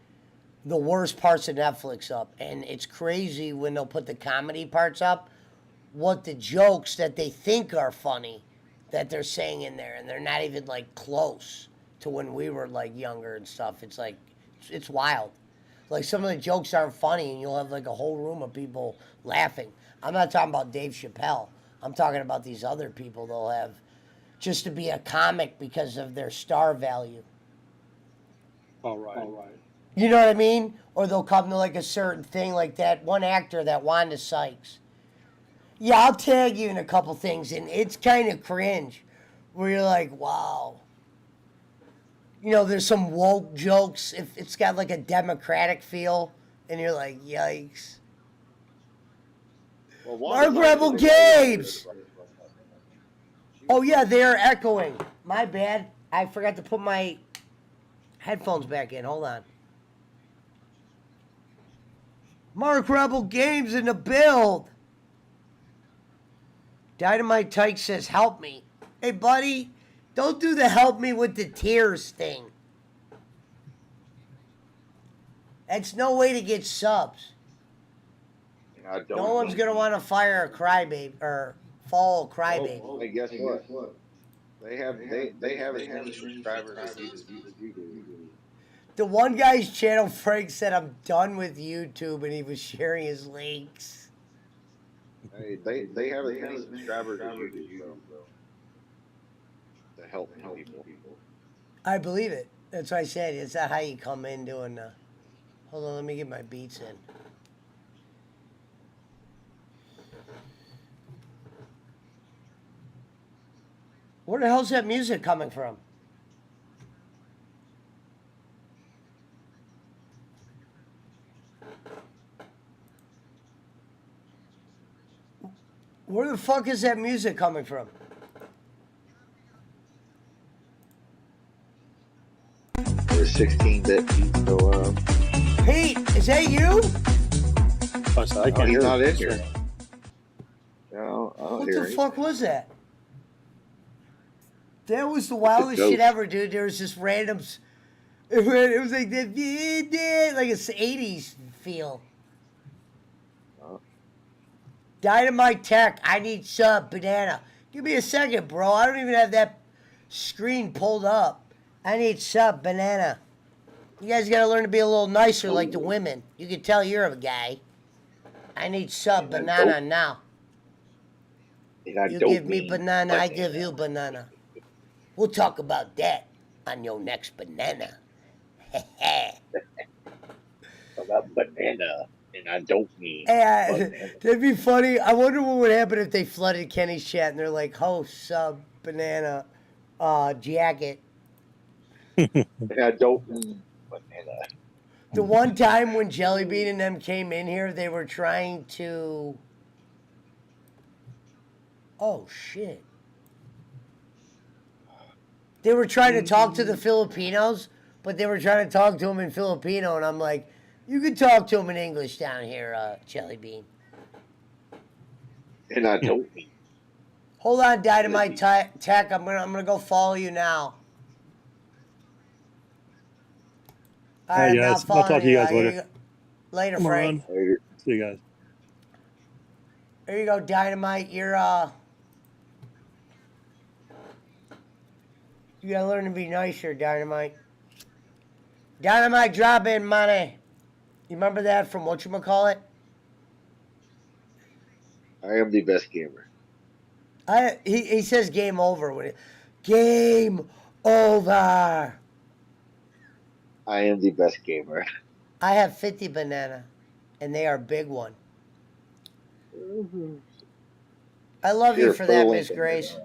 the worst parts of Netflix up, and it's crazy when they'll put the comedy parts up, what the jokes that they think are funny that they're saying in there, and they're not even like close to when we were like younger and stuff. It's like it's wild. Like some of the jokes aren't funny, and you'll have like a whole room of people laughing. I'm not talking about Dave Chappelle. I'm talking about these other people they'll have just to be a comic because of their star value. All right. You know what I mean? Or they'll come to like a certain thing, like that one actor, that Wanda Sykes. Yeah, I'll tag you in a couple things, and it's kind of cringe, where you're like, wow. You know, there's some woke jokes. If it's got like a democratic feel, and you're like, yikes. Well, Mark Rebel Games! Oh yeah, they are echoing. My bad. I forgot to put my headphones back in. Hold on. Mark Rebel Games in the build. Dynamite Tyke says, help me. Hey, buddy, don't do the help me with the tears thing. That's no way to get subs. No one's going to want to fire a crybaby or follow a crybaby. Hey, guess what? They have as many subscribers as you do. The one guy's channel, Frank, said, I'm done with YouTube, and he was sharing his links. Hey, they have as many subscribers as you do, so to help people. I believe it. That's what I said. It's not how you come in doing hold on, let me get my beats in. Where the hell's that music coming from? Where the fuck is that music coming from? There's 16-bit beats go up. Pete, is that you? I can't he's hear not it. in here. No, I don't What hear the anything. fuck was that? That was the wildest shit ever, dude. There was just randoms. It was like that, like it's 80s feel. Dynamite Tech, I need sub, banana. Give me a second, bro. I don't even have that screen pulled up. I need sub, banana. You guys gotta learn to be a little nicer like the women. You can tell you're a guy. I need sub, banana now. You give me banana, I give you banana. We'll talk about that on your next banana. About banana, and I don't mean. Hey, that'd be funny. I wonder what would happen if they flooded Kenny's chat and they're like, host, sub, banana, jacket. And I don't mean banana. The one time when Jellybean and them came in here, they were trying to... Oh, shit. They were trying to talk to the Filipinos, but they were trying to talk to them in Filipino, and I'm like, you can talk to them in English down here, Jellybean. And I don't mean. Hold on, Dynamite Tech. I'm gonna go follow you now. All right, Hey guys, I'll talk to you guys later. Later, Come Frank. on. Later. See you guys. There you go, Dynamite. You gotta learn to be nicer, Dynamite. Dynamite, drop in money. You remember that from whatchamacallit? I am the best gamer. He says game over when game over. I am the best gamer. I have 50 banana, and they are big one. I love you for that, Miss Grace.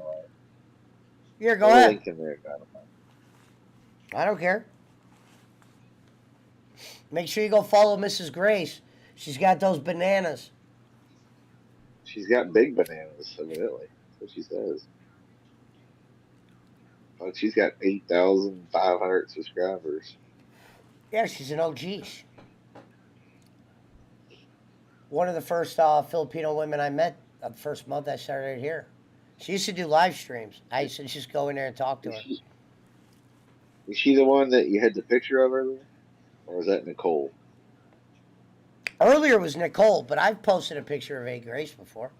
Here, go ahead. Link in there, I don't care. Make sure you go follow Mrs. Grace. She's got those bananas. She's got big bananas, evidently. That's what she says. But she's got 8,500 subscribers. Yeah, she's an OG. One of the first Filipino women I met the first month I started here. She used to do live streams. I used to just go in there and talk to her. Is she the one that you had the picture of earlier? Or was that Nicole? Earlier was Nicole, but I've posted a picture of A. Grace before.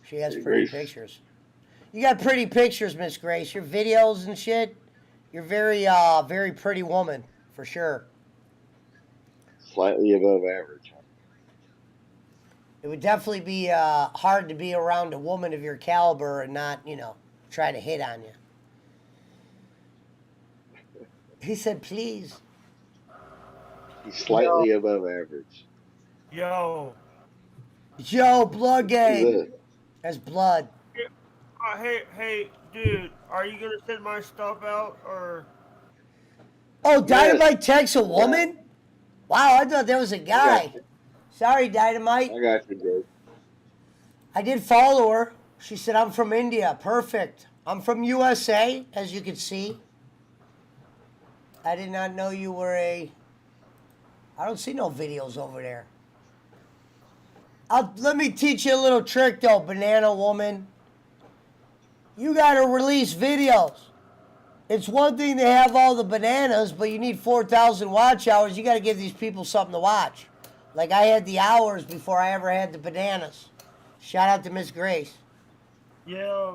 She has pretty pictures. You got pretty pictures, Miss Grace. Your videos and shit. You're very pretty woman, for sure. Slightly above average. It would definitely be hard to be around a woman of your caliber and not, try to hit on you. He said, please. He's slightly above average. Yo, blood gang. That's blood. Hey, dude, are you gonna send my stuff out or? Oh, Dynamite texts a woman? Wow, I thought that was a guy. Sorry, Dynamite. I got you, dude. I did follow her. She said, I'm from India. Perfect. I'm from USA, as you can see. I did not know you were I don't see no videos over there. Let me teach you a little trick, though, banana woman. You got to release videos. It's one thing to have all the bananas, but you need 4,000 watch hours. You got to give these people something to watch. Like I had the hours before I ever had the bananas. Shout out to Miss Grace. Yeah.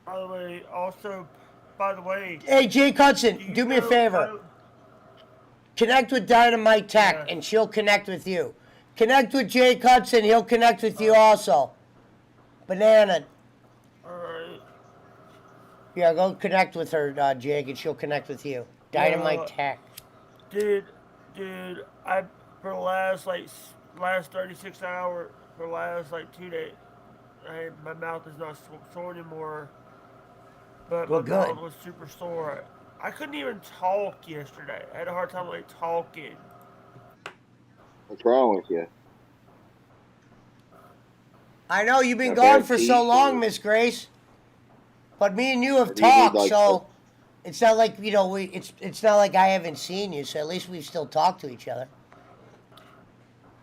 By the way. Hey, Jake Hudson, do me a favor. Connect with Dynamite Tech, and she'll connect with you. Connect with Jake Hudson, he'll connect with you also. Banana. Alright. Yeah, go connect with her, Jake, and she'll connect with you. Dynamite Tech. Dude, I for the last 36 hours, for the last 2 days, my mouth is not sore anymore. But my mouth was super sore. I couldn't even talk yesterday. I had a hard time talking. What's wrong with you? I know you've been gone for so long, Miss Grace. But me and you have talked, so it's not like it's not like I haven't seen you. So at least we've still talked to each other.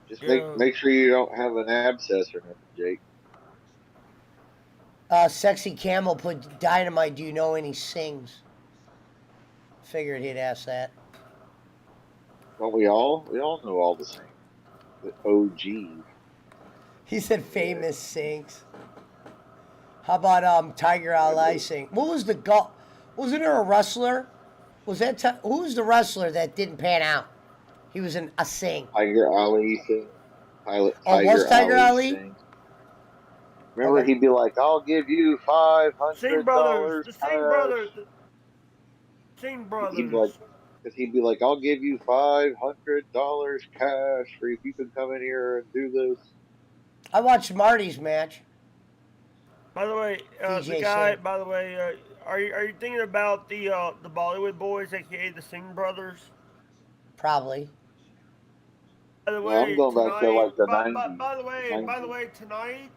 Just make sure you don't have an abscess or nothing, Jake. Sexy Camel put Dynamite. Do you know any sings? Figured he'd ask that. Well, we all know all the same. The OG. He said famous sings. How about Tiger Ali sing? What was wasn't there a wrestler? Was that who was the wrestler that didn't pan out? He was a sing. Tiger Ali sing. Was Tiger Ali? Sing. Remember, he'd be like, "I'll give you $500." Sing brothers, the Sing brothers, Sing brothers. He'd be like, "I'll give you $500 cash for if you can come in here and do this." I watched Marty's match. By the way, the guy. By the way, are you thinking about the Bollywood boys, aka the Singh brothers? Probably. By the way, I'm going back to like the 90s. By the way, tonight,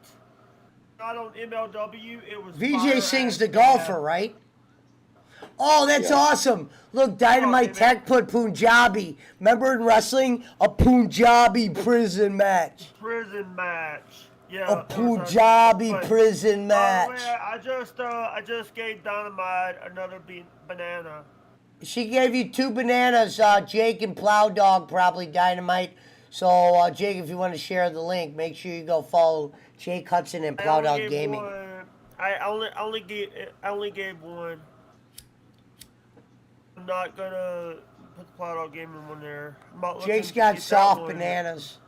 not on MLW, it was VJ Singh's the golfer, right? Oh, that's awesome. Look, Dynamite Tech put Punjabi. Remember in wrestling? A Punjabi prison match. Yeah. A Punjabi prison match. By the way, I just gave Dynamite another banana. She gave you 2 bananas, Jake and Plow Dog, probably Dynamite. So, Jake, if you want to share the link, make sure you go follow Jake Hudson and Plow Dog Gaming. I only gave one. I'm not gonna put the Plow Dog Gaming one there. Jake's got soft bananas.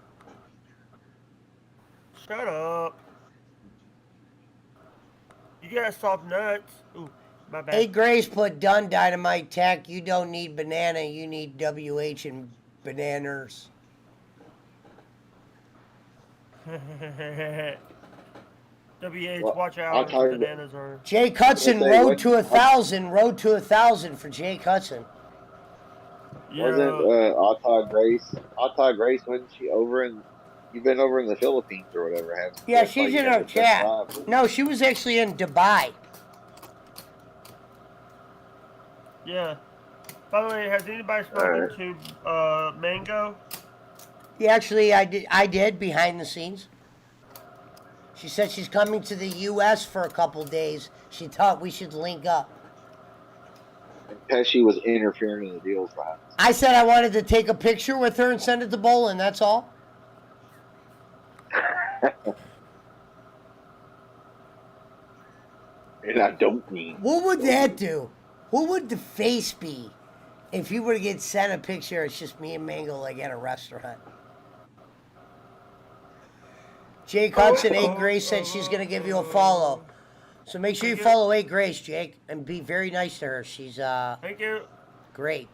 Shut up. You got soft nuts. Ooh, my bad. Hey, Grace put done Dynamite Tech. You don't need banana, you need WH and bananas. WH, watch out. Bananas are. Jake Hudson, road to 1,000. Road to 1,000 for Jake Hudson. Yeah. Wasn't Atta Grace, wasn't she you've been over in the Philippines or whatever, haven't you? Yeah, she's in our chat. No, she was actually in Dubai. Yeah. By the way, has anybody spoken to Mango? Yeah, actually, I did behind the scenes. She said she's coming to the U.S. for a couple days. She thought we should link up. And Pesci was interfering in the deals behind the I said I wanted to take a picture with her and send it to Bolin. That's all. And I don't mean. What would that do? What would the face be if you were to get sent a picture? It's just me and Mango like at a restaurant. Jake Hudson, 8 Grace said she's gonna give you a follow. So make sure you follow 8 Grace, Jake, and be very nice to her. She's Thank you. Great.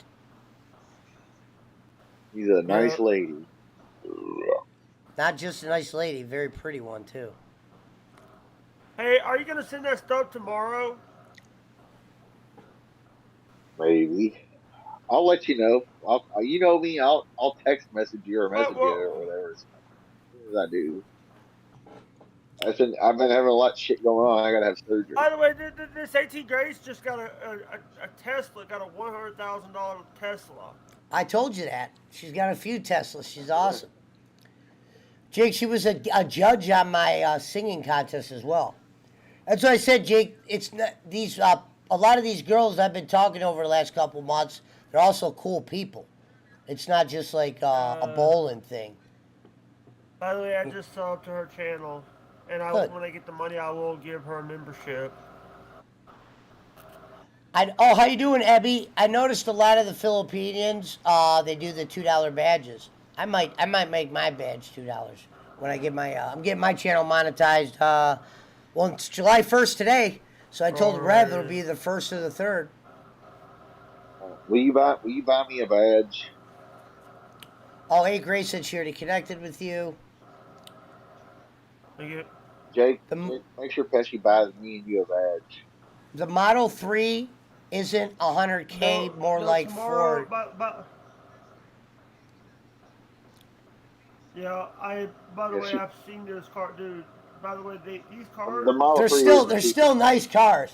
She's a nice lady. Not just a nice lady, very pretty one too. Hey, are you gonna send that stuff tomorrow? Maybe. I'll let you know. You know me. I'll text message you or message you or whatever. As soon as I do. I've been having a lot of shit going on. I gotta have surgery. By the way, this 18 Grace just got a Tesla. Got a $100,000 Tesla. I told you that. She's got a few Teslas. She's awesome. Jake, she was a judge on my singing contest as well. That's what I said, Jake. It's not, these a lot of these girls I've been talking over the last couple months. They're also cool people. It's not just like a bowling thing. By the way, I just subbed to her channel, and when I get the money, I will give her a membership. How you doing, Abby? I noticed a lot of the Filipinos, they do the $2 badges. I might make my badge $2 when I get my. I'm getting my channel monetized. Well, it's July 1st today, so I told Rev it'll be the 1st or the 3rd. Will you buy me a badge? Oh, hey, Grace said she already connected with you. Thank you. Jake, make sure Pesci buys me and you a badge. The Model 3 isn't 100K, more like tomorrow, 4. Yeah, by the way, I've seen this car, dude. By the way, these cars. The Model 3 they're still nice cars.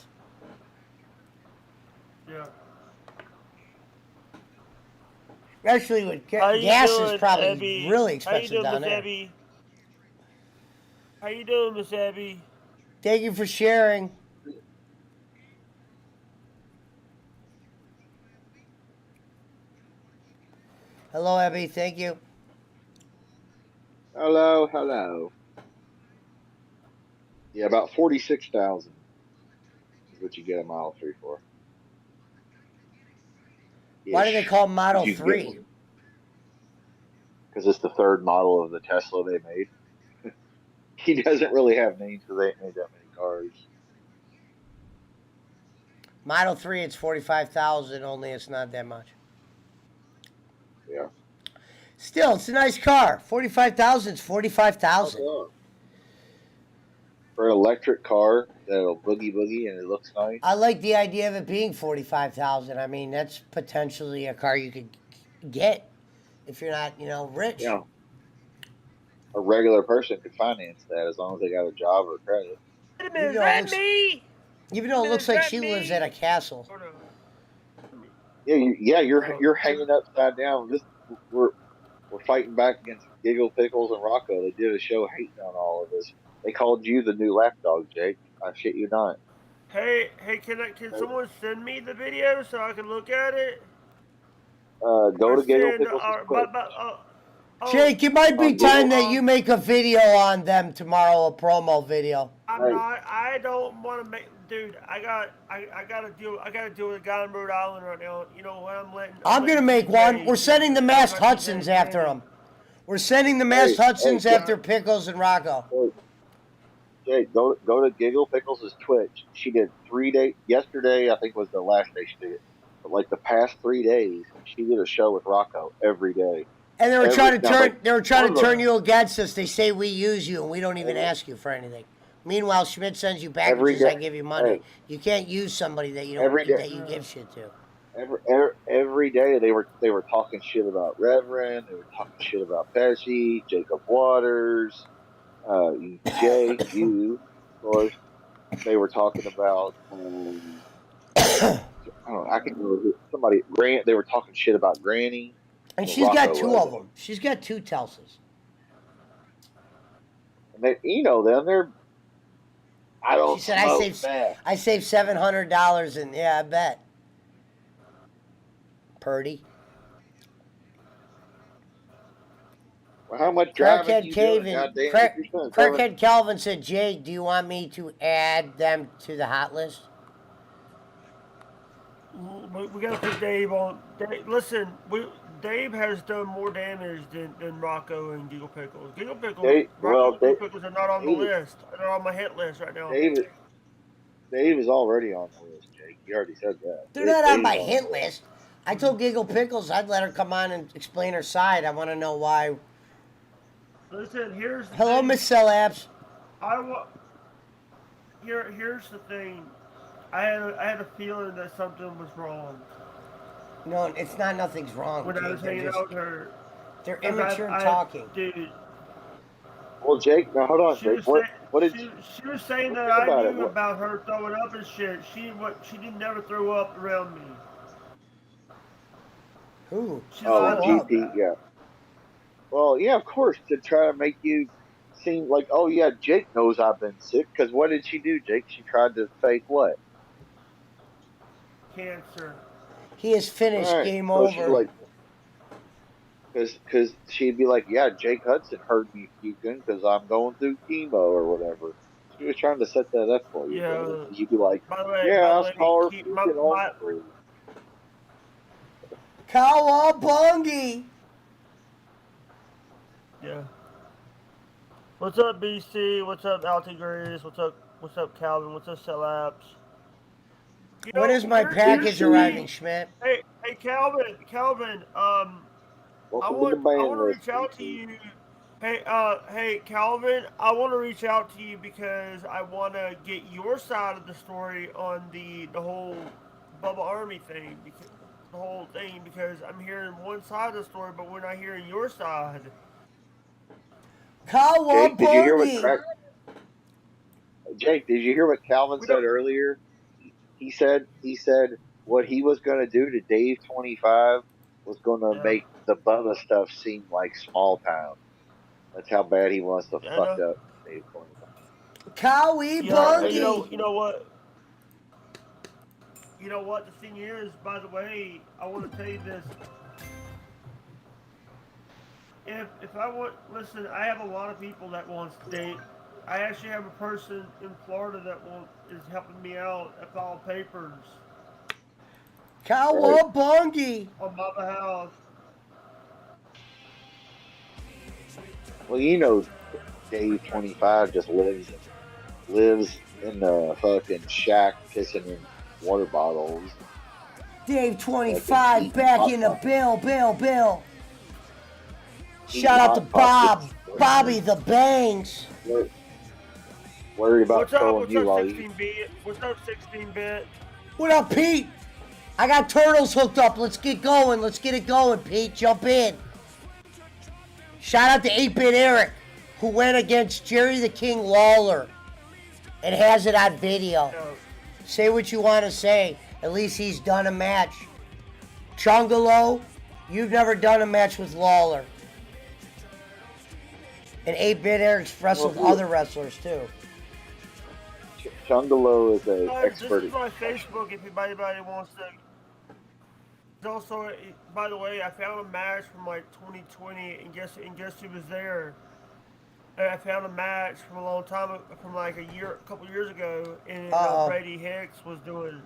Yeah. Especially with gas is probably Abby? really expensive down down there. Abby? How you doing, Miss Abby? Thank you for sharing. Hello, Abby. Thank you. Hello. Yeah, about 46,000 is what you get a Model 3 for. Why do they call Model 3? Because it's the third model of the Tesla they made. He doesn't really have names because they ain't made that many cars. Model 3, it's 45,000 only. It's not that much. Yeah. Still, it's a nice car. 45,000 is 45,000. For an electric car that'll boogie and it looks nice. I like the idea of it being 45,000. I mean, that's potentially a car you could get if you're not, rich. Yeah. A regular person could finance that as long as they got a job or credit. Wait a minute, is that me? Even though it looks like she lives at a castle. Yeah, you're hanging upside down. We're fighting back against Giggle, Pickles, and Rocco. They did a show hating on all of us. They called you the new lapdog, Jake. I shit you not. Hey, can someone send me the video so I can look at it? Go to Giggle, Pickles, Jake, it might be time that you make a video on them tomorrow, a promo video. I don't want to make, dude. I gotta deal with a guy in Rhode Island right now. You know what? I'm gonna make one. We're sending the masked Hudsons after him. We're sending the masked Hudsons after Pickles and Rocco. Jake, go to Giggle Pickles' Twitch. She did 3 days. Yesterday, I think, was the last day she did it. But like the past 3 days, she did a show with Rocco every day. And they were trying to turn you against us. They say we use you and we don't even ask you for anything. Meanwhile, Schmidt sends you packages. I give you money. Hey, you can't use somebody that you don't that you give shit to. Every day they were talking shit about Reverend. They were talking shit about Pesci, Jacob Waters, Jay, you, of course. They were talking about I don't know. I can remember somebody. They were talking shit about Granny. And she's got 2 of them. She's got 2 Telsas. And they, them. They're. I don't. She said I saved $700, and yeah, I bet. Purdy. Well, how much driving Crackhead you doing? Calvin, Goddamn, if you're spending Crackhead Calvin said, Jake, do you want me to add them to the hot list? We gotta put Dave on. Listen, Dave has done more damage than Rocco and Giggle Pickles. Rocco and Giggle Pickles are not on the list. They're on my hit list right now. Dave is already on the list, Jake. You already said that. They're not on my hit list. I told Giggle Pickles I'd let her come on and explain her side. I want to know why. Listen, here's the Hello, thing. Miss Cellabs. Here's the thing. I had a feeling that something was wrong. No, it's not. Nothing's wrong. When I was hanging out with her. They're immature talking. Dude. Well, Jake, now hold on, Jake. What did she was saying that I knew about her throwing up and shit. She didn't never throw up around me. Who? GP, yeah. Well, yeah, of course, to try to make you seem like, oh yeah, Jake knows I've been sick. Because what did she do, Jake? She tried to fake what? Cancer. He is finished. Right. Game so over. Like, because she'd be like, yeah, Jake Hudson heard me puking because I'm going through chemo or whatever. She was trying to set that up for you. Yeah. You'd be like, I saw her puking on through. Cowabungie. Yeah. What's up, BC? What's up, Altigrees? What's up, Calvin? What's up, Cell Apps? When is my package arriving, Schmidt? Hey, Calvin. I want to reach out to you. Hey, Calvin. I want to reach out to you because I want to get your side of the story on the whole Bubba Army thing. The whole thing, because I'm hearing one side of the story, but we're not hearing your side. Jake, did you hear what Jake, did you hear what Calvin said earlier? He said what he was going to do to Dave 25 was going to make the Bubba stuff seem like small town. That's how bad he wants to fuck up Dave 25. Cowabungie. You know what? You know what? The thing is, by the way, I want to tell you this. If I want, listen, I have a lot of people that wants Dave. I actually have a person in Florida that is helping me out at file papers. Cowabungie. On my behalf. Well, you know, Dave 25 just lives in the fucking shack pissing in water bottles. Dave 25 back in the Bill. Shout out to Bobby the Bangs. Worried about What's up 16-bit? What's up 16-bit? What up, Pete? I got turtles hooked up. Let's get going. Let's get it going, Pete. Jump in. Shout out to 8-Bit Eric, who went against Jerry the King Lawler and has it on video. Say what you want to say. At least he's done a match. Chungalo, you've never done a match with Lawler. And 8-Bit Eric's wrestled other wrestlers, too. Chungalo is an expert. This is my Facebook if anybody wants to. Also, by the way, I found a match from like 2020, and guess who was there? I found a match from a long time, from like a couple years ago, and Brady Hicks was doing.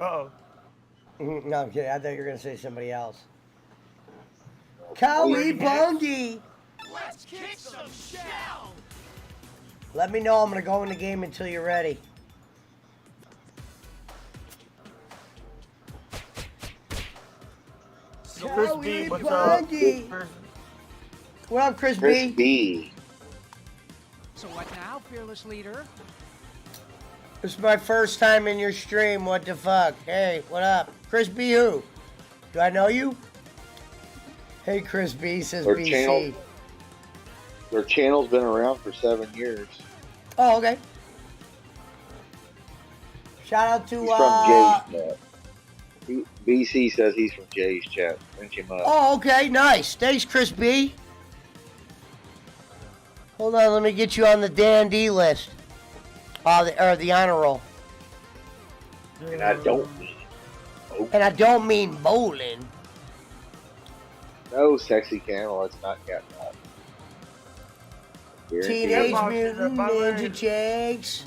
No, I'm kidding. I thought you were gonna say somebody else. Cowabungie. Let's kick some shell! Let me know. I'm going to go in the game until you're ready. Chris B, what's up? What up, Chris B? So what now, fearless leader? This is my first time in your stream. What the fuck? Hey, what up? Chris B who? Do I know you? Hey, Chris B says BC. Their channel's been around for 7 years. Oh, okay. Shout out to he's from Jay's chat. BC says he's from Jay's chat. Lynch him up. Oh, okay, nice. Thanks, Chris B. Hold on, let me get you on the dandy list. The honor roll. And I don't mean And I don't mean bowling. No, sexy camel. It's not cat dog. Teenage By Mutant the way, Ninja Jakes.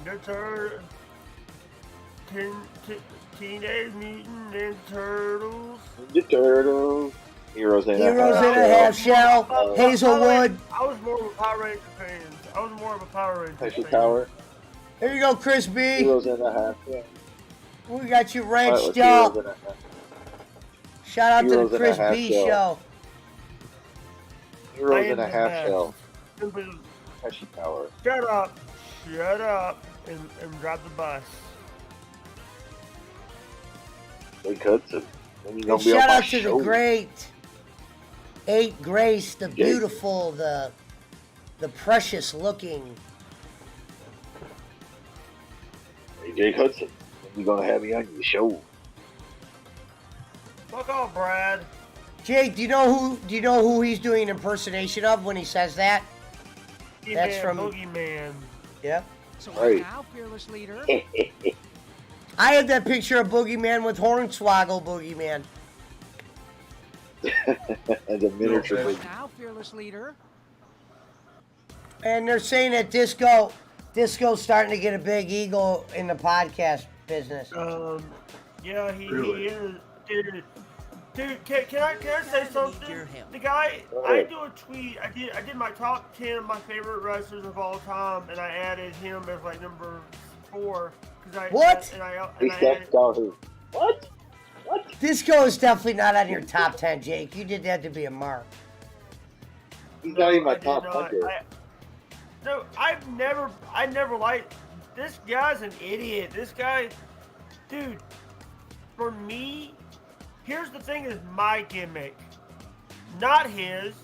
Teenage Mutant Ninja Turtles. Ninja Turtles. Heroes in Heroes in a half shell. Hazelwood. I was more of a Power Ranger fan. I was more of a Power Ranger Special fan. Tower. Here you go, Chris B. Heroes in a half shell. We got you Alright, wrenched let's Heroes up. in a half. Shout out Heroes to in the a Chris half B shell. show. Heroes in I a am half the shell. Simply Special Tower. shut up, and drive the bus. They cut to. Then you And gonna be on shout my out to show. the great 8 Grace, the beautiful, the precious looking. Hey, Jake Hudson. When you gonna have me on your show? Fuck off, Brad. Jake, do you know who he's doing an impersonation of when he says that? That's from Boogeyman. Yep. So Right. now, fearless leader. I had that picture of Boogeyman with Hornswoggle Boogeyman. As a miniature. So now, fearless leader. And they're saying that Disco's starting to get a big ego in the podcast business. Yeah, he is. Dude, can I say something? The guy, I do a tweet. I did my top 10 of my favorite wrestlers of all time, and I added him as like number 4. What? What? Disco is definitely not on your top 10, Jake. You did that to be a mark. He's not even my I did top not. 100. No, I never liked. This guy's an idiot. This guy, dude. For me, here's the thing: is my gimmick, not his.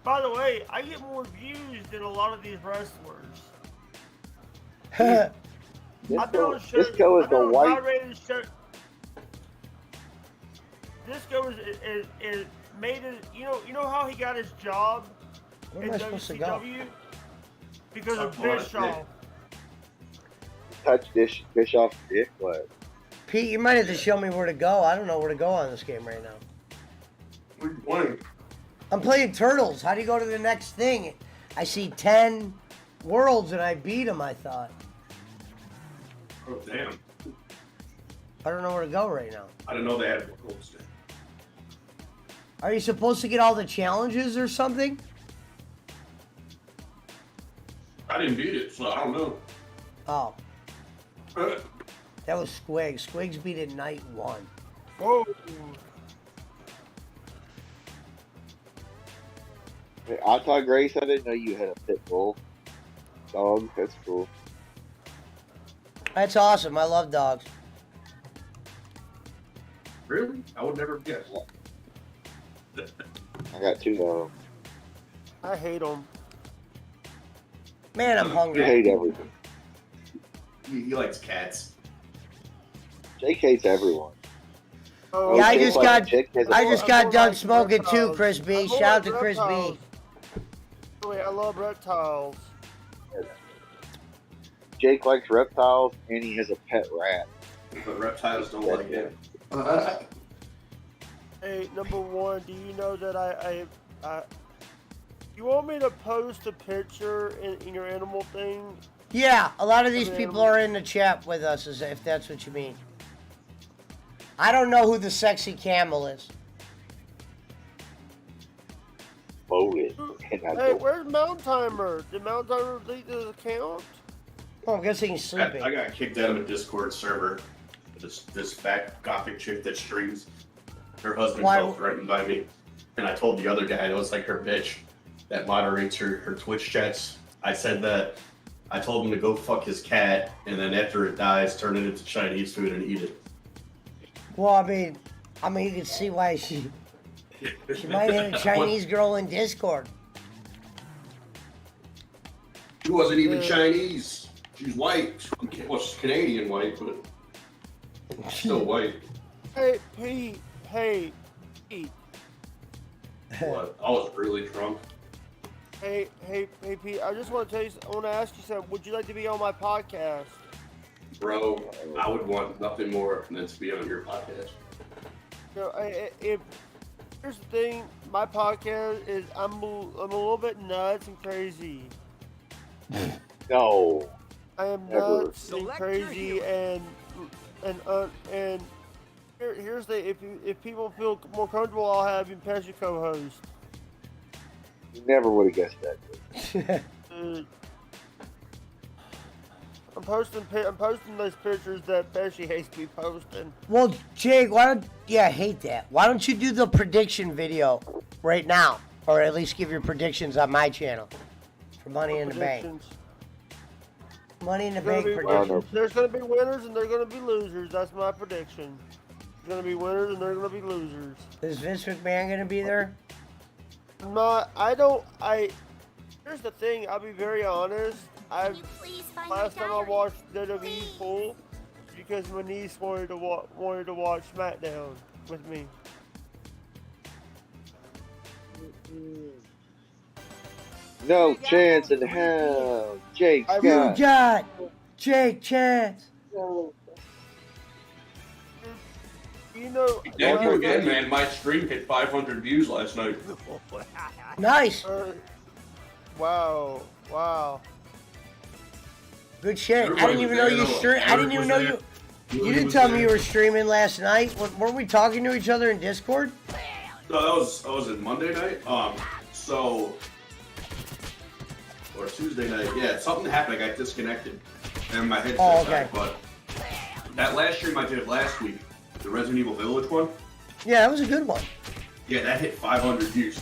By the way, I get more views than a lot of these wrestlers. I've been on shows. Disco is the white. Disco is made it. You know how he got his job Where in am I supposed to go? WCW because of Bischoff. Touch Bischoff's dick. What? Pete, you might have to show me where to go. I don't know where to go on this game right now. What are you playing? I'm playing Turtles. How do you go to the next thing? I see 10 worlds and I beat them, I thought. Oh, damn. I don't know where to go right now. I didn't know they had worlds. Are you supposed to get all the challenges or something? I didn't beat it, so I don't know. Oh. That was Squigs. Squigs beat it night 1. Whoa. Hey, I thought Grace, I didn't know you had a pit bull. Dog, that's cool. That's awesome. I love dogs. Really? I would never guess. I got 2 of them. I hate them. Man, I'm hungry. You hate everything. He likes cats. Jake hates everyone. Oh, Yeah, I Jake just likes got chick has a- I just got done smoking too, reptiles. Chris B. I Shout out to love Chris B. reptiles. Wait, I love reptiles. Jake likes reptiles, and he has a pet rat. But reptiles don't like him. Hey, number 1, do you know that I you want me to post a picture in your animal thing? Yeah, a lot of these people are in the chat with us, if that's what you mean. I don't know who the sexy camel is. Voted. Hey, where's Mountain Timer? Did Mountain Timer delete his account? Oh, I'm guessing he's sleeping. I got kicked out of a Discord server. This fat gothic chick that streams. Her husband felt threatened by me. And I told the other guy, that was like her bitch, that moderates her Twitch chats. I said that I told him to go fuck his cat, and then after it dies, turn it into Chinese food and eat it. Well, I mean, you can see why she might hit a Chinese girl in Discord. She wasn't even Chinese. She's white. Well, she's Canadian white, but still white. Hey, Pete. Hey, Pete. What? I was really drunk. Hey, Pete. I just want to tell you. I want to ask you something. Would you like to be on my podcast? Bro, I would want nothing more than to be on your podcast. So, if here's the thing, my podcast is I'm a little bit nuts and crazy. No. I am Never. nuts and crazy, and here's the if people feel more comfortable, I'll have him as your co-host. You never would have guessed that. I'm posting those pictures that Pesci hates me posting. Well, Jake, I hate that. Why don't you do the prediction video right now? Or at least give your predictions on my channel for Money in the Bank. Money in the Bank predictions. There's going to be winners and there's going to be losers. That's my prediction. There's going to be winners and there's going to be losers. Is Vince McMahon going to be there? Here's the thing, I'll be very honest. Last time I watched WWE full because my niece wanted to watch SmackDown with me. No chance in hell. Jake Scott. You got Jake Chance. You know, Thank you again, man. My stream hit 500 views last night. Nice. Wow. Good shit. I didn't even know you streamed. I didn't even know you. You didn't tell me you were streaming last night. Weren't we talking to each other in Discord? No, that was in Monday night. Or Tuesday night. Yeah, something happened. I got disconnected, and my headset died. But that last stream I did last week, the Resident Evil Village one. Yeah, that was a good one. Yeah, that hit 500 views.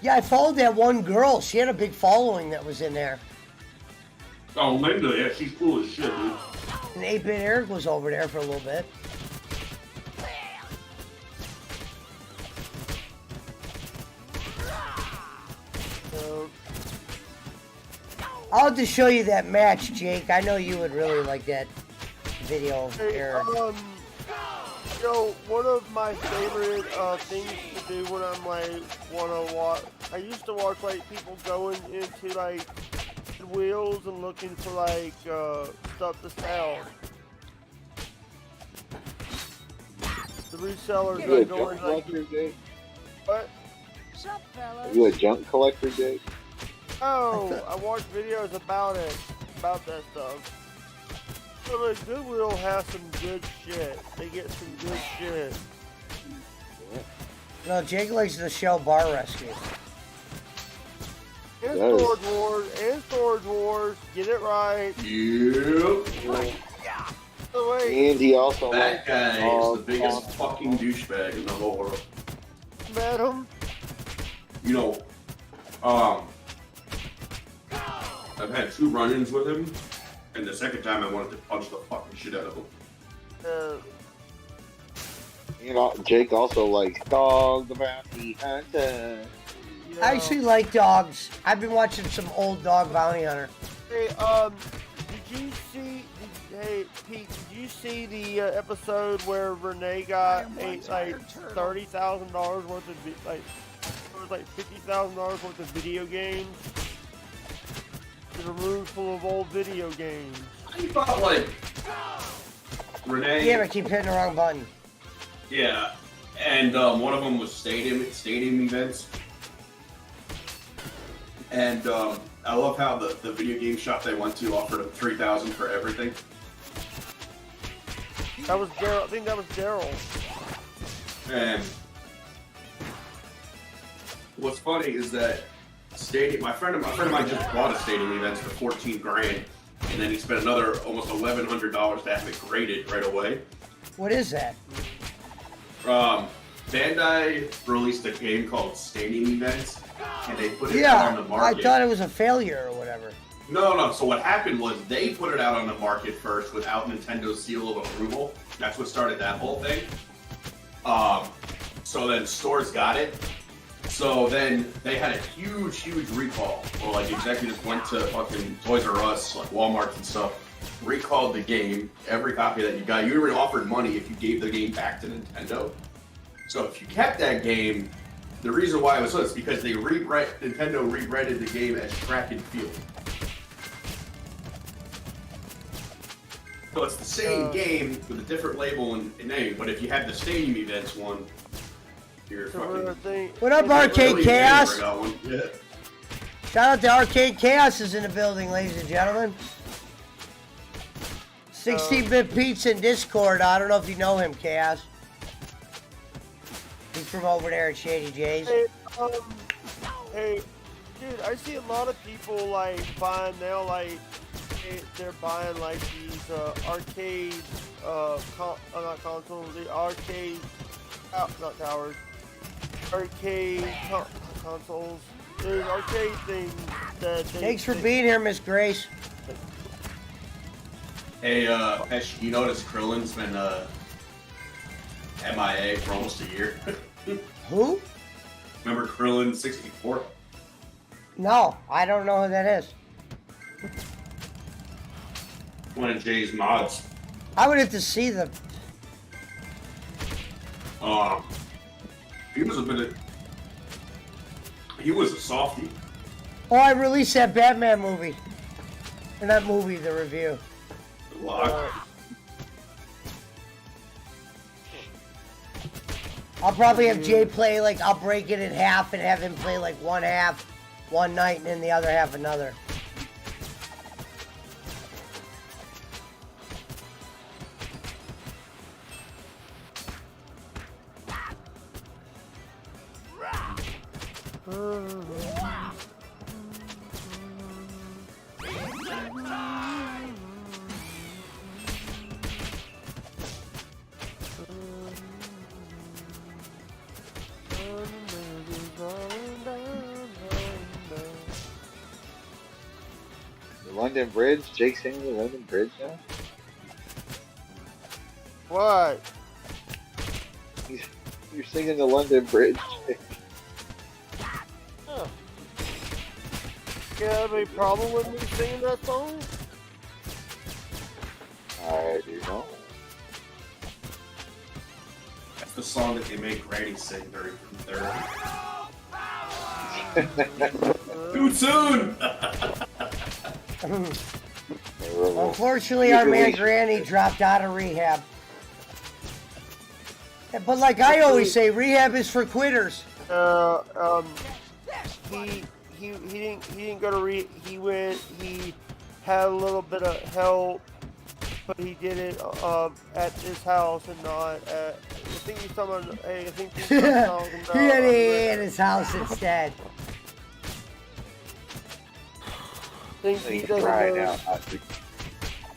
Yeah, I followed that one girl. She had a big following that was in there. Oh, Linda, yeah, she's cool as shit, dude. And 8-Bit Eric was over there for a little bit. I'll have to show you that match, Jake. I know you would really like that video, Eric. One of my favorite things to do when I'm wanna watch. I used to watch people going into wheels and looking for stuff to sell. The resellers You a are junk going collector, Jake? What? Sup, fellas? Are you a junk collector, Jake? Oh, I watch videos about that stuff. So Goodwill has some good shit. They get some good shit. No, Jake likes the Shell Bar Rescue. And Storage Wars, get it right. Yep. And he also that guy is the biggest fucking douchebag in the whole world. Met him. You know, I've had 2 run-ins with him, and the second time I wanted to punch the fucking shit out of him. Jake also likes Dog the Bounty Hunter. I actually like dogs. I've been watching some old Dog Bounty Hunter. Hey, Pete, did you see the episode where Renee got $30,000 worth of $50,000 worth of video games? A room full of old video games. I thought Renee. Yeah, but keep hitting the wrong button. Yeah, and one of them was stadium events. And I love how the video game shop they went to offered them $3,000 for everything. That was Daryl. I think that was Daryl. And what's funny is that my friend of mine just bought a stadium event for $14,000, and then he spent another almost $1,100 to have it graded right away. What is that? Bandai released a game called Stadium Events, and they put it out on the market. I thought it was a failure or whatever. No. So what happened was they put it out on the market first without Nintendo's seal of approval. That's what started that whole thing. So then stores got it. So then they had a huge recall. Or executives went to fucking Toys R Us, Walmart and stuff, recalled the game, every copy that you got. You were offered money if you gave the game back to Nintendo. So if you kept that game, the reason why it was so is because Nintendo rebranded the game as Track and Field. So it's the same game with a different label and name, but if you have the Stadium Events one, you're fucking... What up, Arcade Chaos? I got one. Yeah. Shout out to Arcade Chaos is in the building, ladies and gentlemen. 16-bit Pizza in Discord. I don't know if you know him, Chaos. He's from over there at Shady J's. Hey, dude, I see a lot of people like buying now, like they're buying like these arcade, not consoles, the arcade, not towers, arcade consoles. There's arcade things that. Thanks for being here, Miss Grace. Hey, Pesh, you notice Krillin's been MIA for almost a year? Who? Remember Krillin 64? No, I don't know who that is. One of Jay's mods. I would have to see them. He was a bit of... He was a softie. Oh, I released that Batman movie. Or not movie, the review. I'll probably have Jay play, like, I'll break it in half and have him play, like, one half one night and then the other half another. The London Bridge? Jake's singing the London Bridge now? What? You're singing the London Bridge. Huh. You have any problem with me singing that song? I do not. That's the song that they made Granny sing during therapy. Too soon! Unfortunately, our man Granny dropped out of rehab. But like I always say, rehab is for quitters. He didn't go to he had a little bit of help, but he did it at his house and not at. I think he's talking about. Hey, I think he's talking about. He had it at his house instead. Think he doesn't know.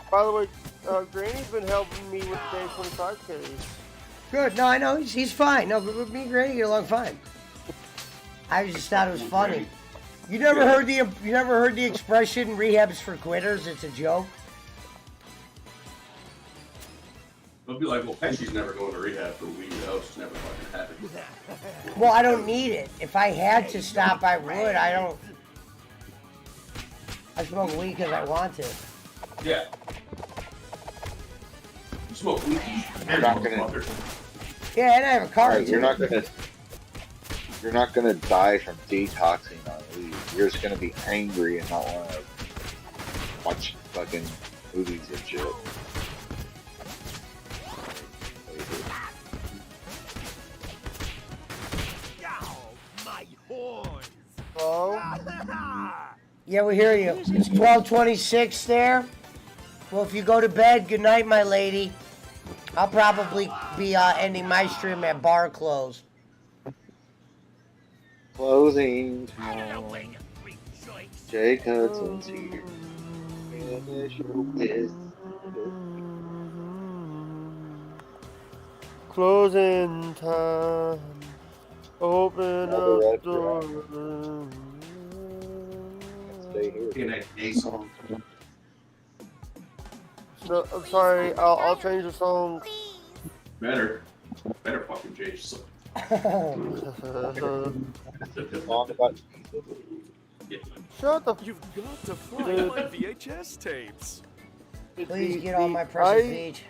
By the way, Granny's been helping me with the day 25 case. Good. No, I know he's fine. No, but me and Granny get along fine. I just thought it was funny. You never heard the expression "rehab's for quitters"? It's a joke. They'll be like, well, Pesci's never going to rehab for weed. That was never fucking happened. Well, I don't need it. If I had to stop, I would. I don't. I smoke weed because I want to. Yeah. You smoke weed. You're not gonna. Yeah, and I have a car too. You're not gonna die from detoxing on weed. You're just gonna be angry and not want to watch fucking movies and shit. Oh. Yeah, we hear you. It's 12:26 there. Well, if you go to bed, good night, my lady. I'll probably be ending my stream at bar close. Closing time. Jake Hudson's here. Initial is Closing time. Open up door. Stay here. No, I'm sorry. I'll change the song. Better fucking change the song. Shut the. You've got to find my VHS tapes. Please get on my precious page.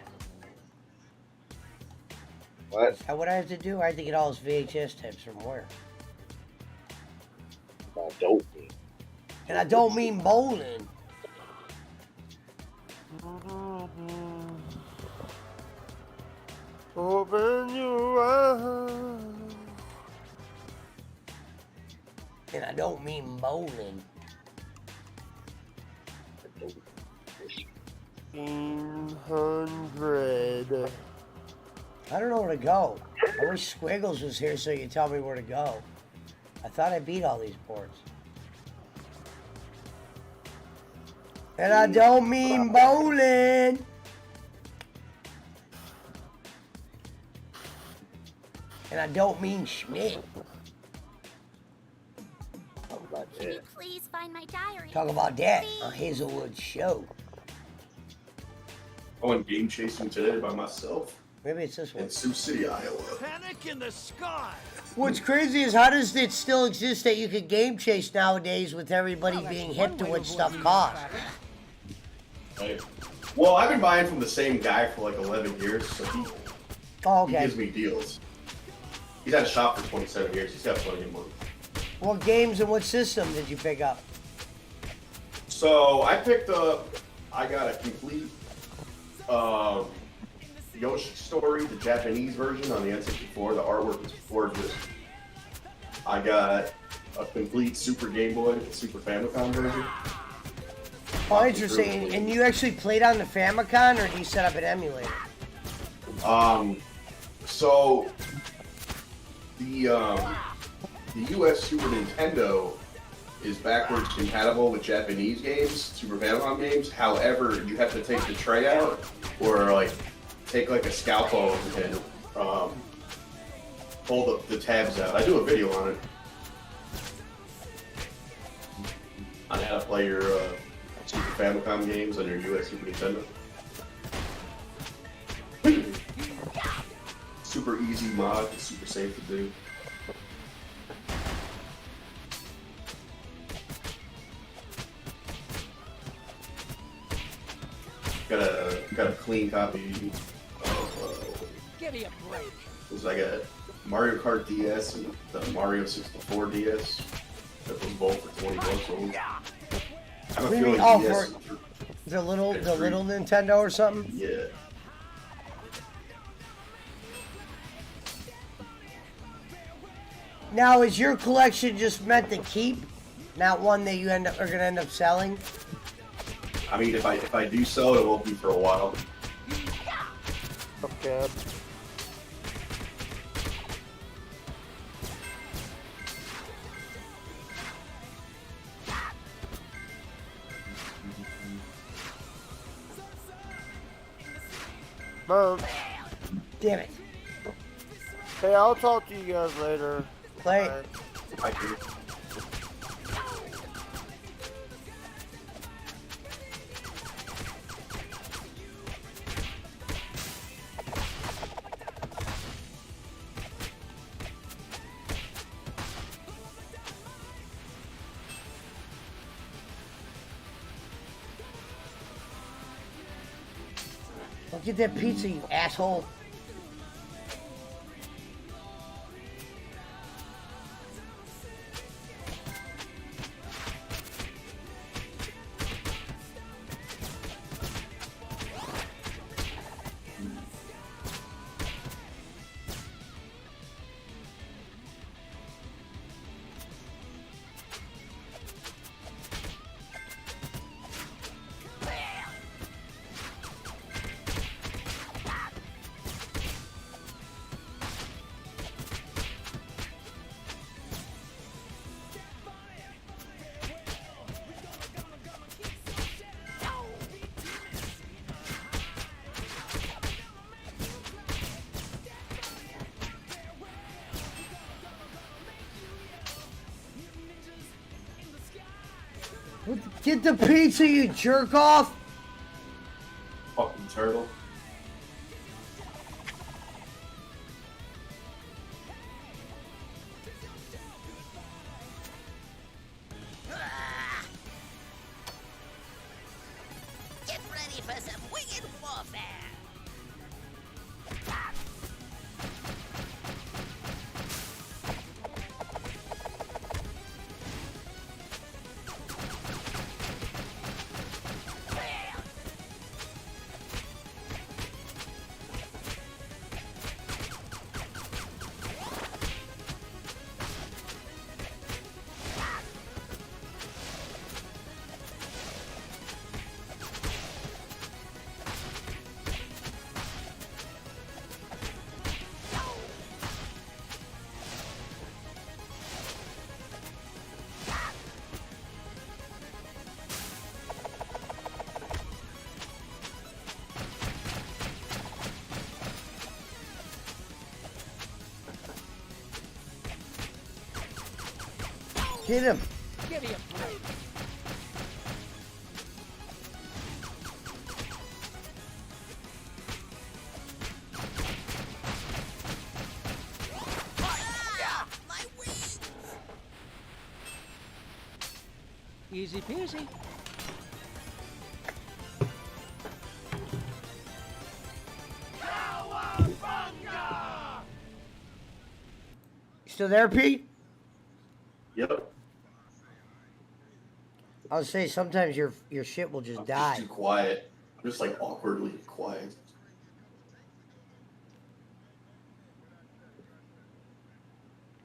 What? What I have to do? I have to get all his VHS tapes from where? I don't mean. And I don't mean bowling. Open your eyes. And I don't mean bowling. 100. I don't know where to go. I wish Squiggles was here so you could tell me where to go. I thought I beat all these boards. And I don't mean bowling. And I don't mean Schmidt. Can you please find my diary? Talk about that on Hazelwood's show. I went game chasing today by myself. Maybe it's this one. In Sioux City, Iowa. Panic in the sky. What's crazy is how does it still exist that you could game chase nowadays with everybody being hip to what stuff costs? Right. Well, I've been buying from the same guy for like 11 years, so he gives me deals. He's had a shop for 27 years. He's got plenty of money. What games and what system did you pick up? So I got a complete Yoshi Story, the Japanese version on the N64. The artwork is gorgeous. I got a complete Super Game Boy, Super Famicom version. Oh, interesting. And you actually played on the Famicom, or did you set up an emulator? So the US Super Nintendo is backwards compatible with Japanese games, Super Famicom games. However, you have to take the tray out, or like take like a scalpel and pull the tabs out. I do a video on it on how to play your Super Famicom games on your US Super Nintendo. Super easy mod, it's super safe to do. Got a clean copy of Give me a break. I got Mario Kart DS and the Mario 64 DS. That was both for 20 bucks. So I have a feeling DS for the little Nintendo or something? Yeah. Now, is your collection just meant to keep, not one that you are gonna end up selling? I mean, if I do sell it, it won't be for a while. Okay. Mom. Damn it. Hey, I'll talk to you guys later. Play. Thank you. Look at that pizza, you asshole. Get the pizza, you jerk off! Fucking turtle. Get ready for some winged warfare! Hit him. Give me a break. My wings! Easy peasy. You still there, Pete? Yep. I would say sometimes your shit will just die. Too quiet. I'm just like awkwardly quiet.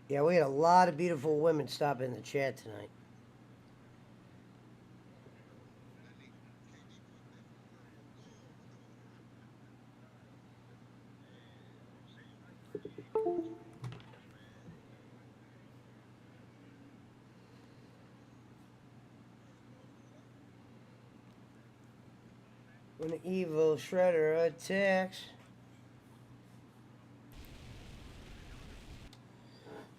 Yeah, we had a lot of beautiful women stop in the chat tonight. When the evil shredder attacks.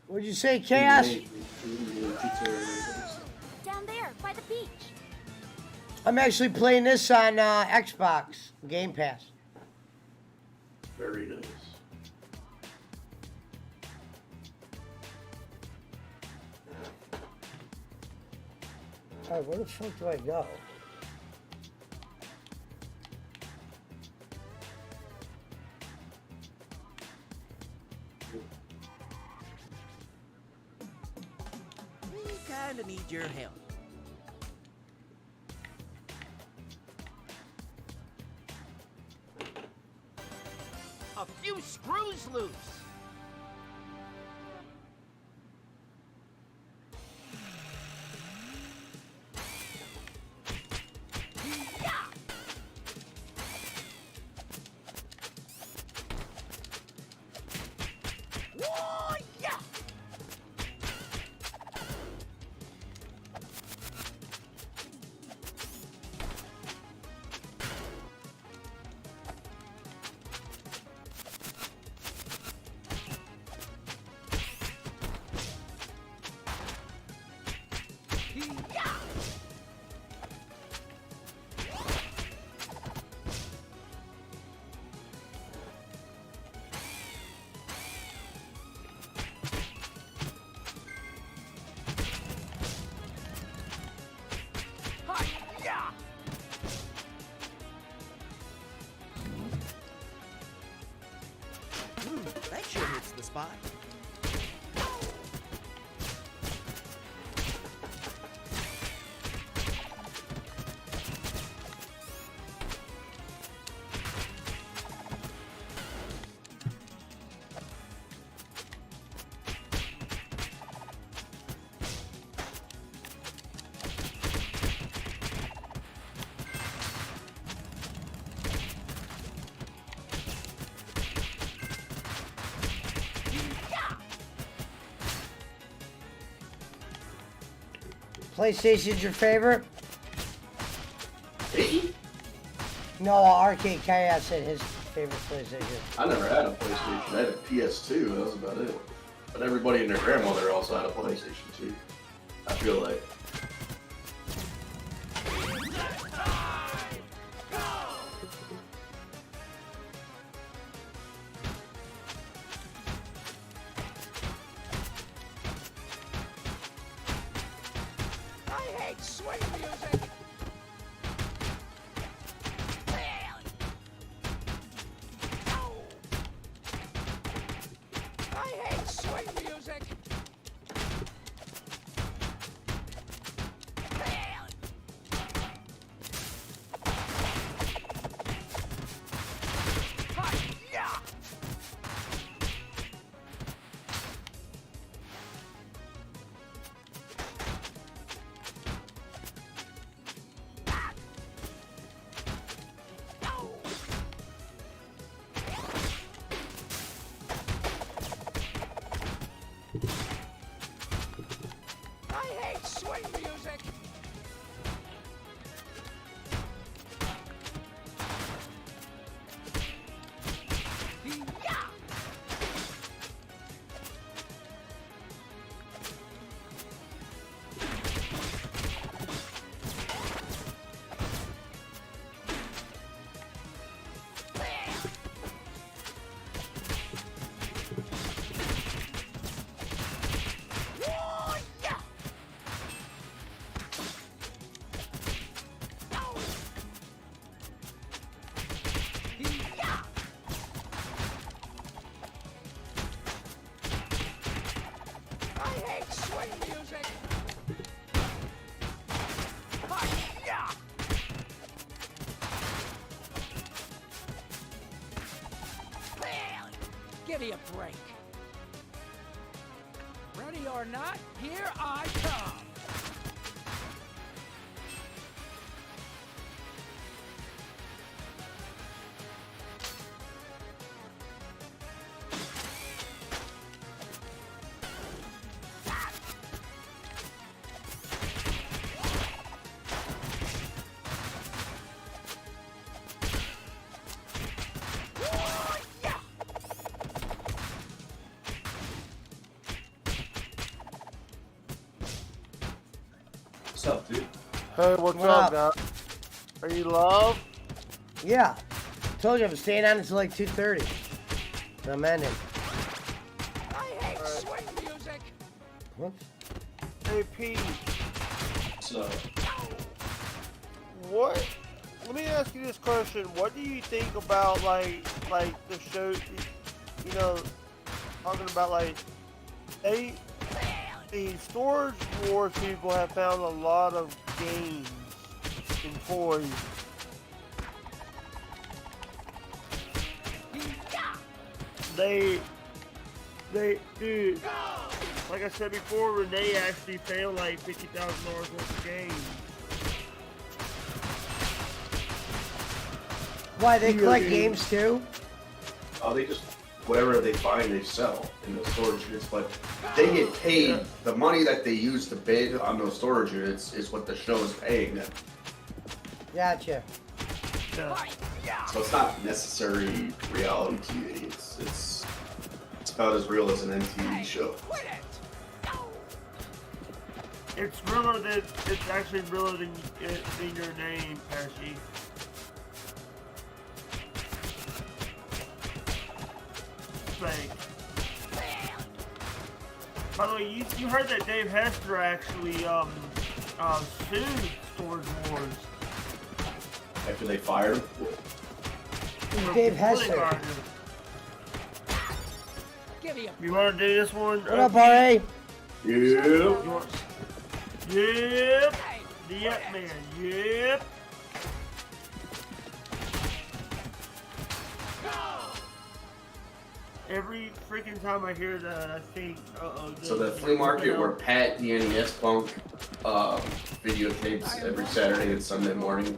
What'd you say, Chaos? Down there, by the beach. I'm actually playing this on Xbox Game Pass. Very nice. Alright, where the fuck do I go? We kinda need your help. A few screws loose. That sure hits the spot. PlayStation's your favorite? No, Arcade Chaos said his favorite PlayStation. I never had a PlayStation. I had a PS2. That was about it. But everybody and their grandmother also had a PlayStation 2. I feel like. I hate swing music. I hate swing music. I hate swing music. break. Ready or not, here I come. What's up, dude? Hey, what's up, guys? Are you love? Yeah. Told you I'm staying on until like 2:30. I'm ending. I hate swing music. Whoops. Hey, Pete. What's up? What? Let me ask you this question. What do you think about like the show? You know, talking about like the Storage Wars people have found a lot of games and toys. Dude, like I said before, Renee actually found like $50,000 worth of games. Why, they collect games too? Oh, they just, whatever they find, they sell in the storage units. But they get paid, the money that they use to bid on those storage units is what the show is paying them. Gotcha. So it's not necessarily reality TV. It's about as real as an MTV show. It's realer than, it's actually realer than your name, Pesci. Fake. By the way, you heard that Dave Hester actually sued Storage Wars. After they fired him? Dave Hester. You want to do this one? What up, R.A.? Yep. Yep. Yep, man. Yep. Every freaking time I hear that, I think, uh-oh. So the flea market where Pat, the NES Punk, videotapes every Saturday and Sunday morning,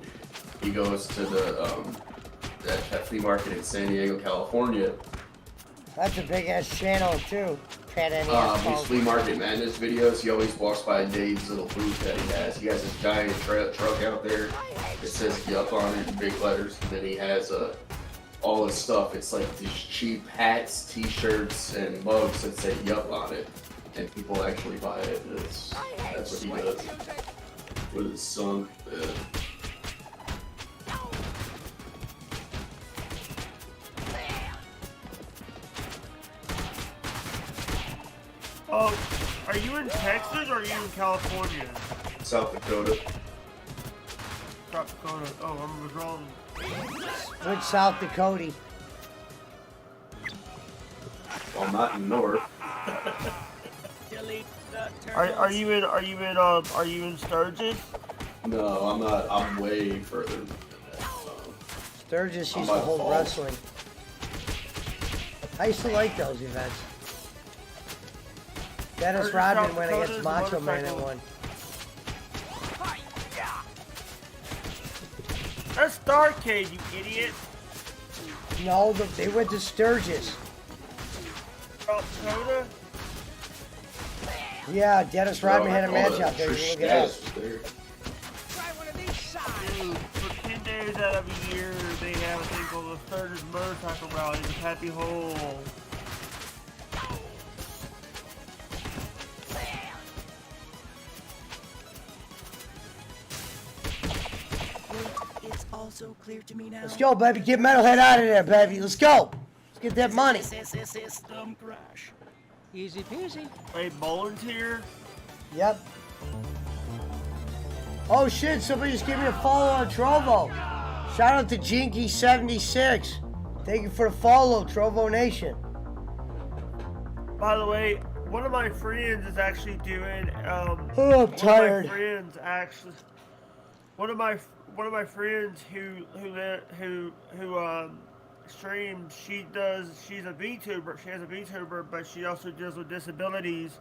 he goes to the that flea market in San Diego, California. That's a big ass channel too. Pat NES These Punk. flea market madness videos, he always walks by Dave's little booth that he has. He has this giant truck out there. It says "Yup" on it in big letters. And then he has all his stuff. It's like these cheap hats, T-shirts, and mugs that say "Yup" on it, and people actually buy it. That's what he does with his son. Oh, are you in Texas or are you in California? South Dakota. South Dakota. Oh, I was wrong. Which South Dakota? Well, not in North. Are you in Sturgis? No, I'm not. I'm way further than that. Sturgis I'm used to by hold Falls. wrestling. I used to like those events. Dennis Sturgis, Rodman South went Dakota against is Macho Man at motorcycle. one. That's Starcade, you idiot. No, they went to Sturgis. South Dakota? Yeah, Dennis Rodman had a match out there. You Trish look it up. Stratus was there. Dude, for 10 days out of a year, they have a thing called the Sturgis Motorcycle Rally with Happy Hole. It's also clear to me now. Let's go, baby. Get Metalhead out of there, baby. Let's go. Let's get that money. System crash. Easy peasy. Wait, volunteer? Yep. Oh shit, somebody just gave me a follow on Trovo. Shout out to Jinky76. Thank you for the follow, Trovo Nation. By the way, one of my friends is actually doing Oh, I'm tired. One of my friends who streams, she's a VTuber. She has a VTuber, but she also deals with disabilities.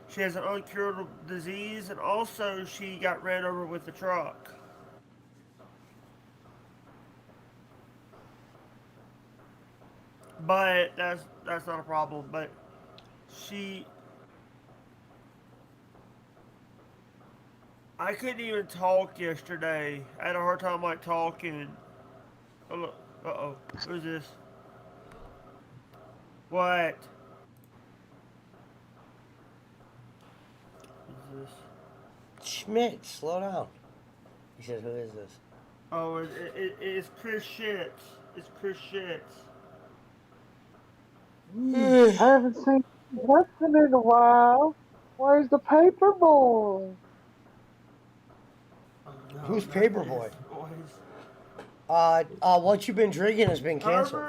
She has an uncurable disease, and also she got ran over with the truck. But that's not a problem. But she, I couldn't even talk yesterday. I had a hard time like talking. Oh look, who's this? What? Who's this? Schmidt, slow down. He said, who is this? Oh, it's Chris Shits. It's Chris Shits. I haven't seen Hudson in a while. Where's the paper boy? No, Who's not Paperboy? this, boys. What you been drinking has been canceled.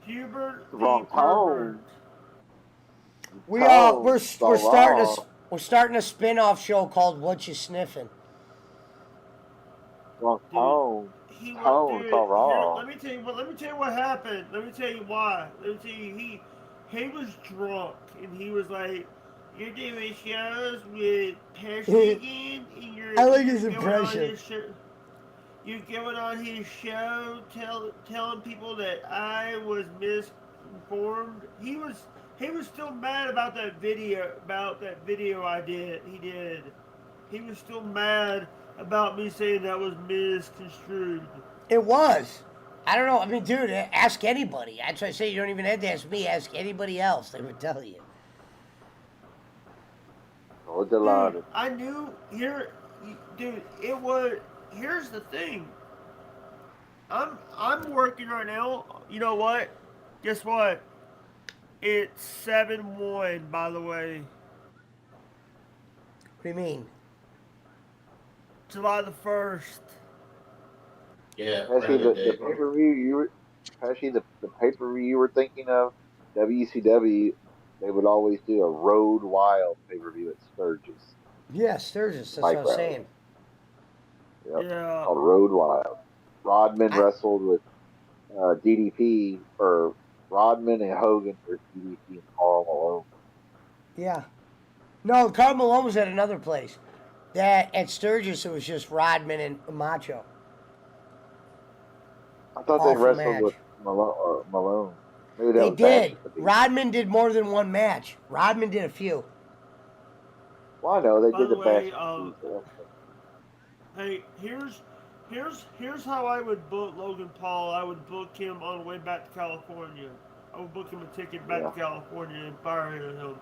Hubert Wrong tone. We're starting a spin-off show called What You Sniffing. Wrong tone. Tone, it's all wrong. Let me tell you what happened. Let me tell you why. Let me tell you, he was drunk and he was like, "You're doing shows with Percy again, and I like his impression. You're going on his show, telling people that I was misinformed." He was still mad about that video. He did. He was still mad about me saying that was misconstrued. It was. I don't know. I mean, dude, ask anybody. That's why I say you don't even have to ask me. Ask anybody else. They would tell you. Oh, dude, I knew dude. Here's the thing. I'm working right now. You know what? Guess what? It's 7-1, by the way. What do you mean? July the 1st. Yeah. Actually, the pay-per-view the pay-per-view you were thinking of, WCW, they would always do a Road Wild pay-per-view at Sturgis. Yeah, Sturgis. That's what I was saying. Yep. Yeah. Called Road Wild. Rodman wrestled with DDP, or Rodman and Hogan versus DDP and Karl Malone. Yeah. No, Karl Malone was at another place. That at Sturgis, it was just Rodman and Macho. I thought they wrestled with Malone. Maybe that They was did. Rodman did more than one match. Rodman did a few. Well, I know they By did the the way, best. hey, here's how I would book Logan Paul. I would book him on the way back to California. I would book him a ticket back to California and fire him.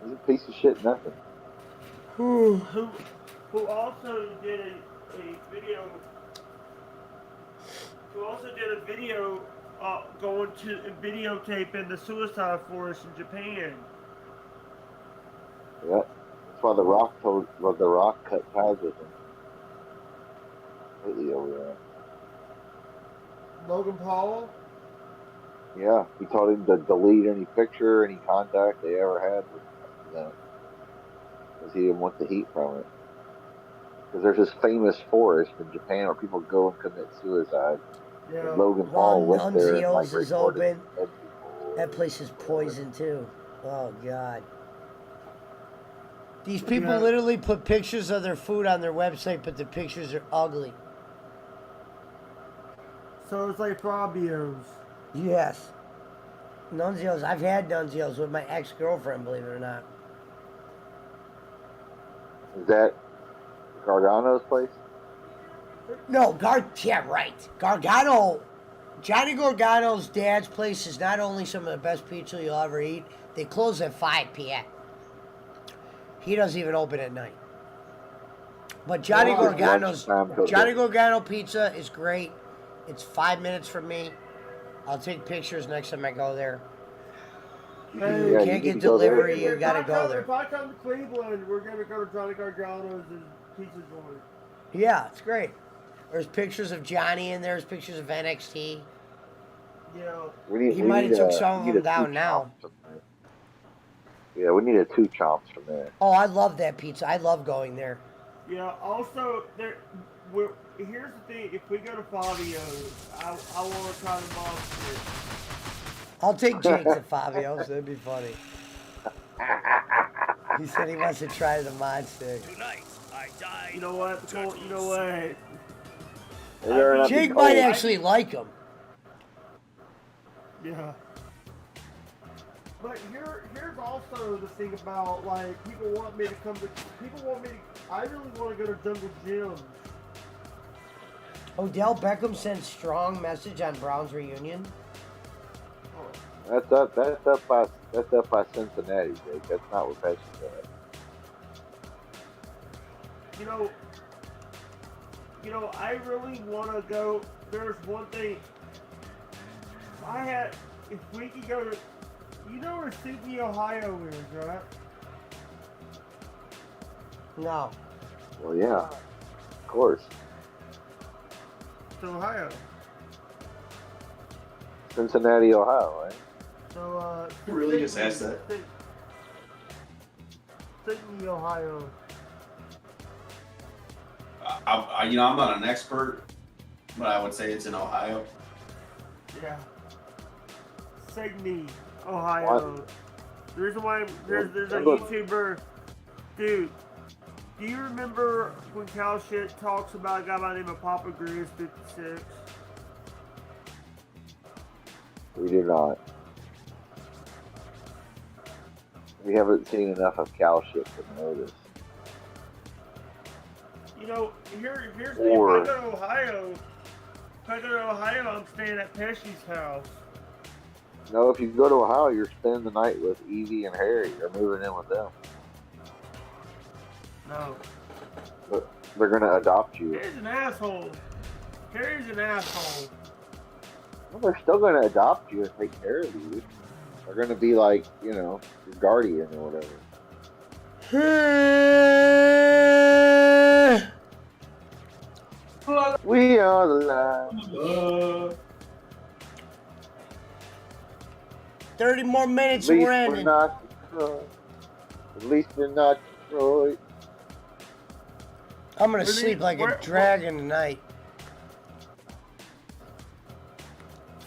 He's a piece of shit, nothing. who also did a video. Who also did a video going to videotaping the suicide forest in Japan. Yeah, that's why The Rock cut ties with him. Completely over there. Logan Paul? Yeah, he told him to delete any picture, any contact they ever had with them, because he didn't want the heat from it. Because there's this famous forest in Japan where people go and commit suicide. Yeah. And Logan Paul went there and like is recorded. open. That place is poison too. Oh God. These people literally put pictures of their food on their website, but the pictures are ugly. So it's like Fabio's. Yes. Nunzio's. I've had Nunzio's with my ex-girlfriend, believe it or not. Is that Gargano's place? No, yeah, right. Gargano, Johnny Gargano's dad's place is not only some of the best pizza you'll ever eat, they close at 5 p.m. He doesn't even open at night. But Johnny Gargano pizza is great. It's 5 minutes from me. I'll take pictures next time I go there. Hey, you can't get delivery, you gotta go there. If I come to Cleveland, we're gonna go to Johnny Gargano's pizza joint. Yeah, it's great. There's pictures of Johnny in there. There's pictures of NXT. Yeah. He might have took some of them down now. Yeah, we need a 2 chomps from there. Oh, I love that pizza. I love going there. Yeah. Also, here's the thing. If we go to Fabio's, I want to try the monster. I'll take Jake to Fabio's. That'd be funny. He said he wants to try the mod stick. Tonight, I died. You know what? You know what? Jake might actually like him. Yeah. But here's also the thing about, like, people want me to I really want to go to Jungle Gym. Odell Beckham sent strong message on Browns reunion. That's up by Cincinnati, Jake. That's not what Pesci said. You know, I really want to go. There's one thing. If we could go to, you know where Sydney, Ohio is, right? No. Well, yeah, of course. It's Ohio. Cincinnati, Ohio, right? So, You really just asked that? Sydney, Ohio. I'm not an expert, but I would say it's in Ohio. Yeah. Sydney, Ohio. What? The reason why there's a YouTuber, dude. Do you remember when Cal Shit talks about a guy by the name of Papa Grizz 56? We do not. We haven't seen enough of Cal Shit to know this. You know, here's the thing. If I go to Ohio, I'm staying at Pesci's house. No, if you go to Ohio, you're spending the night with Evie and Harry. You're moving in with them. No. But they're gonna adopt you. Harry's an asshole. Harry's an asshole. Well, they're still gonna adopt you and take care of you. They're gonna be like, you know, your guardian or whatever. We are alive. 30 more minutes and we're ending. At least we're not destroyed. I'm gonna sleep like a dragon tonight.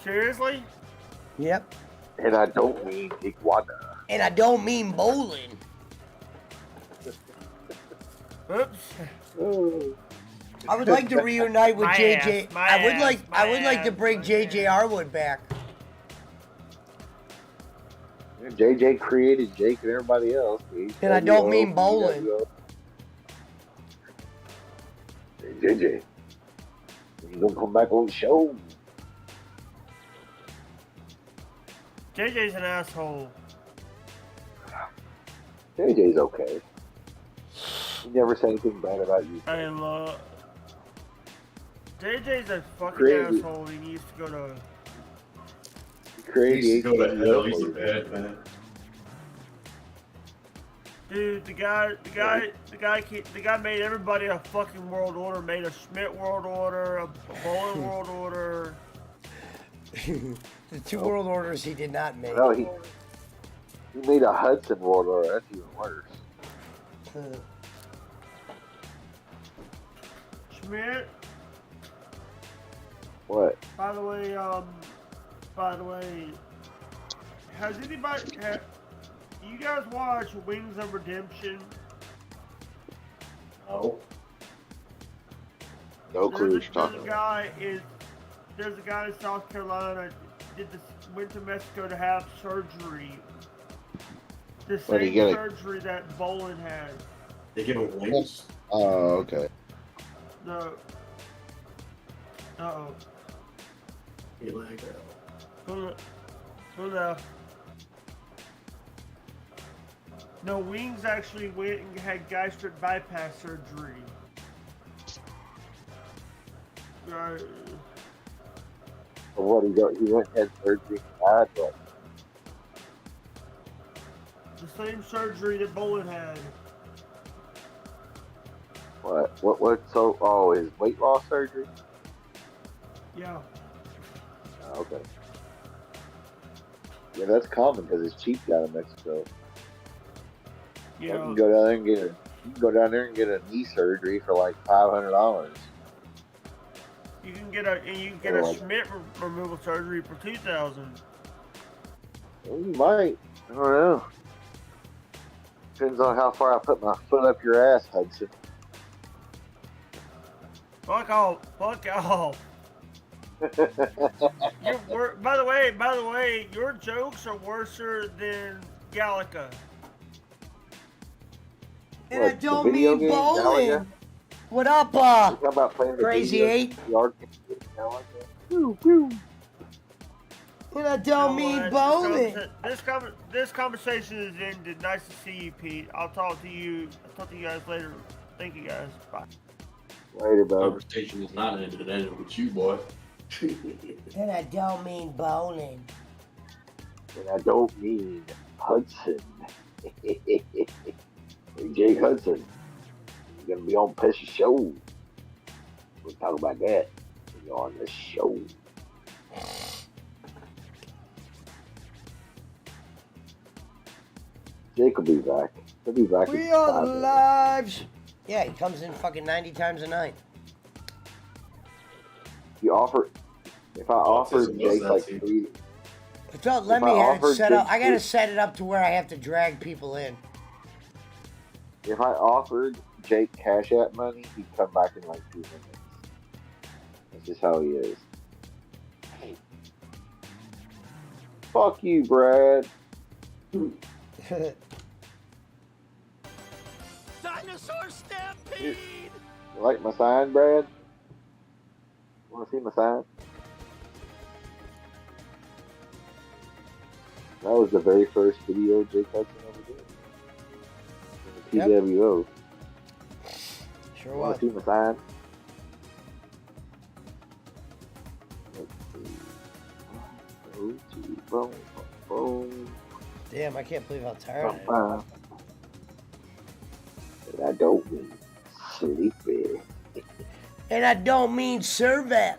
Seriously? Yep. And I don't mean iguana. And I don't mean bowling. Oops. I would like to reunite with My JJ. ass, my I would ass, like my I would like to ass, bring my JJ Arwood back. JJ created Jake and everybody else. And I don't mean bowling. Hey, JJ, you gonna come back on the show? JJ's an asshole. JJ's okay. He never said anything bad about you. I love. JJ's a fucking Crazy. asshole. He needs to go to. Crazy. Go to hell. He's a bad man. Dude, the guy made everybody a fucking world order. Made a Schmidt world order, a bowling world order. The two world orders he did not make. No, he made a Hudson world order. That's even worse. Schmidt. What? By the way, has anybody? You guys watch Wings of Redemption? No. No clue what you're talking about. There's a guy in South Carolina went to Mexico to have surgery. The same surgery that Bolin had. They give him wings? Oh, okay. No. Uh-oh. He lagged out. Who left? No, Wings actually went and had gastric bypass surgery. What he went and had surgery and what? The same surgery that Bolin had. What? So, his weight loss surgery? Yeah. Oh, okay. Yeah, that's common because it's cheap down in Mexico. Yeah. You can go down there and get You can go down there and get a knee surgery for like $500. You can get a Schmidt removal surgery for $2,000. Well, you might. I don't know. Depends on how far I put my foot up your ass, Hudson. Fuck off. By the way, your jokes are worse than Gallica. And I don't mean bowling. What up, Crazy 8? And I don't mean bowling. This conversation is ended. Nice to see you, Pete. I'll talk to you guys later. Thank you, guys. Bye. Later, bud. Conversation is not ended. It ended with you, boy. And I don't mean bowling. And I don't mean Hudson. Hey, Jake Hudson. You're going to be on Pesci's show. We'll talk about that when you're on the show. Jake will be back. He'll be back. We are lives. Yeah, he comes in fucking 90 times a night. If I offered Jake like 3... Don't let me have it set up. I gotta set it up to where I have to drag people in. If I offered Jake Cash App money, he'd come back in like 2 minutes. That's just how he is. Fuck you, Brad. Dinosaur stampede! You like my sign, Brad? Want to see my sign? That was the very first video Jake Hudson ever did. PWO. Sure Want was. to see my sign? Let's see. Damn, I can't believe how tired I am. And I don't mean sleepy. And I don't mean servant.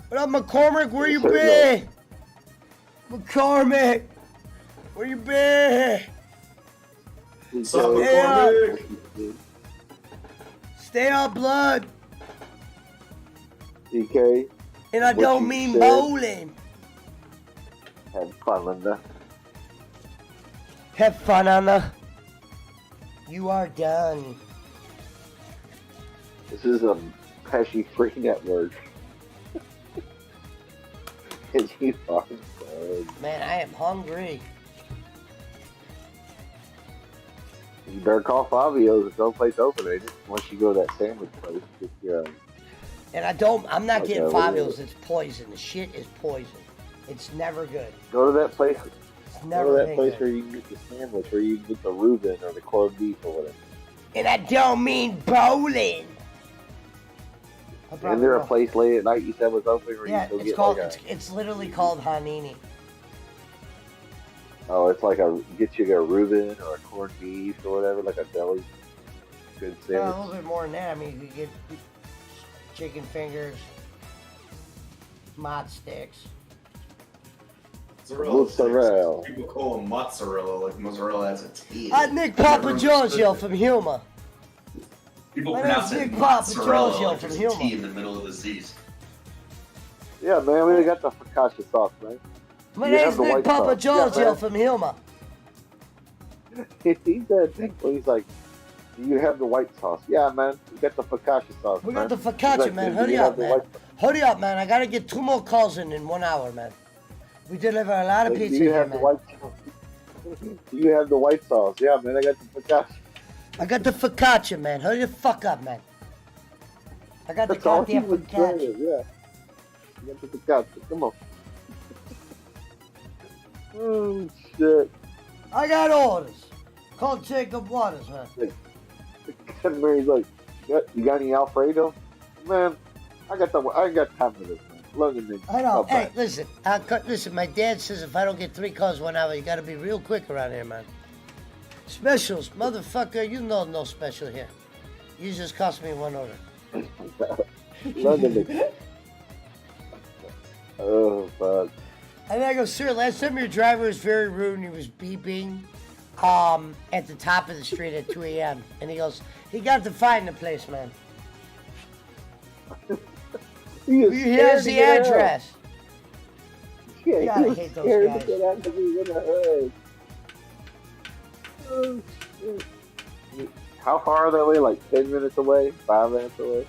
What up, McCormick? Where you been? McCormick, where you been? What's up, McCormick? Stay up, blood. DK. And I don't mean bowling. Have fun, Linda. Have fun, Anna. You are done. This is a Pesci free network. Is he fucking good? Man, I am hungry. You better call Fabio's. There's no place open. They just once you go to that sandwich place, get your. And I'm not getting Fabio's. It's poison. The shit is poison. It's never good. Go to that place. It's never go to that place good. where you can get the sandwich, where you can get the Reuben or the corned beef or whatever. And I don't mean bowling. Isn't there a place late at night you said was open where Yeah, you still it's get called. like It's literally called Hanini. Oh, it's like get you a Reuben or a corned beef or whatever, like a deli. Good sandwich. A little bit more than that. I mean, you could get chicken fingers, mott sticks. Mozzarella. People call them mozzarella, like mozzarella has a T. Nick Papaggiorgio from Huma. People My pronounce name's it Nick mozzarella Papaggiorgio like from there's a T Huma. in the middle of the Z's. Yeah, man, we got the focaccia sauce, man. My You name's have the Nick white sauce. Papaggiorgio Yeah, from Huma. He said, well, he's like, do you have the white sauce? Yeah, man, we got the focaccia sauce. We man. got the He's focaccia, like, man. "Do Hurry you up, have the man. white sauce?" Hurry up, man. I gotta get 2 more calls in 1 hour, man. We deliver a lot of Like, pizza do you here, have the man. white sauce? Do you have the white sauce? Yeah, man, I got the focaccia. I got the focaccia, man. Hurry the fuck up, man. I got the That's all he goddamn was focaccia. saying, yeah. You got the focaccia. Come on. Oh, shit. I got orders. Call Jacob Waters, man. And Mary's like, you got any Alfredo? Man, I ain't got time for this, man. London, man. I know. Stop Hey, that. listen, my dad says if I don't get 3 calls 1 hour, you gotta be real quick around here, man. Specials, motherfucker, you know no special here. You just cost me 1 order. London. Oh, fuck. And I go, sir, last time your driver was very rude and he was beeping. at the top of the street at 2 a.m. And he goes, he got to find the place, man. He has the address. Yeah, God, he I was hate those scared guys. to get out because he was in a hood. Oh, shit. How far are they away? Like 10 minutes away? 5 minutes away?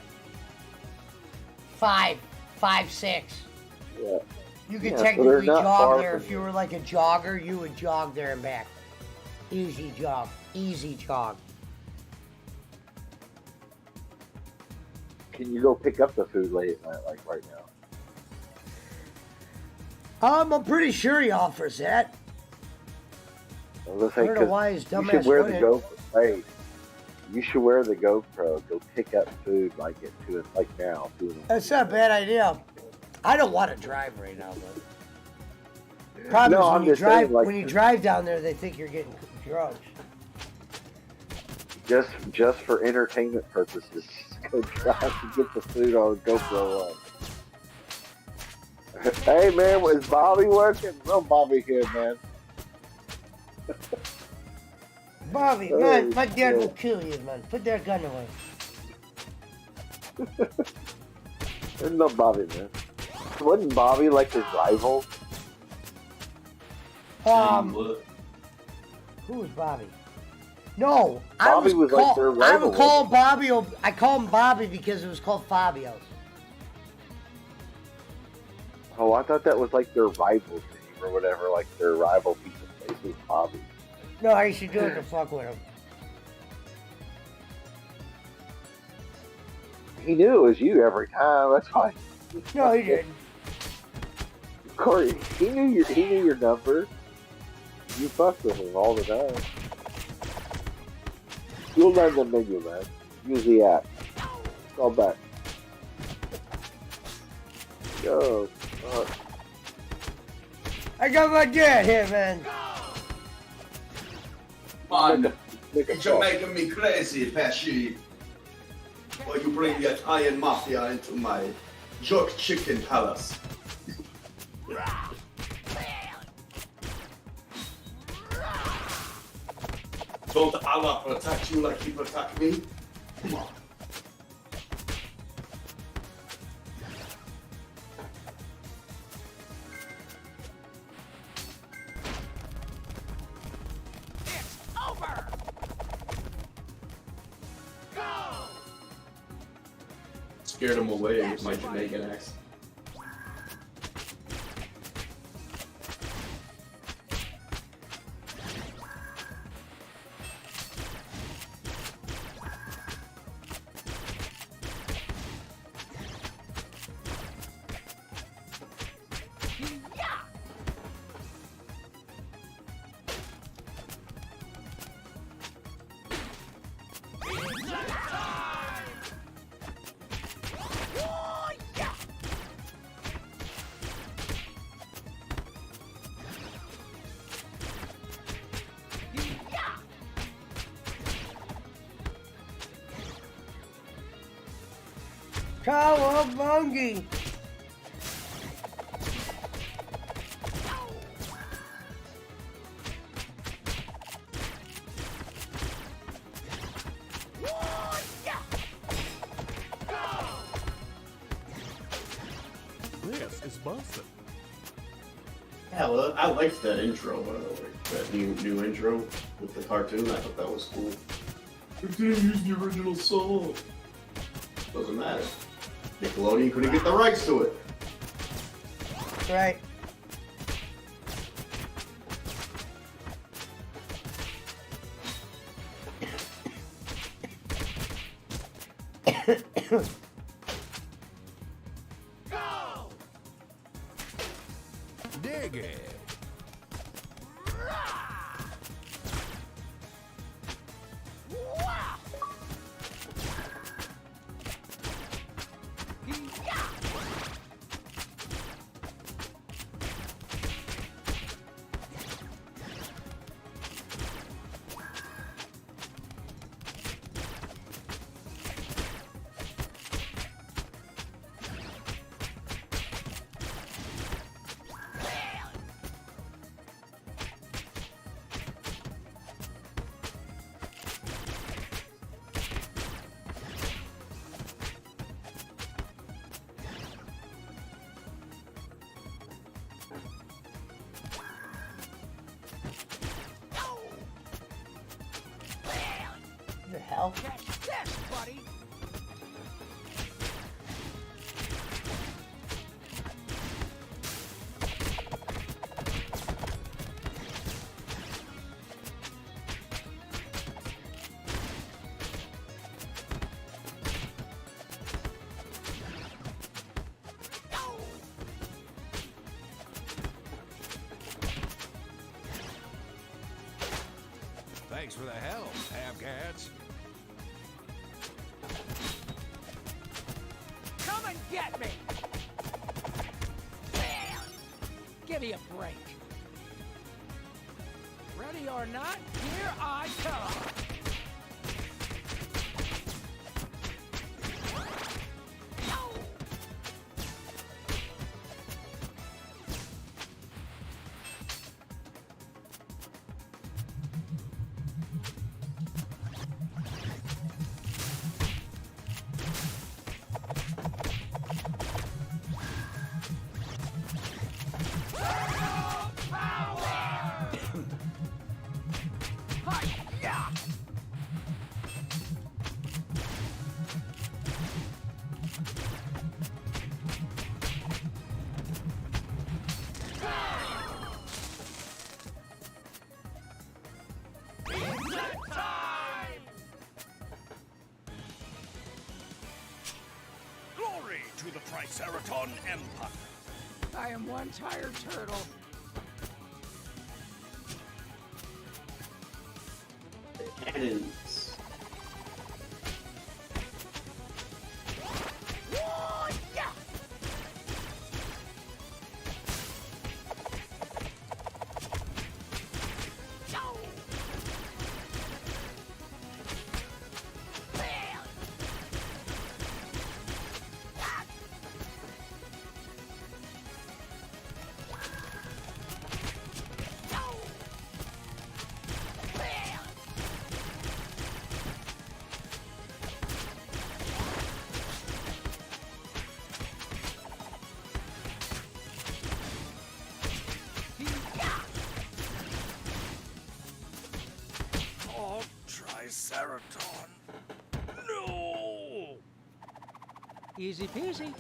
5, 6. Yeah. You could Yeah, so technically they're not jog far there. from If you were like a jogger, you would jog there and back. Easy jog. Easy jog. Can you go pick up the food late at night, like right now? I'm pretty sure he offers that. I was I gonna don't say, know why his 'cause you dumbass should wear the wouldn't. GoPro. Hey, you should wear the GoPro. Go pick up food like at 2, like now. 2 That's not a bad idea. I don't want to drive right now, though. Problem No, is I'm when you just saying, drive like, when you drive down there, they think you're getting drugs. Just for entertainment purposes, go try to get the food on GoPro on. Hey man, is Bobby working? No, Bobby here, man. Bobby, Oh, man, my dad shit. will kill you, man. Put that gun away. There's no Bobby, man. Wasn't Bobby like his rival? Who was Bobby? No, Bobby was like their I rival. would call him Bobby. I call him Bobby because it was called Fabio's. Oh, I thought that was like their rival team or whatever, like their rival piece of place was Bobby. No, I used to do it to fuck with him. He knew it was you every time. That's why. No, he didn't. Corey, he knew your number. You fucked with him all the time. You'll learn the menu, man. Use the app. Call back. Go. I got my dad here, man. Man, you're making me crazy, Pesci. Or you bring the Italian mafia into my jerk chicken palace. Don't Allah protect you like he protect me? Come on. Over! Go! Scared him away with my Jamaican accent. Cowabungie! This is Boston. Yeah, well, I liked that intro, by the way. That new intro with the cartoon. I thought that was cool. We didn't use the original song. Doesn't matter. Nickelodeon couldn't get the rights to it. Right. Go! Dig it. go. Catch this, buddy. Thanks for the help, Cabbages. Come and get me. Give me a break. Ready or not, here I come. Glory to the Triceraton Empire. I am one tired turtle. Cannons. Oh, Triceraton. No! Easy peasy.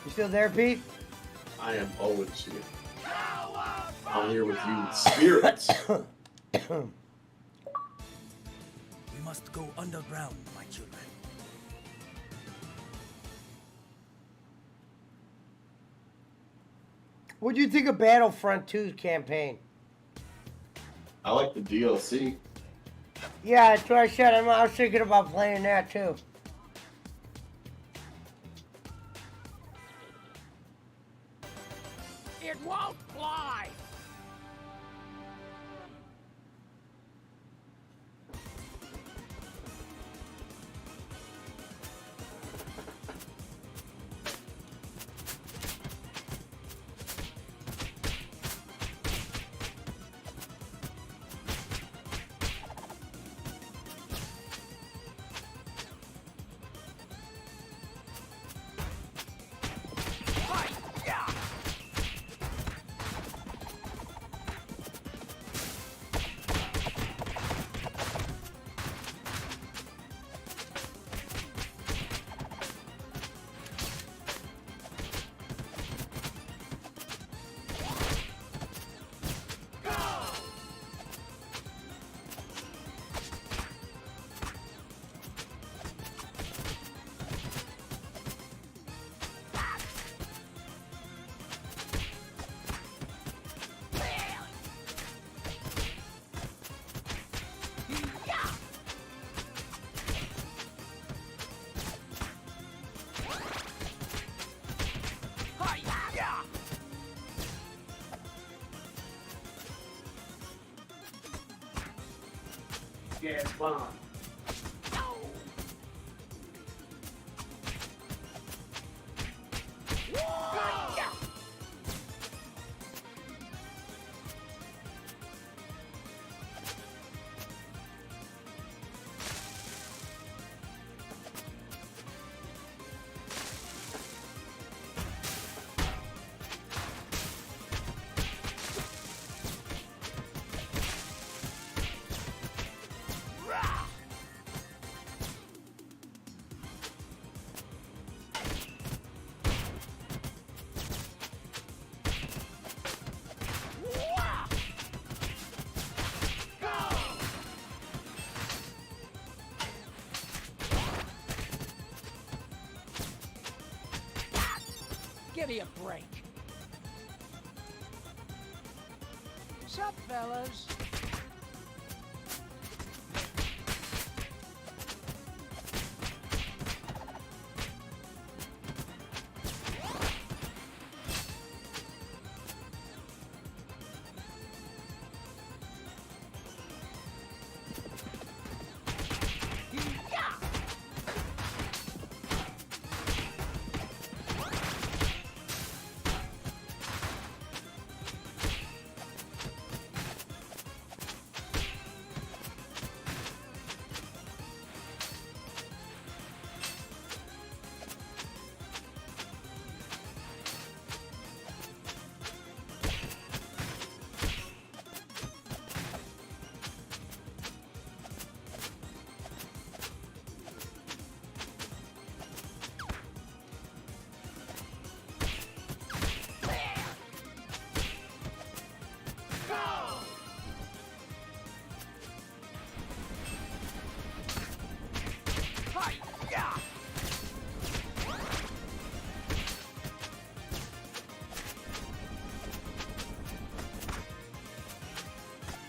You still there, Pete? I am always here. I'm here with you, spirits. We must go underground, my children. What'd you think of Battlefront 2's campaign? I like the DLC. Yeah, that's what I said. I was thinking about playing that too. It won't fly. Gas bomb. give me a break. Sup, fellas?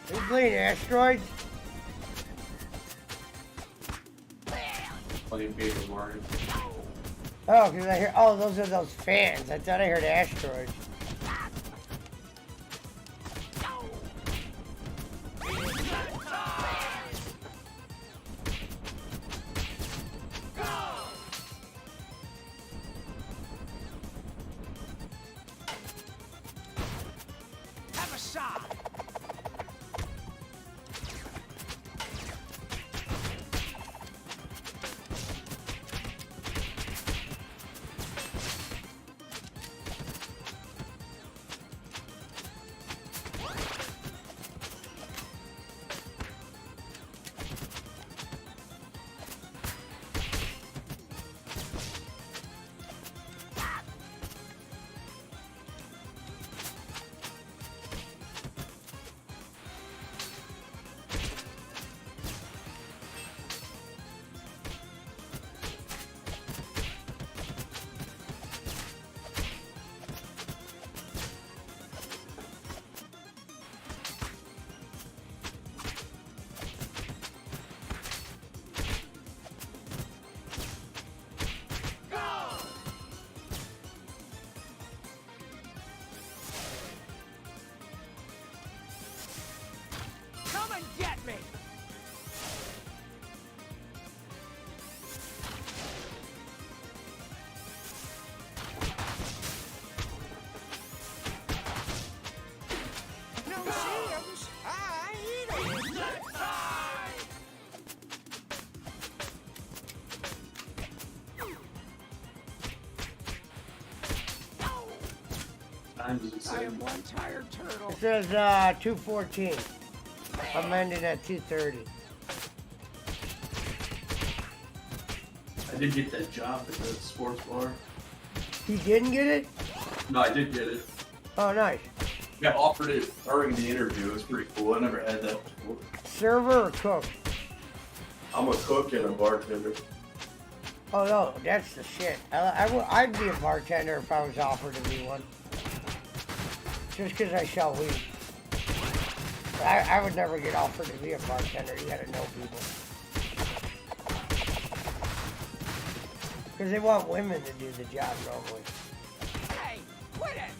Are you playing asteroids? Playing Paper Mario. Oh, because I hear. Oh, those are those fans. I thought I heard asteroids. Have a shot. Come and get me! No shields! I eat it! I am one tired turtle. It says 2:14. I'm ending at 2:30. I did get that job at the sports bar. You didn't get it? No, I did get it. Oh, nice. Got offered it during the interview. It was pretty cool. I never had that before. Server or cook? I'm a cook and a bartender. Oh no, that's the shit. I'd be a bartender if I was offered to be one. Just because I sell weed. I would never get offered to be a bartender. You gotta know people. Because they want women to do the job normally. Hey, quit it!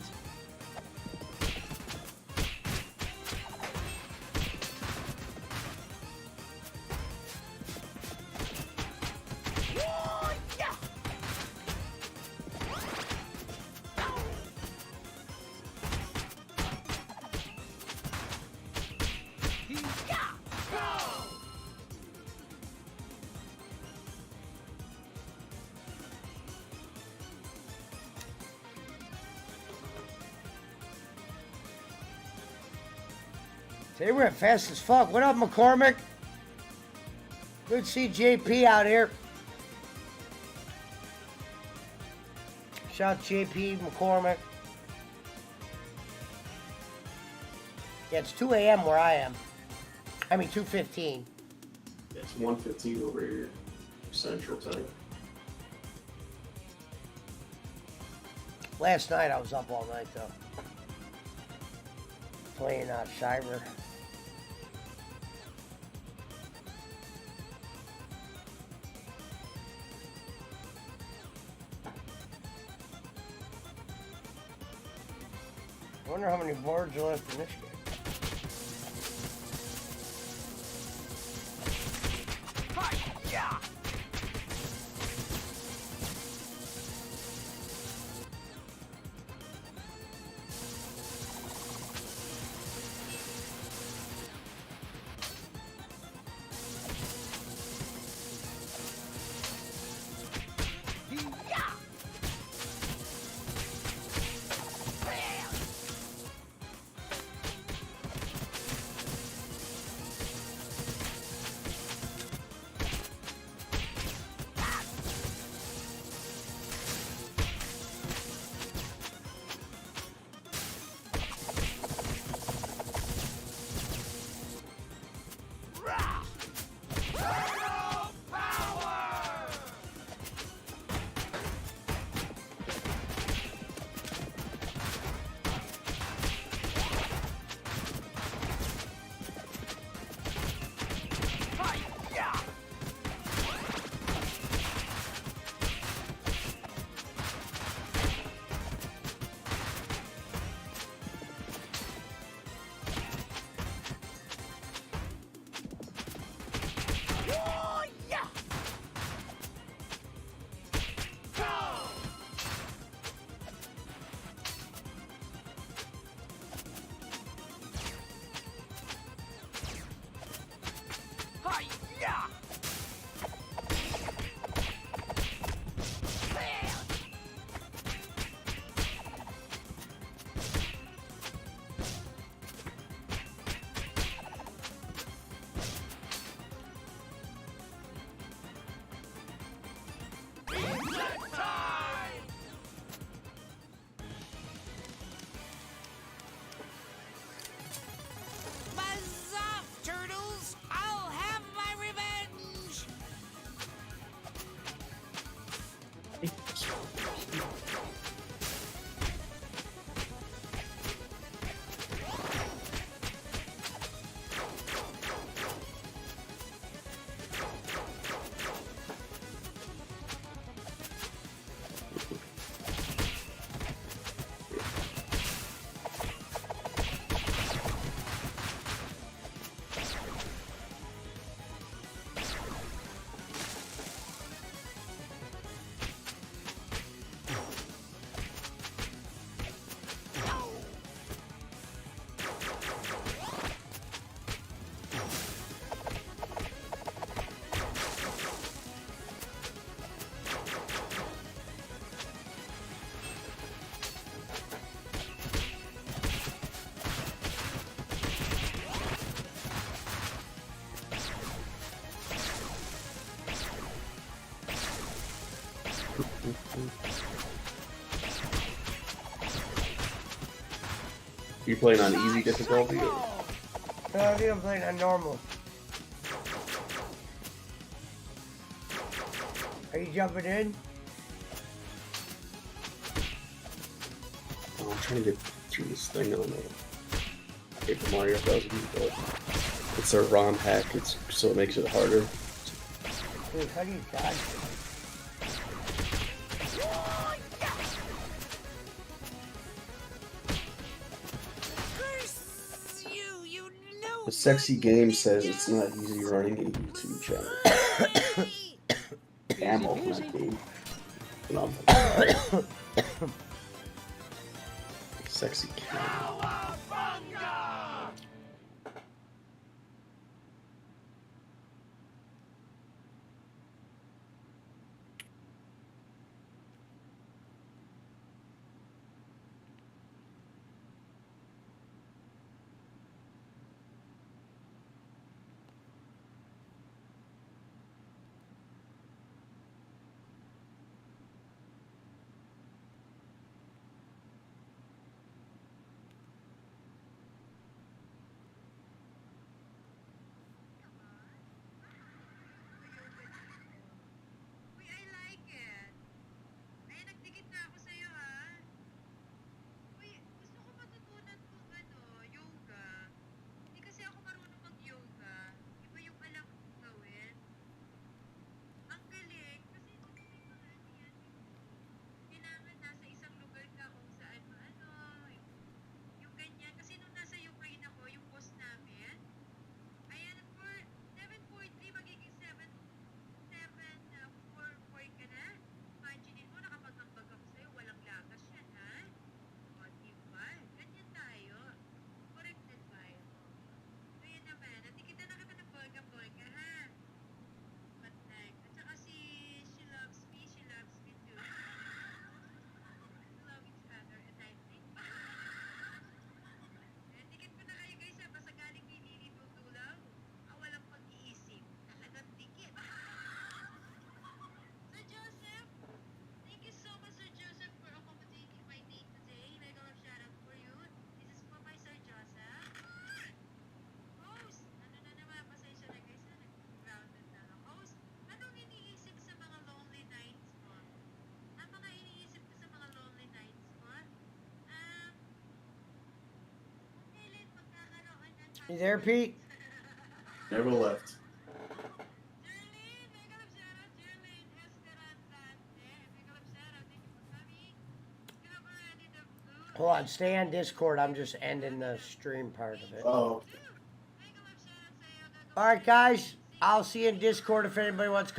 They went fast as fuck. What up, McCormick? Good to see JP out here. Shout out JP, McCormick. Yeah, it's 2 a.m. where I am. I mean, 2:15. It's 1:15 over here, Central Time. Last night I was up all night though. Playing Shiver. I wonder how many boards are left in this game. Yeah. Buzz off, turtles! I'll have my revenge! You playing on easy difficulty? Or? No, I think I'm playing on normal. Are you jumping in? Oh, I'm trying to get through this thing on Paper Mario doesn't, but it's a ROM hack, so it makes it harder. Dude, how do you dodge? The Sexy Game says it's not easy running a YouTube channel. Ammo for that game. Sexy Game. You there, Pete? Never left. Hold on, stay on Discord. I'm just ending the stream part of it. Oh. All right, guys. I'll see you in Discord if anybody wants to